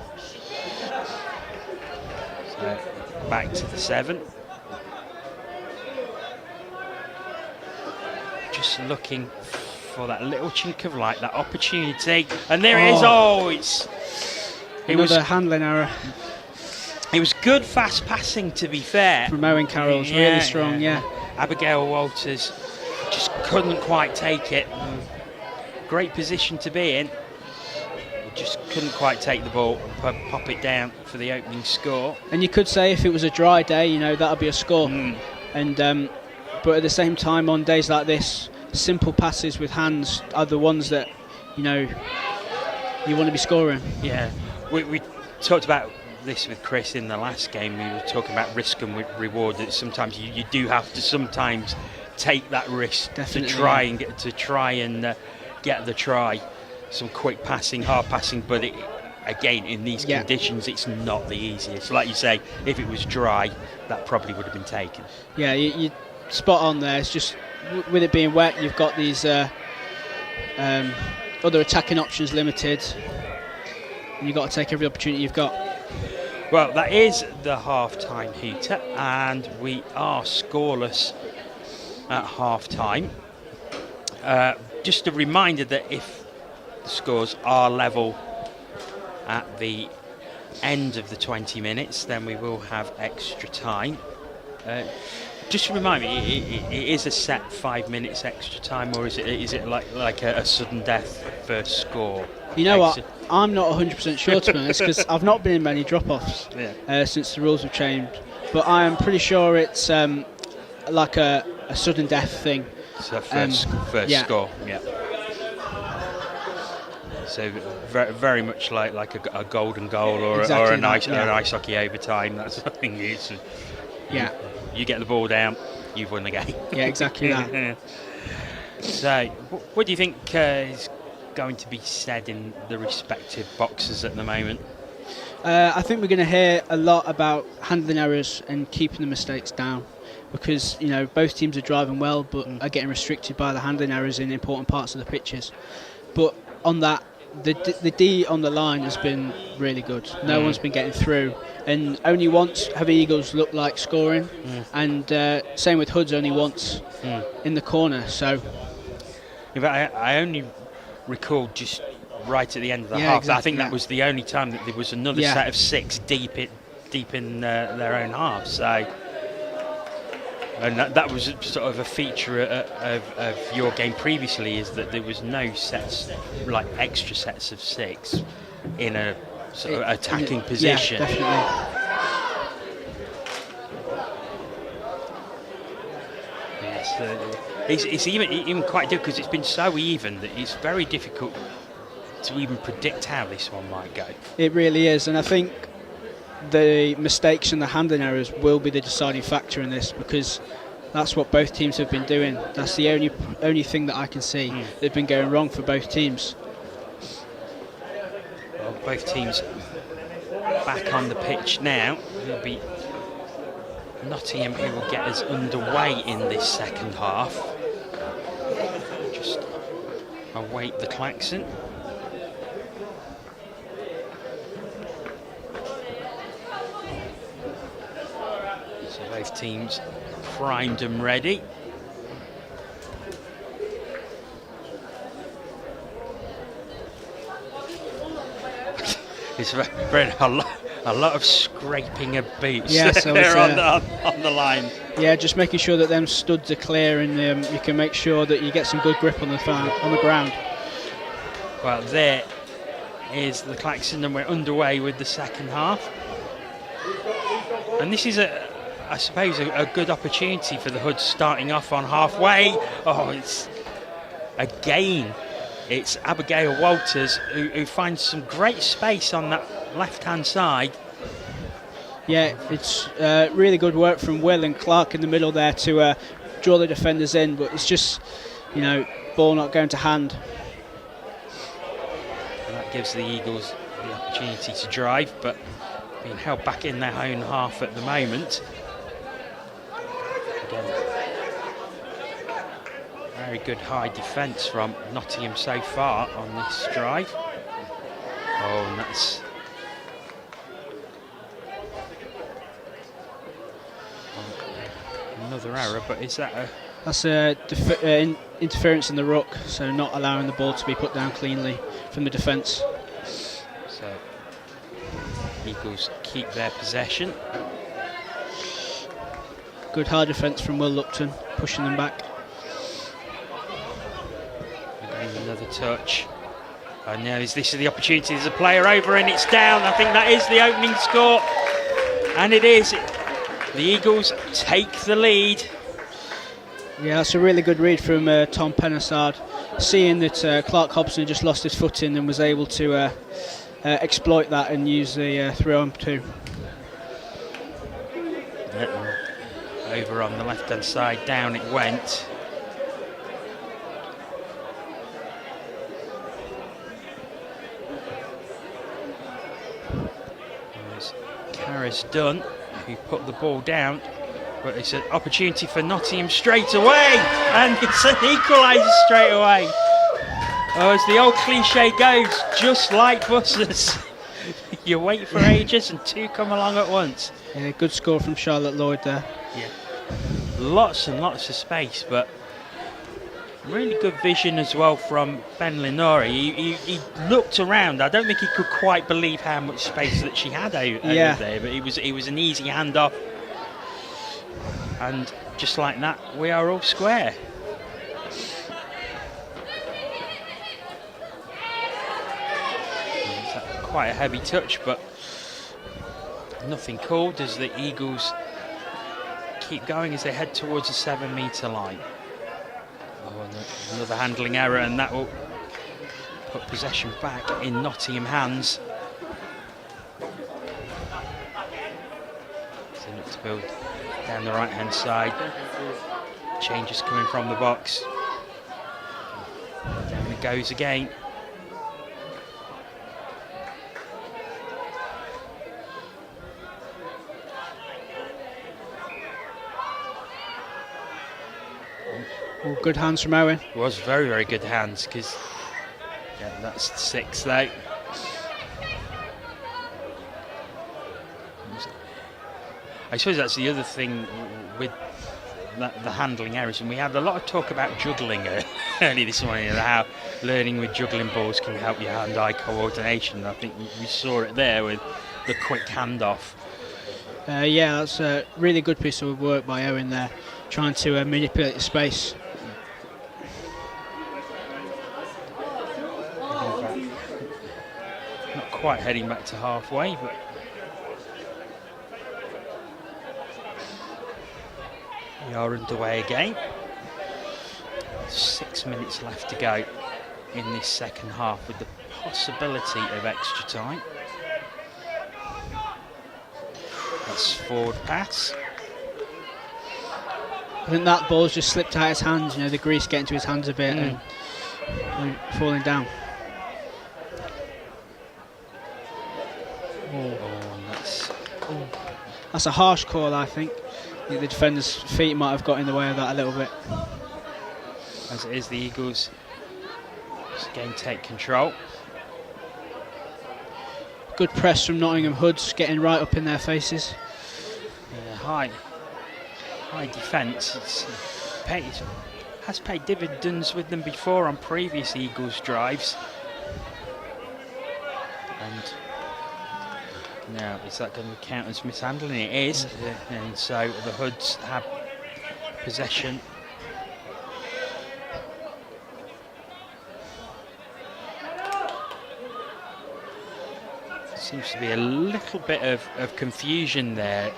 So back to the 7. Just looking for that little chink of light, that opportunity, and there it is. Oh, it was a handling error. It was good fast passing, to be fair. From Owen Carroll's really strong, yeah. Abigail Walters just couldn't quite take it. Great position to be in. Just couldn't quite take the ball and pop it down for the opening score. And you could say if it was a dry day, that'd be a score. And but at the same time, on days like this, simple passes with hands are the ones that you want to be scoring. Yeah, we talked about this with Chris in the last game. We were talking about risk and reward. That sometimes you do have to sometimes take that risk to try and get the try. Some quick passing, hard passing, but again in these conditions it's not the easiest. Like you say, if it was dry, that probably would have been taken. Yeah, you spot on there. It's just with it being wet, you've got these other attacking options limited, and you've got to take every opportunity you've got. Well, that is the half-time heater, and we are scoreless at half-time. Just a reminder that if the scores are level at the end of the 20 minutes, then we will have extra time. Just to remind me, it is a set 5 minutes extra time, or is it like a sudden death first score? You know what? I'm not 100% sure, to be honest, because I've not been in many drop-offs since the rules have changed. But I am pretty sure it's like a sudden death thing. So first score, yeah. So very much like a golden goal or an ice hockey overtime. That's what I think it is. You get the ball down, you've won the game. Yeah, exactly that. So, what do you think is going to be said in the respective boxes at the moment? I think we're going to hear a lot about handling errors and keeping the mistakes down, because both teams are driving well but are getting restricted by the handling errors in important parts of the pitches. But on that, the D on the line has been really good. No one's been getting through, and only once have Eagles looked like scoring, and same with Hoods, only once in the corner. So I only recall just right at the end of the half. Exactly, I think that was the only time that there was another set of 6 deep in their own half. So And that was sort of a feature of your game previously, is that there was no sets, like extra sets of 6 in a sort of attacking position. Yeah, definitely. Yes, it's even quite difficult because it's been so even that it's very difficult to even predict how this one might go. It really is, and I think the mistakes and the handling errors will be the deciding factor in this, because that's what both teams have been doing. That's the only thing that I can see that's been going wrong for both teams. Well, both teams back on the pitch now. It'll be Nottingham who will get us underway in this second half. Just await the klaxon. So both teams primed and ready. It's very a lot of scraping of boots there on the line. Yeah, just making sure that them studs are clear, and you can make sure that you get some good grip on the ground. Well, there is the klaxon, and we're underway with the second half. And this is I suppose a good opportunity for the Hoods, starting off on halfway. Oh, it's Abigail Walters who finds some great space on that left-hand side. Yeah, it's really good work from Will and Clark in the middle there to draw the defenders in, but it's just, ball not going to hand. And that gives the Eagles the opportunity to drive, but being held back in their own half at the moment. Again, very good high defence from Nottingham so far on this drive. Oh, and that's another error, but is that That's interference in the ruck, so not allowing the ball to be put down cleanly from the defence. So Eagles keep their possession. Good hard defence from Will Lupton, pushing them back. Again, another touch. And now this is the opportunity. There's a player over and it's down. I think that is the opening score. And it is. The Eagles take the lead. Yeah, that's a really good read from Tom Penasard, seeing that Clark Hobson just lost his footing and was able to exploit that and use the throw-on-2. Over on the left-hand side, down it went. There's Karis Dunn, who put the ball down. But it's an opportunity for Nottingham straight away, and it's an equaliser straight away. Oh, as the old cliche goes, just like buses. You wait for ages and two come along at once. Yeah, good score from Charlotte Lloyd there. Yeah, lots and lots of space, but really good vision as well from Ben Lenore. He looked around. I don't think he could quite believe how much space that she had over there, but it was an easy handoff. And just like that, we are all square. It's quite a heavy touch, but nothing called as the Eagles keep going as they head towards the 7-metre line. Oh, another handling error, and that will put possession back in Nottingham hands. So look to build down the right-hand side. Changes coming from the box. Down it goes again. Oh, good hands from Owen. It was very, very good hands, because that's 6 though. I suppose that's the other thing with the handling errors, and we had a lot of talk about juggling early this morning, and how learning with juggling balls can help your hand-eye coordination. I think we saw it there with the quick handoff. Yeah, that's a really good piece of work by Owen there, trying to manipulate the space. Not quite heading back to halfway, but we are underway again. 6 minutes left to go in this second half, with the possibility of extra time. That's forward pass. I think that ball's just slipped out of his hands, you know, the grease getting to his hands a bit and falling down. That's a harsh call, I think. The defender's feet might have got in the way of that a little bit. As it is, the Eagles again take control. Good press from Nottingham Hoods, getting right up in their faces. Yeah, high defence. Has paid dividends with them before on previous Eagles drives. And now, is that going to count as mishandling? It is. And so the Hoods have possession. Seems to be a little bit of confusion there.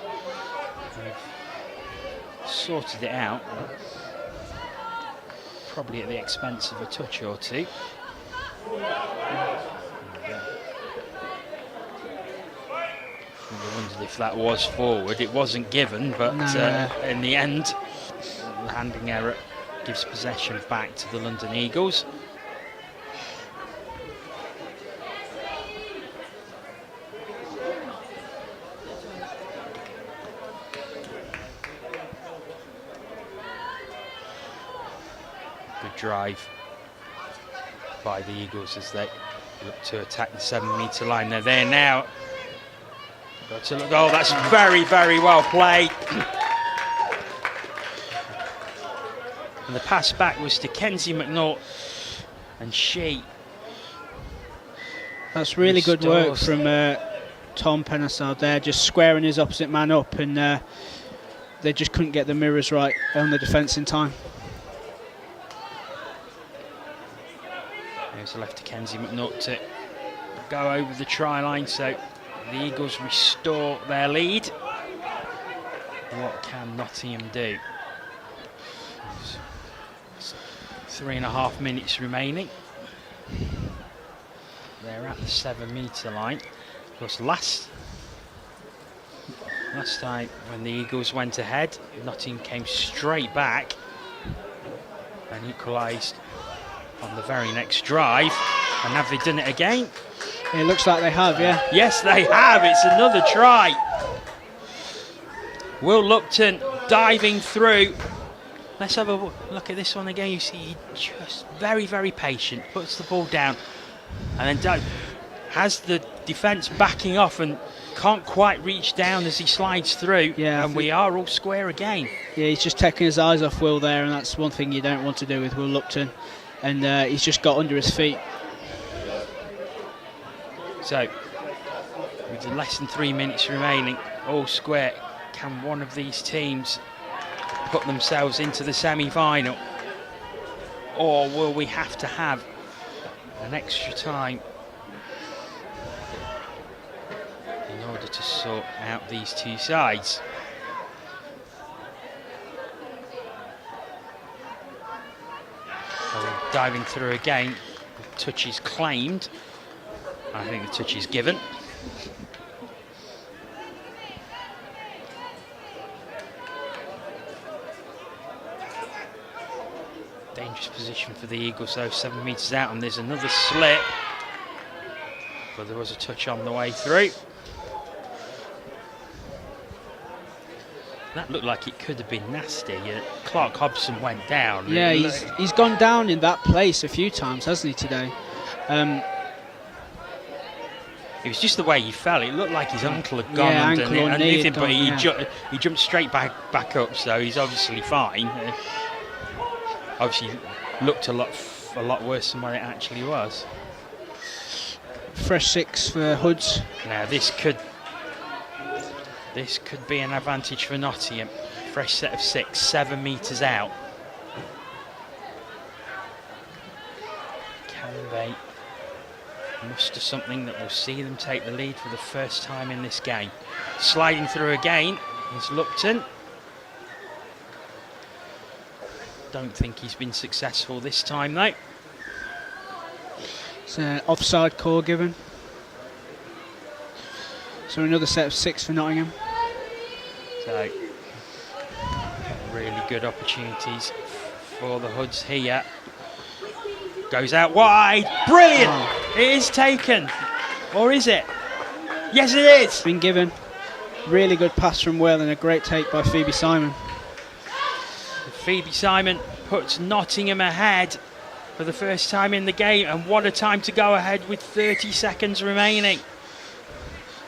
They've sorted it out, probably at the expense of a touch or two. I wondered if that was forward. It wasn't given, but no. In the end, the handing error gives possession back to the London Eagles. Drive by the Eagles as they look to attack the 7-metre line. They're there now. Got to look. Oh, that's very, very well played. And the pass back was to Kenzie McNaught, and she. That's really good work from Tom Penasard there, just squaring his opposite man up, and they just couldn't get the mirrors right on the defence in time. There's left to Kenzie McNaught to go over the try line, so the Eagles restore their lead. What can Nottingham do? 3.5 minutes remaining. They're at the 7-metre line. Of course, last time when the Eagles went ahead, Nottingham came straight back and equalised on the very next drive. And have they done it again? It looks like they have, yeah. Yes, they have. It's another try. Will Lupton diving through. Let's have a look at this one again. You see, he just very, very patient, puts the ball down, and then has the defence backing off and can't quite reach down as he slides through. Yeah, and we are all square again. Yeah, he's just taking his eyes off Will there, and that's one thing you don't want to do with Will Lupton. And he's just got under his feet. So, with less than 3 minutes remaining, all square, can one of these teams put themselves into the semi-final? Or will we have to have an extra time in order to sort out these two sides? Diving through again, the touch is claimed. I think the touch is given. Dangerous position for the Eagles though, 7 metres out, and there's another slip. But there was a touch on the way through. That looked like it could have been nasty. Clark Hobson went down. Yeah, he's gone down in that place a few times, hasn't he, today? It was just the way he fell. It looked like his ankle had gone underneath him, but he jumped straight back up, so he's obviously fine. Obviously looked a lot worse than what it actually was. Fresh 6 for Hoods. Now this could be an advantage for Nottingham. fresh set of 6, 7 metres out. Can they muster something that will see them take the lead for the first time in this game? Sliding through again is Lupton. Don't think he's been successful this time though. It's an offside call given. So another set of 6 for Nottingham. So really good opportunities for the Hoods here. Goes out wide. Brilliant! Oh. It is taken. Or is it? Yes, it is. Been given. Really good pass from Will and a great take by Phoebe Simon. Phoebe Simon puts Nottingham ahead for the first time in the game, and what a time to go ahead with 30 seconds remaining.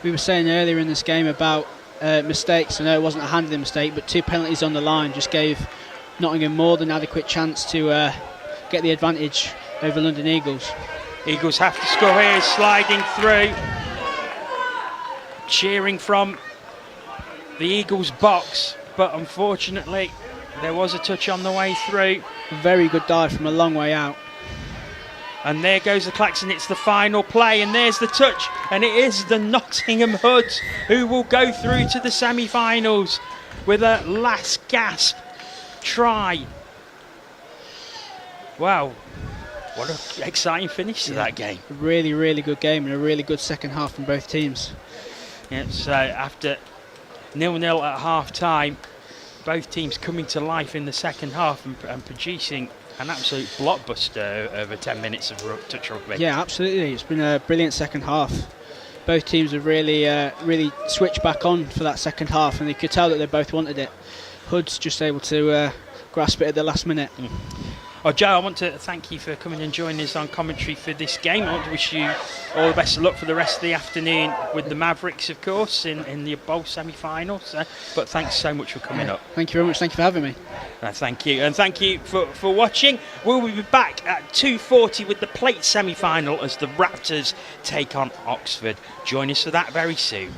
We were saying earlier in this game about mistakes. I know it wasn't a handling mistake, but 2 penalties on the line just gave Nottingham more than adequate chance to get the advantage over London Eagles. Eagles have to score here, sliding through. Cheering from the Eagles box, but unfortunately there was a touch on the way through. Very good dive from a long way out. And there goes the klaxon, it's the final play, and there's the touch, and it is the Nottingham Hoods who will go through to the semi-finals with a last gasp try. Wow, what an exciting finish to that game. A really, really good game and a really good second half from both teams. Yeah, so after 0-0 at half-time, both teams coming to life in the second half and producing an absolute blockbuster over 10 minutes of touch rugby. Yeah, absolutely. It's been a brilliant second half. Both teams have really switched back on for that second half, and you could tell that they both wanted it. Hood's just able to grasp it at the last minute. Oh, Joe, I want to thank you for coming and joining us on commentary for this game. I want to wish you all the best of luck for the rest of the afternoon with the Mavericks, of course, in the bowl semi-finals. But thanks so much for coming up. Thank you very much. Thank you for having me. Thank you. And thank you for watching. We'll be back at 2:40 with the plate semi-final as the Raptors take on Oxford. Join us for that very soon.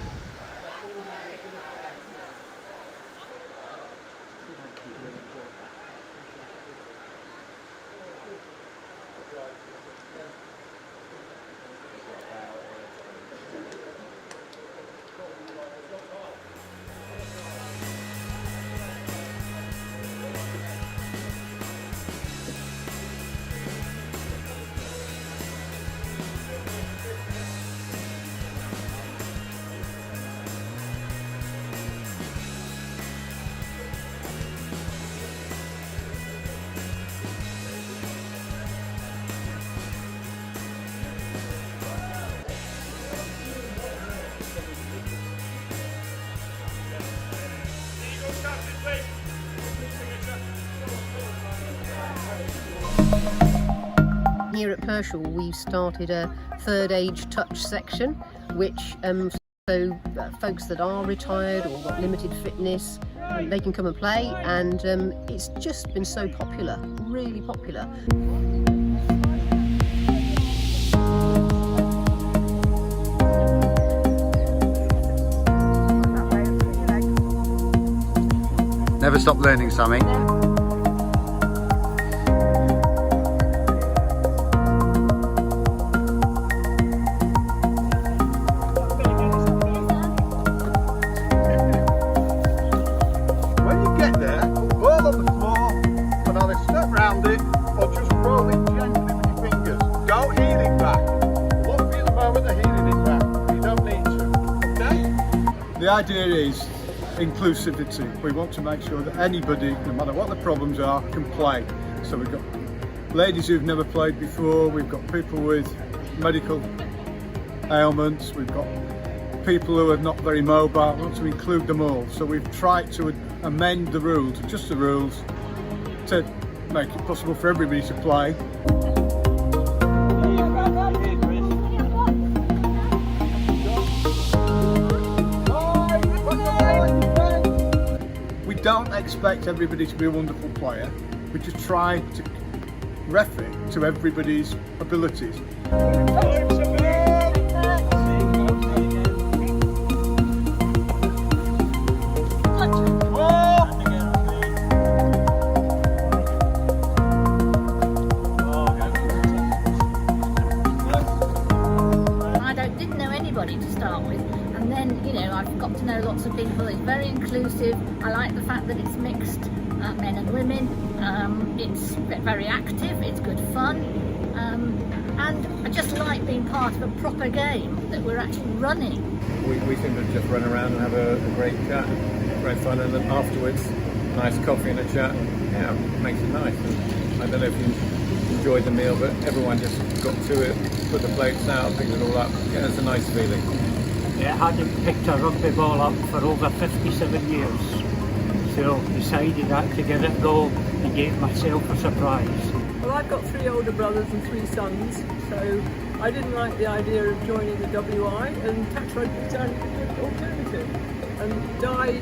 Here at Pershall we've started a third age touch section, which folks that are retired or got limited fitness, they can come and play, and it's just been so popular, really popular. Never stop learning, Sammy. The idea is inclusivity. We want to make sure that anybody, no matter what the problems are, can play. So we've got ladies who've never played before, we've got people with medical ailments, we've got people who are not very mobile. We want to include them all. So we've tried to amend the rules, adjust the rules, to make it possible for everybody to play. We don't expect everybody to be a wonderful player. We just try to ref it to everybody's abilities. I've got to know lots of people. It's very inclusive. I like the fact that it's mixed, men and women. It's very active. It's good fun. And I just like being part of a proper game that we're actually running. We seem to just run around and have a great chat, great fun, and then afterwards, nice coffee and a chat. Yeah, makes it nice. And I don't know if you enjoyed the meal, but everyone just got to it, put the plates out, picked it all up. Yeah, it's a nice feeling. Yeah, I hadn't picked a rugby ball up for over 57 years. So decided that to give it a go and gave myself a surprise. Well, I've got 3 older brothers and 3 sons, so I didn't like the idea of joining the WI, and touch rugby sounded a good alternative. And Di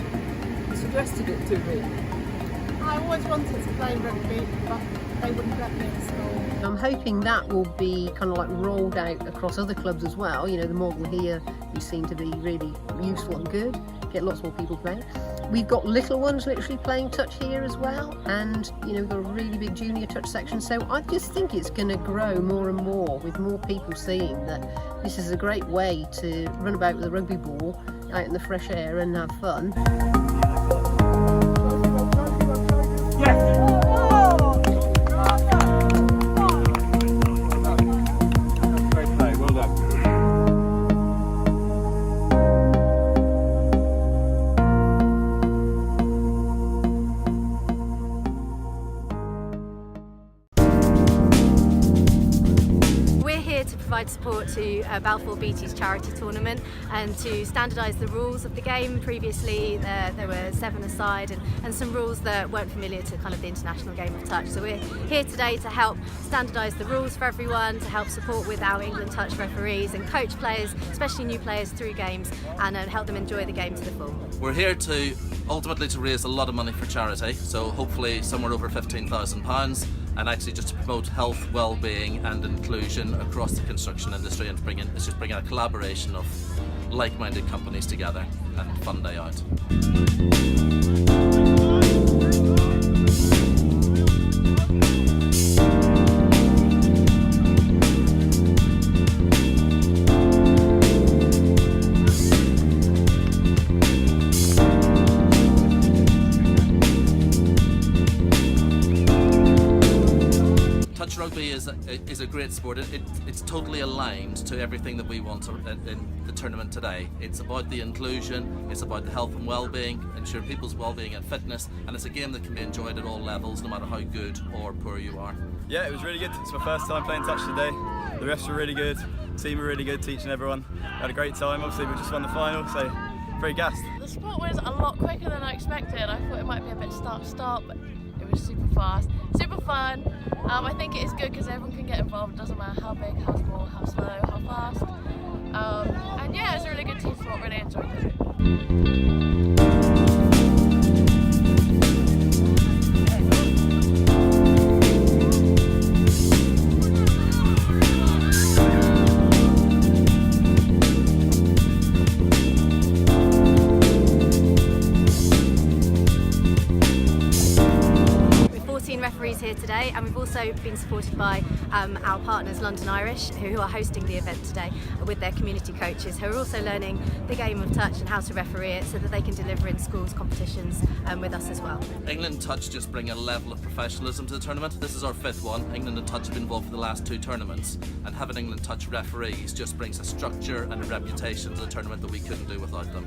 suggested it to me. I always wanted to play rugby, but they wouldn't let me at school. I'm hoping that will be kind of like rolled out across other clubs as well. You know, the model here, you seem to be really useful and good, get lots more people playing. We've got little ones literally playing touch here as well, and you know, we've got a really big junior touch section, so I just think it's going to grow more and more with more people seeing that this is a great way to run about with a rugby ball out in the fresh air and have fun. Great play, well done. Provide support to Balfour Beatty's charity tournament and to standardise the rules of the game. Previously there were 7 aside and some rules that weren't familiar to kind of the international game of touch. So we're here today to help standardise the rules for everyone, to help support with our England touch referees and coach players, especially new players, through games and help them enjoy the game to the full. We're here to ultimately to raise a lot of money for charity, so hopefully somewhere over £15,000, and actually just to promote health, well-being and inclusion across the construction industry, and it's just bringing a collaboration of like-minded companies together and fun day out. Rugby is a great sport. It's totally aligned to everything that we want in the tournament today. It's about the inclusion, it's about the health and well-being, ensuring people's well-being and fitness, and it's a game that can be enjoyed at all levels, no matter how good or poor you are. Yeah, it was really good. It's my first time playing touch today. The refs were really good, the team were really good, teaching everyone. We had a great time. Obviously, we just won the final, so very gassed. The sport was a lot quicker than I expected. I thought it might be a bit start-start, but it was super fast, super fun. I think it is good because everyone can get involved. It doesn't matter how big, how small, how slow, how fast. And yeah, it's a really good team sport. Really enjoyed it. Referees here today, and we've also been supported by our partners London Irish, who are hosting the event today with their community coaches, who are also learning the game of touch and how to referee it so that they can deliver in schools competitions with us as well. England Touch just bring a level of professionalism to the tournament. This is our 5th one. England and Touch have been involved for the last 2 tournaments, and having England Touch referees just brings a structure and a reputation to the tournament that we couldn't do without them.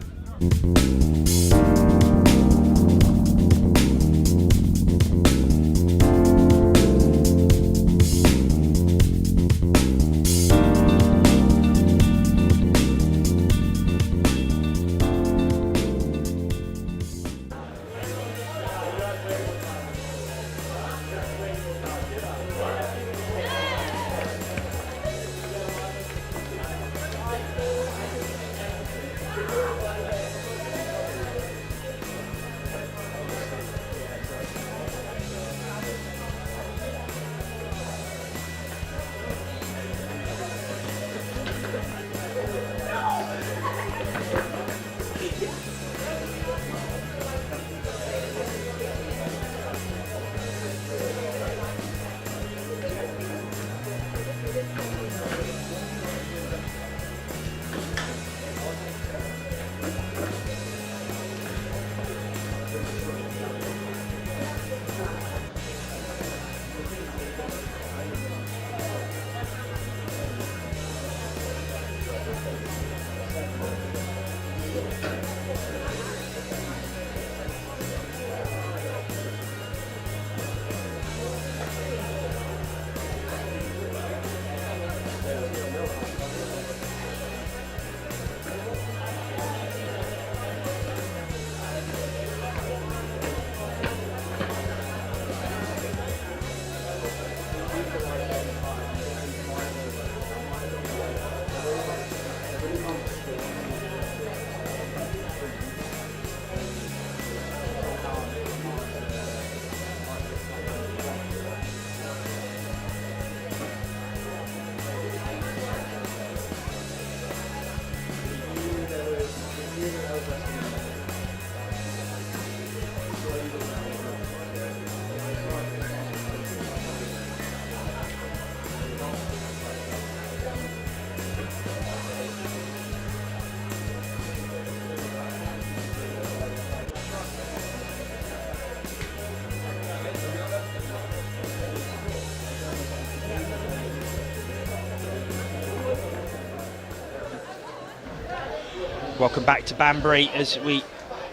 Welcome back to Banbury as we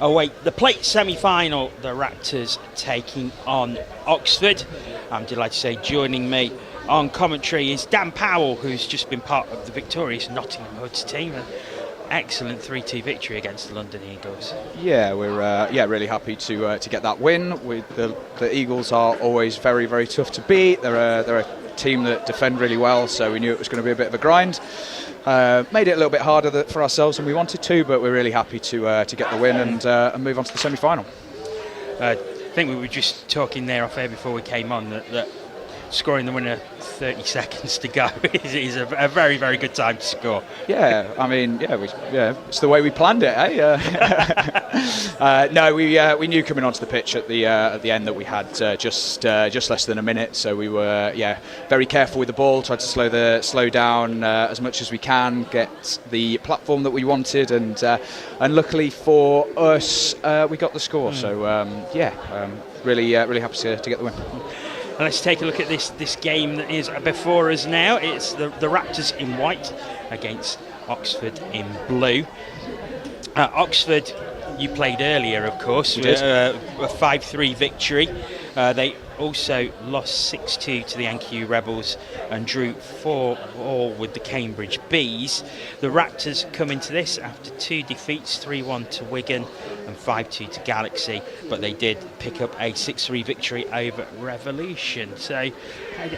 await the plate semi-final. The Raptors taking on Oxford. I'm delighted to say joining me on commentary is Dan Powell, who's just been part of the victorious Nottingham Hoods team. An excellent 3-2 victory against the London Eagles. Yeah, we're really happy to get that win. The Eagles are always very, very tough to beat. They're a team that defend really well, so we knew it was going to be a bit of a grind. Made it a little bit harder for ourselves than we wanted to, but we're really happy to get the win and move on to the semi-final. I think we were just talking there off air before we came on that scoring the winner 30 seconds to go is a very, very good time to score. Yeah, I mean, it's the way we planned it, eh? No, we knew coming onto the pitch at the end that we had just less than a minute, so we were very careful with the ball, tried to slow down as much as we can, get the platform that we wanted, and luckily for us, we got the score. So really happy to get the win. Let's take a look at this game that is before us now. It's the Raptors in white against Oxford in blue. Oxford, you played earlier, of course, with a 5-3 victory. They also lost 6-2 to the NQ Rebels and drew 4-4 with the Cambridge Bees. The Raptors come into this after 2 defeats, 3-1 to Wigan and 5-2 to Galaxy, but they did pick up a 6-3 victory over Revolution. So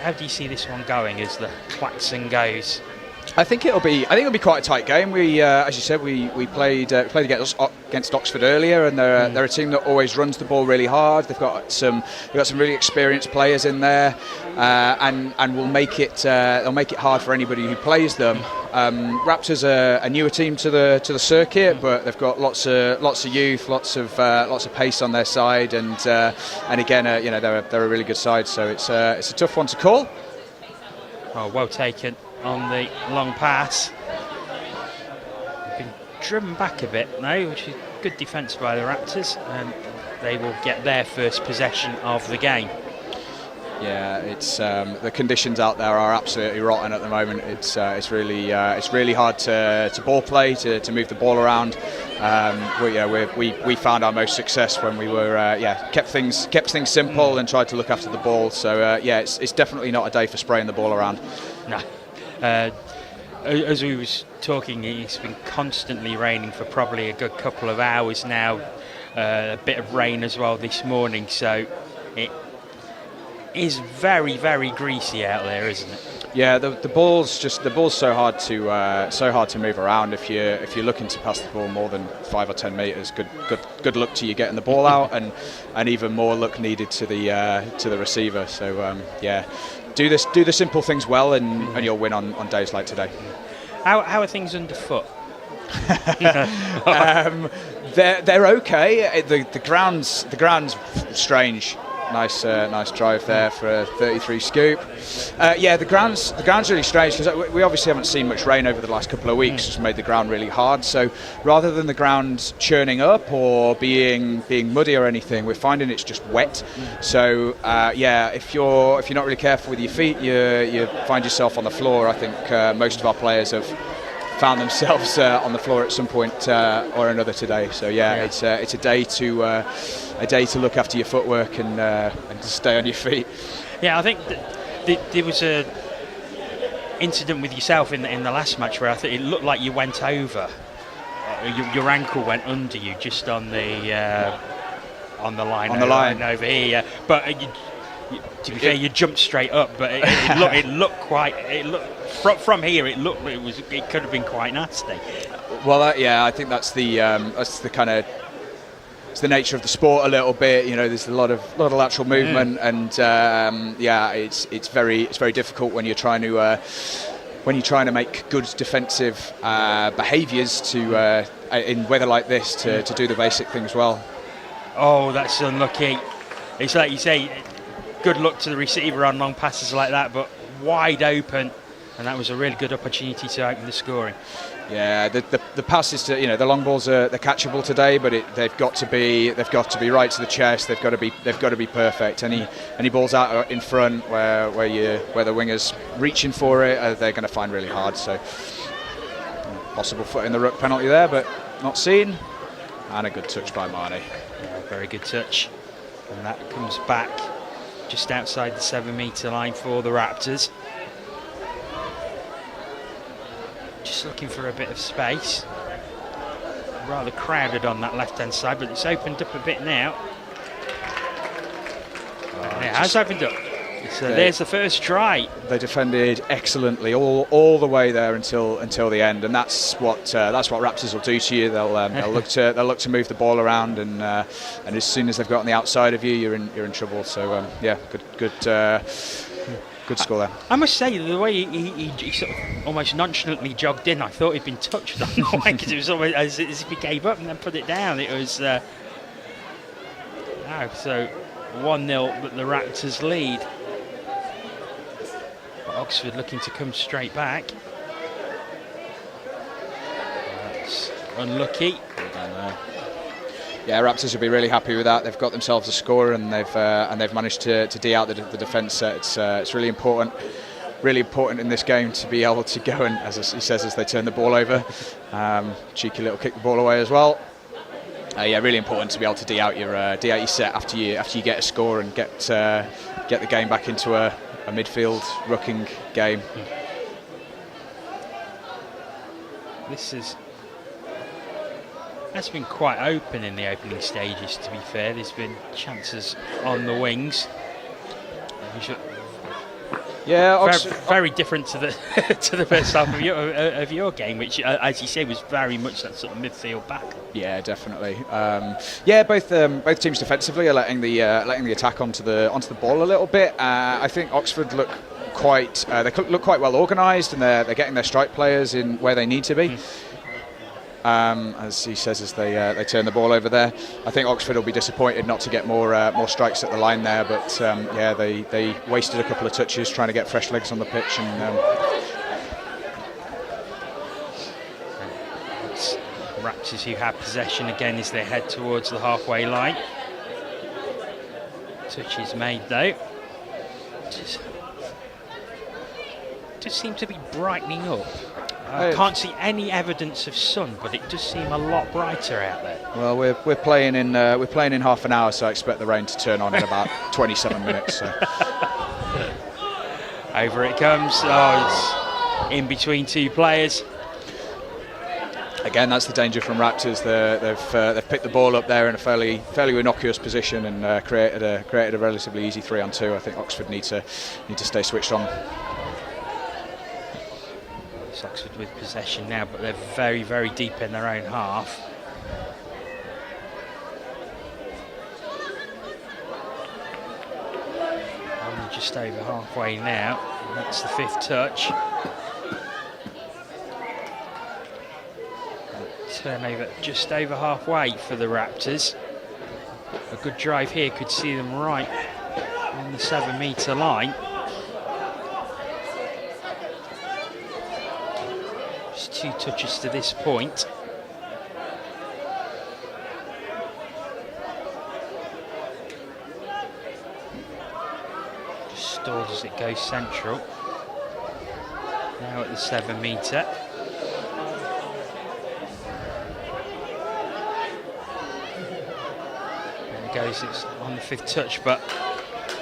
how do you see this one going as the klaxon goes? I think it'll be quite a tight game. We, as you said, we played against Oxford earlier, and they're a team that always runs the ball really hard. They've got some really experienced players in there, and will make it they'll make it hard for anybody who plays them. Raptors are a newer team to the circuit, but they've got lots of youth, lots of pace on their side, and again, they're a really good side. So it's a tough one to call. Oh, well taken on the long pass. Been driven back a bit now, which is good defence by the Raptors, and they will get their first possession of the game. Yeah, it's the conditions out there are absolutely rotten at the moment. It's really hard to ball play, to move the ball around. We found our most success when we were kept things simple and tried to look after the ball. So it's definitely not a day for spraying the ball around. No. As we was talking, it's been constantly raining for probably a good couple of hours now. A bit of rain as well this morning, so it is very, very greasy out there, isn't it? Yeah, the ball's so hard to move around. If you're looking to pass the ball more than 5 or 10 metres, good luck to you getting the ball out, and even more luck needed to the receiver. So do the simple things well, and you'll win on days like today. How are things underfoot? They're okay. The ground's strange. Nice drive there for a 33 scoop. The ground's really strange because we obviously haven't seen much rain over the last couple of weeks. It's made the ground really hard. So rather than the ground churning up or being muddy or anything, we're finding it's just wet. So if you're not really careful with your feet, you find yourself on the floor. I think most of our players have found themselves on the floor at some point or another today. So it's a day to look after your footwork and to stay on your feet. Yeah, I think there was a incident with yourself in the last match where I think it looked like you went over. Your ankle went under you just on the line over here. But to be fair, you jumped straight up, but it looked from here. It could have been quite nasty. Well, I think that's the kind of. It's the nature of the sport a little bit. There's a lot of lateral movement, and it's very difficult when you're trying to make good defensive behaviours to in weather like this to do the basic things well. Oh, that's unlucky. It's like you say, good luck to the receiver on long passes like that, but wide open, and that was a really good opportunity to open the scoring. Yeah, the passes to the long balls they're catchable today, but they've got to be right to the chest. They've got to be perfect. Any balls out in front where the winger's reaching for it, they're going to find really hard. So possible foot in the ruck penalty there, but not seen. And a good touch by Marnie. Yeah, very good touch. And that comes back just outside the 7-metre line for the Raptors. Just looking for a bit of space. Rather crowded on that left-hand side, but it's opened up a bit now. It has opened up. So there's the first try. They defended excellently all the way there until the end, and that's what Raptors will do to you. They'll look to move the ball around, and as soon as they've got on the outside of you, you're in trouble. So yeah, good score there. I must say, the way he sort of almost nonchalantly jogged in, I thought he'd been touched on the way, because it was almost as if he gave up and then put it down. It was so 1-0, but the Raptors lead. But Oxford looking to come straight back. That's unlucky. Yeah, Raptors will be really happy with that. They've got themselves a score, and they've managed to D out the defence. It's really important in this game to be able to go and, as he says, as they turn the ball over, cheeky little kick the ball away as well. Yeah, really important to be able to D out your set after you get a score and get the game back into a midfield rucking game. That's been quite open in the opening stages, to be fair. There's been chances on the wings. Yeah, very different to the to the first half of your game, which, as you say, was very much that sort of midfield battle. Yeah, definitely. Both teams defensively are letting the attack onto the ball a little bit. I think Oxford look quite well organised, and they're getting their strike players in where they need to be. As he says, as they turn the ball over there, I think Oxford will be disappointed not to get more strikes at the line there. But yeah, they wasted a couple of touches trying to get fresh legs on the pitch, and it's Raptors who have possession again as they head towards the halfway line. Touch is made though. Does seem to be brightening up. I can't see any evidence of sun, but it does seem a lot brighter out there. Well, we're playing in half an hour, so I expect the rain to turn on in about 27 minutes. So. Over it comes. Oh, it's in between two players. Again, that's the danger from Raptors. They've picked the ball up there in a fairly innocuous position and created a relatively easy 3-on-2. I think Oxford need to stay switched on. Oxford with possession now, but they're very, very deep in their own half. Only just over halfway now. That's the fifth touch. Turnover just over halfway for the Raptors. A good drive here could see them right on the 7-metre line. Just 2 touches to this point. Just stalled as it goes central. Now at the 7-metre. Goes, it's on the 5th touch, but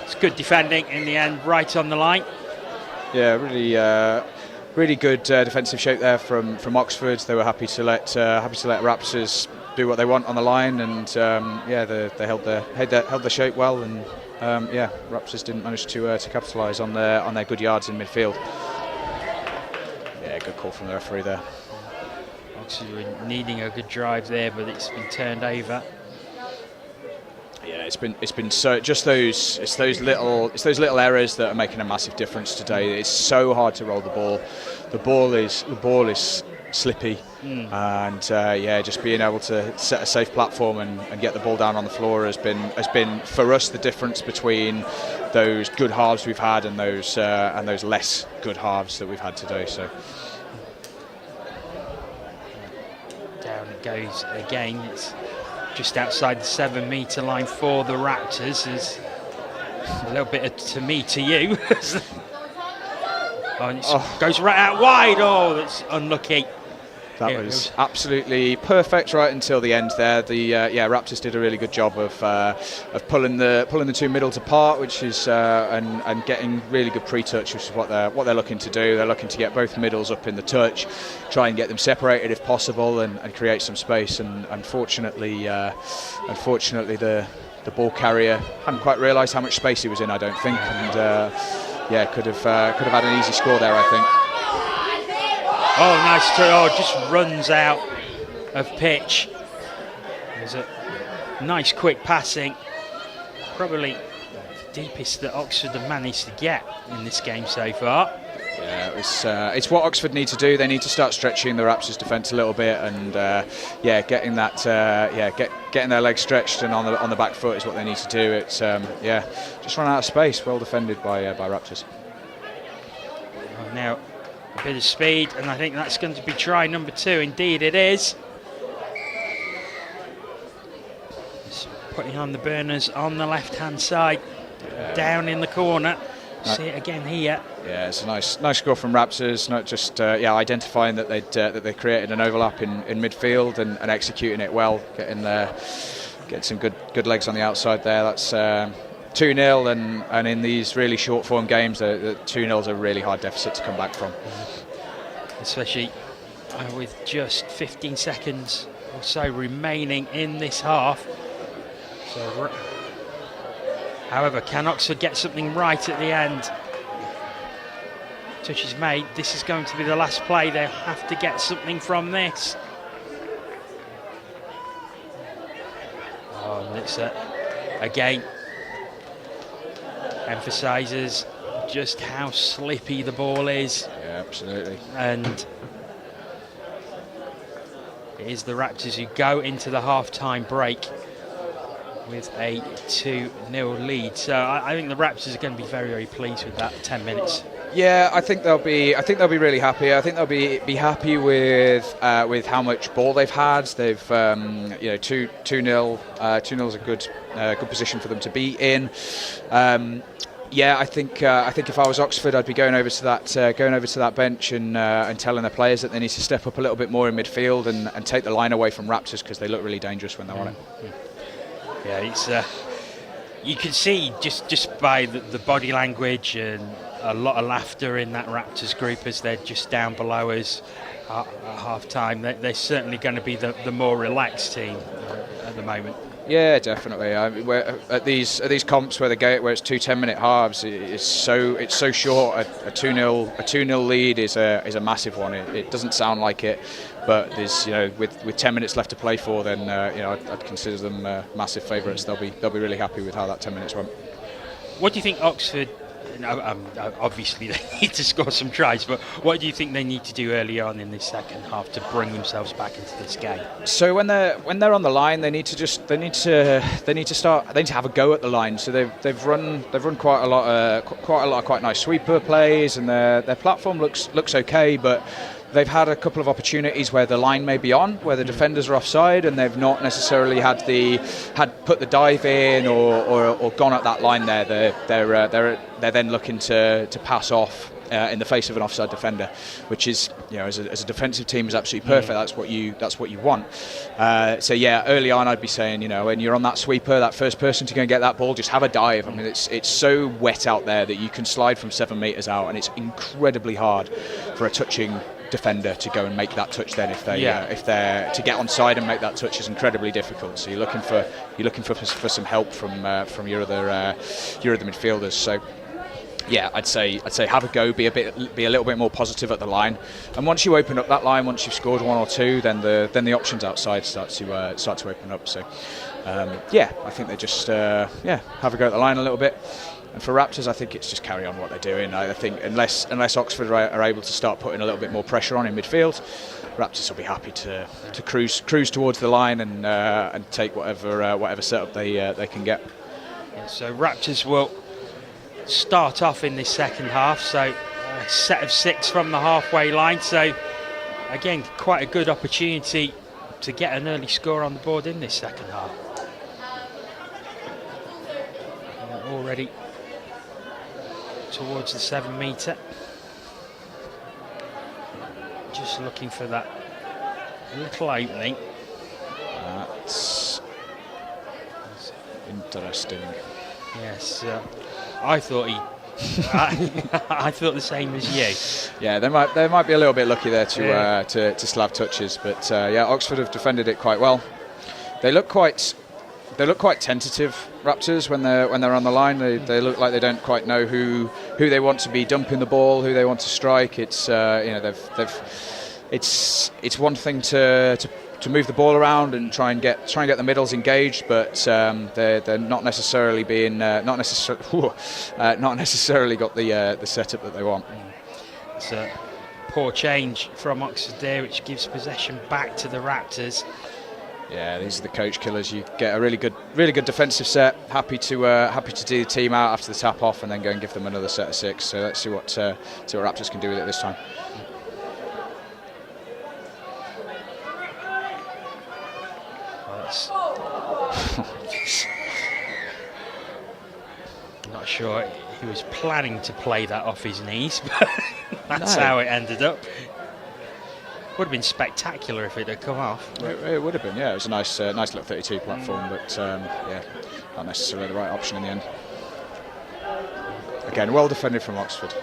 it's good defending in the end, right on the line. Yeah, really good defensive shape there from Oxford. They were happy to let Raptors do what they want on the line, and yeah, they held their shape well, and yeah, Raptors didn't manage to capitalise on their good yards in midfield. Yeah, good call from the referee there. Oxford were needing a good drive there, but it's been turned over. Yeah, it's been so just those little errors that are making a massive difference today. It's so hard to roll the ball. The ball is slippy, and yeah, just being able to set a safe platform and get the ball down on the floor has been for us the difference between those good halves we've had and those less good halves that we've had today. So down it goes again. It's just outside the 7-metre line for the Raptors. Is a little bit of to me to you. Oh, and it goes right out wide. Oh, that's unlucky. That was absolutely perfect right until the end there. The Raptors did a really good job of pulling the two middles apart, which is and getting really good pre-touch, which is what they're looking to do. They're looking to get both middles up in the touch, try and get them separated if possible, and create some space. And unfortunately, the ball carrier hadn't quite realised how much space he was in, I don't think, and could have had an easy score there, I think. Oh, nice throw. Oh, just runs out of pitch. There's a nice quick passing. Probably the deepest that Oxford have managed to get in this game so far. Yeah, it's what Oxford need to do. They need to start stretching the Raptors' defence a little bit, and getting that getting their legs stretched and on the back foot is what they need to do. It's just run out of space. Well defended by Raptors. Oh, now a bit of speed, and I think that's going to be try number 2. Indeed, it is. Just putting on the burners on the left-hand side, down in the corner. See it again here. Yeah, it's a nice score from Raptors. Not just identifying that they created an overlap in midfield and executing it well, getting some good legs on the outside there. That's 2-0, and in these really short form games, the 2-0 is a really hard deficit to come back from. Especially with just 15 seconds or so remaining in this half. So, however, can Oxford get something right at the end? Touch is made. This is going to be the last play. They'll have to get something from this. Oh, it's again emphasises just how slippy the ball is. Yeah, absolutely. And it is the Raptors who go into the half-time break with a 2-0 lead. So I think the Raptors are going to be very, very pleased with that 10 minutes. Yeah, I think they'll be really happy. I think they'll be happy with how much ball they've had. They've 2-0. 2-0 is a good position for them to be in. I think if I was Oxford, I'd be going over to that bench and telling the players that they need to step up a little bit more in midfield and take the line away from Raptors, because they look really dangerous when they're on it. Yeah, it's you can see just by the body language and a lot of laughter in that Raptors group as they're just down below us at half time. They're certainly going to be the more relaxed team at the moment. Yeah, definitely. I mean, at these comps where it's 2 10-minute halves, it's so short. A 2-0 lead is a massive one. It doesn't sound like it, but there's with 10 minutes left to play for, then I'd consider them massive favourites. They'll be really happy with how that 10 minutes went. What do you think Oxford? Obviously they need to score some tries, but what do you think they need to do early on in this second half to bring themselves back into this game? So when they're on the line, they need to have a go at the line. So they've run quite a lot of quite nice sweeper plays, and their platform looks okay, but they've had a couple of opportunities where the line may be on, where the defenders are offside, and they've not necessarily had put the dive in or gone at that line there. They're then looking to pass off in the face of an offside defender, which is, as a defensive team, is absolutely perfect. That's what you want. Early on, I'd be saying, when you're on that sweeper, that first person to go and get that ball, just have a dive. I mean, it's so wet out there that you can slide from 7 metres out, and it's incredibly hard for a touching defender to go and make that touch. Then if they're to get onside and make that touch is incredibly difficult. So you're looking for some help from your other midfielders. So yeah, I'd say have a go, be a little bit more positive at the line, and once you open up that line, once you've scored 1 or 2, then the options outside start to open up. So I think they just have a go at the line a little bit. And for Raptors, I think it's just carry on what they're doing. I think unless Oxford are able to start putting a little bit more pressure on in midfield, Raptors will be happy to cruise towards the line and take whatever setup they can get. Yeah, so Raptors will start off in this second half. So a set of 6 from the halfway line. So again, quite a good opportunity to get an early score on the board in this second half. Already towards the 7 metre. Just looking for that A little opening. That's interesting. Yes, I thought he. I thought the same as you. Yeah, they might be a little bit lucky there to still have touches, but yeah, Oxford have defended it quite well. They look quite tentative, Raptors, when they're on the line. They look like they don't quite know who they want to be dumping the ball, who they want to strike. It's it's one thing to move the ball around and try and get the middles engaged, but they're not necessarily not necessarily got the setup that they want. It's a poor change from Oxford there, which gives possession back to the Raptors. Yeah, these are the coach killers. You get a really good defensive set. Happy to do the team out after the tap off, and then go and give them another set of 6. So let's see what Raptors can do with it this time. I'm not sure he was planning to play that off his knees, but that's how it ended up. Would have been spectacular if it had come off. It would have been, yeah. It was a nice little 32 platform, but yeah, not necessarily the right option in the end. Again, well defended from Oxford.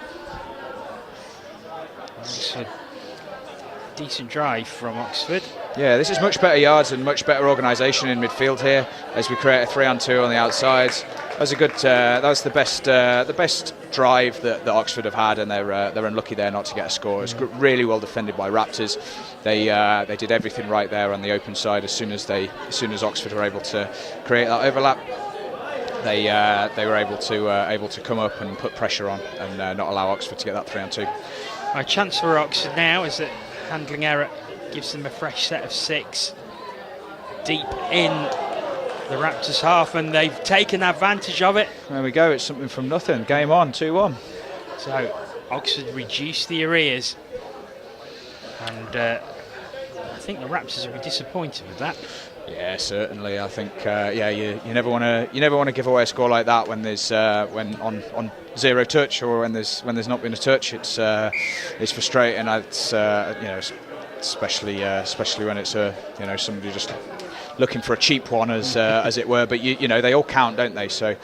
Decent drive from Oxford. Yeah, this is much better yards and much better organisation in midfield here as we create a 3-on-2 on the outsides. That was a good. That was the best drive that Oxford have had, and they're unlucky there not to get a score. It's really well defended by Raptors. They did everything right there on the open side. As soon as Oxford were able to create that overlap, they were able to come up and put pressure on and not allow Oxford to get that 3-on-2. A chance for Oxford now is that handling error gives them a fresh set of 6 deep in the Raptors half, and they've taken advantage of it. There we go, it's something from nothing. Game on, 2-1. So Oxford reduced the arrears, and I think the Raptors will be disappointed with that. Yeah, certainly. I think you never want to give away a score like that when there's when on 0 touch, or when there's not been a touch. It's frustrating. It's especially when it's somebody just looking for a cheap one as it were. But they all count, don't they? So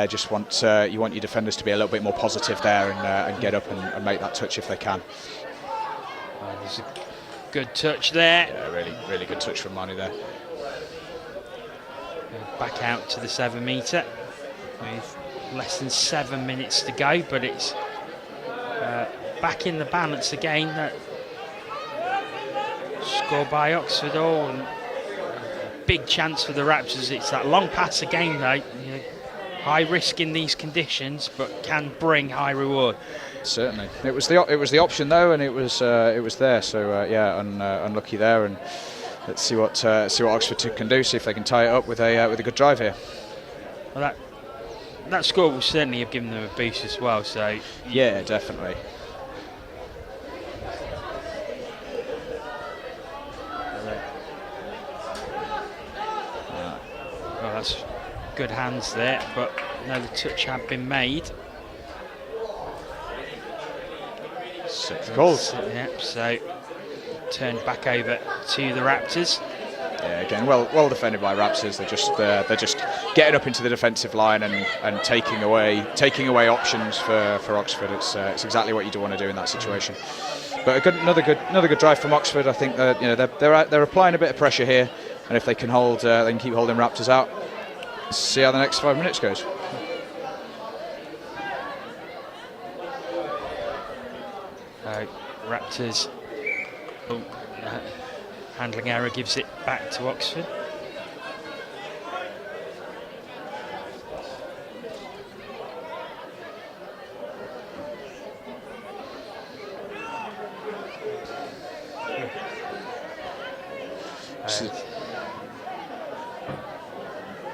just want your defenders to be a little bit more positive there and get up and make that touch if they can. There's a good touch there. Yeah, really good touch from Manu there. Back out to the 7 metre with less than 7 minutes to go, but it's back in the balance again. That score by Oxford, and big chance for the Raptors. It's that long pass again, though. High risk in these conditions, but can bring high reward. Certainly, it was the option though, and it was there. So unlucky there, and let's see what Oxford can do. See if they can tie it up with a good drive here. Well, that score will certainly have given them a boost as well. So yeah, definitely. Well, that's good hands there, but no, the touch had been made. 6th goal. Yep, so turned back over to the Raptors. Yeah, again, well defended by Raptors. They're just getting up into the defensive line and taking away options for Oxford. It's exactly what you do want to do in that situation. But another good drive from Oxford. I think that they're applying a bit of pressure here, and if they can keep holding Raptors out. Let's see how the next 5 minutes goes. Raptors. Handling error gives it back to Oxford.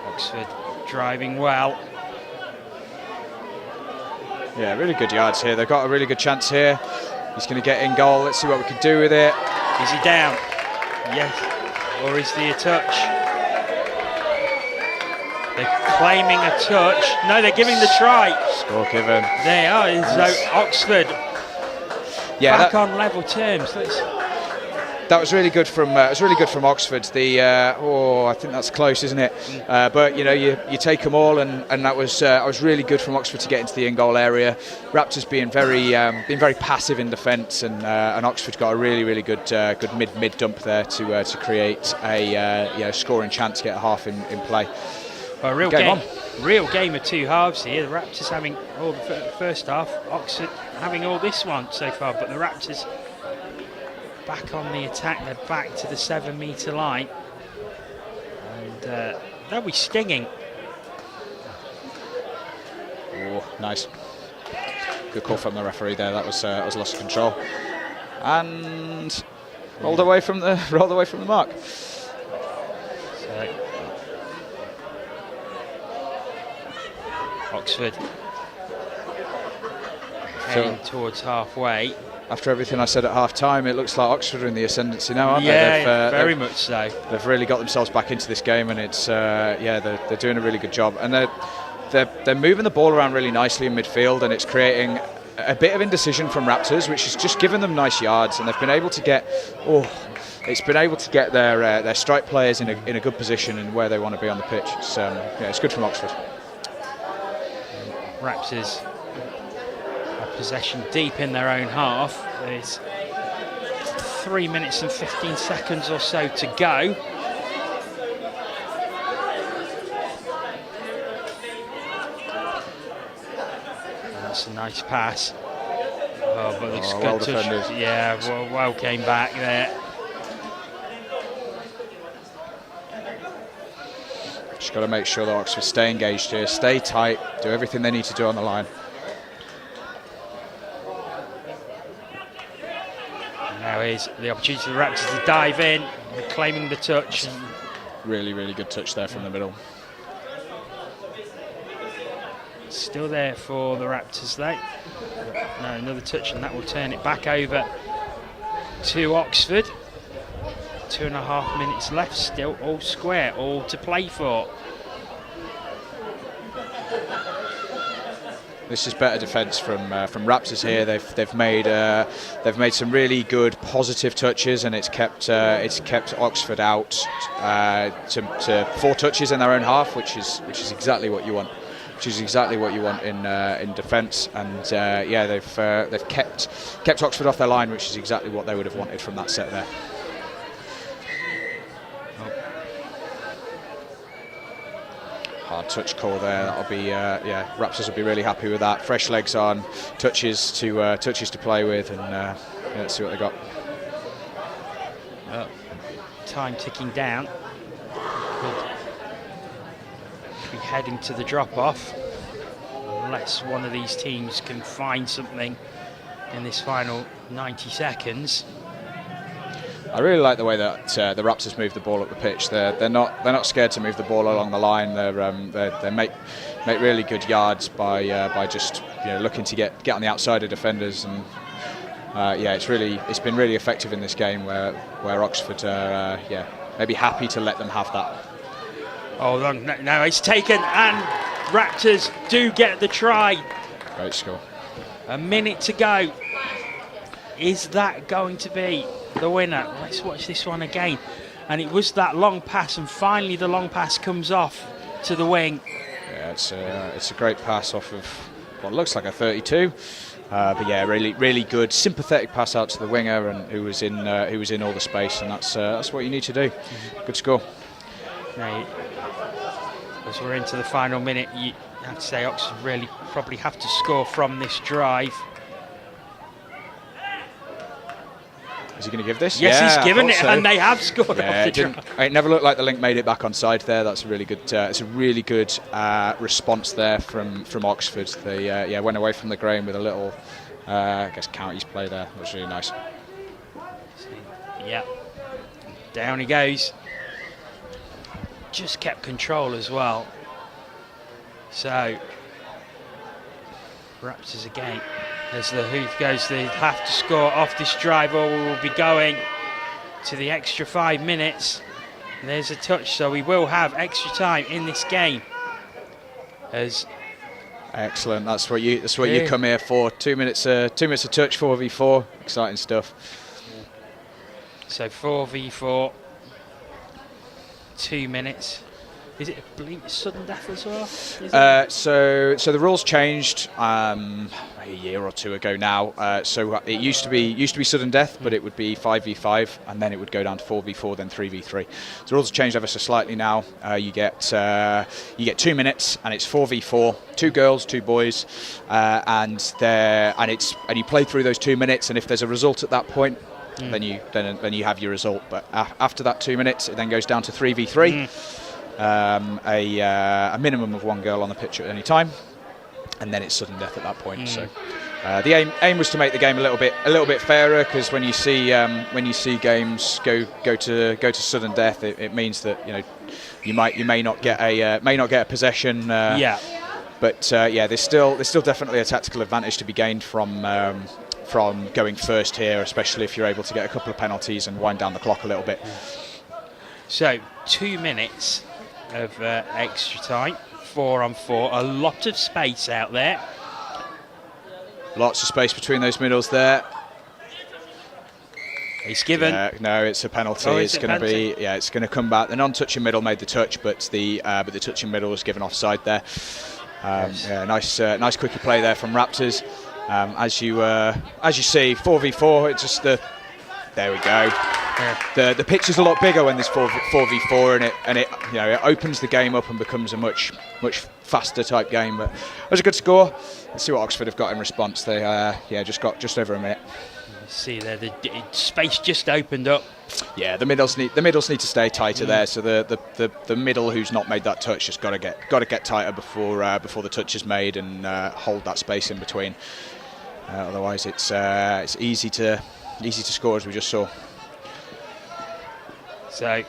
Oxford driving well. Yeah, really good yards here. They've got a really good chance here. He's going to get in goal. Let's see what we can do with it. Is he down? Yes. Or is there a touch? They're claiming a touch. No, they're giving the try. Score given. They are. So Oxford back on level terms. that was really good from Oxford. I think that's close, isn't it? But you know, you take them all, and that was really good from Oxford to get into the in-goal area. Raptors being very passive in defence, and Oxford got a really good mid dump there to create a scoring chance to get a half in play. Well, real game of two halves here. The Raptors having all the first half, Oxford having all this one so far, but the Raptors back on the attack. They're back to the 7-metre line, and they'll be stinging. Oh, nice. Good call from the referee there. That was loss of control, and rolled away from the mark. So Oxford heading towards halfway. After everything I said at half-time, it looks like Oxford are in the ascendancy now, aren't they? Yeah, very much so. They've really got themselves back into this game, and it's they're doing a really good job, and they're moving the ball around really nicely in midfield, and it's creating a bit of indecision from Raptors, which has just given them nice yards, and they've been able to get their strike players in a good position and where they want to be on the pitch. It's good from Oxford. Raptors have possession deep in their own half. There's 3 minutes and 15 seconds or so to go. That's a nice pass. Oh, but it's well good touch. defended. Yeah, well came back there. Just got to make sure that Oxford stay engaged here, stay tight, do everything they need to do on the line. Now here's the opportunity for the Raptors to dive in, claiming the touch. Really good touch there from the middle. Still there for the Raptors though. No, another touch, and that will turn it back over to Oxford. 2.5 minutes left, still all square, all to play for. This is better defence from Raptors here. They've made some really good positive touches, and it's kept Oxford out to 4 touches in their own half, which is exactly what you want. Which is exactly what you want in defence, and they've kept Oxford off their line, which is exactly what they would have wanted from that set there. Hard touch call there. That'll be Raptors will be really happy with that. Fresh legs on, touches to play with, and let's see what they got. Time ticking down. Could be heading to the drop-off unless one of these teams can find something in this final 90 seconds. I really like the way that the Raptors move the ball up the pitch. They're not scared to move the ball along the line. They make really good yards by just looking to get on the outside of defenders, and it's been really effective in this game where Oxford are maybe happy to let them have that. Hold on, no, it's taken, and Raptors do get the try. Great score. A minute to go. Is that going to be the winner? Let's watch this one again. And it was that long pass, and finally the long pass comes off to the wing. Yeah, it's a great pass off of what looks like a 32. But yeah, really good, sympathetic pass out to the winger, and who was in all the space, and that's what you need to do. Good score. Now, as we're into the final minute, you have to say Oxford really probably have to score from this drive. Is he going to give this? Yes, he's given it, so. And they have scored. Yeah, it never looked like the link made it back on side there. That's a really good. It's a really good response there from Oxford. They went away from the grain with a little, counties play there. That was really nice. Yeah, down he goes. Just kept control as well. So Raptors again. As the Hoof goes, they have to score off this drive, or we will be going to the extra 5 minutes. There's a touch, so we will have extra time in this game. Excellent. That's what you come here for. 2 minutes. 2 minutes of touch, 4v4. Exciting stuff. So 4v4, 2 minutes. Is it a sudden death as well? So the rules changed a year or two ago now. So it used to be sudden death, but it would be 5v5, and then it would go down to 4v4, then 3v3. So the rules have changed ever so slightly now. You get 2 minutes, and it's 4v4, 2 girls, 2 boys, and you play through those 2 minutes. And if there's a result at that point, then you have your result. But after that 2 minutes, it then goes down to 3v3. A minimum of 1 girl on the pitch at any time, and then it's sudden death at that point. So the aim was to make the game a little bit fairer, because when you see games go to sudden death, it means that you may not get a possession. But there's still definitely a tactical advantage to be gained from going first here, especially if you're able to get a couple of penalties and wind down the clock a little bit. So 2 minutes of extra time, 4-on-4, a lot of space out there. Lots of space between those middles there. It's given. No, it's a penalty. It's going to be, it's going to come back. The non-touching middle made the touch, but the touching middle was given offside there. Nice quickie play there from Raptors. As you see, 4v4. It's just there we go. Yeah. The pitch is a lot bigger when there's 4v4, and it opens the game up and becomes a much faster type game. But it was a good score. Let's see what Oxford have got in response. They just got just over a minute. See there, the space just opened up. Yeah, the middles need to stay tighter there. So the middle who's not made that touch just got to get tighter before the touch is made, and hold that space in between. Otherwise, it's easy to score, as we just saw. So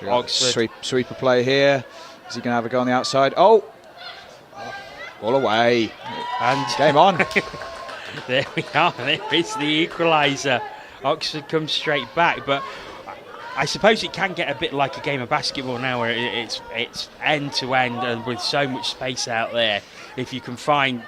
Oxford sweeper play here. Is he going to have a go on the outside? Oh, all away, and game on. There we are. There is the equaliser. Oxford comes straight back, but I suppose it can get a bit like a game of basketball now, where it's end to end, and with so much space out there, if you can find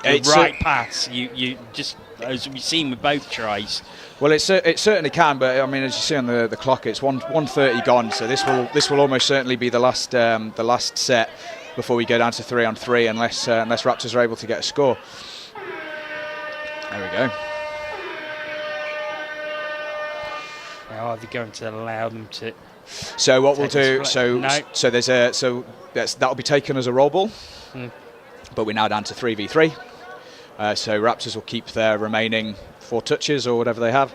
the right pass, you just, as we've seen with both tries. Well, it certainly can, but I mean, as you see on the clock, it's 1:30 gone. So this will almost certainly be the last set before we go down to 3-on-3, unless Raptors are able to get a score. There we go. Are they going to allow them to? So what we'll do? That'll be taken as a roll ball, but we're now down to 3v3. So Raptors will keep their remaining 4 touches or whatever they have,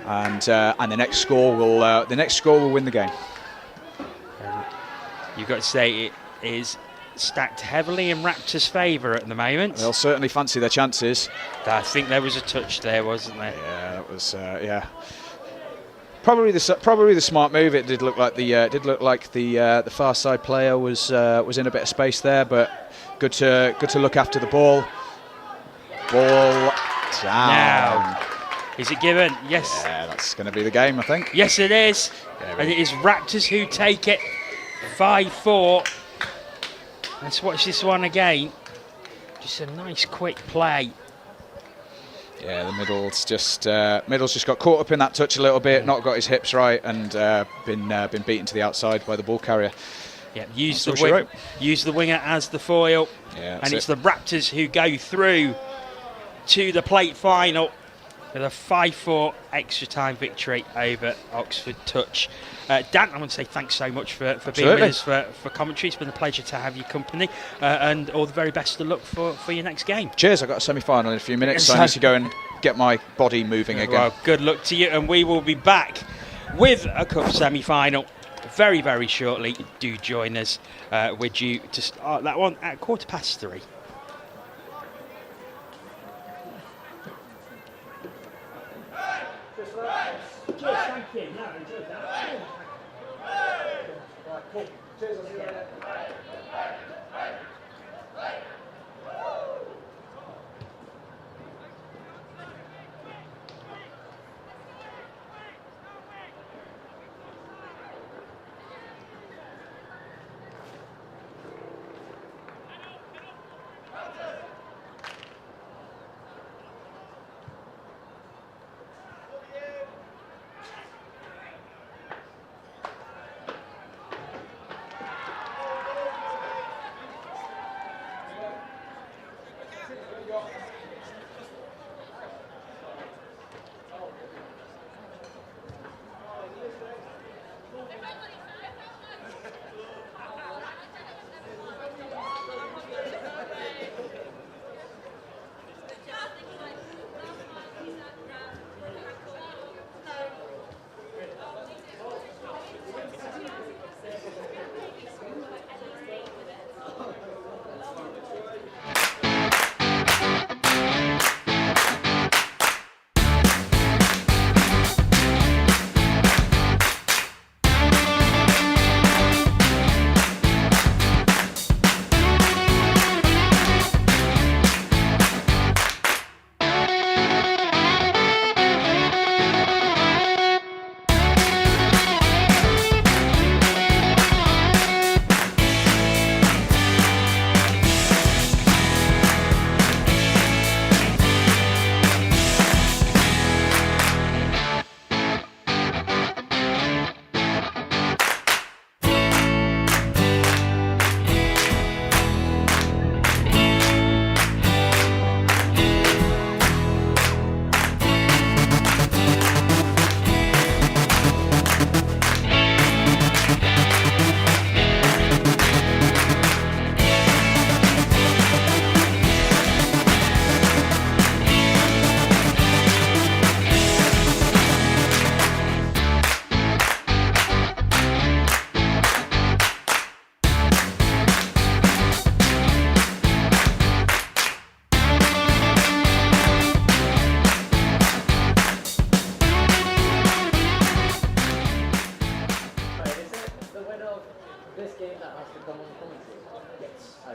and the next score will win the game. You've got to say it is stacked heavily in Raptors' favour at the moment. They'll certainly fancy their chances. I think there was a touch there, wasn't there? Yeah, that was probably the smart move. It did look like the far side player was in a bit of space there, but good to look after the ball. Ball down. Now, is it given? Yes. Yeah, that's going to be the game, I think. Yes, it is. And it is Raptors who take it. 5-4. Let's watch this one again. Just a nice quick play. Yeah, the middle's just got caught up in that touch a little bit, not got his hips right, and been beaten to the outside by the ball carrier. Yeah, use the winger as the foil. Yeah, and it's the Raptors who go through to the plate final with a 5-4 extra time victory over Oxford Touch. Dan, I want to say thanks so much for being with us for commentary. It's been a pleasure to have your company, and all the very best of luck for your next game. Cheers, I've got a semi-final in a few minutes, so I need to go and get my body moving again. Well, good luck to you, and we will be back with a cup semi-final very, very shortly. Do join us. We're due to start that one at 3:15. Thank you. No, enjoyed that. Right, cool. Cheers.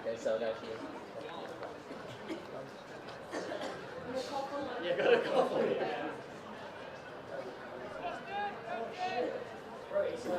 Okay, so go for you. Yeah, got a couple. Right, so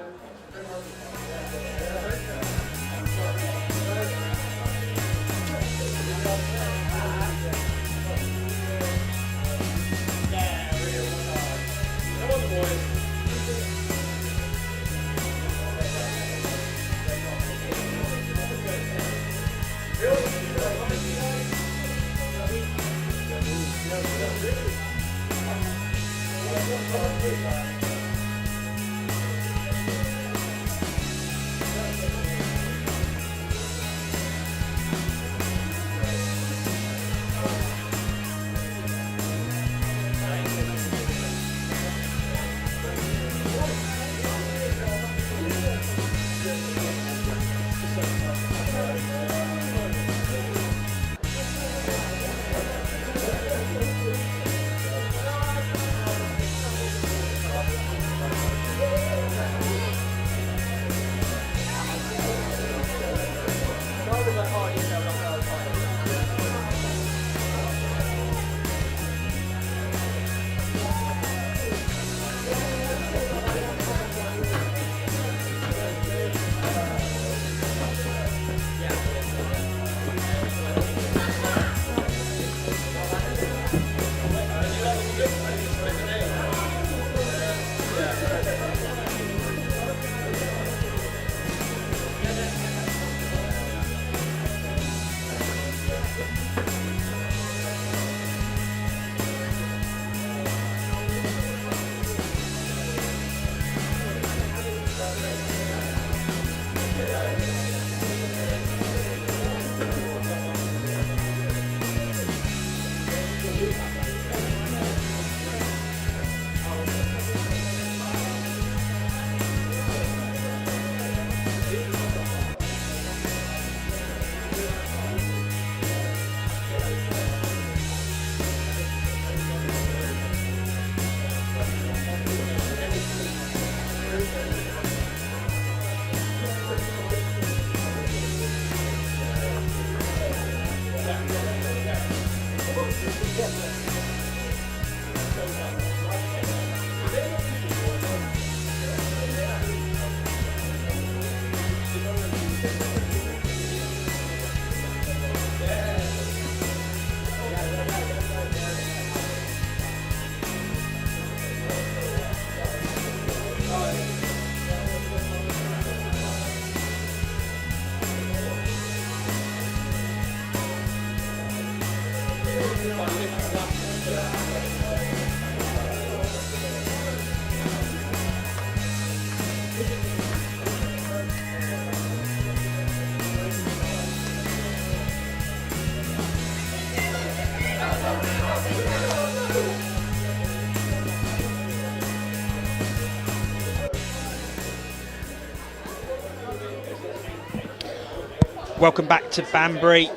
Welcome back to Banbury.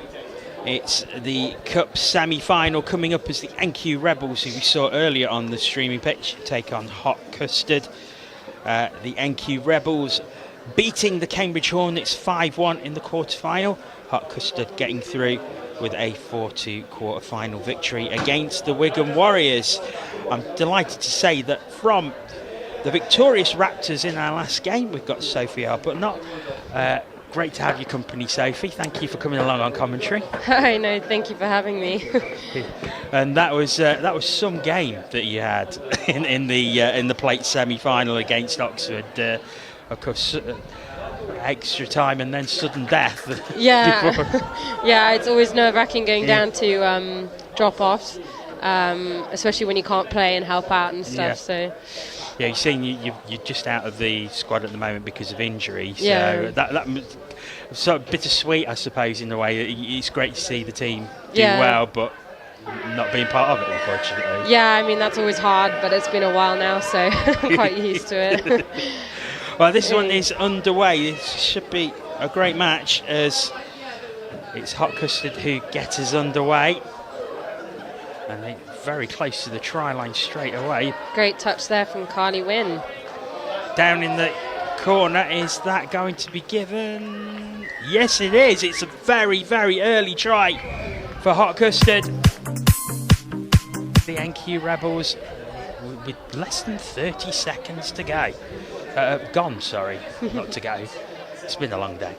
It's the Cup semi-final coming up as the NQ Rebels, who we saw earlier on the streaming pitch, take on Hot Custard. The NQ Rebels beating the Cambridge Hornets 5-1 in the quarter-final. Hot Custard getting through with a 4-2 quarter-final victory against the Wigan Warriors. I'm delighted to say that from the victorious Raptors in our last game, we've got Sophie Arbuthnot. Great to have your company, Sophie. Thank you for coming along on commentary. Hi, no, thank you for having me. And that was some game that you had in the plate semi-final against Oxford. Of course, extra time and then sudden death. Yeah, yeah. It's always nerve-wracking going down to drop-offs, especially when you can't play and help out and stuff. Yeah. So. Yeah, you've seen you're just out of the squad at the moment because of injury. So yeah. that sort of bittersweet, I suppose, in a way. It's great to see the team do well, but not being part of it, unfortunately. Yeah, I mean that's always hard, but it's been a while now, so I'm quite used to it. Well, this one is underway. This should be a great match as it's Hot Custard who get us underway. And they're very close to the try line straight away. Great touch there from Carly Wynn. Down in the corner. Is that going to be given? Yes, it is. It's a very, very early try for Hot Custard. The NQ Rebels with less than 30 seconds to go. Gone, sorry, not to go. It's been a long day.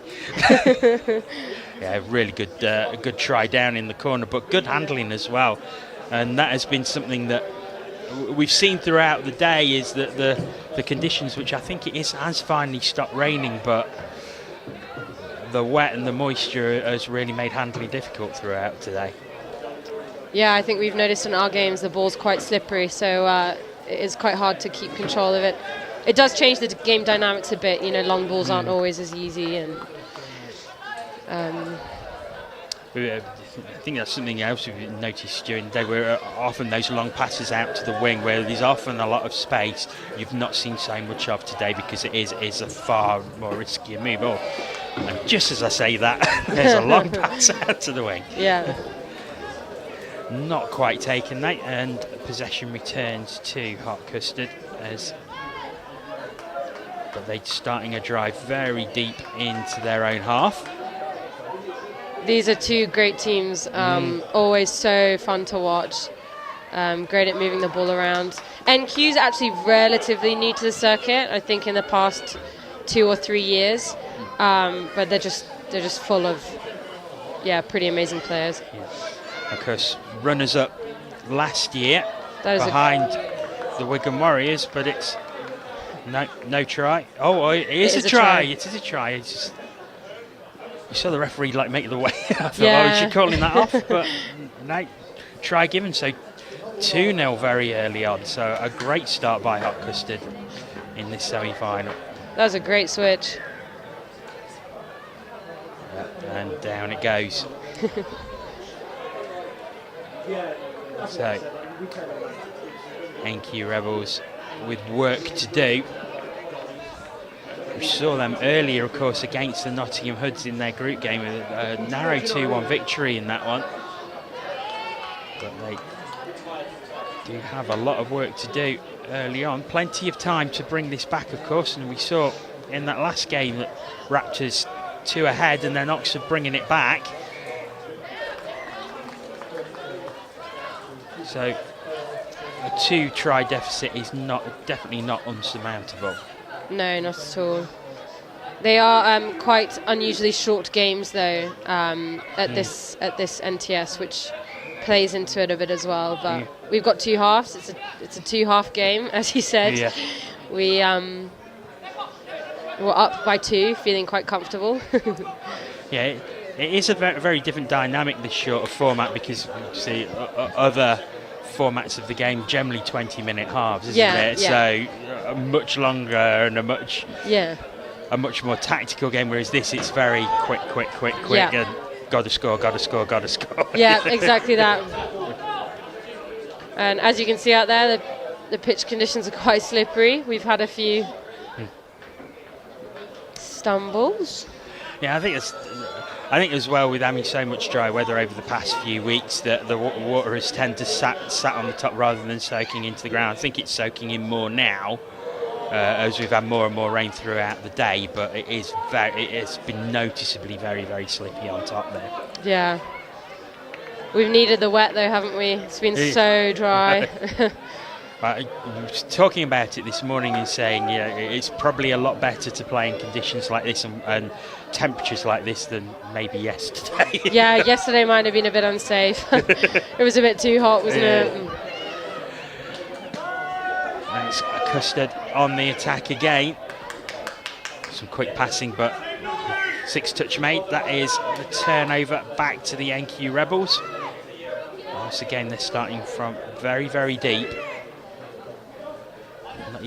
Yeah, really good try down in the corner, but good handling as well. And that has been something that we've seen throughout the day, is that the conditions, which I think has finally stopped raining, but the wet and the moisture has really made handling difficult throughout today. Yeah, I think we've noticed in our games the ball's quite slippery, so it is quite hard to keep control of it. It does change the game dynamics a bit, long balls aren't always as easy, and I think that's something else we've noticed during the day, where often those long passes out to the wing, where there's often a lot of space, you've not seen so much of today, because it is a far more riskier move. Oh, and just as I say that, there's a long pass out to the wing. Yeah. Not quite taken that, and possession returns to Hot Custard, but they're starting a drive very deep into their own half. These are two great teams, always so fun to watch, great at moving the ball around. NQ's actually relatively new to the circuit, I think in the past 2 or 3 years, but they're just full of pretty amazing players. Yeah. Of course, runners-up last year behind the Wigan Warriors, but it's no try. Oh, it is a try. It is a try. It's just, you saw the referee make the way. I thought, is she calling that off? But no, try given. So 2-0 very early on. So a great start by Hot Custard in this semi-final. That was a great switch. And down it goes. So NQ Rebels with work to do. We saw them earlier, of course, against the Nottingham Hoods in their group game, with a narrow 2-1 victory in that one. But they do have a lot of work to do early on. Plenty of time to bring this back, of course, and we saw in that last game that Raptors 2 ahead and then Oxford bringing it back. So a 2-try deficit is definitely not unsurmountable. No, not at all. They are quite unusually short games, though, at this NTS, which plays into it a bit as well. But we've got 2 halves. It's a 2-half game, as you said. Yeah. We were up by 2, feeling quite comfortable. Yeah, it is a very, very different dynamic, this short of format, because you see other formats of the game generally 20-minute halves, isn't it? Yeah. So much longer and a much more tactical game, whereas this, it's very quick, and gotta score. Yeah, exactly that. And as you can see out there, the pitch conditions are quite slippery. We've had a few stumbles. Yeah, I think as well, with having so much dry weather over the past few weeks, that the water has tended to sat on the top rather than soaking into the ground. I think it's soaking in more now, as we've had more and more rain throughout the day, but it's been noticeably very, very slippy on top there. Yeah. We've needed the wet though, haven't we? It's been so dry. I was talking about it this morning and saying, it's probably a lot better to play in conditions like this and temperatures like this than maybe yesterday. Yeah, yesterday might have been a bit unsafe. It was a bit too hot, wasn't it? It's Custard on the attack again. Some quick passing, but 6-touch made. That is the turnover back to the NQ Rebels. Once again, they're starting from very, very deep.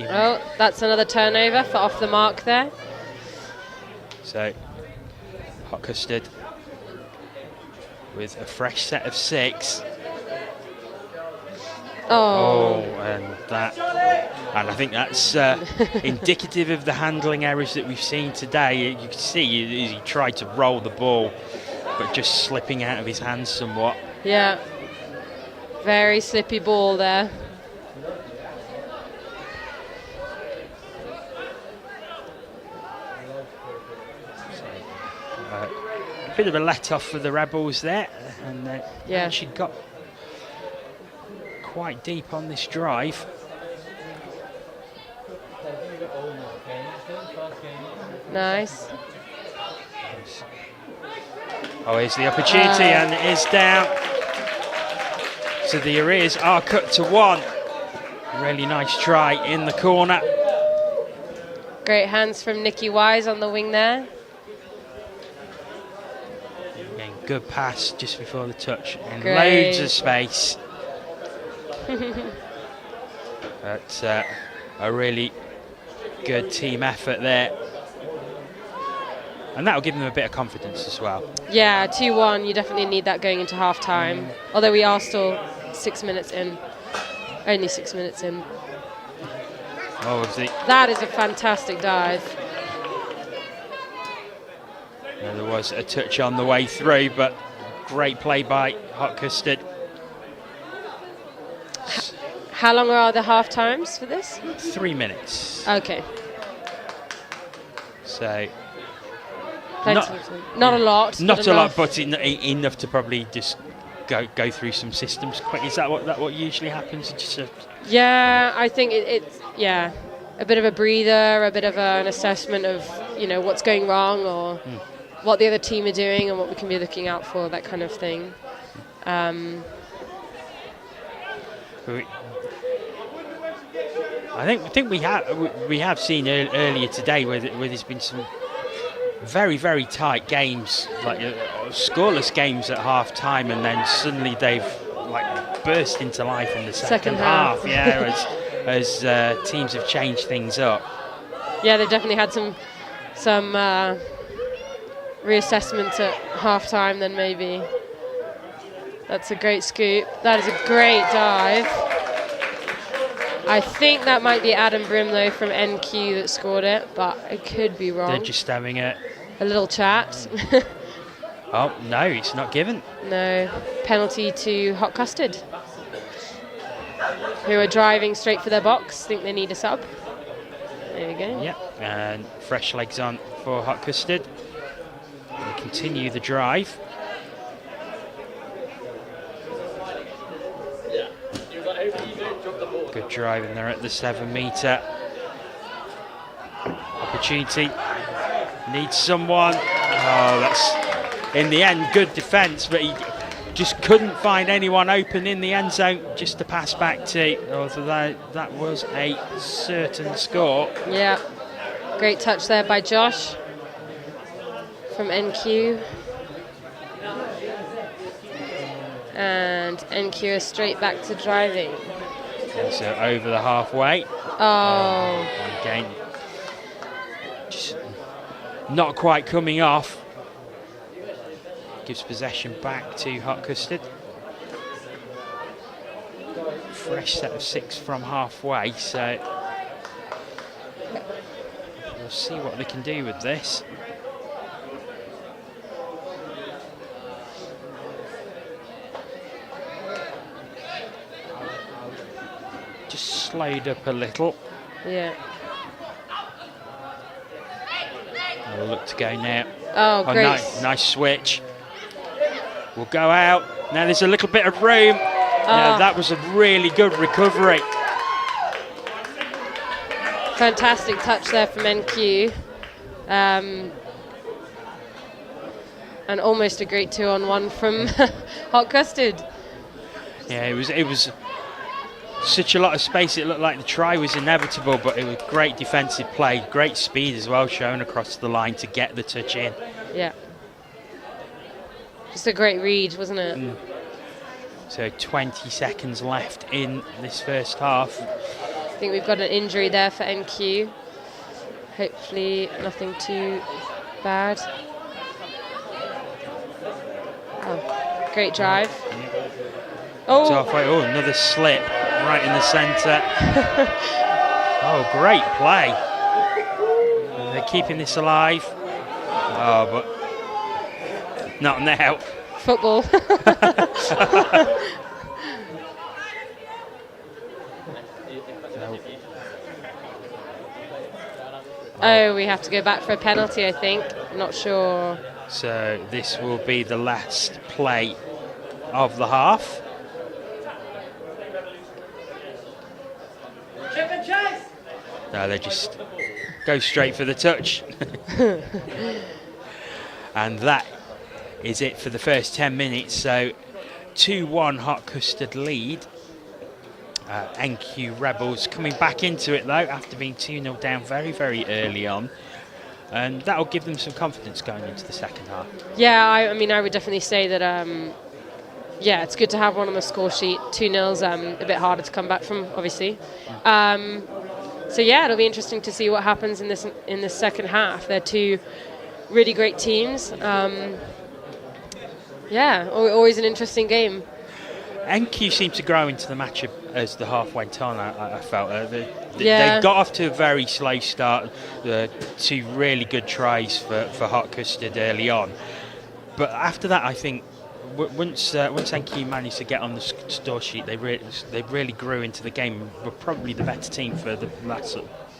Oh, that's another turnover for off the mark there. So, Hot Custard with a fresh set of 6. And I think that's indicative of the handling errors that we've seen today. You can see he tried to roll the ball, but just slipping out of his hands somewhat. Yeah, very slippy ball there. bit of a let-off for the Rebels there, and actually got quite deep on this drive. Nice. Oh, here's the opportunity, and it is down. So the arrears are cut to 1. Really nice try in the corner. Great hands from Nikki Wise on the wing there. Again, good pass just before the touch, and Great. loads of space. But a really good team effort there. And that'll give them a bit of confidence as well. Yeah, 2-1, you definitely need that going into half-time. Although we are still 6 minutes in. Only 6 minutes in. Oh, that is a fantastic dive. There was a touch on the way through, but great play by Hot Custard. How long are the half-times for this? 3 minutes. Okay. So... Not a lot. Not a lot, but enough to probably just go through some systems quick. Is that what usually happens? Just yeah, I think it's a bit of a breather, a bit of an assessment of what's going wrong or what the other team are doing and what we can be looking out for, that kind of thing. I think we have seen earlier today where there's been some very, very tight games, like scoreless games at half time, and then suddenly they've burst into life in the second half. Yeah, as teams have changed things up. Yeah, they've definitely had some reassessment at half time. Then maybe that's a great scoop. That is a great dive. I think that might be Adam Brimlow from NQ that scored it, but I could be wrong. They're just having a little chat. Oh, no, it's not given. No. Penalty to Hot Custard, who are driving straight for their box. Think they need a sub. There we go. Yep, and fresh legs on for Hot Custard. They continue the drive. Good drive in there at the 7 metre. Opportunity. Needs someone. Oh, that's in the end good defence, but he just couldn't find anyone open in the end zone just to pass back to. Although that was a certain score. Yeah, great touch there by Josh from NQ. And NQ is straight back to driving. And so over the halfway. Oh. Again, just not quite coming off. Gives possession back to Hot Custard. Fresh set of 6 from halfway, so we'll see what they can do with this. Just slowed up a little. Yeah. We'll look to go now. Oh, great. Nice switch. We'll go out. Now there's a little bit of room. Now that was a really good recovery. Fantastic touch there from NQ. And almost a great 2-on-1 from Hot Custard. Yeah, it was such a lot of space, it looked like the try was inevitable, but it was great defensive play, great speed as well shown across the line to get the touch in. Yeah. Just a great read, wasn't it? So 20 seconds left in this first half. I think we've got an injury there for NQ. Hopefully nothing too bad. Oh, great drive. Oh, another slip right in the centre. Oh, great play. They're keeping this alive. Oh, but not now. Football. Oh, we have to go back for a penalty, I think. Not sure. So this will be the last play of the half. No, they just go straight for the touch. And that is it for the first 10 minutes. So 2-1 Hot Custard lead. NQ Rebels coming back into it though after being 2-0 down very, very early on. And that'll give them some confidence going into the second half. Yeah, I mean, I would definitely say that, yeah, it's good to have one on the score sheet. 2-0's a bit harder to come back from, obviously. So yeah, it'll be interesting to see what happens in this second half. They're two really great teams. Yeah, always an interesting game. NQ seemed to grow into the match as the half went on, I felt. They got off to a very slow start, 2 really good tries for Hot Custard early on. But after that, I think, once NQ managed to get on the score sheet, they really grew into the game and were probably the better team for the last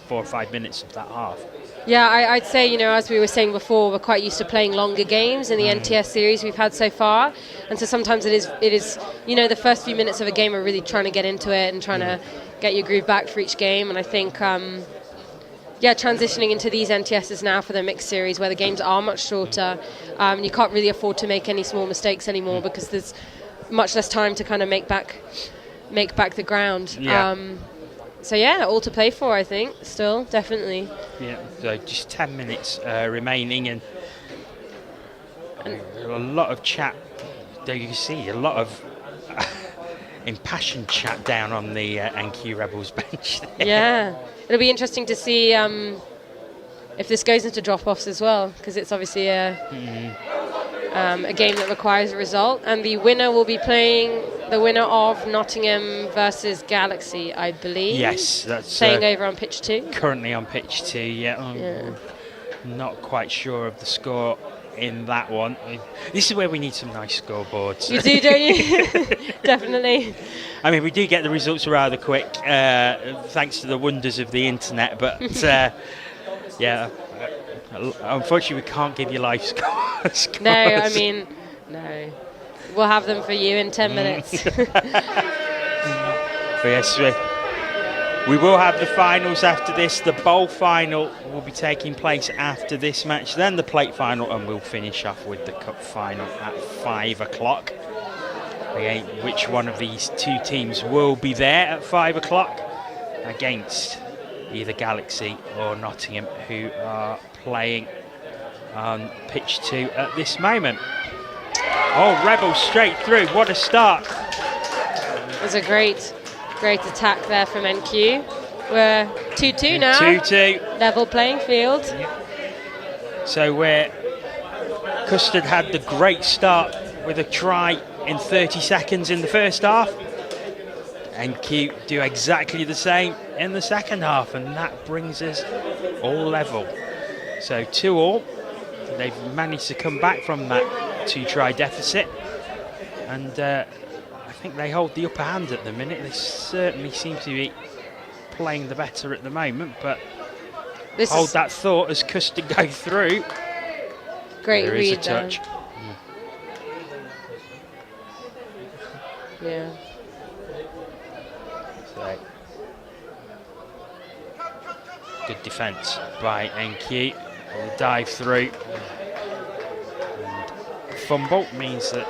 4 or 5 minutes of that half. Yeah, I'd say, you know, as we were saying before, we're quite used to playing longer games in the NTS series we've had so far, and so sometimes it is, you know, the first few minutes of a game are really trying to get into it and trying to get your groove back for each game. And I think, yeah, transitioning into these NTSs now for the mixed series where the games are much shorter, you can't really afford to make any small mistakes anymore because there's much less time to kind of make back the ground. Yeah. So yeah, all to play for, I think, still, definitely. Yeah, so just 10 minutes remaining, and a lot of chat. There you can see a lot of impassioned chat down on the NQ Rebels bench there. Yeah, it'll be interesting to see if this goes into drop-offs as well, because it's obviously a game that requires a result, and the winner will be playing the winner of Nottingham versus Galaxy, I believe. Yes, that's playing over on pitch 2. Currently on pitch 2, yeah. Not quite sure of the score in that one. This is where we need some nice scoreboards. You do, don't you? Definitely. I mean, we do get the results rather quick, thanks to the wonders of the internet, but yeah, unfortunately we can't give you live scores. No, I mean, no. We'll have them for you in 10 minutes. But yes, we will have the finals after this. The bowl final will be taking place after this match, then the plate final, and we'll finish off with the cup final at 5 o'clock. Again, which one of these two teams will be there at 5 o'clock against either Galaxy or Nottingham, who are playing on pitch 2 at this moment. Oh, Rebels straight through. What a start. It was a great attack there from NQ. We're 2-2 now. 2-2. Level playing field. So where Custard had the great start with a try in 30 seconds in the first half, NQ do exactly the same in the second half, and that brings us all level. So 2-2. They've managed to come back from that 2-try deficit, and I think they hold the upper hand at the minute. They certainly seem to be playing the better at the moment, but hold that thought as Custard go through. Great there read is a touch. Yeah. So, good defence by NQ. The dive through. And fumble means that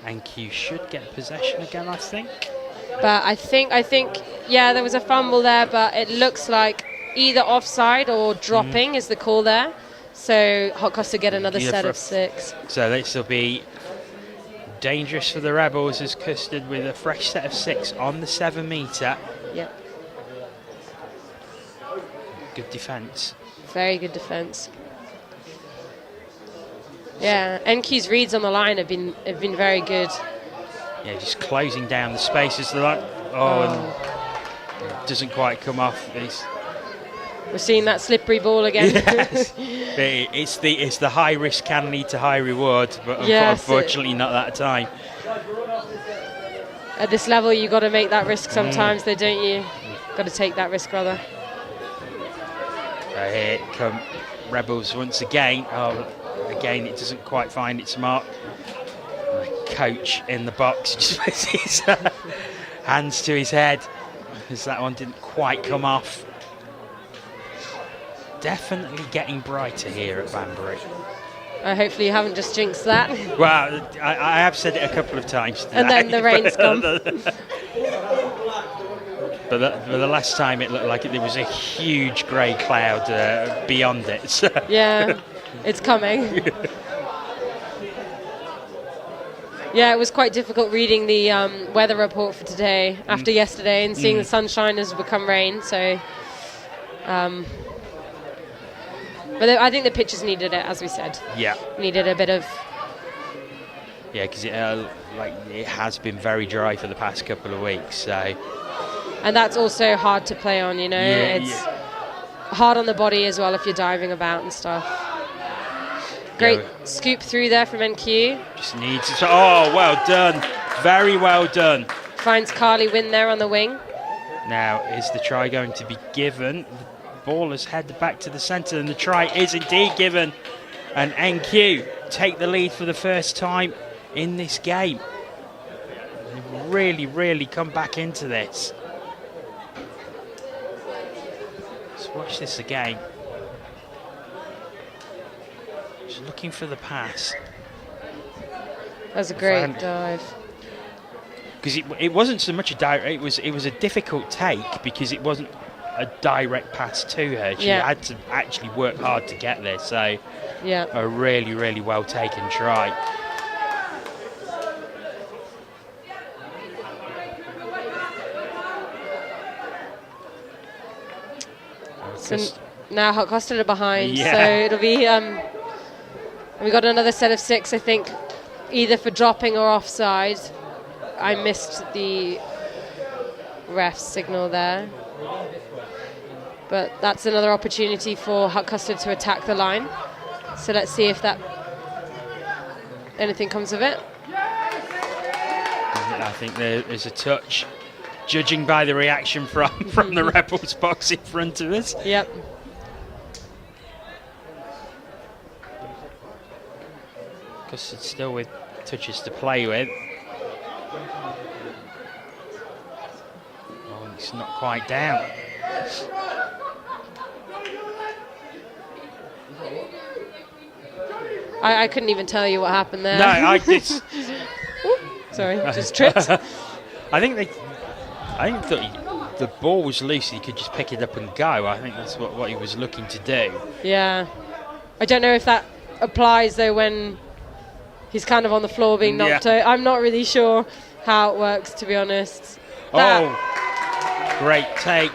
NQ should get possession again, I think. But I think, yeah, there was a fumble there, but it looks like either offside or dropping is the call there. So Hot Custard get another set of 6. So this will be dangerous for the Rebels as Custard with a fresh set of 6 on the 7 metre. Yep. Good defence. Very good defence. Yeah, NQ's reads on the line have been very good. Yeah, just closing down the spaces. And it doesn't quite come off. We're seeing that slippery ball again. Yes. it's the high risk can lead to high reward, but unfortunately not that time. At this level, you got to make that risk sometimes, though, don't you? Got to take that risk, brother. Here come Rebels once again. Oh, again, it doesn't quite find its mark. The coach in the box just puts his hands to his head as that one didn't quite come off. Definitely getting brighter here at Banbury. Hopefully you haven't just jinxed that. Well, I have said it a couple of times today. And then the rain's gone. But the last time it looked like there was a huge grey cloud beyond it. So. Yeah, it's coming. Yeah, it was quite difficult reading the weather report for today after yesterday and seeing the sunshine has become rain. So, but I think the pitches needed it, as we said. Yeah. Needed a bit of. Yeah, because it has been very dry for the past couple of weeks. So. And that's also hard to play on, you know. It's hard on the body as well if you're diving about and stuff. Great scoop through there from NQ. Just needs to. Oh, well done. Very well done. Finds Carly Wynn there on the wing. Now, is the try going to be given? The ball has headed back to the centre, and the try is indeed given. And NQ take the lead for the first time in this game. They've really, really come back into this. Let's watch this again. Just looking for the pass. That's a great dive. Because it wasn't so much a direct. It was a difficult take because it wasn't a direct pass to her. She had to actually work hard to get there. So a really, really well taken try. So now Hot Custard are behind, so it'll be we got another set of 6, I think, either for dropping or offside. I missed the ref's signal there, but that's another opportunity for Hot Custard to attack the line. So let's see if anything comes of it. I think there is a touch. Judging by the reaction from the Rebels box in front of us. Yep. Custard still with touches to play with. Oh, it's not quite down. I couldn't even tell you what happened there. No, I just. Sorry, just tripped. I think the ball was loose. He could just pick it up and go. I think that's what he was looking to do. Yeah. I don't know if that applies, though, when he's kind of on the floor being knocked out. I'm not really sure how it works, to be honest. Great take.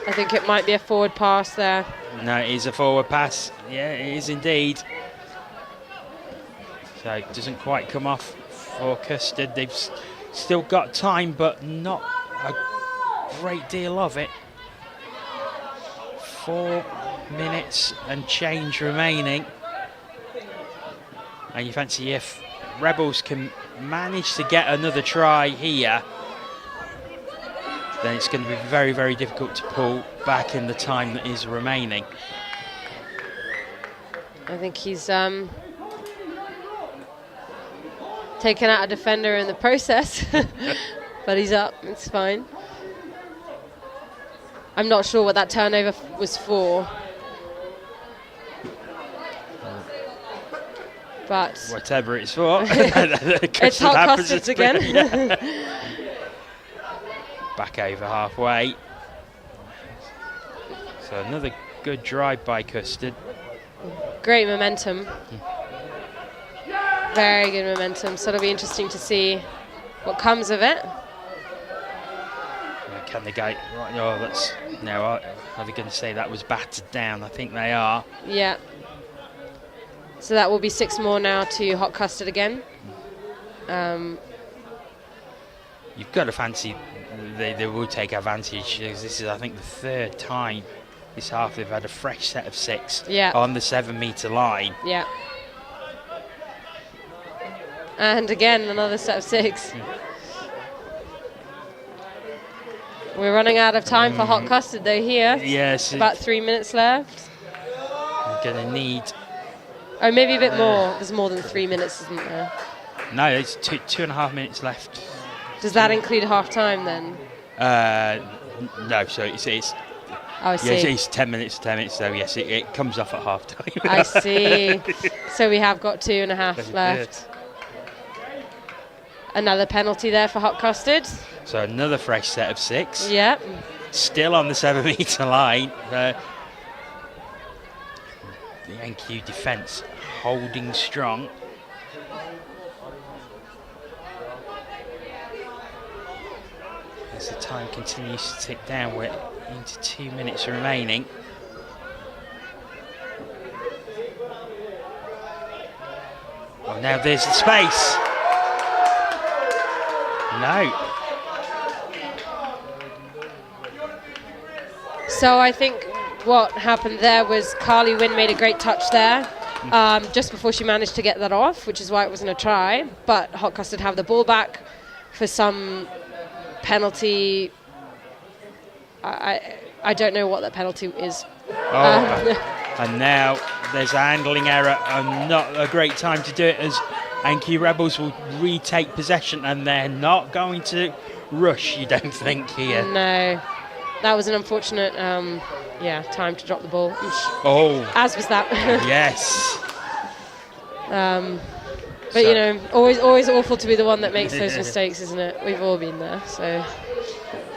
I think it might be a forward pass there. No, it is a forward pass. Yeah, it is indeed. So it doesn't quite come off for Custard. They've still got time, but not a great deal of it. 4 minutes and change remaining. And you fancy if Rebels can manage to get another try here, then it's going to be very, very difficult to pull back in the time that is remaining. I think he's taken out a defender in the process, but he's up, it's fine. I'm not sure what that turnover was for. But whatever it's for. It's Hot Custards again. Back over halfway. So another good drive by Custard. Great momentum. Very good momentum. So it'll be interesting to see what comes of it. Can they go? Right, oh, that's no. Are they going to say that was battered down? I think they are. Yeah. So that will be 6 more now to Hot Custard again. You've got to fancy they will take advantage. This is, I think, the 3rd time this half they've had a fresh set of 6 on the 7-metre line. Yeah. And again, another set of 6. We're running out of time for Hot Custard, though, here. Yes. About 3 minutes left. going to need... Oh, maybe a bit more. There's more than 3 minutes, isn't there? No, there's 2.5 minutes left. Does that include half-time then? No, so it's Oh, I see. yes, it's 10 minutes, so yes, it comes off at half time. I see. So we have got 2.5 left. Another penalty there for Hot Custard. So another fresh set of 6. Yep. Still on the 7-metre line. The NQ defence holding strong. As the time continues to tick down, we're into 2 minutes remaining. Oh, now there's the space. No. So I think what happened there was Carly Wynn made a great touch there just before she managed to get that off, which is why it wasn't a try. But Hot Custard have the ball back for some penalty. I don't know what that penalty is. And now there's a handling error, and not a great time to do it, as NQ Rebels will retake possession, and they're not going to rush, you don't think, here? No. That was an unfortunate time to drop the ball. Oh. As was that. Yes. But you know, always awful to be the one that makes those mistakes, isn't it? We've all been there, so.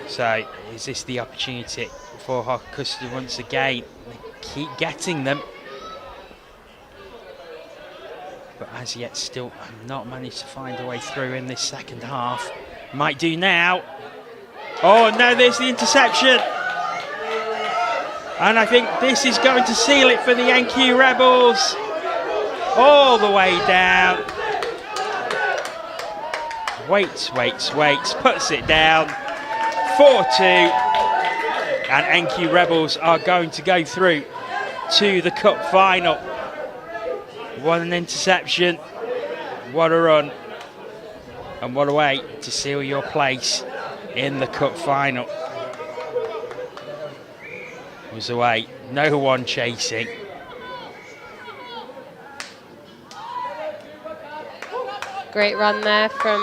So, is this the opportunity for Hot Custard once again? They keep getting them. But as yet, still have not managed to find a way through in this second half. Might do now. Oh, no, there's the interception. And I think this is going to seal it for the NQ Rebels. All the way down. Waits, puts it down. 4-2. And NQ Rebels are going to go through to the cup final. What an interception. What a run. And what a way to seal your place in the cup final. Was away, no one chasing. Great run there from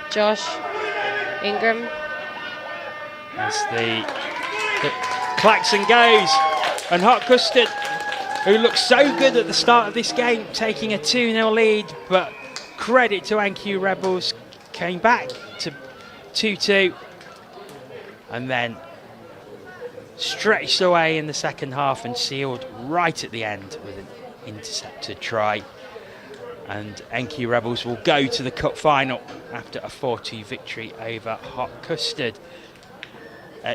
Josh Ingram. As the klaxon goes, and Hot Custard, who looked so good at the start of this game, taking a 2-0 lead, but credit to NQ Rebels, came back to 2-2 and then stretched away in the second half and sealed right at the end with an intercepted try. And NQ Rebels will go to the cup final after a 4-2 victory over Hot Custard.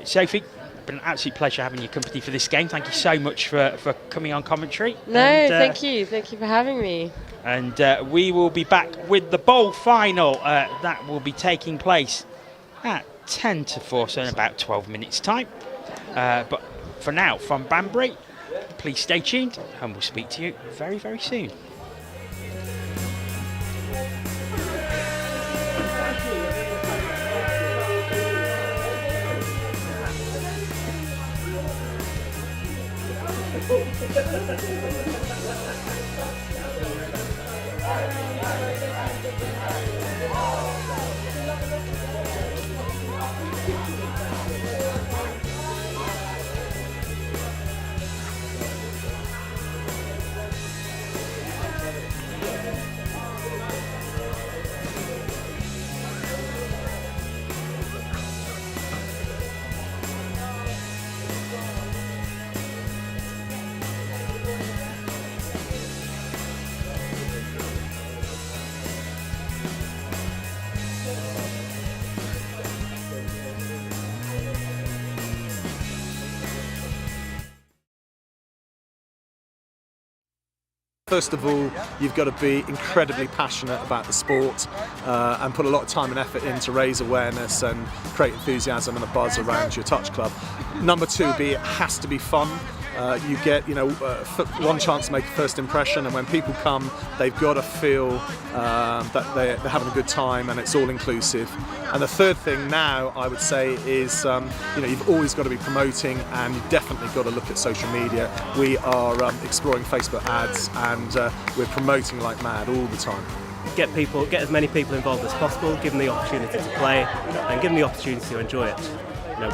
Sophie, been an absolute pleasure having your company for this game. Thank you so much for coming on commentary. Thank you for having me. And we will be back with the bowl final. That will be taking place at 10 to 4, so in about 12 minutes time. But for now, from Banbury, please stay tuned and we'll speak to you very, very soon. First of all, you've got to be incredibly passionate about the sport and put a lot of time and effort in to raise awareness and create enthusiasm and a buzz around your touch club. Number two, it has to be fun. you get one chance to make a first impression, and when people come, they've got to feel that they're having a good time and it's all inclusive. And the third thing now I would say is you've always got to be promoting, and you've definitely got to look at social media. We are exploring Facebook ads, and we're promoting like mad all the time. Get as many people involved as possible, give them the opportunity to play and give them the opportunity to enjoy it.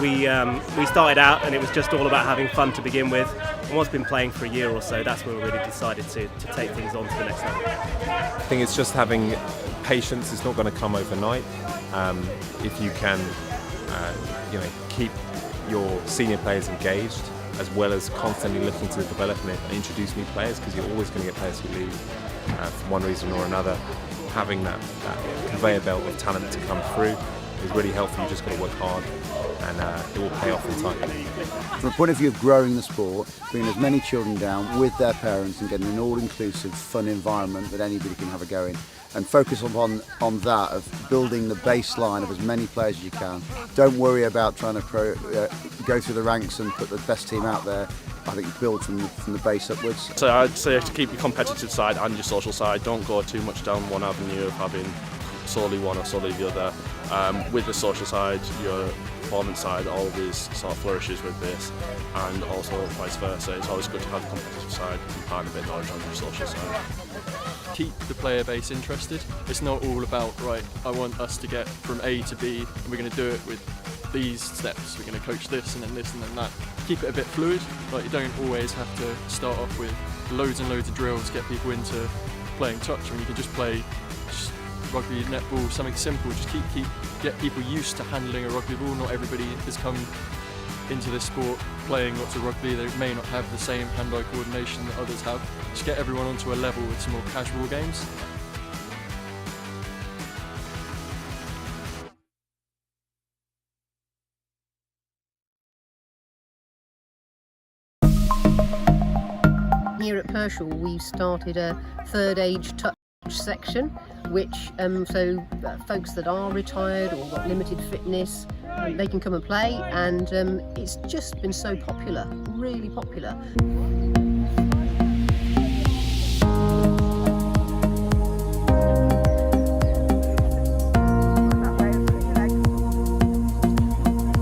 We started out and it was just all about having fun to begin with, and once been playing for a year or so, that's when we really decided to take things on to the next level. I think it's just having patience. It's not going to come overnight. If you can keep your senior players engaged, as well as constantly looking to develop and introduce new players, because you're always going to get players who leave for one reason or another. Having that conveyor belt of talent to come through is really helpful. You just got to work hard, and it will pay off in time. From a point of view of growing the sport, bringing as many children down with their parents and getting an all-inclusive, fun environment that anybody can have a go in, and focus on that of building the baseline of as many players as you can. Don't worry about trying to go through the ranks and put the best team out there. I think build from the base upwards. So I'd say to keep your competitive side and your social side. Don't go too much down one avenue of having solely one or solely the other. With the social side, your performance side always sort of flourishes with this, and also vice versa. It's always good to have the competitive side and impart a bit of knowledge on your social side. Keep the player base interested. It's not all about, right, I want us to get from A to B and we're going to do it with these steps. We're going to coach this and then this and then that. Keep it a bit fluid. Like, you don't always have to start off with loads and loads of drills to get people into playing touch. I mean, you can just play rugby, netball, something simple. Just get people used to handling a rugby ball. Not everybody has come into this sport playing lots of rugby. They may not have the same hand-eye coordination that others have. Just get everyone onto a level with some more casual games. Here at Pershall, we've started a third age touch section, which folks that are retired or got limited fitness, they can come and play, and it's just been so popular, really popular.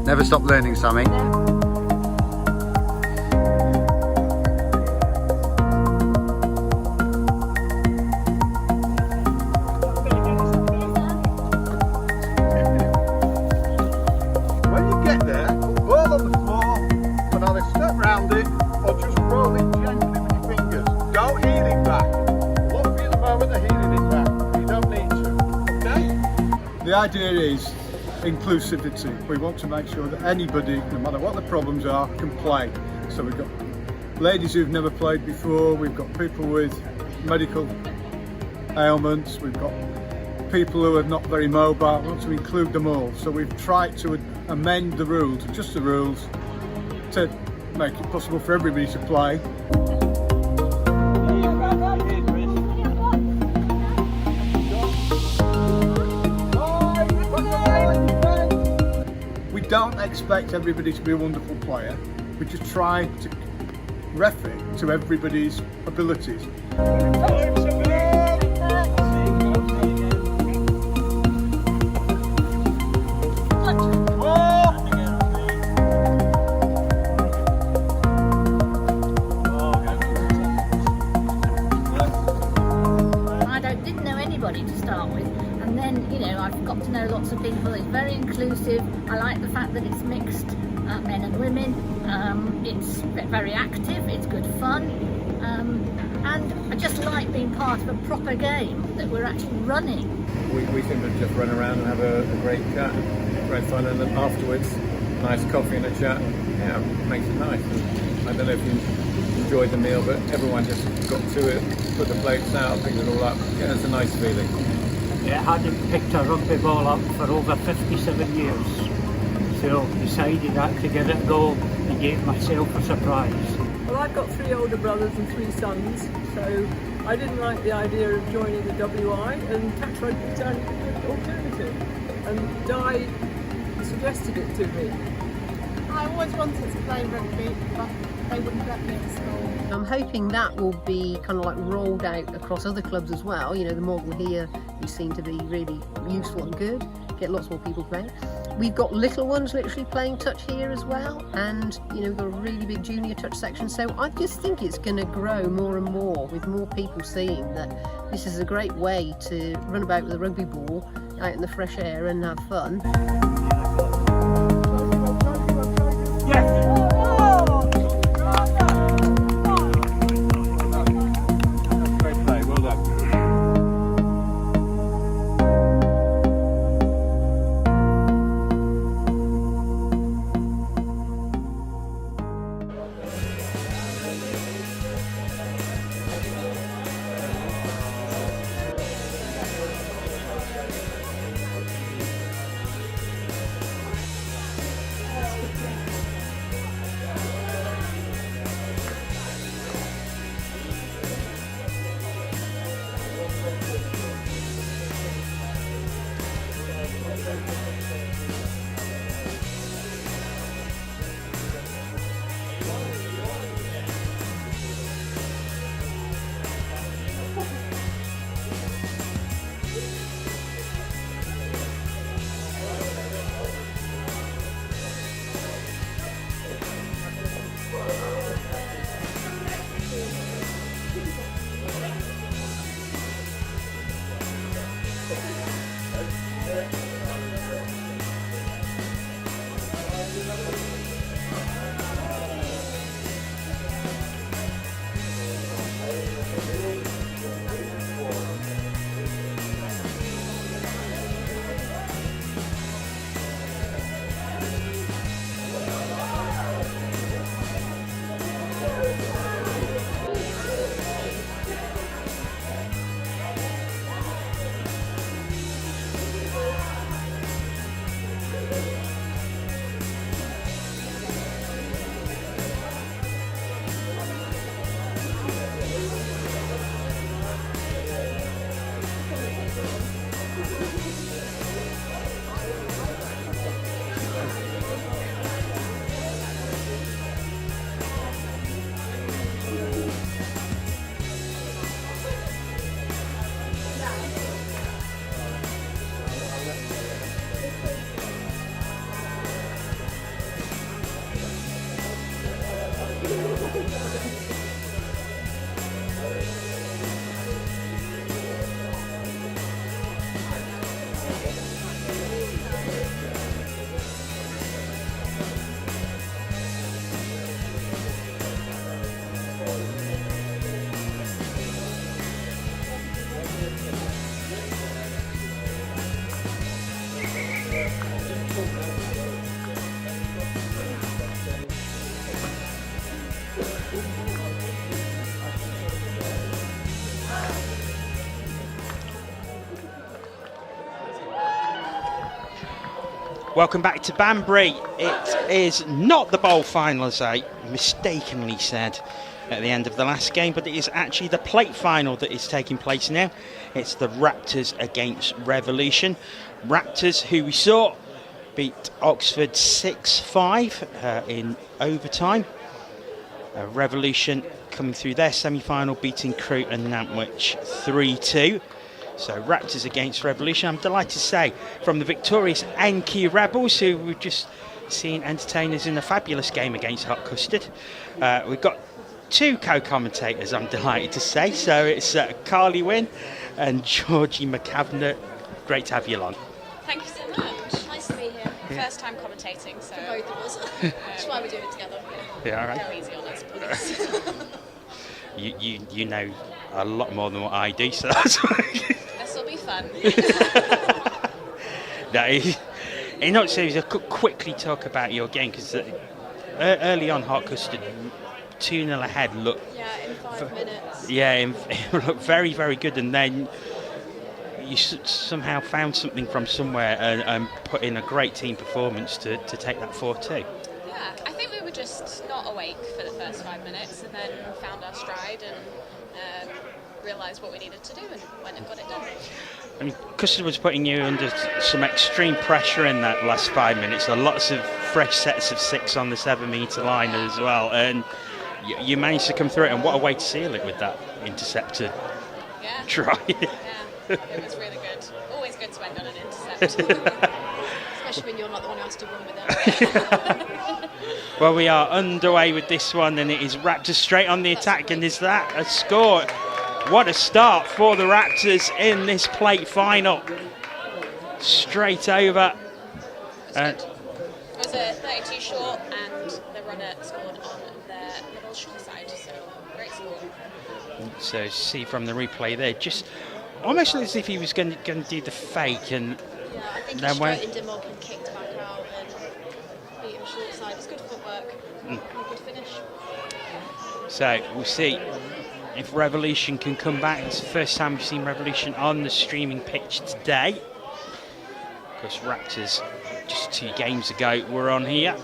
Never stop learning, Sammy. The idea is inclusivity. We want to make sure that anybody, no matter what the problems are, can play. So we've got ladies who've never played before, we've got people with medical ailments, we've got people who are not very mobile. We want to include them all. So we've tried to amend the rules, adjust the rules, to make it possible for everybody to play. We don't expect everybody to be a wonderful player. We just try to ref it to everybody's abilities. Didn't know anybody to start with, and then I've got to know lots of people. It's very inclusive. I like the fact that it's mixed, men and women. It's very active, it's good fun, and I just like being part of a proper game that we're actually running. We seem to just run around and have a great chat, great fun, and then afterwards nice coffee and a chat, makes it nice. And I don't know if you enjoyed the meal, but everyone just got to it, put the plates out, picked it all up. Yeah, it's a nice feeling. I hadn't picked a rugby ball up for over 57 years, so decided that to give it a go and gave myself a surprise. Well, I've got 3 older brothers and 3 sons, so I didn't like the idea of joining the WI, and touch rugby sounded a good alternative, and Di suggested it to me. I always wanted to play rugby, but they wouldn't let me in school. I'm hoping that will be kind of like rolled out across other clubs as well. You know, the model here you seem to be really useful and good. Get lots more people playing. We've got little ones literally playing touch here as well, and you know, we've got a really big junior touch section. So I just think it's going to grow more and more with more people seeing that this is a great way to run about with a rugby ball out in the fresh air and have fun. Welcome back to Banbury. It is not the bowl final, as I mistakenly said at the end of the last game, but it is actually the plate final that is taking place now. It's the Raptors against Revolution. Raptors, who we saw beat Oxford 6-5 in overtime. Revolution coming through their semi-final, beating Crewe and Nantwich 3-2. So Raptors against Revolution. I'm delighted to say, from the victorious NQ Rebels, who we've just seen entertainers in a fabulous game against Hot Custard. We've got two co-commentators, I'm delighted to say. So it's Carly Wynn and Georgie McCavanagh. Great to have you along. Thank you so much. Nice to be here. Yeah. First time commentating, so both of us. That's why we do it together. Yeah, all right. Go easy on us, please. You know a lot more than what I do, so that's This will be fun. In all seriousness, I could quickly talk about your game, because early on, Hot Custard 2-0 ahead looked. Yeah, in 5 minutes. Yeah, it looked very, very good, and then you somehow found something from somewhere and put in a great team performance to take that 4-2. Yeah, I think we were just not awake for the first 5 minutes, and then found our stride and realised what we needed to do, and went and got it done. I mean, Custard was putting you under some extreme pressure in that last 5 minutes. There are lots of fresh sets of 6 on the 7 metre line as well, and you managed to come through it, and what a way to seal it with that intercepted try. Yeah, it was really good. Always good to end on an intercept. Especially when you're not the one who has to run with it. Well, we are underway with this one, and it is Raptors straight on the attack, and is that a score? What a start for the Raptors in this plate final. Straight over. It was a 32 short, and the runner scored on their middle short side, so great score. So see from the replay there, just almost as if he was going to do the fake, and yeah, I think then he straightened him up and kicked back out and beat him short side. It's good footwork, and a good finish. So we'll see if Revolution can come back. It's the first time we've seen Revolution on the streaming pitch today. Of course, Raptors just 2 games ago were on here.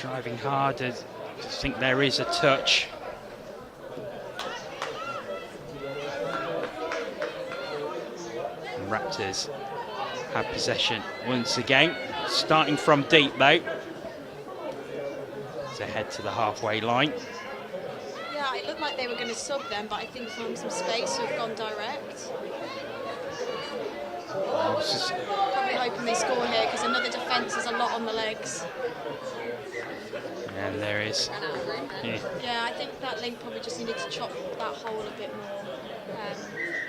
Driving hard. I think there is a touch. And Raptors have possession once again. Starting from deep though. To head to the halfway line. Yeah, it looked like they were going to sub them, but I think found some space, so have gone direct. Probably hoping they score here, because another defence is a lot on the legs. And there is. Yeah, I think that link probably just needed to chop that hole a bit more.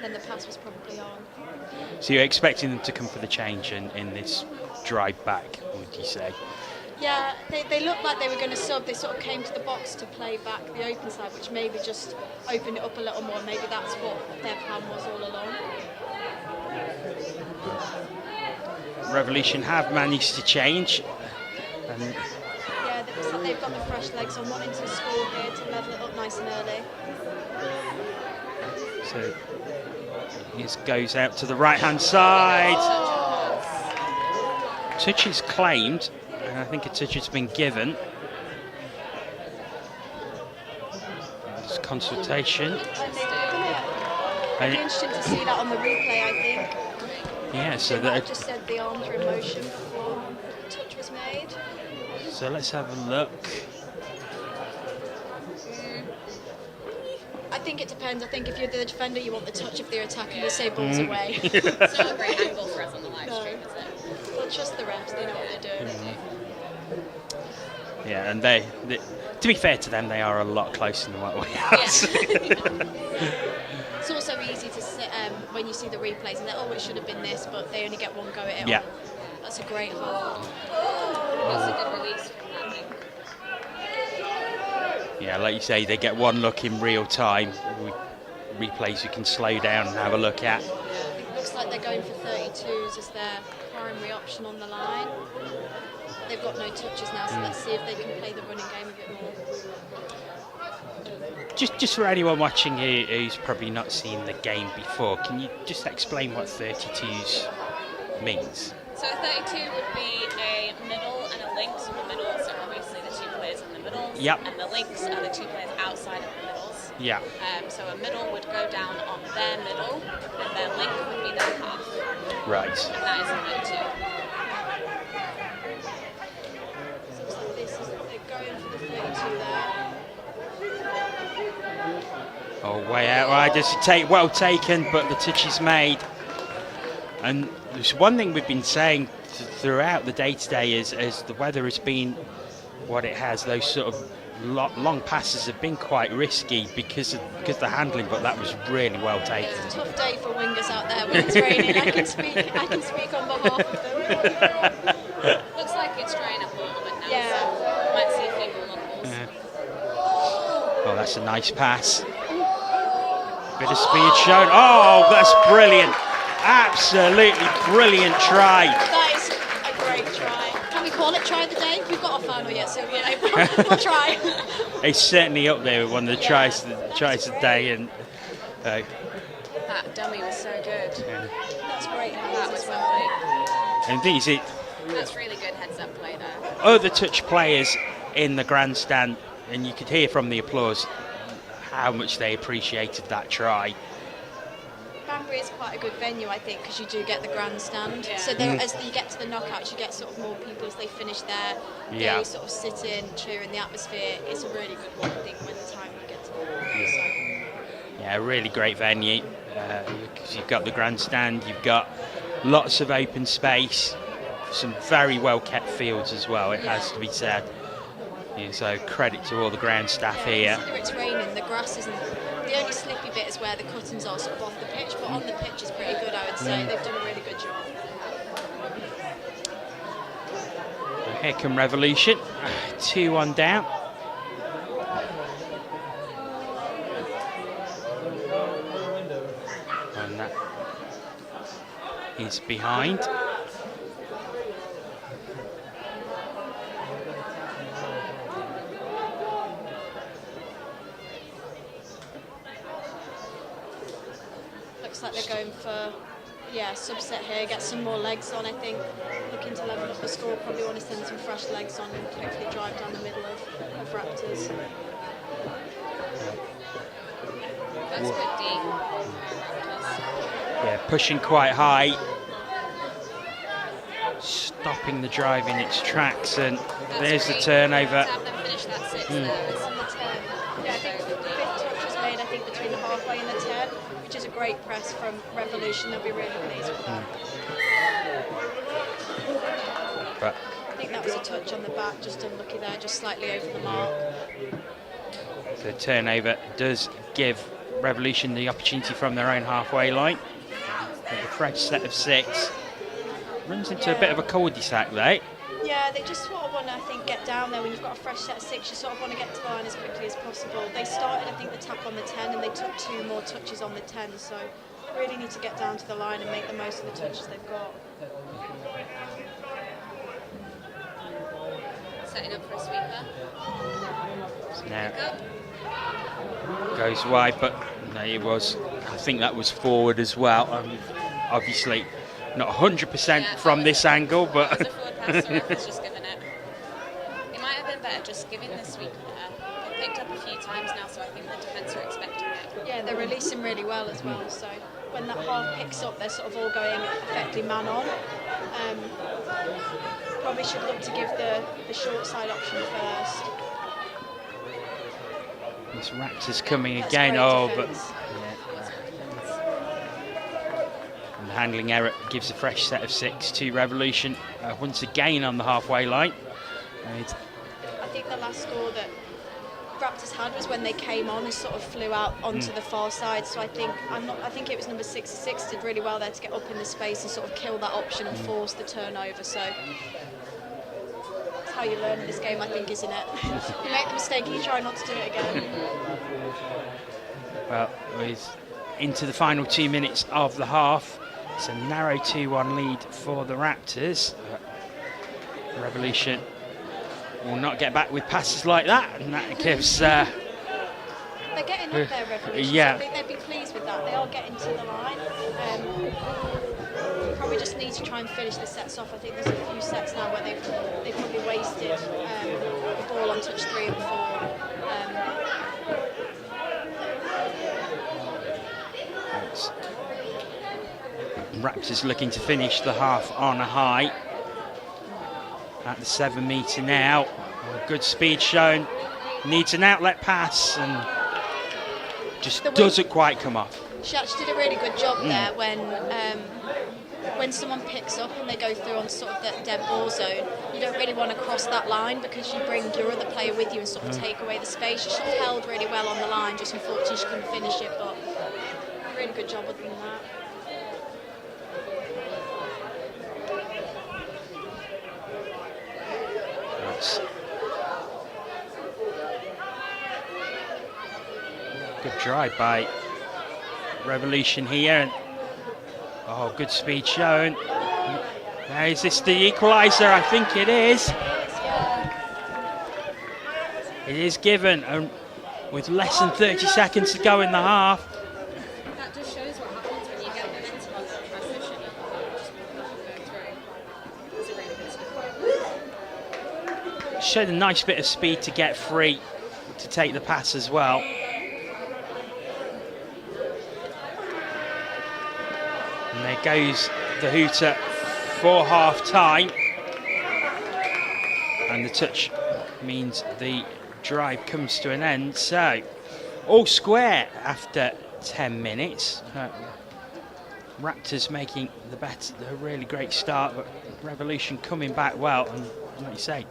Then the pass was probably on. So you're expecting them to come for the change in this drive back, would you say? Yeah, they looked like they were going to sub. They sort of came to the box to play back the open side, which maybe just opened it up a little more. Maybe that's what their plan was all along. Revolution have managed to change. And yeah, they've got the fresh legs on, wanting to score here to level it up nice and early. so this goes out to the right-hand side. Touch is claimed. And I think a touch has been given. There's consultation. It'll be interesting to see that on the replay, I think. Yeah, so they might have just said the arms were in motion before the touch was made. So let's have a look. I think it depends. I think if you're the defender, you want the touch. If they're attacking, you say balls away. It's not a great angle for us on the live stream, is it? Well, trust the refs. They know what they're doing. Yeah, and they, to be fair to them, they are a lot closer than what we are. It's also easy to sit when you see the replays and it should have been this, but they only get one go at it. Yeah. That's a great hold. That's a good release from that thing. Yeah, like you say, they get one look in real time. Replays you can slow down and have a look at. It looks like they're going for 32s as their primary option on the line. They've got no touches now, so let's see if they can play the running game a bit more. Just for anyone watching here who's probably not seen the game before, can you just explain what 32s means? So a 32 would be a middle and a link, so the middle, so obviously the two players in the middles, Yep. and the links are the two players outside of the middles. Yeah. So a middle would go down on their middle, and their link would be their half. Right. And that is a 32. So this is, they're going for the 32 there. Oh, way out wide. Just well taken, but the touch is made. And there's one thing we've been saying throughout the day today is as the weather has been what it has, those sort of long passes have been quite risky because of the handling, but that was really well taken. It's a tough day for wingers out there when it's raining. I can speak on behalf of them. Looks like it's drying up a little bit now, Yeah. so might see a few more long balls. Oh, that's a nice pass. Bit of speed shown. Oh, that's brilliant. Absolutely brilliant try. That is a great try. Can we call it try of the day? We've got a final yet, so we'll try. It's certainly up there with one of the tries of the day, and That dummy was so good. Yeah. That's great. That was lovely. and these That's really good heads-up play there. other touch players in the grandstand, and you could hear from the applause how much they appreciated that try. Banbury Banbury is quite a good venue, I think, because you do get the grandstand. So there, as you get to the knockouts, you get sort of more people as they finish there. Yeah. They sort of sit in, cheer in the atmosphere. It's a really good one, I think, when the time you get to the Yeah, really great venue. You've got the grandstand, you've got lots of open space, some very well kept fields as well, it has to be said. Yeah, so credit to all the ground staff here. Consider it's raining, the grass isn't. The only slippy bit is where the cuttings are sort of off the pitch, but on the pitch is pretty good, I would say. They've done a really good job. Here come Revolution, 2-1 down. And that is behind. Looks like they're going for, subset here, get some more legs on, I think. Looking to level up the score, probably want to send some fresh legs on and hopefully drive down the middle of Raptors. That's good, D. Yeah, pushing quite high. Stopping the drive in its tracks, and there's the turnover. Yeah, I think the 5th touch was made, I think, between the halfway and the 10, which is a great press from Revolution. They'll be really pleased with that. But I think that was a touch on the back, just unlucky there, just slightly over the mark. the turnover does give Revolution the opportunity from their own halfway line. With a fresh set of 6. Runs into a bit of a cul-de-sac there. Yeah, they just sort of want to, I think, get down there. When you've got a fresh set of 6, you sort of want to get to the line as quickly as possible. They started, I think, the tap on the 10, and they took 2 more touches on the 10, so really need to get down to the line and make the most of the touches they've got. Setting up for a sweeper. So now goes wide, but no, it was, I think that was forward as well. Obviously not 100% from this angle, but That was a forward pass, so Rafa's just given it. It might have been better just giving the sweeper there. They've picked up a few times now, so I think the defence are expecting it. Yeah, they're releasing really well as well, so when that half picks up, they're sort of all going effectively man on. Probably should look to give the short side option first. this Raptors coming That's again. great Oh, defence. but and the handling error gives a fresh set of 6 to Revolution. Once again on the halfway line. I think the last score that Raptors had was when they came on and sort of flew out onto the far side. So I think it was number 66 did really well there to get up in the space and sort of kill that option and force the turnover. So that's how you learn in this game, I think, isn't it? You make the mistake and you try not to do it again. Well, with into the final 2 minutes of the half, it's a narrow 2-1 lead for the Raptors. Revolution will not get back with passes like that, and that gives. They're getting up there, Revolution. Yeah. So I think they'd be pleased with that. They are getting to the line. Probably just need to try and finish the sets off. I think there's a few sets now where they've probably wasted the ball on touch 3 and 4. Raptors looking to finish the half on a high at the 7 metre now. Good speed shown. Needs an outlet pass and just doesn't quite come off. She actually did a really good job there when someone picks up and they go through on sort of the dead ball zone. You don't really want to cross that line because you bring your other player with you and sort of take away the space. She sort of held really well on the line, just unfortunately she couldn't finish it, but really good job other than that. Good drive by Revolution here. And, good speed shown. Now, is this the equaliser? I think it is. It is given, and with less than 30 seconds to go in the half. That just shows what happens when you get momentum on that transition. It's a really good stuff. Showed a nice bit of speed to get free to take the pass as well. goes the hooter for half-time. And the touch means the drive comes to an end. So, all square after 10 minutes. Raptors making a really great start, but Revolution coming back well. And like you say,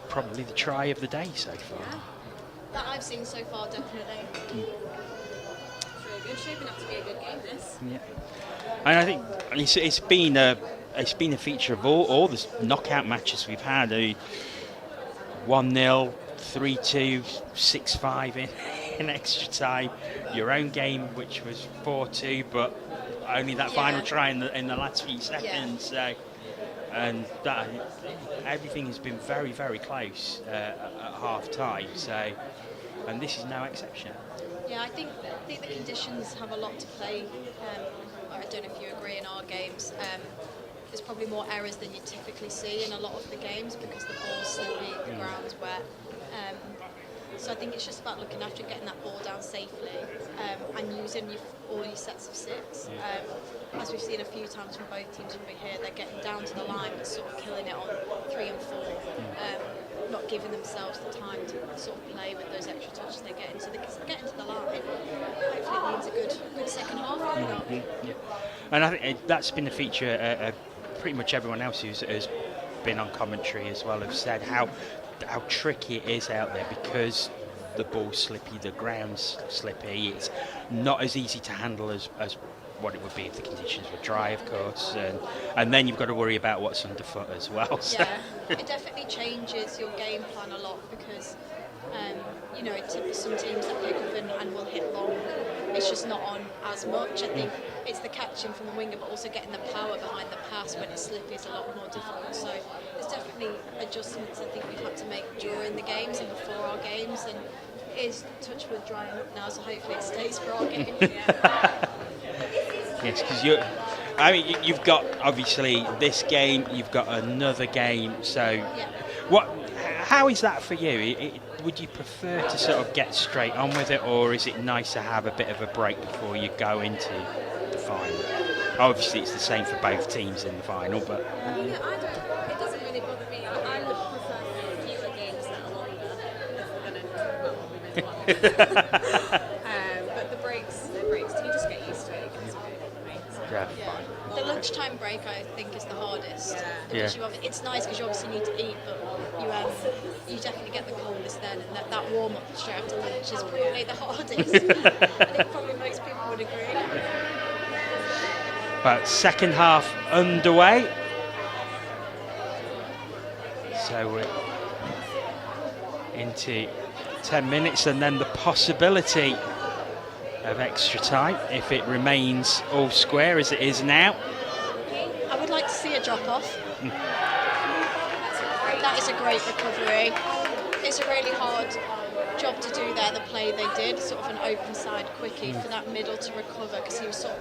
probably the try of the day so far. Yeah. That I've seen so far, definitely. Really good, shaping up to be a good game, this. Yeah, and I think it's been a feature of all the knockout matches we've had. 1-0, 3-2, 6-5 in extra time. Your own game, which was 4-2, but only that final try in the last few seconds. So, and that everything has been very, very close at half time. So, and this is no exception. Yeah, I think the conditions have a lot to play. I don't know if you agree. In our games, there's probably more errors than you typically see in a lot of the games because the ball's slippy, the ground's wet. So I think it's just about looking after getting that ball down safely and using all your sets of six. As we've seen a few times from both teams over here, they're getting down to the line but sort of killing it on 3 and 4, not giving themselves the time to sort of play with those extra touches they get into the line. Hopefully it means a good second half. Yeah. And I think that's been a feature. Pretty much everyone else who's been on commentary as well have said how tricky it is out there because the ball's slippy, the ground's slippy. It's not as easy to handle as what it would be if the conditions were dry, of course, and then you've got to worry about what's underfoot as well. So. Yeah, it definitely changes your game plan a lot because some teams that pick up and will hit long, it's just not on as much. I think it's the catching from the winger, but also getting the power behind the pass when it's slippy is a lot more difficult. So there's definitely adjustments I think we've had to make during the games and before our games, and it is touch wood drying up now, so hopefully it stays for our game. Yes, because you've got obviously this game, you've got another game. So, how is that for you? Would you prefer to sort of get straight on with it, or is it nice to have a bit of a break before you go into the final? Obviously, it's the same for both teams in the final, but. It doesn't really bother me. I would prefer fewer games that are longer if we're going to but the breaks, you just get used to it. The lunchtime break, I think, is the hardest. Because it's nice because you obviously need to eat, but you definitely get the coldness then, and that warm up straight after lunch is probably the hardest. I think probably most people would agree. But second half underway. So we're into 10 minutes, and then the possibility of extra time if it remains all square as it is now. I would like to see a drop off. That is a great recovery. It's a really hard job to do there, the play they did, sort of an open side quickie for that middle to recover, because he was sort of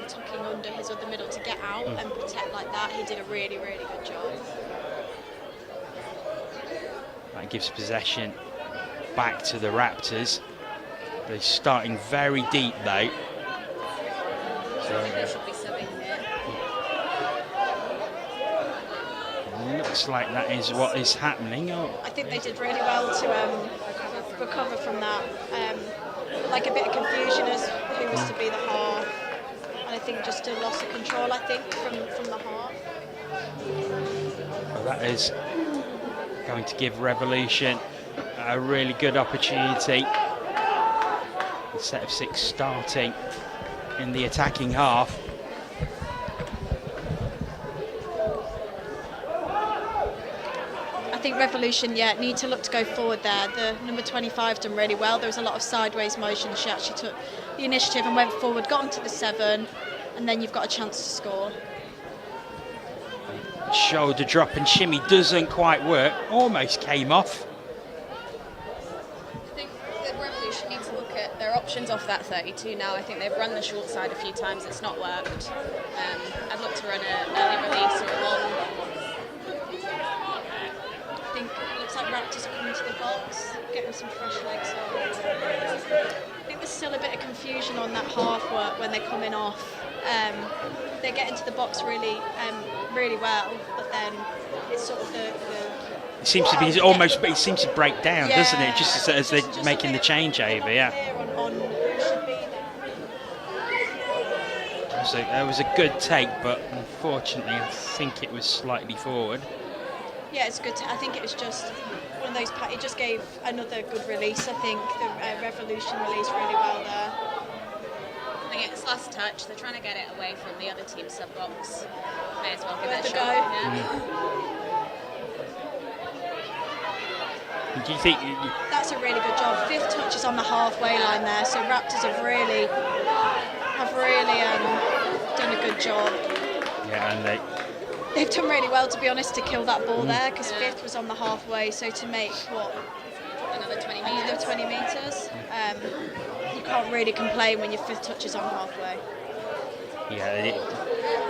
tucking under his other middle to get out and protect like that. He did a really, really good job. That gives possession back to the Raptors. They're starting very deep though. So, I think they should be subbing here. looks like that is what is happening. I think they did really well to recover from that. Like a bit of confusion as who was to be the half, and I think just a loss of control. I think from the half. Well, that is going to give Revolution a really good opportunity. The set of 6 starting in the attacking half. I think Revolution, need to look to go forward there. The number 25 done really well. There was a lot of sideways motion. She actually took the initiative and went forward, got onto the 7, and then you've got a chance to score. Shoulder drop and shimmy doesn't quite work. Almost came off. I think the Revolution need to look at their options off that 32 now. I think they've run the short side a few times. It's not worked. I'd look to run an early release or a long. I think it looks like Raptors are coming to the box, getting some fresh legs on. I think there's still a bit of confusion on that half work when they're coming off. they get into the box really well, but then it's sort of the it seems to be almost, but it seems to break down, doesn't it? Just as they're making the changeover, yeah. So that was a good take, but unfortunately, I think it was slightly forward. Yeah, it's good. I think it was just one of those. It just gave another good release. I think the Revolution released really well there. I think it's last touch. They're trying to get it away from the other team's sub box. May as well give it a go. shot. Yeah. Do you think that's a really good job? 5th touch is on the halfway line there, so Raptors have really done a good job. Yeah, and they've done really well, to be honest, to kill that ball there, because 5th was on the halfway, so to make another 20 metres. You can't really complain when your 5th touch is on halfway. Yeah.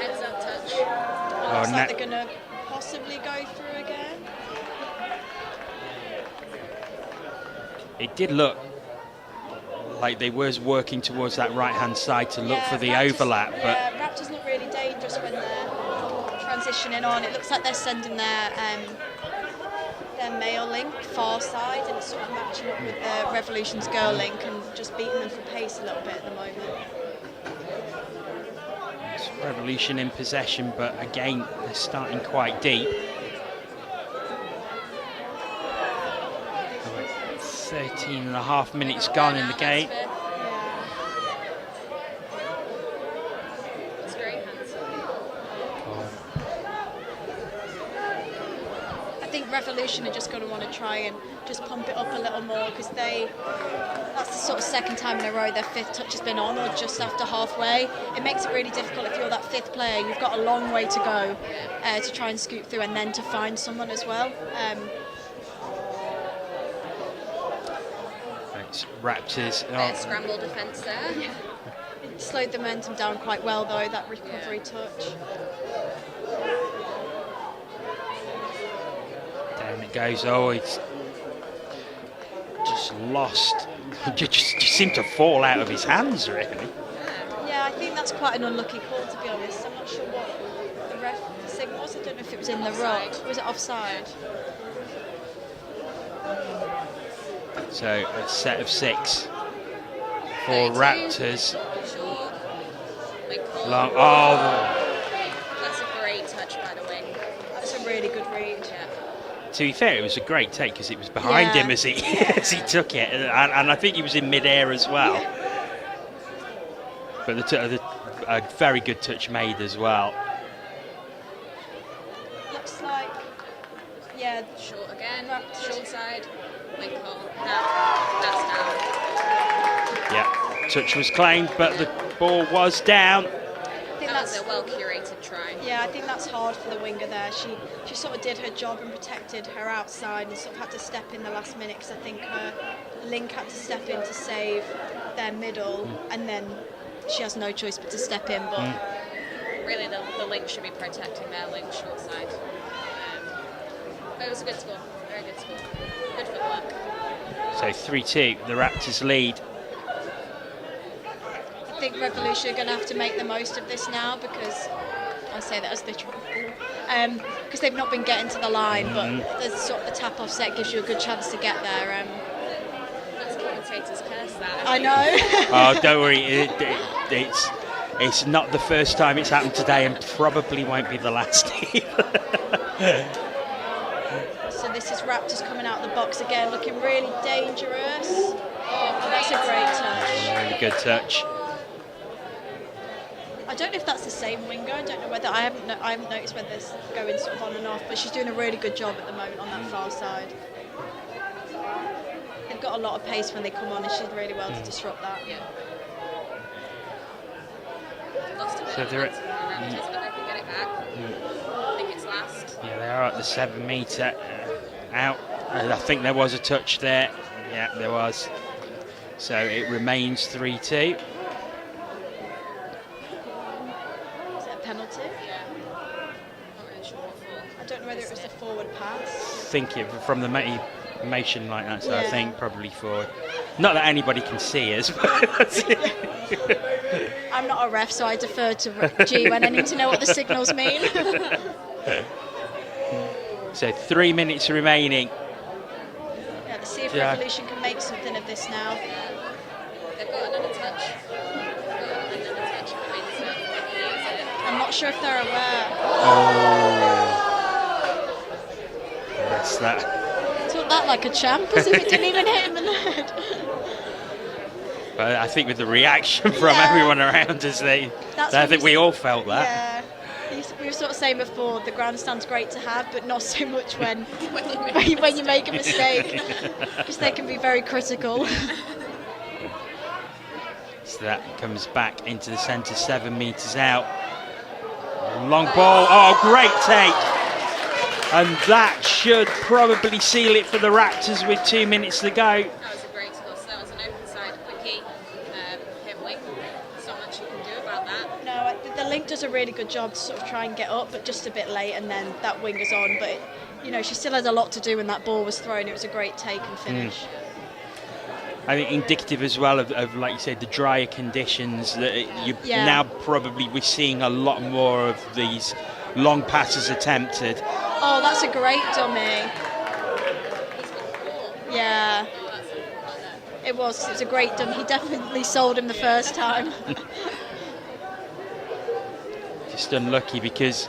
Heads up touch. Looks like they're going to possibly go through again. It did look like they was working towards that right-hand side to look for the overlap, but Raptors look really dangerous when they're transitioning on. It looks like they're sending their male link far side, and it's sort of matching up with the Revolution's girl link and just beating them for pace a little bit at the moment. it's Revolution in possession, but again, they're starting quite deep. 13.5 minutes gone in the game. I think Revolution are just going to want to try and just pump it up a little more, because that's the sort of second time in a row their 5th touch has been on, or just after halfway. It makes it really difficult if you're that 5th player. You've got a long way to go to try and scoop through, and then to find someone as well. Raptors. Scramble defence there. Yeah. It slowed the momentum down quite well though, that recovery touch. Down it goes. Oh, it's just lost. just seemed to fall out of his hands, really. Yeah, I think that's quite an unlucky call, to be honest. I'm not sure what the ref signal was. I don't know if it was in the rock. Was it offside? So a set of 6 for Raptors. Long. Oh, that's a great touch, by the way. That's a really good read. Yeah. To be fair, it was a great take because it was behind him as he as he took it, and I think he was in mid-air as well. But a very good touch made as well. Looks like, short again, short side. That's down. Yeah, touch was claimed, but the ball was down. I think that's a well curated try. Yeah, I think that's hard for the winger there. She sort of did her job and protected her outside, and sort of had to step in the last minute, because I think her link had to step in to save their middle, and then she has no choice but to step in. But really, the link should be protecting their link short side. But it was a good score. Very good score. Good footwork. So 3-2, the Raptors lead. I think Revolution are going to have to make the most of this now, because I say that as they try because they've not been getting to the line, but the sort of the tap offset gives you a good chance to get there. That's commentator's curse, that. I know. Oh, don't worry, it's not the first time it's happened today, and probably won't be the last either. So this is Raptors coming out of the box again, looking really dangerous. Oh, that's a great touch. Really good touch. I don't know if that's the same winger. I don't know whether I haven't noticed whether it's going sort of on and off, but she's doing a really good job at the moment on that far side. They've got a lot of pace when they come on, and she's really well to disrupt that. Yeah. Lost a bit So of they're momentum for Raptors, but they can get it back. I think it's last. Yeah, they are at the 7 metre out. I think there was a touch there. Yeah, there was. So it remains 3-2. Is it a penalty? Yeah. Not really sure what for. I don't know whether it was a forward pass. Think it from the motion like that, so I think probably forward. Not that anybody can see us. I'm not a ref, so I defer to G when I need to know what the signals mean. So 3 minutes remaining. Yeah, let's see if Yeah. Revolution can make something of this now. They've got another touch. I'm not sure if they're aware. That's that. Took that like a champ, as if it didn't even hit him in the head. But I think with the reaction from everyone around us, I what think we all felt that. Yeah. We were sort of saying before, the grandstand's great to have, but not so much when you make a mistake, because they can be very critical. So that comes back into the centre, 7 metres out. Long ball, oh, great take. And that should probably seal it for the Raptors with 2 minutes to go. That was a great toss. That was an open side quickie. Hit wing. There's not much you can do about that. No, the link does a really good job to sort of try and get up, but just a bit late, and then that wing is on. But she still had a lot to do when that ball was thrown. It was a great take and finish. I think indicative as well of, like you said, the drier conditions that now probably we're seeing a lot more of these long passes attempted. Oh, that's a great dummy. Yeah. It was a great dummy. He definitely sold him the first time. Just unlucky, because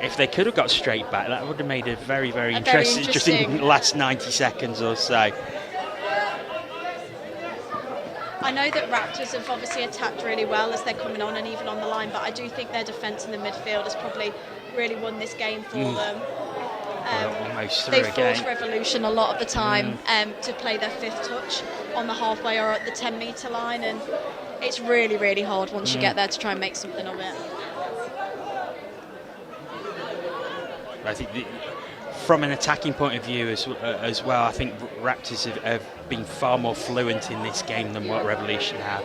if they could have got straight back, that would have made a very, very interesting last 90 seconds or so. I know that Raptors have obviously attacked really well as they're coming on and even on the line, but I do think their defence in the midfield has probably really won this game for them. They force Revolution a lot of the time to play their fifth touch on the halfway or at the 10-metre line, and it's really, really hard once you get there to try and make something of it. I think from an attacking point of view as well, I think Raptors have been far more fluent in this game than what Revolution have.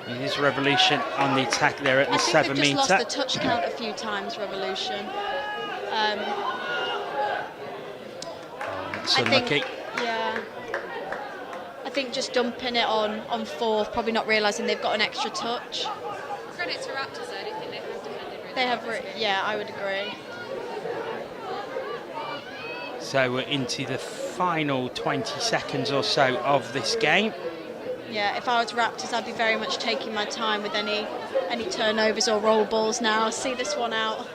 It is Revolution on the attack there at the 7 metre. I think they've just lost the touch count a few times, Revolution. That's unlucky. I think just dumping it on fourth, probably not realising they've got an extra touch. Credit to Raptors, I don't think they have defended really. They have, I would agree. So we're into the final 20 seconds or so of this game. Yeah, if I was Raptors, I'd be very much taking my time with any turnovers or roll balls now. See this one out.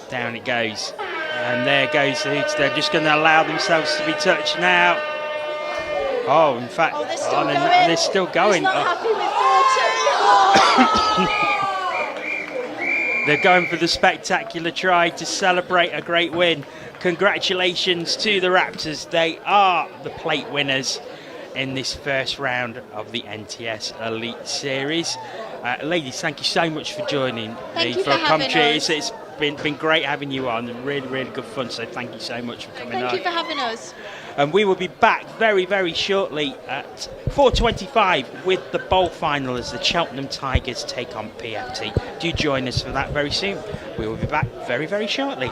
Down it goes. And there goes the Hoots. They're just going to allow themselves to be touched now. Oh, in fact, they're still going. He's not happy with 4-2. They're going for the spectacular try to celebrate a great win. Congratulations to the Raptors. They are the plate winners in this first round of the NTS Elite Series. Ladies, thank you so much for joining me for a commentary. It's been great having you on, and really, really good fun. So thank you so much for coming on. Thank you for having us. And we will be back very, very shortly at 4:25 with the bowl final as the Cheltenham Tigers take on PFT. Do join us for that very soon. We will be back very, very shortly.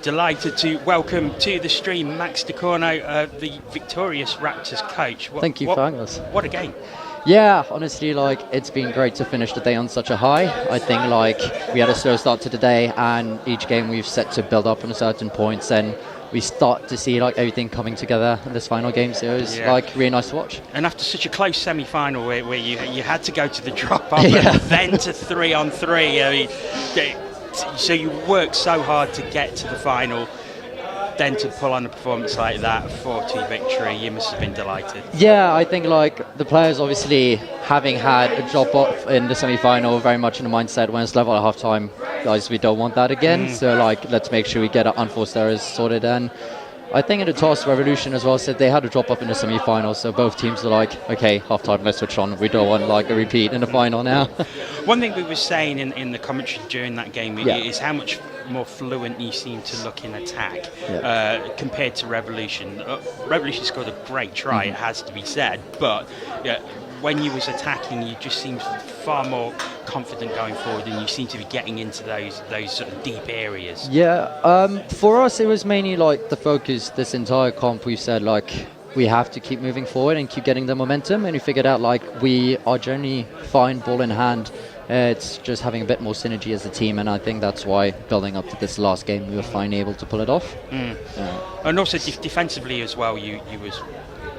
Delighted to welcome to the stream Max DeCorno, the victorious Raptors coach. Thank you for having us. What a game. Yeah, honestly, like, it's been great to finish the day on such a high. I think, like, we had a slow start to the day, and each game we've set to build up on a certain points, and we start to see, like, everything coming together in this final game, so it was, like, really nice to watch. And after such a close semi-final where you had to go to the drop-off and then to 3-on-3, I mean, so you worked so hard to get to the final, then to pull on a performance like that, 4-2 victory, you must have been delighted. Yeah, I think, like, the players obviously having had a drop off in the semi-final, very much in the mindset when it's level at half-time, guys, we don't want that again, so, like, let's make sure we get our unforced errors sorted. And I think in the toss, Revolution as well said they had a drop up in the semi-final, so both teams are like, okay, half-time, let's switch on, we don't want, like, a repeat in the final now. One thing we were saying in the commentary during that game is how much more fluent you seem to look in attack compared to Revolution. Revolution scored a great try, it has to be said, but when you was attacking, you just seemed far more confident going forward, and you seem to be getting into those sort of deep areas. Yeah, for us it was mainly like the focus this entire comp. We said, like, we have to keep moving forward and keep getting the momentum, and we figured out, like, we are generally fine ball in hand. It's just having a bit more synergy as a team, and I think that's why building up to this last game we were finally able to pull it off. And also defensively as well, you was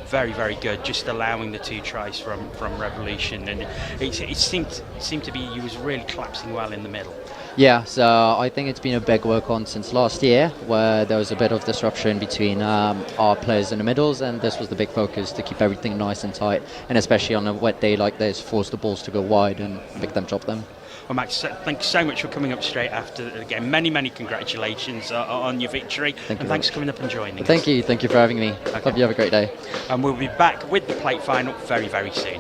very, very good, just allowing the 2 tries from Revolution, and it seemed to be you was really collapsing well in the middle. Yeah, so I think it's been a big work on since last year, where there was a bit of disruption between our players in the middles, and this was the big focus, to keep everything nice and tight, and especially on a wet day like this, force the balls to go wide and make them drop them. Well, Max, thank you so much for coming up straight after the game. Many, many congratulations on your victory, and thanks for coming up and joining us. Thank you for having me. Hope you have a great day. And we'll be back with the plate final very, very soon.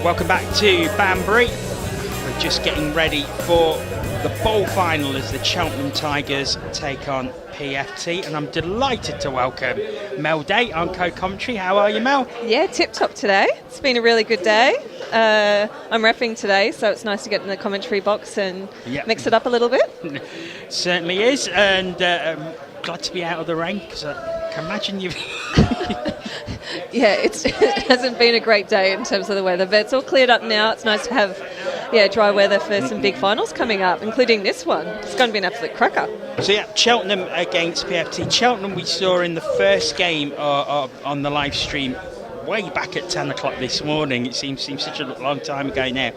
Welcome back to Banbury. We're just getting ready for the bowl final as the Cheltenham Tigers take on PFT, and I'm delighted to welcome Mel Day on co-commentary. How are you, Mel? Yeah, tip-top today. It's been a really good day. I'm repping today, so it's nice to get in the commentary box and mix it up a little bit. Certainly is, and glad to be out of the rain, because I can imagine you've... Yeah, it hasn't been a great day in terms of the weather, but it's all cleared up now. It's nice to have dry weather for some big finals coming up, including this one. It's going to be an absolute cracker. So yeah, Cheltenham against PFT. Cheltenham we saw in the first game on the live stream way back at 10 o'clock this morning. It seems such a long time ago now,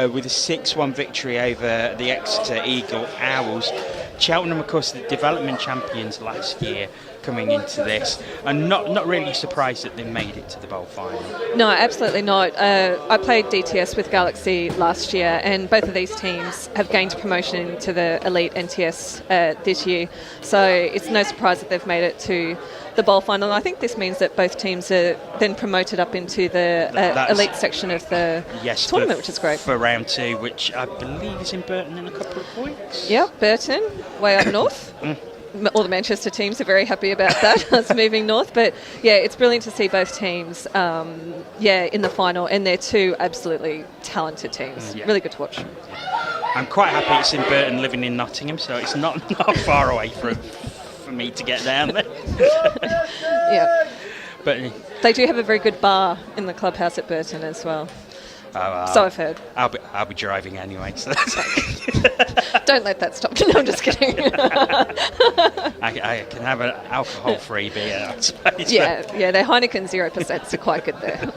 with a 6-1 victory over the Exeter Eagle Owls. Cheltenham, of course, the development champions last year coming into this, and not really surprised that they made it to the bowl final. No, absolutely not. I played DTS with Galaxy last year, and both of these teams have gained promotion to the Elite NTS this year, so it's no surprise that they've made it to the bowl final. I think this means that both teams are then promoted up into the elite section of the tournament, which is great. For round 2, which I believe is in Burton in a couple of weeks. Yep, Burton, way up north. All the Manchester teams are very happy about that. It's moving north, but yeah, it's brilliant to see both teams in the final, and they're two absolutely talented teams. Really good to watch. I'm quite happy it's in Burton, living in Nottingham, so it's not far away for me to get down there. Yeah, but they do have a very good bar in the clubhouse at Burton as well. So I've heard. I'll be driving anyway. So don't let that stop. No, I'm just kidding. I can have an alcohol-free beer, I suppose. Yeah, their Heineken 0% are quite good there.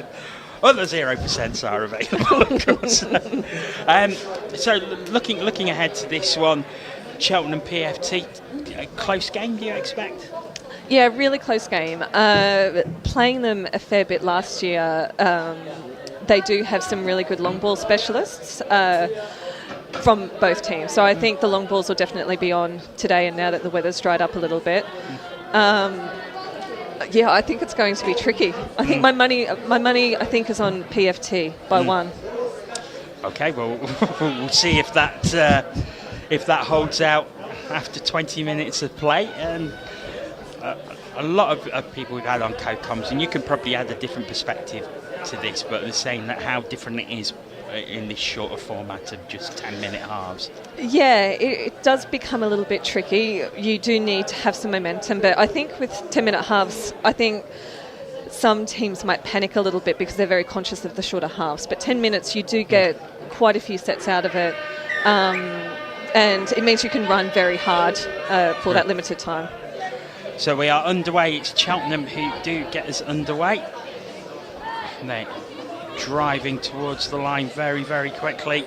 Other 0% are available, of course. So looking ahead to this one, Cheltenham PFT, a close game, do you expect? Yeah, really close game. Playing them a fair bit last year, they do have some really good long ball specialists from both teams. So I think the long balls will definitely be on today, and now that the weather's dried up a little bit. I think it's going to be tricky. I think my money I think is on PFT by 1. Okay, well we'll see if that holds out after 20 minutes of play. And a lot of people we've had on co-coms, and you can probably add a different perspective to this, but they're saying that how different it is in this shorter format of just 10-minute halves. Yeah, it does become a little bit tricky. You do need to have some momentum, but I think with 10-minute halves, I think some teams might panic a little bit because they're very conscious of the shorter halves. But 10 minutes, you do get quite a few sets out of it, and it means you can run very hard for that limited time. So we are underway. It's Cheltenham who do get us underway. They're driving towards the line very, very quickly.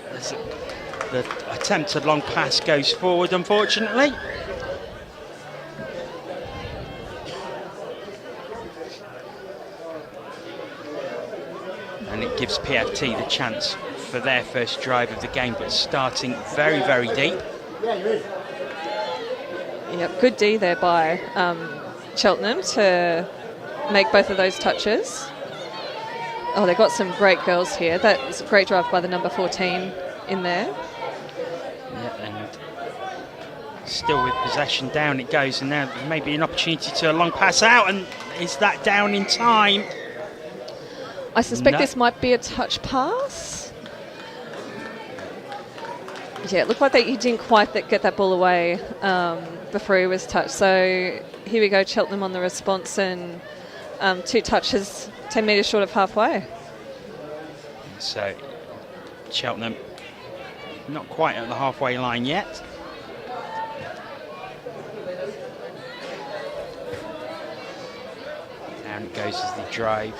The attempted long pass goes forward, unfortunately. And it gives PFT the chance for their first drive of the game, but starting very, very deep. Yep, good D there by Cheltenham to make both of those touches. Oh, they've got some great girls here. That was a great drive by the number 14 in there. Yeah, and still with possession, down it goes, and now maybe an opportunity to a long pass out, and is that down in time? I suspect this might be a touch pass. Yeah, it looked like that you didn't quite get that ball away before he was touched. So here we go, Cheltenham on the response, and 2 touches, 10 metres short of halfway. So Cheltenham not quite at the halfway line yet. Down it goes as they drive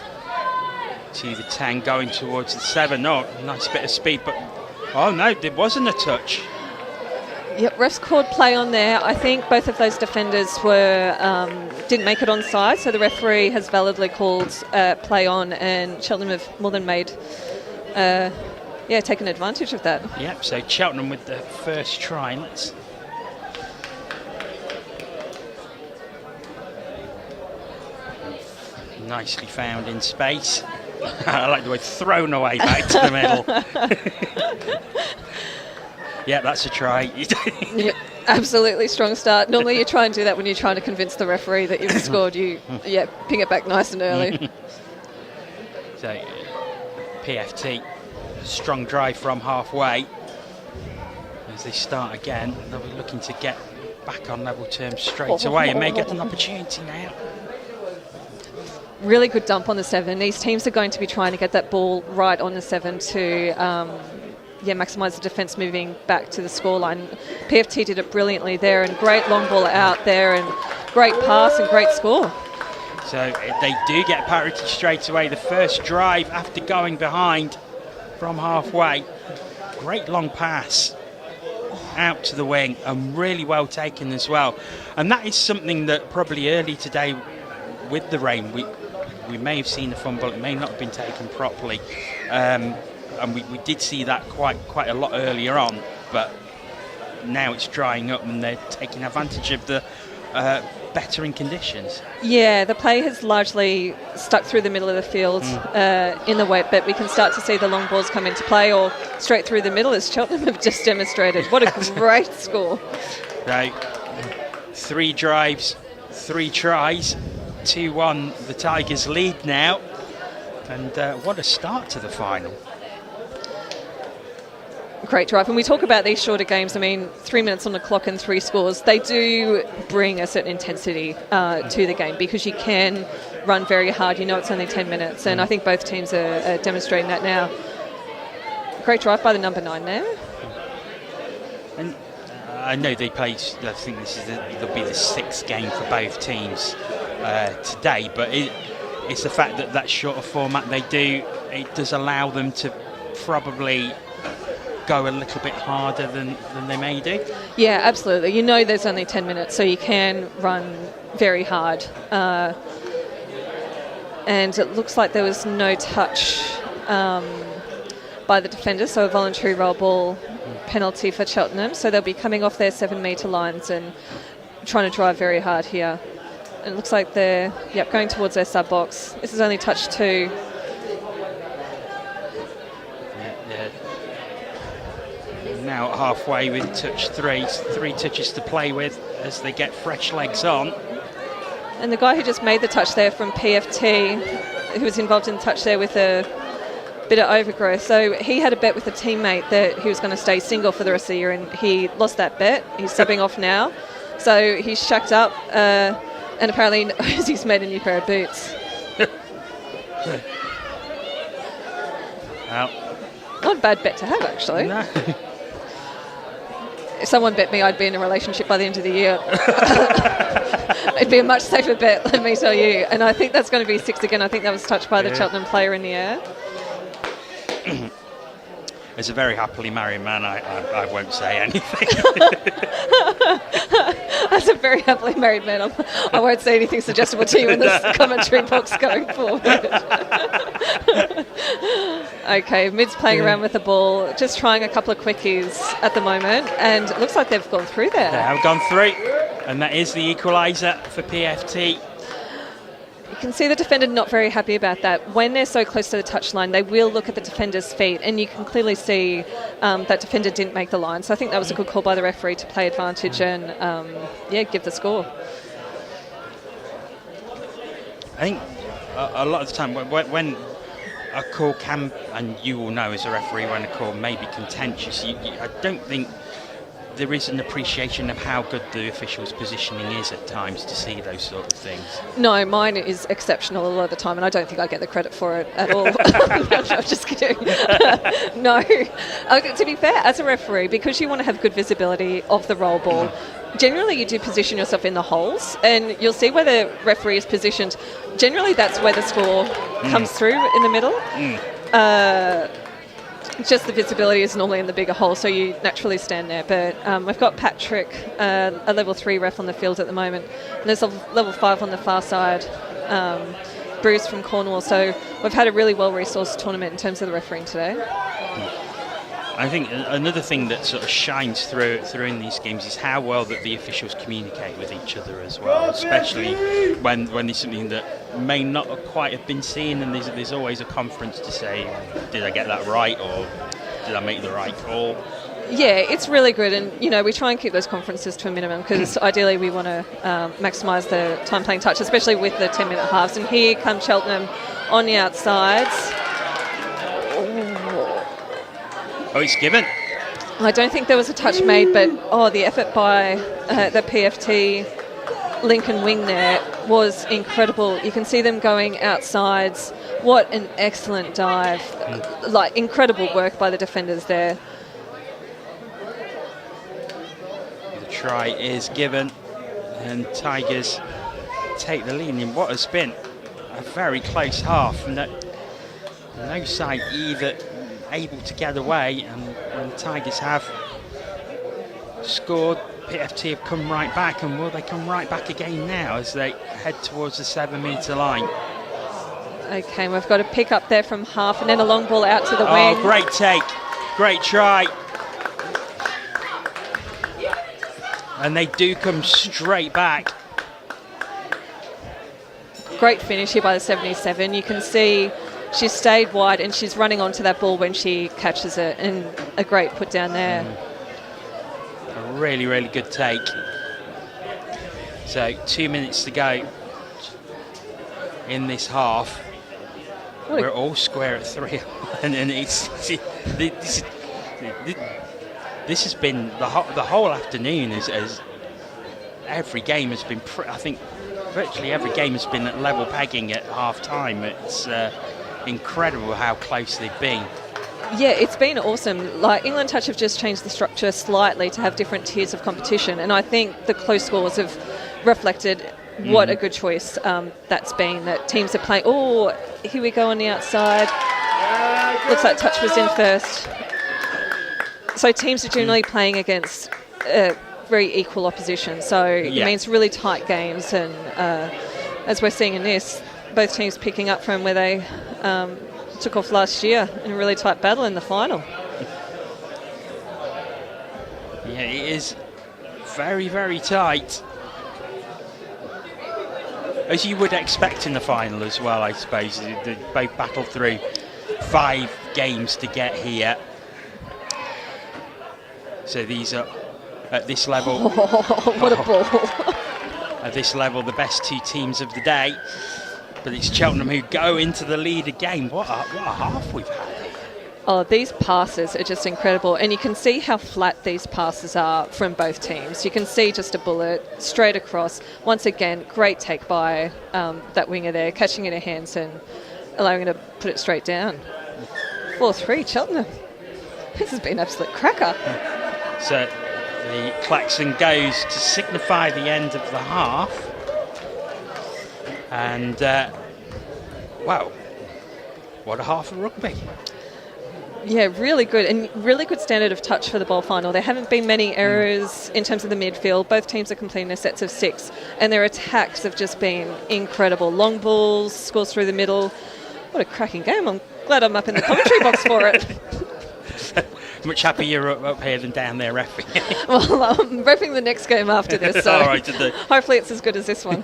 to the 10, going towards the 7. Oh, nice bit of speed, but oh no, there wasn't a touch. Yep, refs called play on there. I think both of those defenders didn't make it onside, so the referee has validly called play on, and Cheltenham have more than made taken advantage of that. Yep, so Cheltenham with the first try. Let's nicely found in space. I like the word thrown away back to the middle. Yeah, that's a try. Yeah, absolutely strong start. Normally you try and do that when you're trying to convince the referee that you've scored. Ping it back nice and early. So, PFT, strong drive from halfway. As they start again, they'll be looking to get back on level terms straight away and may get an opportunity now. Really good dump on the 7. These teams are going to be trying to get that ball right on the 7 to maximise the defence moving back to the scoreline. PFT did it brilliantly there, and great long ball out there, and great pass and great score. So they do get parity straight away. The first drive after going behind from halfway. Great long pass out to the wing, and really well taken as well. And that is something that probably early today with the rain, we may have seen a fumble. It may not have been taken properly. And we did see that quite a lot earlier on, but now it's drying up and they're taking advantage of the bettering conditions. Yeah, the play has largely stuck through the middle of the field in the wet, but we can start to see the long balls come into play or straight through the middle, as Cheltenham have just demonstrated. What a great score. Right, 3 drives, 3 tries, 2-1 the Tigers lead now, and what a start to the final. Great drive. When we talk about these shorter games, I mean, 3 minutes on the clock and 3 scores, they do bring a certain intensity to the game, because you can run very hard. You know it's only 10 minutes, and I think both teams are demonstrating that now. Great drive by the number 9 there. And I know they played, I think there'll be the 6th game for both teams today, but it's the fact that shorter format it does allow them to probably go a little bit harder than they may do. Yeah, absolutely. You know there's only 10 minutes, so you can run very hard. And it looks like there was no touch by the defender, so a voluntary roll ball penalty for Cheltenham. So they'll be coming off their 7-metre lines and trying to drive very hard here. And it looks like they're going towards their sub box. This is only touch 2. Now halfway with touch 3, 3 touches to play with as they get fresh legs on. And the guy who just made the touch there from PFT, who was involved in the touch there with a bit of overgrowth, so he had a bet with a teammate that he was going to stay single for the rest of the year, and he lost that bet. He's subbing off now, so he's shacked up and apparently knows he's made a new pair of boots. Well, not a bad bet to have, actually. No. If someone bet me I'd be in a relationship by the end of the year, it'd be a much safer bet, let me tell you. And I think that's going to be 6 again. I think that was touched by the Cheltenham player in the air. As a very happily married man, I won't say anything. As a very happily married man, I won't say anything suggestible to you in this commentary box going forward. Okay, Mid's playing around with the ball, just trying a couple of quickies at the moment, and it looks like they've gone through there. They have gone through, and that is the equaliser for PFT. You can see the defender not very happy about that. When they're so close to the touchline, they will look at the defender's feet, and you can clearly see that defender didn't make the line. So I think that was a good call by the referee to play advantage and, give the score. I think a lot of the time when a call can, and you will know as a referee when a call may be contentious, I don't think there is an appreciation of how good the official's positioning is at times to see those sort of things. No, mine is exceptional a lot of the time, and I don't think I get the credit for it at all. I'm just kidding. No. To be fair, as a referee, because you want to have good visibility of the roll ball, generally you do position yourself in the holes, and you'll see where the referee is positioned. Generally that's where the score comes through in the middle. Just the visibility is normally in the bigger hole, so you naturally stand there. But we've got Patrick, a level 3 ref on the field at the moment, and there's a level 5 on the far side, Bruce from Cornwall. So we've had a really well-resourced tournament in terms of the refereeing today. I think another thing that sort of shines through in these games is how well that the officials communicate with each other as well, especially when there's something that may not quite have been seen, and there's always a conference to say, did I get that right, or did I make the right call? Yeah, it's really good, and we try and keep those conferences to a minimum because ideally we want to maximise the time playing touch, especially with the 10-minute halves. And here come Cheltenham on the outsides. Oh, it's given. I don't think there was a touch made, but the effort by the PFT Lincoln wing there was incredible. You can see them going outsides. What an excellent dive. Like, incredible work by the defenders there. The try is given, and Tigers take the lead in what has been a very close half. No side either able to get away, and when the Tigers have scored, PFT have come right back, and will they come right back again now as they head towards the 7-metre line? Okay, we've got a pick up there from half, and then a long ball out to the wing. Oh, great take, great try. And they do come straight back. Great finish here by the 77. You can see she's stayed wide and she's running onto that ball when she catches it, and a great put down there. A really, really good take. So 2 minutes to go in this half. We're all square at 3, and this has been the whole afternoon. As every game has been, I think, virtually every game has been at level pegging at half time. It's incredible how close they've been. Yeah, it's been awesome. Like, England Touch have just changed the structure slightly to have different tiers of competition, and I think the close scores have reflected what a good choice that's been. That teams are playing. Oh, here we go on the outside. Looks like touch was in first. So teams are generally playing against very equal opposition. So it means really tight games, and as we're seeing in this, both teams picking up from where they took off last year in a really tight battle in the final. Yeah, it is very, very tight, as you would expect in the final as well, I suppose. They both battled through 5 games to get here. So these are, at this level... what a ball. At this level, the best 2 teams of the day. But it's Cheltenham who go into the lead again. What a half we've had. Oh, these passes are just incredible. And you can see how flat these passes are from both teams. You can see just a bullet straight across. Once again, great take by that winger there, catching it in her hands and allowing her to put it straight down. 4-3, Cheltenham. This has been an absolute cracker. So the klaxon goes to signify the end of the half. And, wow, what a half of rugby. Yeah, really good, and really good standard of touch for the ball final. There haven't been many errors in terms of the midfield. Both teams are completing their sets of 6, and their attacks have just been incredible. Long balls, scores through the middle. What a cracking game. I'm glad I'm up in the commentary box for it. Much happier you're up here than down there reffing. Well, I'm reffing the next game after this, so all right, hopefully it's as good as this one.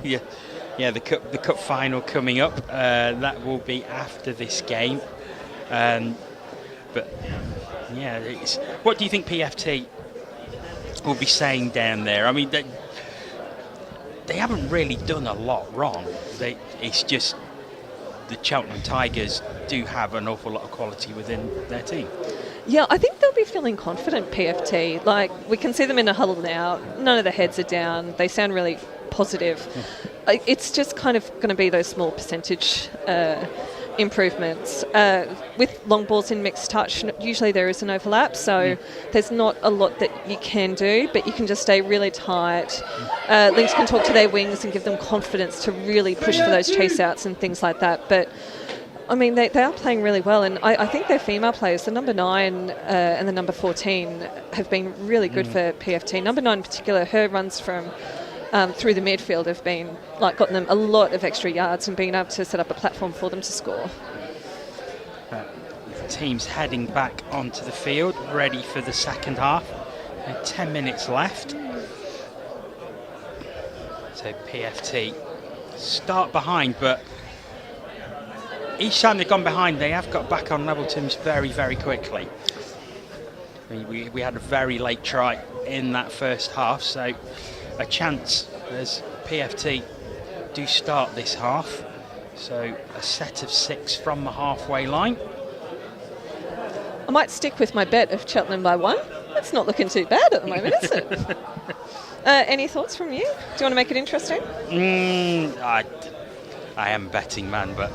Yeah, the cup final coming up. That will be after this game. But yeah, what do you think PFT will be saying down there? I mean, they haven't really done a lot wrong. It's just the Cheltenham Tigers do have an awful lot of quality within their team. Yeah, I think they'll be feeling confident, PFT. Like, we can see them in a huddle now. None of the heads are down. They sound really positive. It's just kind of going to be those small percentage improvements. With long balls in mixed touch, usually there is an overlap, so there's not a lot that you can do, but you can just stay really tight. Links can talk to their wings and give them confidence to really push for those chase outs and things like that. But I mean, they are playing really well, and I think their female players, the number 9 and the number 14, have been really good for PFT. Number 9 in particular, her runs from through the midfield have been gotten them a lot of extra yards and being able to set up a platform for them to score. teams heading back onto the field, ready for the second half. And 10 minutes left. So PFT start behind, but each time they've gone behind, they have got back on level terms very, very quickly. I mean, we had a very late try in that first half, so a chance as PFT do start this half. So a set of 6 from the halfway line. I might stick with my bet of Cheltenham by 1. It's not looking too bad at the moment, is it? Any thoughts from you? Do you want to make it interesting? I am a betting man, but...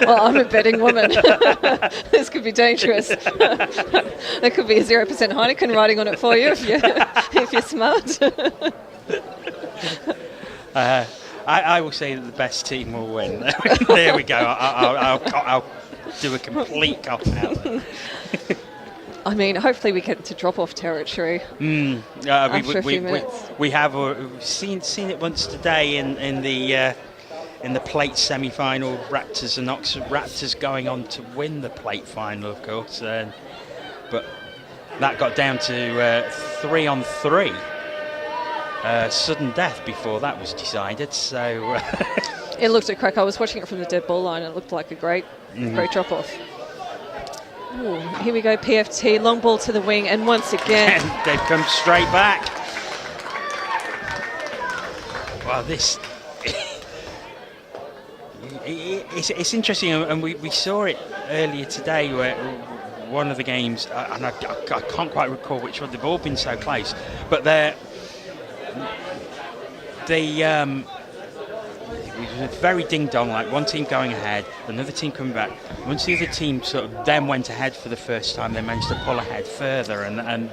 Well, I'm a betting woman. This could be dangerous. There could be a 0% Heineken writing on it for you if you're smart. I will say that the best team will win. There we go. I'll do a complete cop-out. I mean, hopefully we get to drop-off territory after a few minutes. We have seen it once today in the plate semi-final. Raptors and Oxford. Raptors going on to win the plate final, of course, but that got down to 3-on-3. Sudden death before that was decided. So it looked a crack. I was watching it from the dead ball line. And it looked like a great drop-off. Ooh, here we go, PFT, long ball to the wing, and once again... And they've come straight back. Well, this... it's interesting, and we saw it earlier today, where one of the games, and I can't quite recall which one, they've all been so close, but it was very ding-dong, like one team going ahead, another team coming back. Once the other team sort of then went ahead for the first time, they managed to pull ahead further, and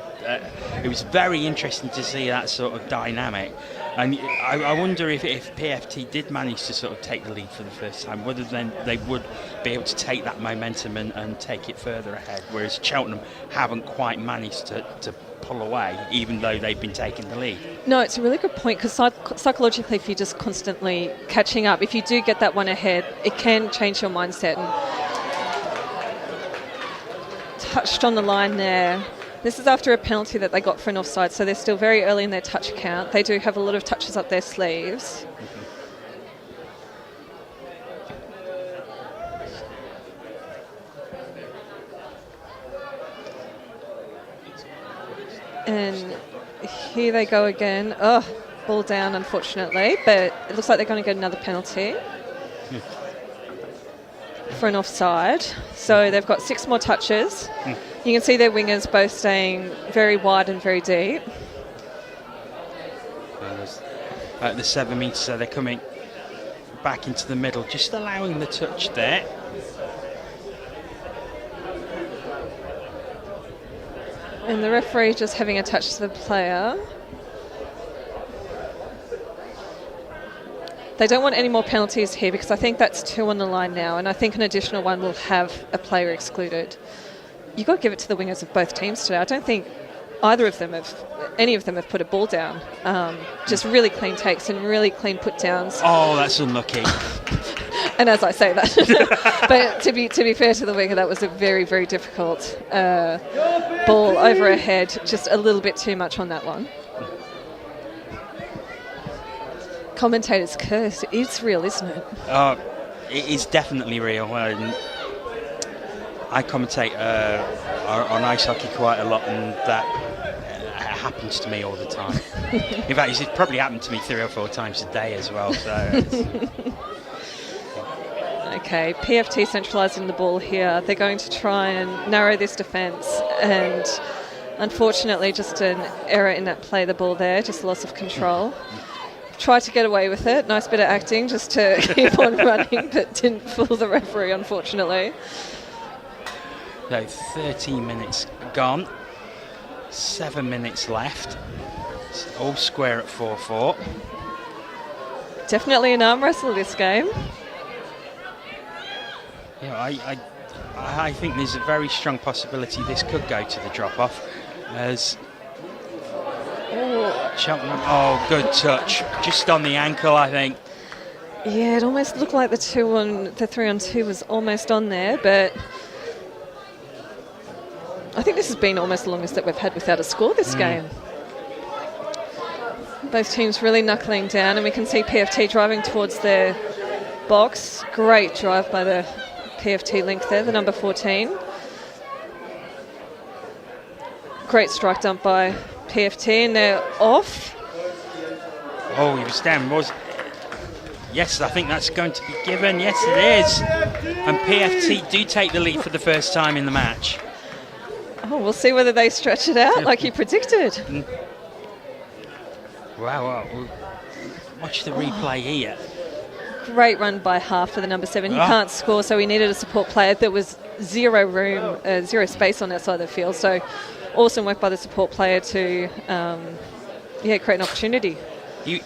it was very interesting to see that sort of dynamic. And I wonder if PFT did manage to sort of take the lead for the first time, whether then they would be able to take that momentum and take it further ahead, whereas Cheltenham haven't quite managed to pull away, even though they've been taking the lead. No, it's a really good point, because psychologically, if you're just constantly catching up, if you do get that one ahead, it can change your mindset. And touched on the line there. This is after a penalty that they got for an offside, so they're still very early in their touch count. They do have a lot of touches up their sleeves. And here they go again. Oh, ball down, unfortunately, but it looks like they're going to get another penalty for an offside. So they've got 6 more touches. You can see their wingers both staying very wide and very deep. At the 7 metres, so they're coming back into the middle, just allowing the touch there. And the referee just having a touch to the player. They don't want any more penalties here, because I think that's 2 on the line now, and I think an additional one will have a player excluded. You've got to give it to the wingers of both teams today. I don't think any of them have put a ball down. Just really clean takes and really clean put downs. Oh, that's unlucky. And as I say that, but to be fair to the winger, that was a very, very difficult ball over her head. Just a little bit too much on that one. Commentator's curse. It's real, isn't it? It is definitely real. I commentate on ice hockey quite a lot, and that happens to me all the time. In fact, it's probably happened to me 3 or 4 times a day as well. So. Okay, PFT centralising the ball here. They're going to try and narrow this defence, and unfortunately just an error in that play the ball there, just loss of control. Tried to get away with it, nice bit of acting just to keep on running, but didn't fool the referee, unfortunately. So 13 minutes gone, 7 minutes left, it's all square at 4-4. Definitely an arm wrestle this game. Yeah, I think there's a very strong possibility this could go to the drop-off, as Cheltenham, good touch, just on the ankle, I think. Yeah, it almost looked like the 3-on-2 was almost on there, but I think this has been almost the longest that we've had without a score this game. Both teams really knuckling down, and we can see PFT driving towards their box. Great drive by the PFT link there, the number 14. Great strike dump by PFT, and they're off. Oh, he was down. Yes, I think that's going to be given. Yes, it is. And PFT do take the lead for the first time in the match. Oh, we'll see whether they stretch it out like you predicted. Wow. Watch the replay here. Great run by Half for the number 7. He can't score, so he needed a support player. There was zero room, zero space on that side of the field. So awesome work by the support player to create an opportunity.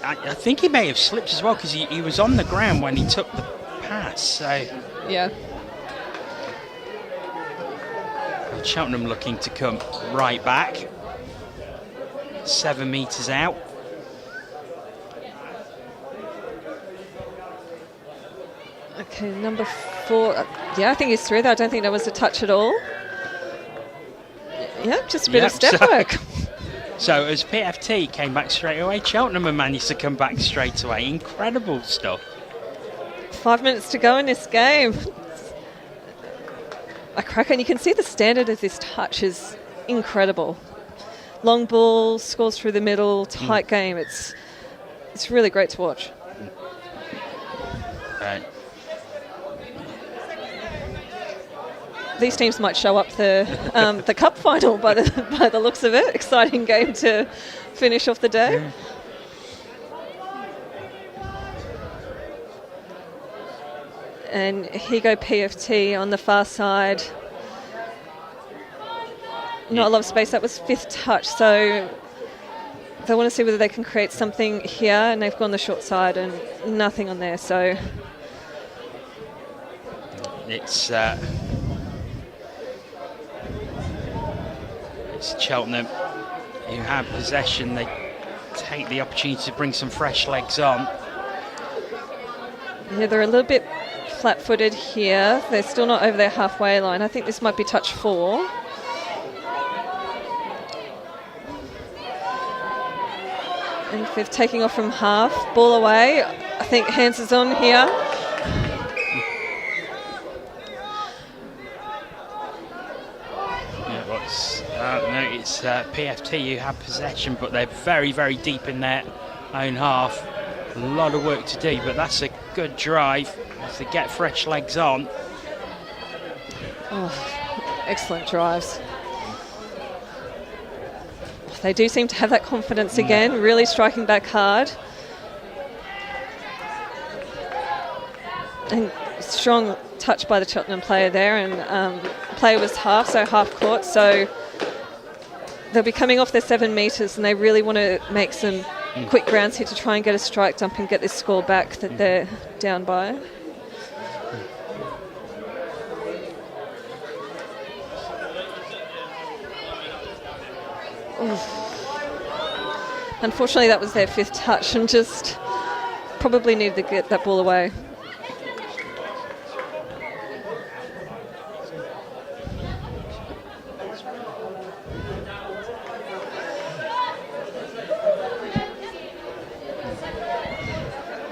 I think he may have slipped as well, because he was on the ground when he took the pass. So yeah. Cheltenham looking to come right back. 7 metres out. Okay, number 4. I think he's through there. I don't think there was a touch at all. Yeah, just a bit of step work. So as PFT came back straight away, Cheltenham managed to come back straight away. Incredible stuff. 5 minutes to go in this game. A cracker, and you can see the standard of this touch is incredible. Long ball, scores through the middle, tight game. It's really great to watch. Right. These teams might show up the cup final by the looks of it. Exciting game to finish off the day. Yeah. And here go PFT on the far side. Not a lot of space. That was 5th touch, so they want to see whether they can create something here, and they've gone the short side and nothing on there. So it's Cheltenham who have possession. They take the opportunity to bring some fresh legs on. Yeah, they're a little bit flat-footed here. They're still not over their halfway line. I think this might be touch 4. And 5th taking off from Half. Ball away. I think hands is on here. It's PFT who have possession, but they're very, very deep in their own half. A lot of work to do, but that's a good drive as they get fresh legs on. Oh, excellent drives. They do seem to have that confidence again, really striking back hard. And strong touch by the Cheltenham player there, and player was half court, so they'll be coming off their 7 metres, and they really want to make some quick grounds here to try and get a strike dump and get this score back that they're down by. Oof. Unfortunately, that was their 5th touch, and just probably needed to get that ball away.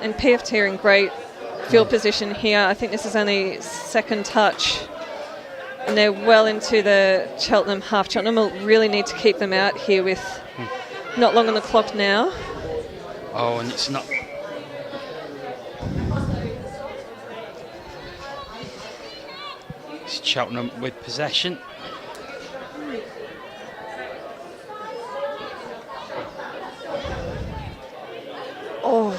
And PFT are in great field position here. I think this is only 2nd touch. And they're well into the Cheltenham half. Cheltenham will really need to keep them out here with not long on the clock now. Oh, and it's not... It's Cheltenham with possession. Oh,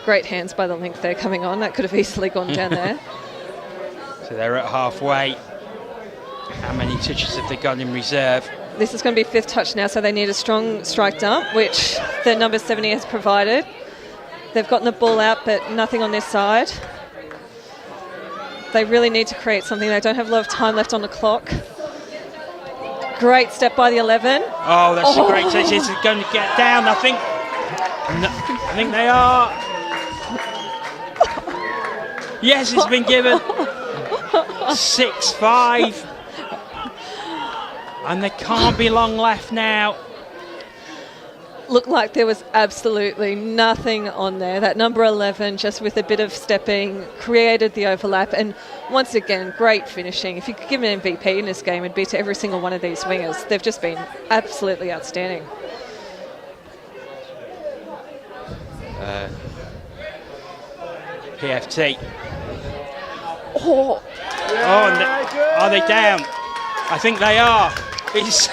great hands by the link there coming on. That could have easily gone down there. So they're at halfway. How many touches have they got in reserve? This is going to be 5th touch now, so they need a strong strike dump, which the number 70 has provided. They've gotten the ball out, but nothing on this side. They really need to create something. They don't have a lot of time left on the clock. Great step by the 11. Oh, that's a great touch. Is it going to get down? I think they are. Yes, it's been given. 6-5. And there can't be long left now. Looked like there was absolutely nothing on there. That number 11, just with a bit of stepping, created the overlap. And once again, great finishing. If you could give an MVP in this game, it'd be to every single one of these wingers. They've just been absolutely outstanding. PFT. Oh, and are they down? I think they are. It's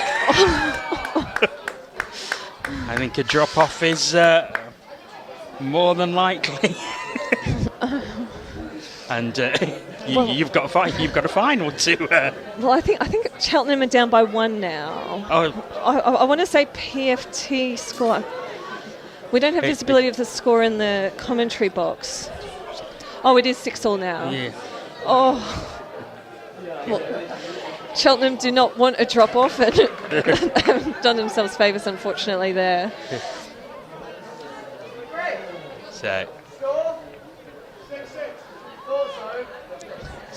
I think a drop-off is more than likely. And you've got a final to. Well, I think Cheltenham are down by 1 now. I want to say PFT score. We don't have visibility of the score in the commentary box. Oh, it is 6-6 now. Yeah. Oh. Well, Cheltenham do not want a drop-off and have done themselves favours, unfortunately, there. So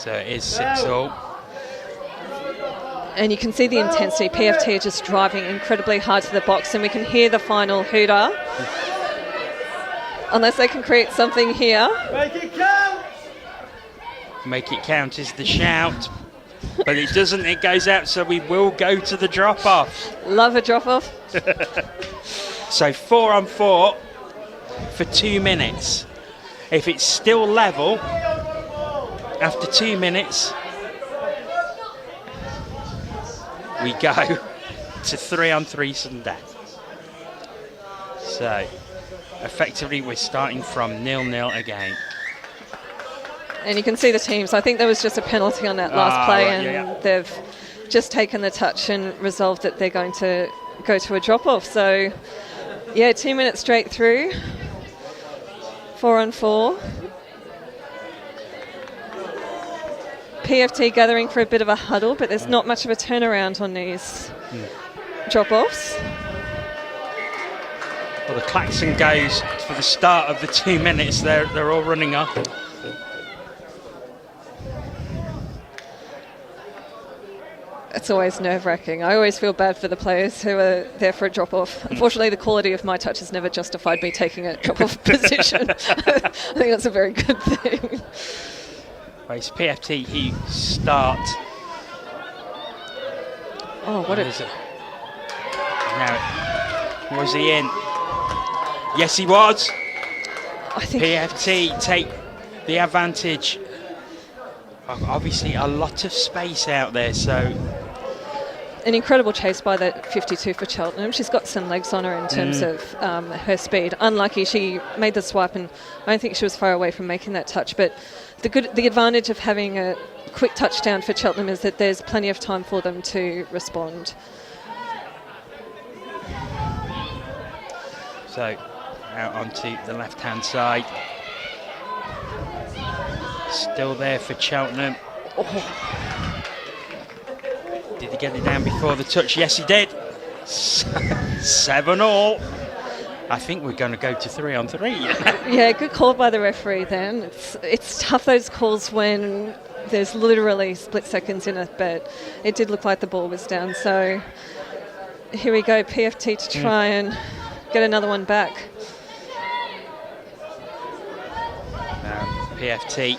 it is 6-6. And you can see the intensity. PFT are just driving incredibly hard to the box, and we can hear the final hooter. Unless they can create something here. Make it count! Make it count is the shout. But it doesn't, it goes out, so we will go to the drop-off. Love a drop-off. So 4-on-4 for 2 minutes. If it's still level, after 2 minutes, we go to 3-on-3 sudden death. So, effectively, we're starting from 0-0 again. And you can see the teams. I think there was just a penalty on that last play, they've just taken the touch and resolved that they're going to go to a drop-off. So, yeah, 2 minutes straight through. 4-on-4. PFT gathering for a bit of a huddle, but there's not much of a turnaround on these drop-offs. Well, the klaxon goes for the start of the 2 minutes. They're all running up. It's always nerve-wracking. I always feel bad for the players who are there for a drop-off. Unfortunately, the quality of my touch has never justified me taking a drop-off position. I think that's a very good thing. Well, it's PFT who start. Oh, what is it? Now, was he in? Yes, he was. I think PFT take the advantage. Obviously, a lot of space out there, so. An incredible chase by the 52 for Cheltenham. She's got some legs on her in terms of her speed. Unlucky, she made the swipe, and I don't think she was far away from making that touch. But the advantage of having a quick touchdown for Cheltenham is that there's plenty of time for them to respond. So, out onto the left-hand side. Still there for Cheltenham. Oh. Did he get it down before the touch? Yes, he did. 7-all. I think we're going to go to 3-on-3. Yeah, good call by the referee then. It's tough, those calls, when there's literally split seconds in it, but it did look like the ball was down. So here we go, PFT to try and get another one back. PFT.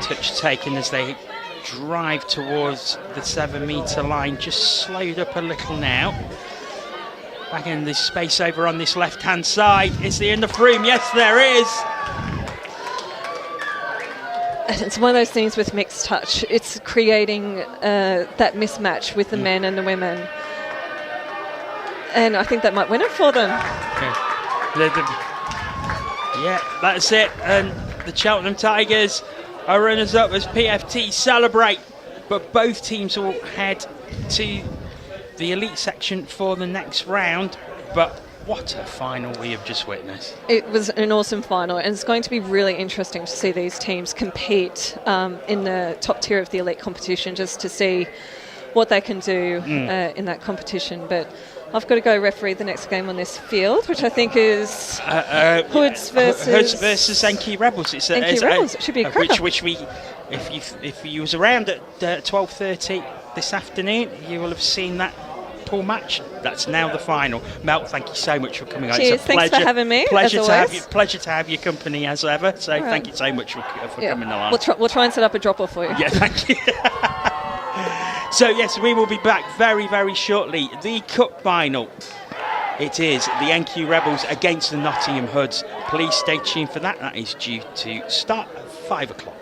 Touch taken as they drive towards the 7-metre line, just slowed up a little now. Back in this space over on this left-hand side. Is there enough room? Yes, there is. And it's one of those things with mixed touch. It's creating that mismatch with the men and the women. And I think that might win it for them. Yeah, that's it. And the Cheltenham Tigers are runners-up as PFT celebrate. But both teams will head to the elite section for the next round. But what a final we have just witnessed. It was an awesome final, and it's going to be really interesting to see these teams compete in the top tier of the elite competition, just to see what they can do in that competition. But I've got to go referee the next game on this field, which I think is Hoods versus Enki Rebels. It's Enki Rebels. It should be a cracker. Which we, if you was around at 12:30 this afternoon, you will have seen that pool match. That's now the final. Mel, thank you so much for coming on. Cheers, It's a pleasure, thanks for having me, Pleasure as to have always. you. Pleasure to have your company as ever. So All right. thank you so much for coming along. We'll try and set up a drop-off for you. Yeah, thank you. So yes, we will be back very, very shortly. The cup final. It is the NQ Rebels against the Nottingham Hoods. Please stay tuned for that. That is due to start at 5 o'clock.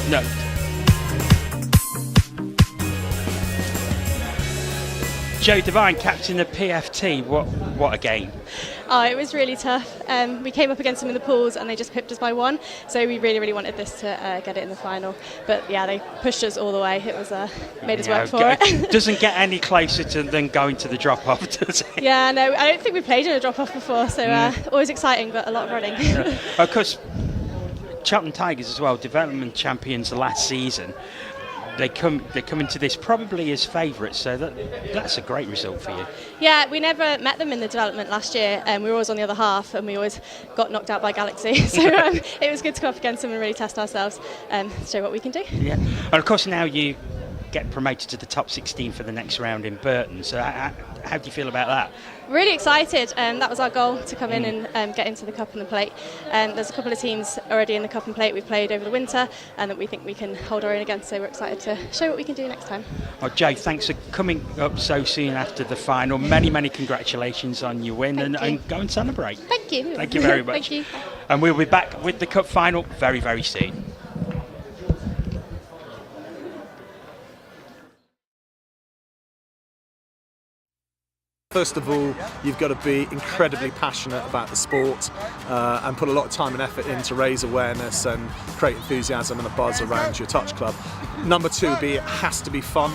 No. Joe Devine, captain of PFT. What a game! Oh, it was really tough. We came up against them in the pools and they just pipped us by one. So we really, really wanted this to get it in the final. But yeah, they pushed us all the way. It was made us work for it. Doesn't get any closer than going to the drop-off, does it? Yeah, no, I don't think we played in a drop-off before. So always exciting, but a lot of running. Of course, Cheltenham Tigers as well, development champions last season. They come into this probably as favourites, so that's a great result for you. Yeah, we never met them in the development last year, and we were always on the other half, and we always got knocked out by Galaxy. So it was good to come up against them and really test ourselves and show what we can do. Yeah, and of course now you get promoted to the top 16 for the next round in Burton. So how do you feel about that? Really excited. That was our goal, to come in and get into the Cup and the Plate. There's a couple of teams already in the Cup and Plate we've played over the winter and that we think we can hold our own against, so we're excited to show what we can do next time. Oh, Jay, thanks for coming up so soon after the final. Many, many congratulations on your win, and go and celebrate. Thank you. Thank you very much. Thank you. And we'll be back with the Cup final very, very soon. First of all, you've got to be incredibly passionate about the sport and put a lot of time and effort in to raise awareness and create enthusiasm and a buzz around your touch club. Number two, it has to be fun.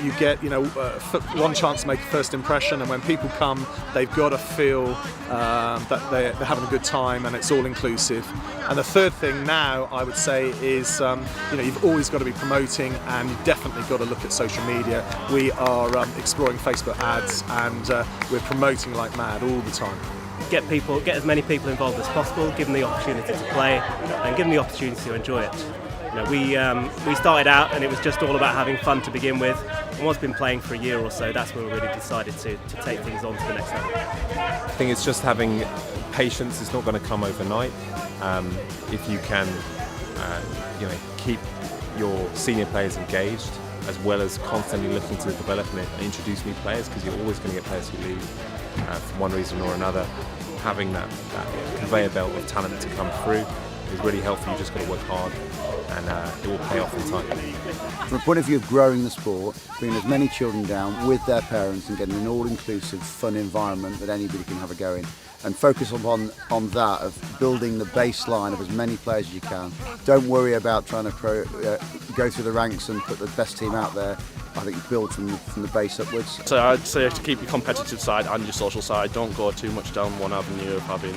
You get, one chance to make a first impression, and when people come, they've got to feel that they're having a good time and it's all inclusive. And the third thing now, I would say, is you've always got to be promoting, and you've definitely got to look at social media. We are exploring Facebook ads, and we're promoting like mad all the time. Get as many people involved as possible, give them the opportunity to play, and give them the opportunity to enjoy it. We started out and it was just all about having fun to begin with, and once been playing for a year or so, that's when we really decided to take things on to the next level. I think it's just having patience. It's not going to come overnight. If you can keep your senior players engaged, as well as constantly looking to develop and introduce new players, because you're always going to get players who leave for one reason or another. Having that conveyor belt of talent to come through, is really healthy. You just got to work hard, and it will pay off in time. From a point of view of growing the sport, bringing as many children down with their parents and getting an all-inclusive, fun environment that anybody can have a go in, and focus on that of building the baseline of as many players as you can. Don't worry about trying to go through the ranks and put the best team out there. I think build from the base upwards. So I'd say to keep your competitive side and your social side. Don't go too much down one avenue of having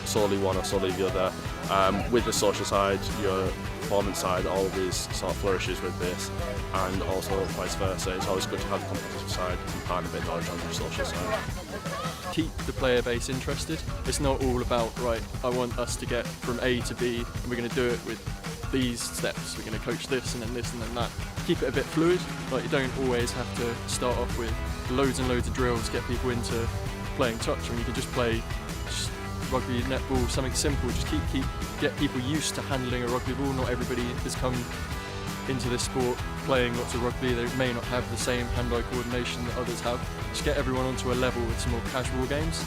solely one or solely the other. With the social side, your performance side always sort of flourishes with this, and also vice versa. It's always good to have the competitive side and part of it knowledge on your social side. Keep the player base interested. It's not all about, right, I want us to get from A to B and we're going to do it with these steps. We're going to coach this and then this and then that. Keep it a bit fluid. Like, you don't always have to start off with loads and loads of drills to get people into playing touch. I mean, you can just play rugby, netball, something simple. Just get people used to handling a rugby ball. Not everybody has come into this sport playing lots of rugby. They may not have the same hand-eye coordination that others have. Just get everyone onto a level with some more casual games.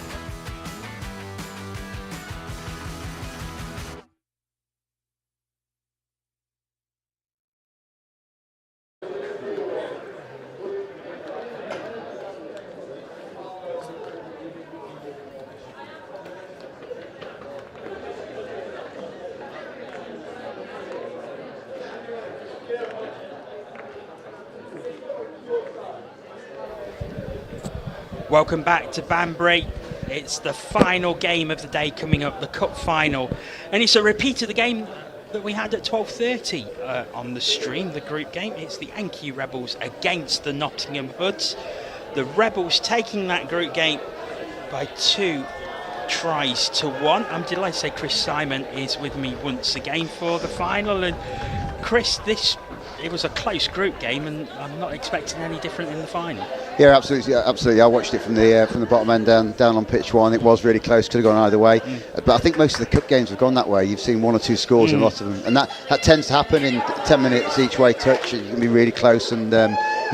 Welcome back to Banbury. It's the final game of the day coming up, the cup final, and it's a repeat of the game that we had at 12:30 on the stream, the group game. It's the Yankee Rebels against the Nottingham Hoods. The Rebels taking that group game by 2 tries to 1. I'm delighted to say Chris Simon is with me once again for the final. And Chris, it was a close group game, and I'm not expecting any different in the final. Yeah, absolutely. I watched it from the bottom end down on pitch 1. It was really close, could have gone either way. But I think most of the cup games have gone that way. You've seen 1 or 2 scores in a lot of them, and that tends to happen in 10 minutes each way touch. It can be really close, and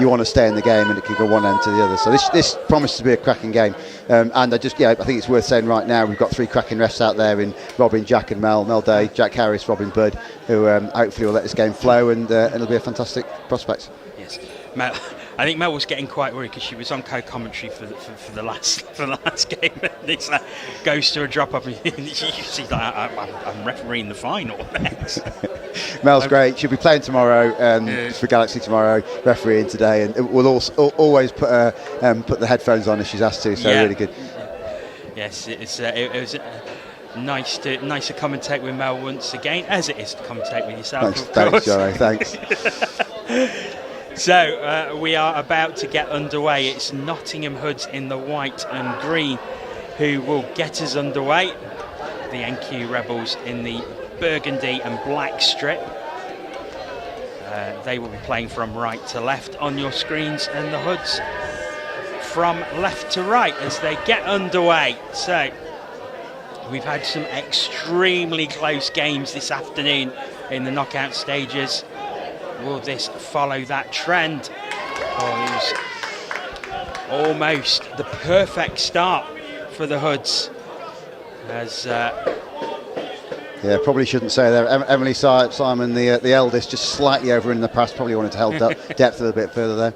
you want to stay in the game, and it can go one end to the other. So this promises to be a cracking game. And I think it's worth saying right now we've got 3 cracking refs out there in Robin, Jack, and Mel Day, Jack Harris, Robin Budd, who hopefully will let this game flow, and it'll be a fantastic prospect. Yes, Mel. I think Mel was getting quite worried because she was on co-commentary for the last game. It goes to a drop up, and she's like, "I'm refereeing the final." Mel's great. She'll be playing tomorrow for Galaxy tomorrow, refereeing today, and we'll also always put the headphones on if she's asked to. So really good. Yes, it was nice to commentate with Mel once again, as it is to commentate with yourself. Thanks, Joe. Thanks. So we are about to get underway. It's Nottingham Hoods in the white and green who will get us underway. The NQ Rebels in the burgundy and black strip. They will be playing from right to left on your screens, and the Hoods from left to right as they get underway. So we've had some extremely close games this afternoon in the knockout stages. Will this follow that trend? It was almost the perfect start for the Hoods. As probably shouldn't say there. Emily Simon, the eldest, just slightly over in the pass. Probably wanted to hold depth a little bit further there.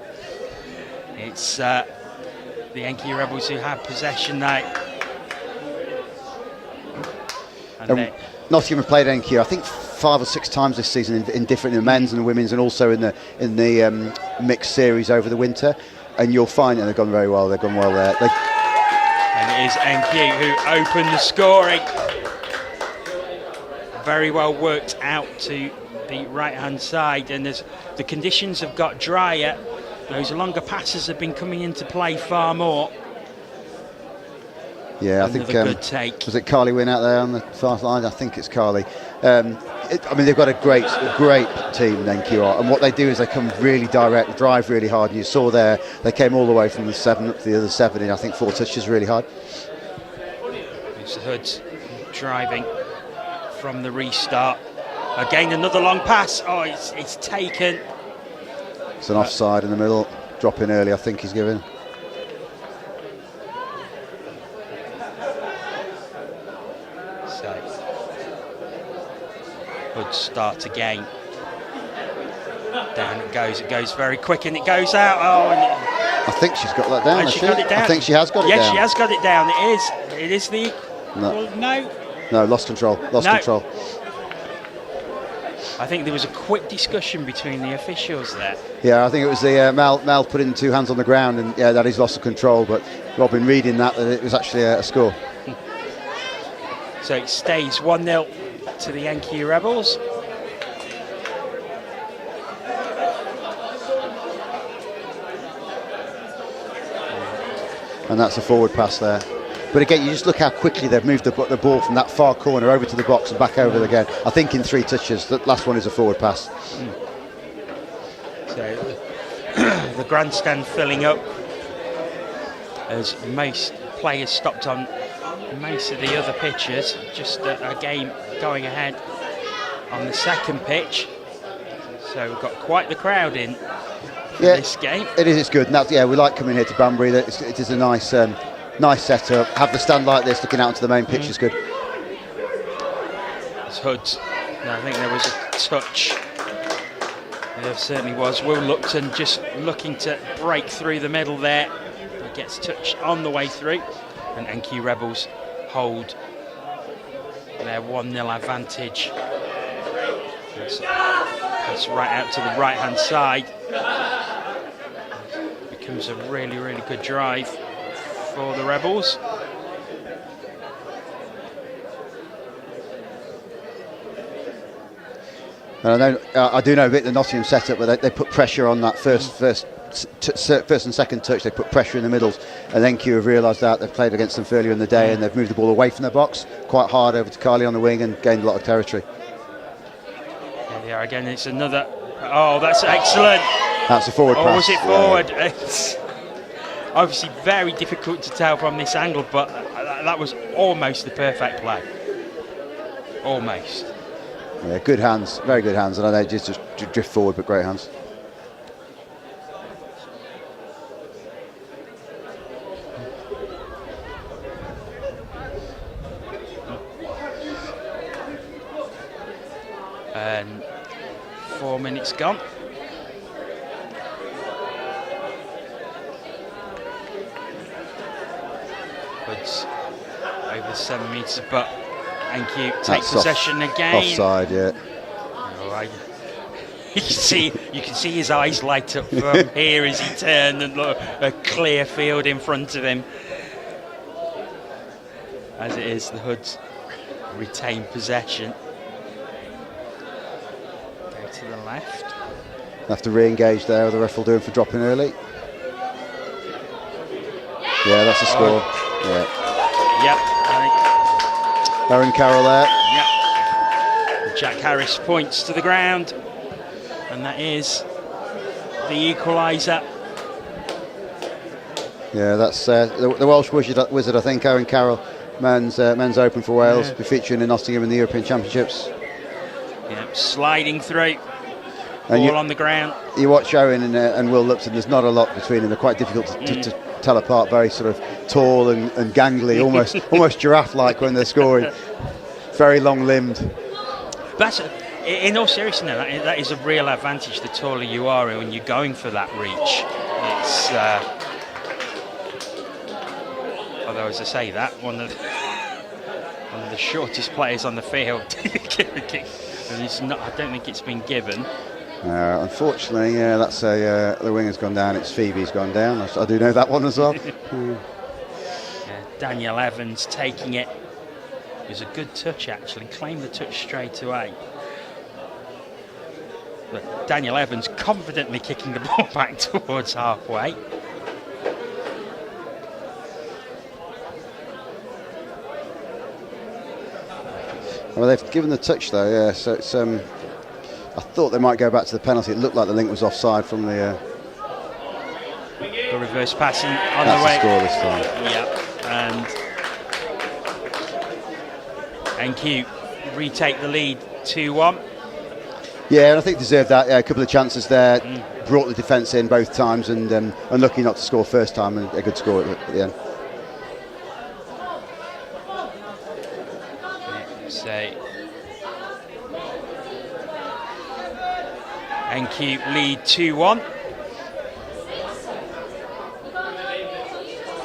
It's the Yankee Rebels who have possession now. Nottingham have played NQ, I think 5 or 6 times this season in different men's and women's, and also in the mixed series over the winter. And you'll find that they've gone very well. They've gone well there. And it is NQ who open the scoring. Very well worked out to the right-hand side, and as the conditions have got drier, those longer passes have been coming into play far more. Yeah, I think good take. Was it Carly Wynn out there on the far line? I think it's Carly. They've got a great team in NQR, and what they do is they come really direct, drive really hard, and you saw there they came all the way from the 7 up to the other 7 in I think 4 touches really hard. It's the Hoods driving from the restart. Again, another long pass. Oh, it's taken. It's an offside in the middle. Drop in early, I think he's given. Hood start again. Down it goes very quick and it goes out. Oh, and I think she's got that down. she got it down. I think she has got it down. Yes, she has got it down. It is the No. no. Lost control. Control. I think there was a quick discussion between the officials there. Yeah, I think it was the Mal putting 2 hands on the ground, and yeah, that is loss of control. But Robin reading that it was actually a score. So it stays 1-0 to the Yankee Rebels. And that's a forward pass there. But again, you just look how quickly they've moved the ball from that far corner over to the box and back over again. I think in 3 touches. The last one is a forward pass. So the grandstand filling up as most players stopped on most of the other pitches. Just a game going ahead on the second pitch. So we've got quite the crowd in for this game. It is. It's good. And that's, we like coming here to Banbury. It is a nice setup. Have the stand like this, looking out into the main pitch is good. It's Hoods. No, I think there was a touch. There certainly was. Will Lupton just looking to break through the middle there. He gets touched on the way through. And NQ Rebels hold their 1-0 advantage. That's right out to the right-hand side. Becomes a really, really good drive for the Rebels. And I do know a bit the Nottingham setup, where they put pressure on that first and second touch. They put pressure in the middles, and then Q have realised that they've played against them earlier in the day, and they've moved the ball away from their box quite hard over to Carly on the wing and gained a lot of territory. There they are again. It's another. Oh, that's excellent. That's a forward pass. Or was it forward? Yeah. It's obviously very difficult to tell from this angle, but that was almost the perfect play. Almost. Yeah, good hands, very good hands. And I know they just drift forward, but great hands. And 4 minutes gone. Hoods over 7 metres, but NQ take possession again. Offside, yeah. Oh, you can see his eyes light up from here as he turned and look, a clear field in front of him. As it is, the Hoods retain possession. Go to the left. Have to re-engage there. The ref will do it for dropping early. Yeah, that's a score. Yeah. Yep. Aaron Carroll there. Yep. Jack Harris points to the ground, and that is the equaliser. Yeah, that's the Welsh wizard. I think Aaron Carroll, men's open for Wales, be featuring in Nottingham in the European Championships. Yep. Sliding through. And Ball on the ground. You watch Owen and Will Lupton. There's not a lot between them. They're quite difficult to tell apart. Very sort of tall and gangly, almost giraffe-like when they're scoring. Very long-limbed. That's in all seriousness, that is a real advantage. The taller you are when you're going for that reach. It's although, as I say, that one of the shortest players on the field. And it's not. I don't think it's been given. Unfortunately, that's the winger's gone down. It's Phoebe's gone down. I do know that one as well. Daniel Evans taking it. It was a good touch, actually. Claimed the touch straight away. But Daniel Evans confidently kicking the ball back towards halfway. Well, they've given the touch though, yeah. So it's. I thought they might go back to the penalty. It looked like the link was offside from the. The reverse passing on the way. That's the score this time. Yep. And NQ retake the lead 2-1. Yeah, and I think deserved that. Yeah, a couple of chances there. Brought the defence in both times, and unlucky not to score first time, and a good score at the end. So NQ lead 2-1.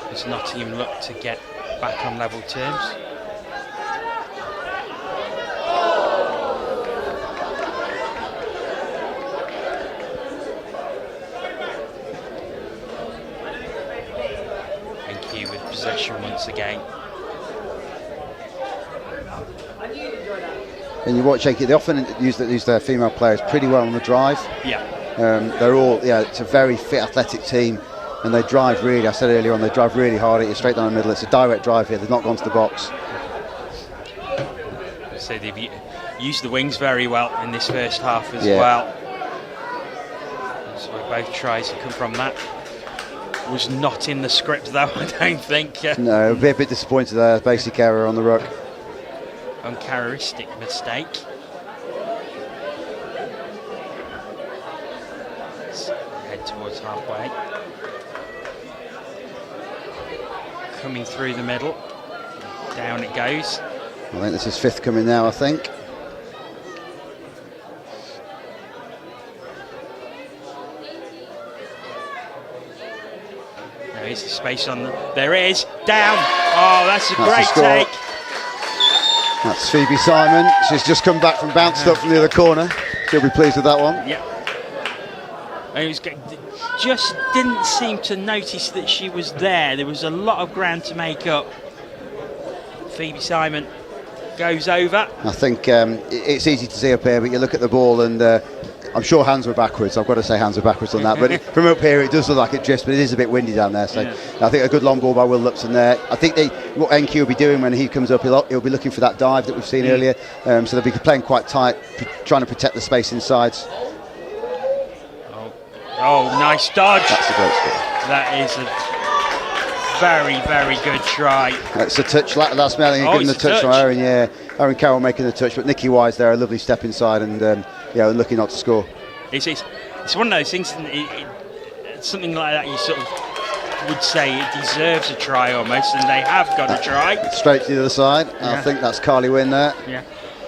As Nottingham look to get back on level terms. NQ with possession once again. And you watch NQ, they often use their female players pretty well on the drive. Yeah. They're all, it's a very fit, athletic team, and they drive really, I said earlier on, they drive really hard at you, straight down the middle. It's a direct drive here, they've not gone to the box. So they've used the wings very well in this first half as well. So both tries have come from that. Was not in the script though, I don't think. No, a bit disappointed there, basic error on the ruck. Uncharacteristic mistake. Let's head towards halfway. Coming through the middle. Down it goes. I think this is fifth coming now, I think. There is the space on there it is. Down. Oh, that's a great take. That's Phoebe Simon. She's just come back from bounced up from the other corner. She'll be pleased with that one. Yeah. And he was just didn't seem to notice that she was there. There was a lot of ground to make up. Phoebe Simon goes over. I think it's easy to see up here, but you look at the ball and I'm sure hands were backwards. I've got to say hands were backwards on that. But from up here, it does look like it drifts, but it is a bit windy down there. So I think a good long ball by Will Lupton there. I think what NQ will be doing when he comes up, he'll be looking for that dive that we've seen earlier. So they'll be playing quite tight, trying to protect the space inside. Oh, nice dodge. That's a great score. That is a very, very good try. It's a touch. That's Melling giving the touch from Erin. Yeah, Erin Carroll making the touch, but Nikki Wise there, a lovely step inside and lucky not to score. It's one of those things. Something like that you sort of would say it deserves a try almost, and they have got a try. Straight to the other side. Yeah. I think that's Carly Wynn there. Yeah.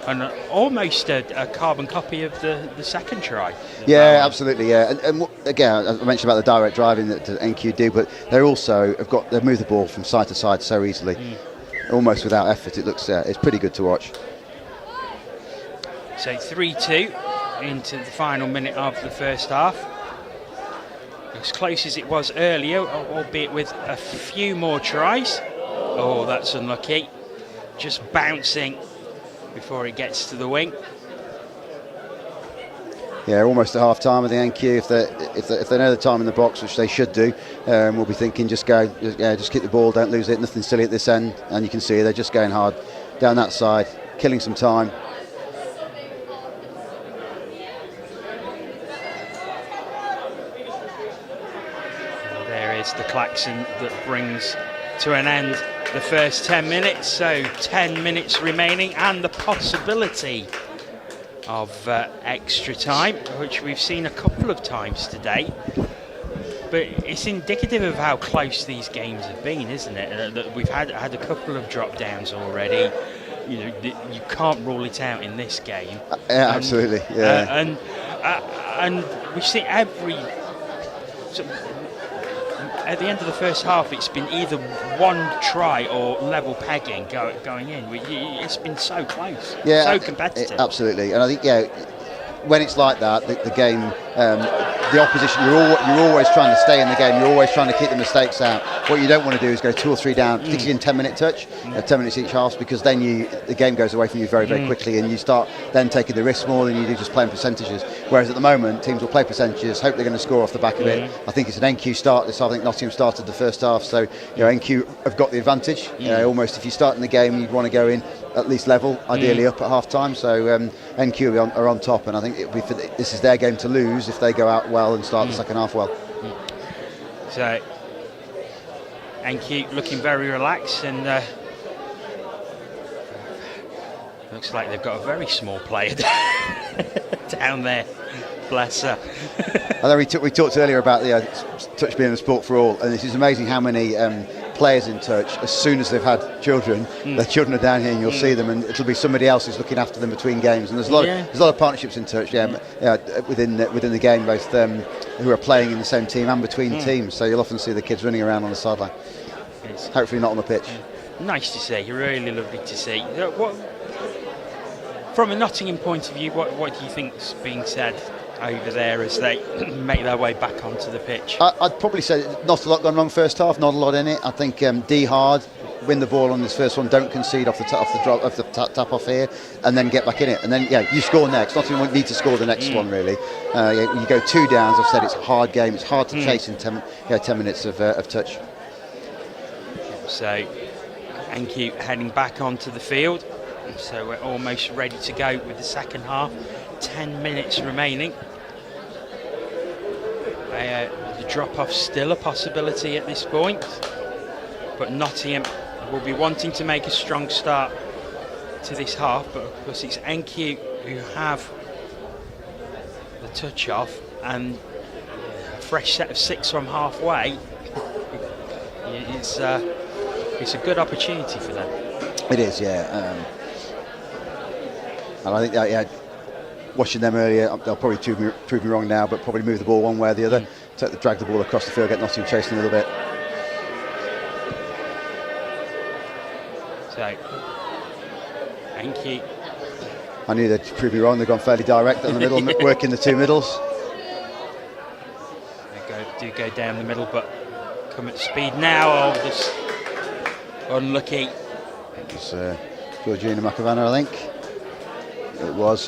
And almost a carbon copy of the second try. Yeah, absolutely. Yeah, and again, I mentioned about the direct driving that NQ do, but they've moved the ball from side to side so easily, almost without effort. It looks it's pretty good to watch. So 3-2 into the final minute of the first half. As close as it was earlier, albeit with a few more tries. Oh, that's unlucky. Just bouncing before it gets to the wing. Yeah, almost at half time of the NQ. If they know the time in the box, which they should do, we'll be thinking just keep the ball, don't lose it, nothing silly at this end. And you can see they're just going hard down that side, killing some time. And there is the klaxon that brings to an end the first 10 minutes, so 10 minutes remaining and the possibility of extra time, which we've seen a couple of times today. But it's indicative of how close these games have been, isn't it? That we've had a couple of drop downs already. You can't rule it out in this game. Yeah, absolutely. Yeah. And we've seen every. At the end of the first half, it's been either one try or level pegging going in. It's been so close, so competitive. Absolutely, and I think when it's like that, the game, the opposition, you're always trying to stay in the game. You're always trying to keep the mistakes out. What you don't want to do is go 2 or 3 down, particularly in 10-minute touch, 10 minutes each half, because then the game goes away from you very, very quickly, and you start then taking the risk more than you do just playing percentages. Whereas at the moment, teams will play percentages, hope they're going to score off the back of it. I think it's an NQ start. I think Nottingham started the first half, so NQ have got the advantage. Almost if you start in the game, you'd want to go in at least level, ideally up at half time. So NQ are on top, and I think this is their game to lose if they go out well and start the second half well. So NQ looking very relaxed, and looks like they've got a very small player down there. Bless her. I know we talked earlier about the touch being a sport for all, and it is amazing how many players in touch, as soon as they've had children, their children are down here and you'll see them, and it'll be somebody else who's looking after them between games. And there's a lot of partnerships in touch, within the game, both who are playing in the same team and between teams. So you'll often see the kids running around on the sideline. Hopefully not on the pitch. Nice to see, really lovely to see. From a Nottingham point of view, what do you think's being said over there as they make their way back onto the pitch? I'd probably say not a lot gone wrong first half, not a lot in it. I think D hard, win the ball on this first one, don't concede off the tap off here, and then get back in it. And then you score next. Nottingham won't need to score the next one really. You go 2 downs. I've said it's a hard game. It's hard to chase in 10 minutes of touch. So Enke heading back onto the field. So we're almost ready to go with the second half. 10 minutes remaining. The drop-off still a possibility at this point, but Nottingham will be wanting to make a strong start to this half, but of course it's Enke who have the touch off, and a fresh set of 6 from halfway. It's a good opportunity for them. It is, and I think watching them earlier, they'll probably prove me wrong now, but probably move the ball one way or the other, drag the ball across the field, get Nottingham chasing a little bit. So, Enke. I knew they'd prove me wrong. They've gone fairly direct in the middle, working the 2 middles. They do go down the middle, but come at speed now. This unlucky. It was Georgina McAvanna, I think. It was,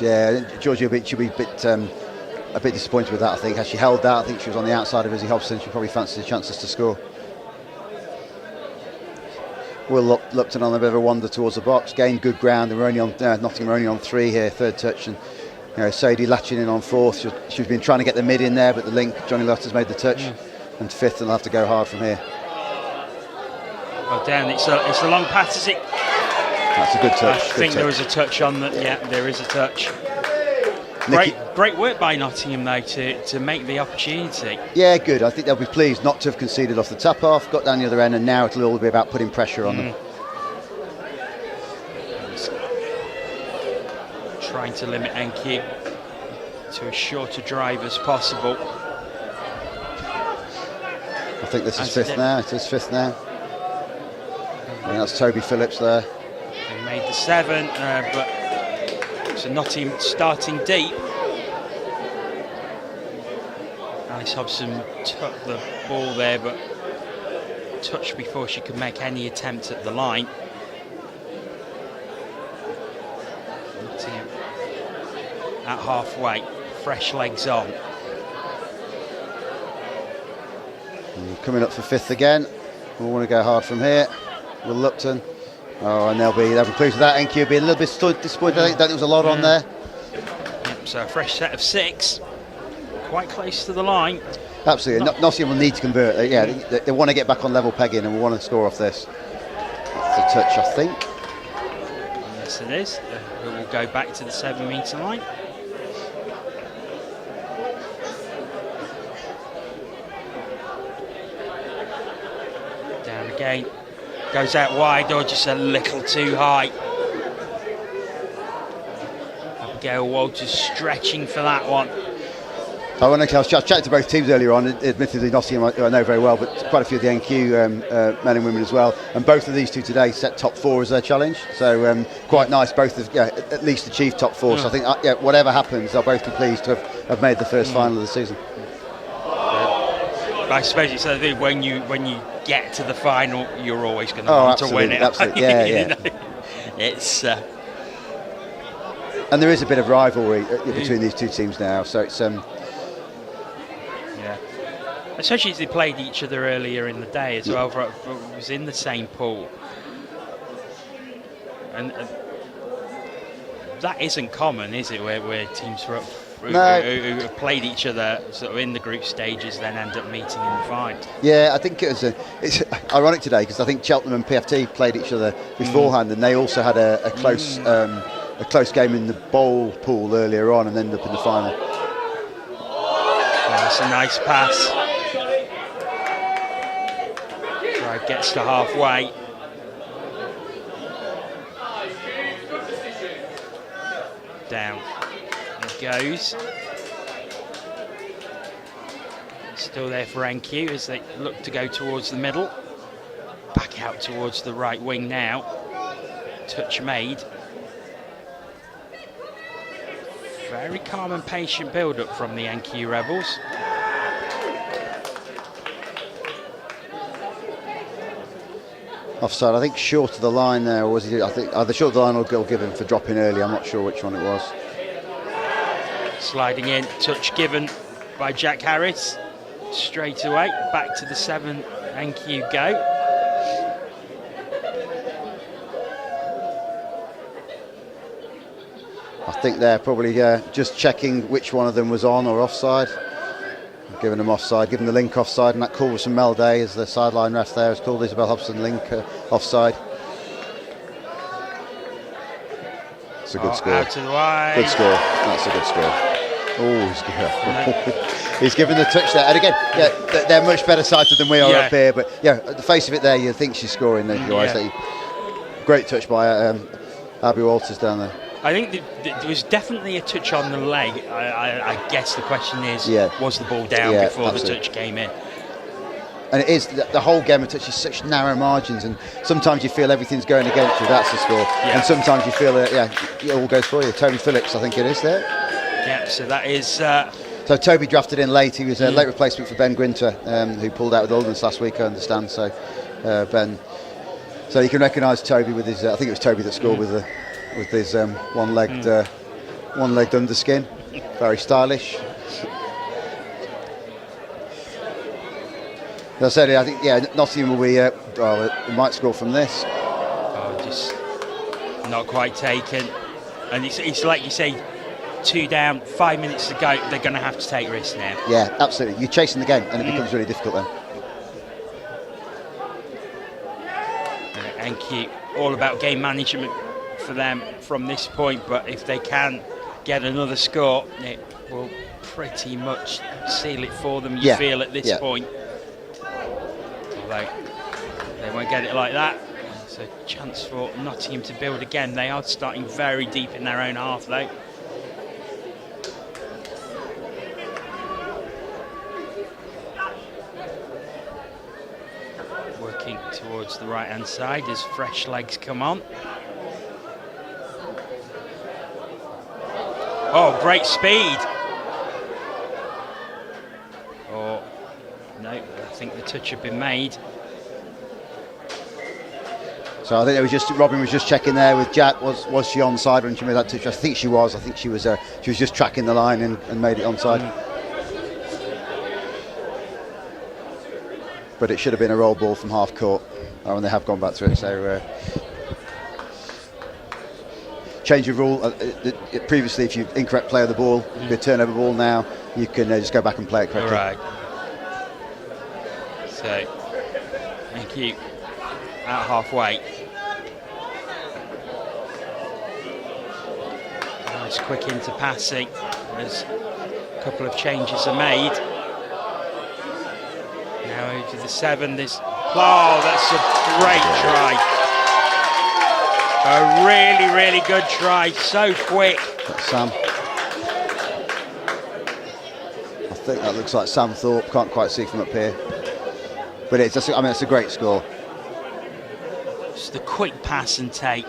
Georgia should be a bit disappointed with that, I think. As she held that, I think she was on the outside of Izzy Hobson. She probably fancied the chances to score. Will Lupton on a bit of a wander towards the box, gained good ground, and we're only on Nottingham are only on 3 here, third touch, and Sadie latching in on 4th. She's been trying to get the mid in there, but the link, Johnny Lutter's made the touch, and 5th, and they'll have to go hard from here. Well, down, it's a long pass, is it? That's a good touch. I think there was a touch on that. Yeah, there is a touch. Great work by Nottingham though to make the opportunity. Yeah, good. I think they'll be pleased not to have conceded off the tap off, got down the other end, and now it'll all be about putting pressure on them. Trying to limit Enke to as short a drive as possible. I think this is 5th now. It is 5th now. I think that's Toby Phillips there. They made the 7, but so Nottingham starting deep. Alice Hobson took the ball there, but touched before she could make any attempt at the line. Nottingham at halfway, fresh legs on. And coming up for 5th again. We'll want to go hard from here. Will Lupton. Oh, and they'll be pleased with that. Enke will be a little bit disappointed. I think that there was a lot on there. Yep, so a fresh set of 6, quite close to the line. Absolutely. Nottingham will need to convert. They want to get back on level pegging and we want to score off this. That's a touch, I think. Yes, it is. It will go back to the 7-metre line. Down again. Goes out wide or just a little too high. Abigail Walters stretching for that one. I was chatting to both teams earlier on. Admittedly, Nottingham I know very well, but quite a few of the NQ men and women as well. And both of these two today set top 4 as their challenge. So quite nice. Both have at least achieved top 4. So I think whatever happens, they'll both be pleased to have made the first final of the season. I suppose it's when you get to the final, you're always going to want to win it. Absolutely, yeah. It's and there is a bit of rivalry between these two teams now, so it's especially as they played each other earlier in the day as well. It was in the same pool, and that isn't common, is it? Where teams who have played each other sort of in the group stages then end up meeting in the final. Yeah, I think it's ironic today because I think Cheltenham and PFT played each other beforehand, and they also had a close game in the bowl pool earlier on and ended up in the final. That's a nice pass. Try gets to halfway. Down it goes. Still there for NQ as they look to go towards the middle. Back out towards the right wing now. Touch made. Very calm and patient build-up from the NQ Rebels. Offside, I think short of the line there, or was he? I think either short of the line or goal given for dropping early. I'm not sure which one it was. Sliding in, touch given by Jack Harris. Straight away, back to the 7 NQ go. I think they're probably just checking which one of them was on or offside. Giving them offside, giving the link offside, and that call was from Mel Day as the sideline ref there has called Isabel Hobson link offside. It's a good score. Out to the wide. Good score. That's a good score. Oh, he's given the touch there. And again, yeah, they're much better sighted than we are up here. But yeah, at the face of it there, you think she's scoring. Great touch by Abby Walters down there. I think there was definitely a touch on the leg. I guess the question is, was the ball down before absolutely. The touch came in? And it is, the whole game of touch is such narrow margins, and sometimes you feel everything's going against you, that's the score. And sometimes you feel that, it all goes for you. Toby Phillips, I think it is there. Yeah, so that is... So Toby drafted in late. He was a late replacement for Ben Gwinter, who pulled out with Aldens last week, I understand. So Ben... So you can recognise Toby with his... I think it was Toby that scored with his one-legged underskin. Very stylish. As I said, I think Nottingham will be. They might score from this. Oh, just not quite taken. And it's like you say, 2 down, 5 minutes to go. They're going to have to take risks now. Yeah, absolutely. You're chasing the game, and it becomes really difficult then. And keep all about game management for them from this point, but if they can get another score, it will pretty much seal it for them, you feel, at this point. Although they won't get it like that. It's a chance for Nottingham to build again. They are starting very deep in their own half though. Working towards the right hand side as fresh legs come on. Oh, great speed. Oh, no, I think the touch had been made. So I think it was just Robin was just checking there with Jack. Was she onside when she made that touch? I think she was. I think she was just tracking the line and made it onside. But it should have been a roll ball from half court. And they have gone back to it. So. Change of rule. Previously, if you incorrect play of the ball, you turnover ball. Now you can just go back and play it correctly. All right. So, thank you. Out halfway. Nice quick into passing. As a couple of changes are made. Now over to the 7. There's. Oh, that's a great try. A really, really good try, so quick. That's Sam. I think that looks like Sam Thorpe, can't quite see from up here. But it's a great score. Just a quick pass and take.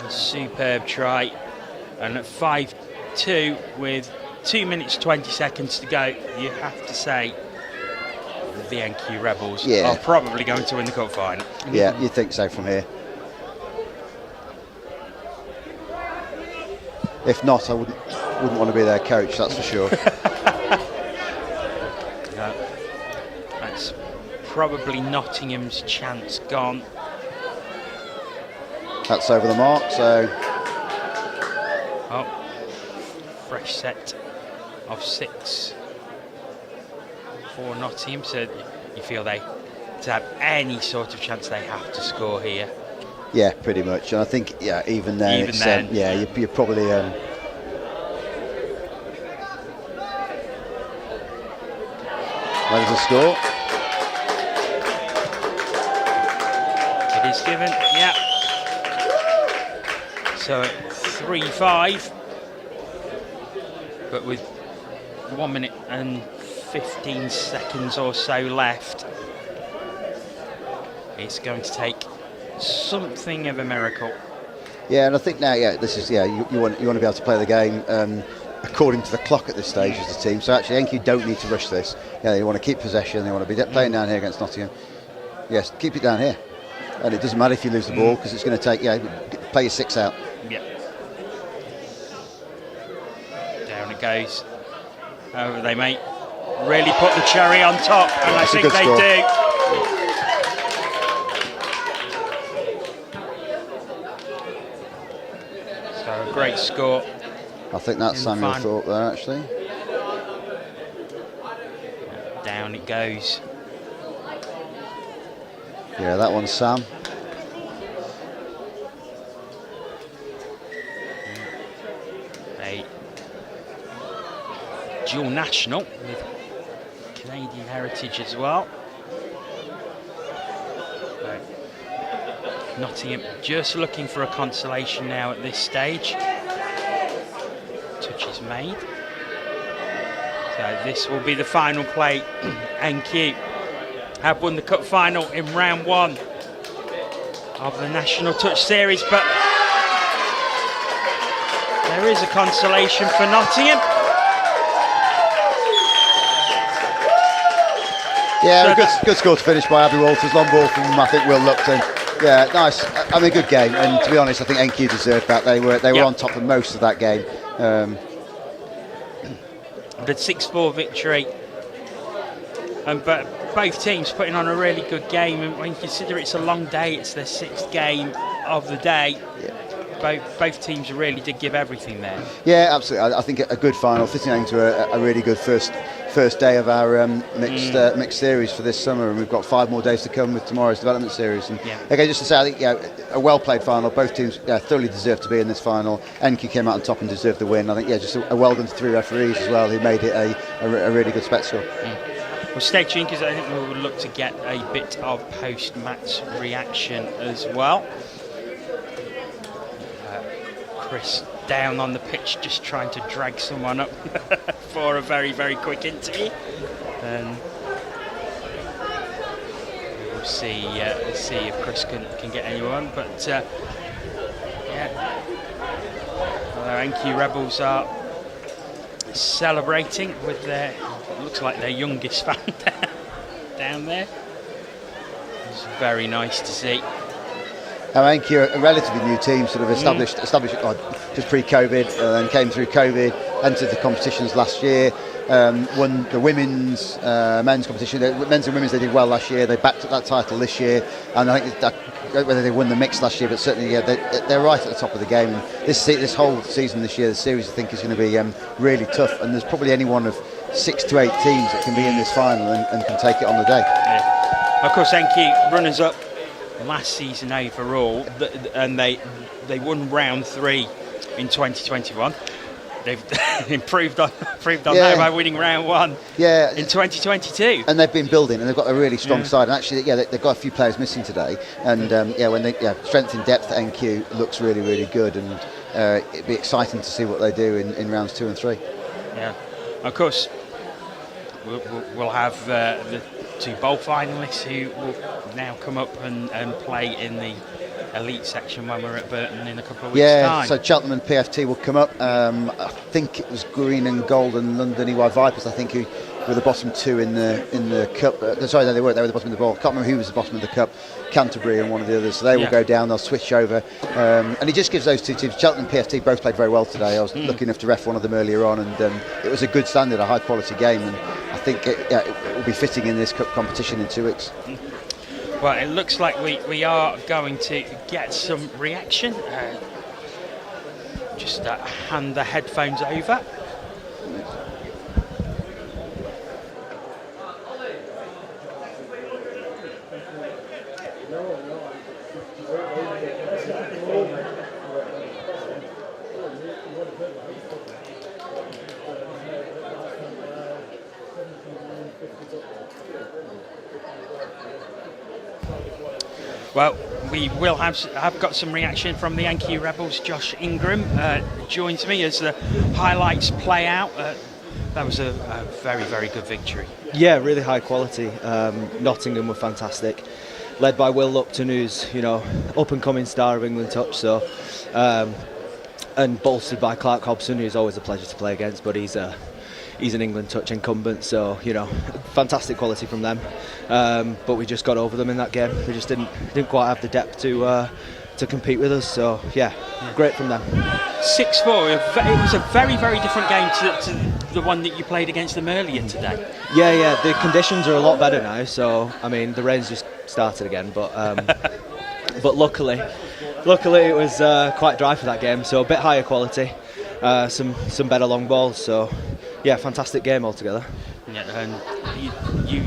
A superb try. And at 5-2 with 2 minutes 20 seconds to go, you have to say the NQ Rebels are probably going to win the cup final. Yeah, you'd think so from here. If not, I wouldn't want to be their coach, that's for sure. That's probably Nottingham's chance gone. That's over the mark, so... Oh, fresh set of 6 for Nottingham, so you feel to have any sort of chance they have to score here. Yeah, pretty much. And I think, even then, you're probably... There's a score. It is given, yeah. So at 3-5, but with 1 minute and 15 seconds or so left, it's going to take something of a miracle. Yeah, and I think now, this is you want to be able to play the game according to the clock at this stage as a team. So actually, NQ don't need to rush this. Yeah, they want to keep possession. They want to be playing down here against Nottingham. Yes, keep it down here, and it doesn't matter if you lose the ball because it's going to take play your 6 out. Yeah. Down it goes. Over they make. Really put the cherry on top, and I think they do. So a great score. I think that's Samuel Thorpe there, actually. Down it goes. Yeah, that one's Sam. A dual national with Canadian heritage as well. Nottingham just looking for a consolation now at this stage. Touch is made. So this will be the final play. NQ have won the cup final in round 1 of the National Touch Series, but there is a consolation for Nottingham. Yeah, so good score to finish by Abby Walters. Long ball from, I think, Will Lupton. Yeah, nice. I mean, good game. And to be honest, I think NQ deserved that. They were on top of most of that game. The 6-4 victory. But both teams putting on a really good game. And when you consider it's a long day, it's their 6th game of the day. Both teams really did give everything there. Yeah, absolutely. I think a good final, fitting into a really good first day of our mixed series for this summer, and we've got 5 more days to come with tomorrow's development series. And again, just to say, I think a well played final. Both teams thoroughly deserved to be in this final. NQ came out on top and deserved the win. I think just a well done to 3 referees as well, who made it a really good spectacle. Well, stay tuned because I think we will look to get a bit of post-match reaction as well. Chris down on the pitch, just trying to drag someone up for a very, very quick interview. And we'll see if Chris can get anyone. But NQ Rebels are celebrating with their, looks like their youngest fan down there. It's very nice to see. NQ, a relatively new team, sort of established just pre-COVID, then came through COVID, entered the competitions last year, won the women's, men's competition. Men's and women's, they did well last year. They backed up that title this year, and I think whether they won the mix last year, but certainly they're right at the top of the game. And this whole season this year, the series, I think, is going to be really tough. And there's probably any one of 6 to 8 teams that can be in this final and can take it on the day. Yeah. Of course, NQ runners up last season overall, and they won round 3 in 2021. They've improved on that by winning round 1 in 2022. And they've been building, and they've got a really strong side. And actually, they've got a few players missing today. And when they strength in depth at NQ looks really, really good. And it'd be exciting to see what they do in rounds 2 and 3. Yeah, of course. We'll have the 2 bowl finalists who will now come up and play in the elite section when we're at Burton in a couple of weeks' time. So Cheltenham and PFT will come up. I think it was Green+Gold and London EY Vipers, I think, who were the bottom 2 in the cup. Sorry, no, they weren't. They were the bottom of the ball. I can't remember who was the bottom of the cup. Canterbury and one of the others. So they will go down. They'll switch over, and it just gives those 2 teams. Cheltenham and PFT both played very well today. I was lucky enough to ref one of them earlier on, and it was a good standard, a high quality game, and I think it will be fitting in this cup competition in 2 weeks. Well, it looks like we are going to get some reaction. Just hand the headphones over. Thank you. Well, we will have got some reaction from the NQ Rebels. Josh Ingram joins me as the highlights play out. That was a very, very good victory. Yeah, really high quality. Nottingham were fantastic, led by Will Lupton, who's up and coming star of England touch. So, and bolstered by Clark Hobson, who's always a pleasure to play against. But he's an England touch incumbent, so fantastic quality from them. But we just got over them in that game. We just didn't quite have the depth to compete with us. So yeah, great from them. 6-4. It was a very, very different game to the one that you played against them earlier today. Yeah. The conditions are a lot better now. So I mean, the rain's just started again, but luckily it was quite dry for that game. So a bit higher quality, some better long balls. So yeah, fantastic game altogether. Yeah, and you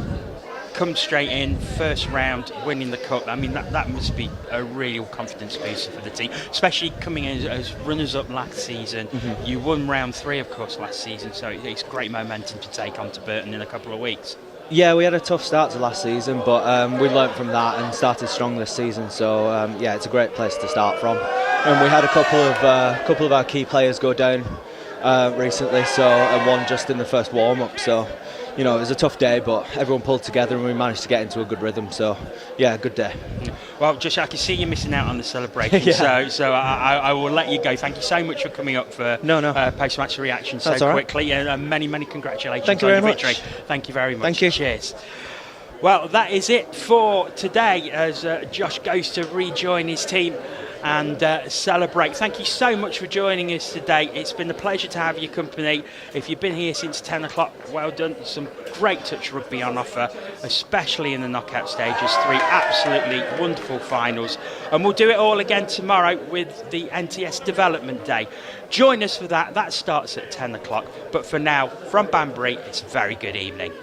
come straight in, first round, winning the cup. I mean, that must be a real confidence booster for the team, especially coming in as runners-up last season. Mm-hmm. You won round 3, of course, last season, so it's great momentum to take on to Burton in a couple of weeks. Yeah, we had a tough start to last season, but we learnt from that and started strong this season. So yeah, it's a great place to start from. And we had a couple of our key players go down recently, and one just in the first warm-up. So it was a tough day, but everyone pulled together and we managed to get into a good rhythm. So yeah, good day. Well, Josh, I can see you missing out on the celebration, Yeah. so I will let you go. Thank you so much for coming up for post-match reaction so That's all right. quickly, and many congratulations Thank you on very your much. victory. Thank you very much. Thank you. Cheers. Well, that is it for today as Josh goes to rejoin his team and celebrate. Thank you so much for joining us today. It's been a pleasure to have your company. If you've been here since 10 o'clock, well done. Some great touch rugby on offer, especially in the knockout stages. 3 absolutely wonderful finals. And we'll do it all again tomorrow with the NTS Development Day. Join us for that. That starts at 10 o'clock. But for now, from Banbury, it's a very good evening.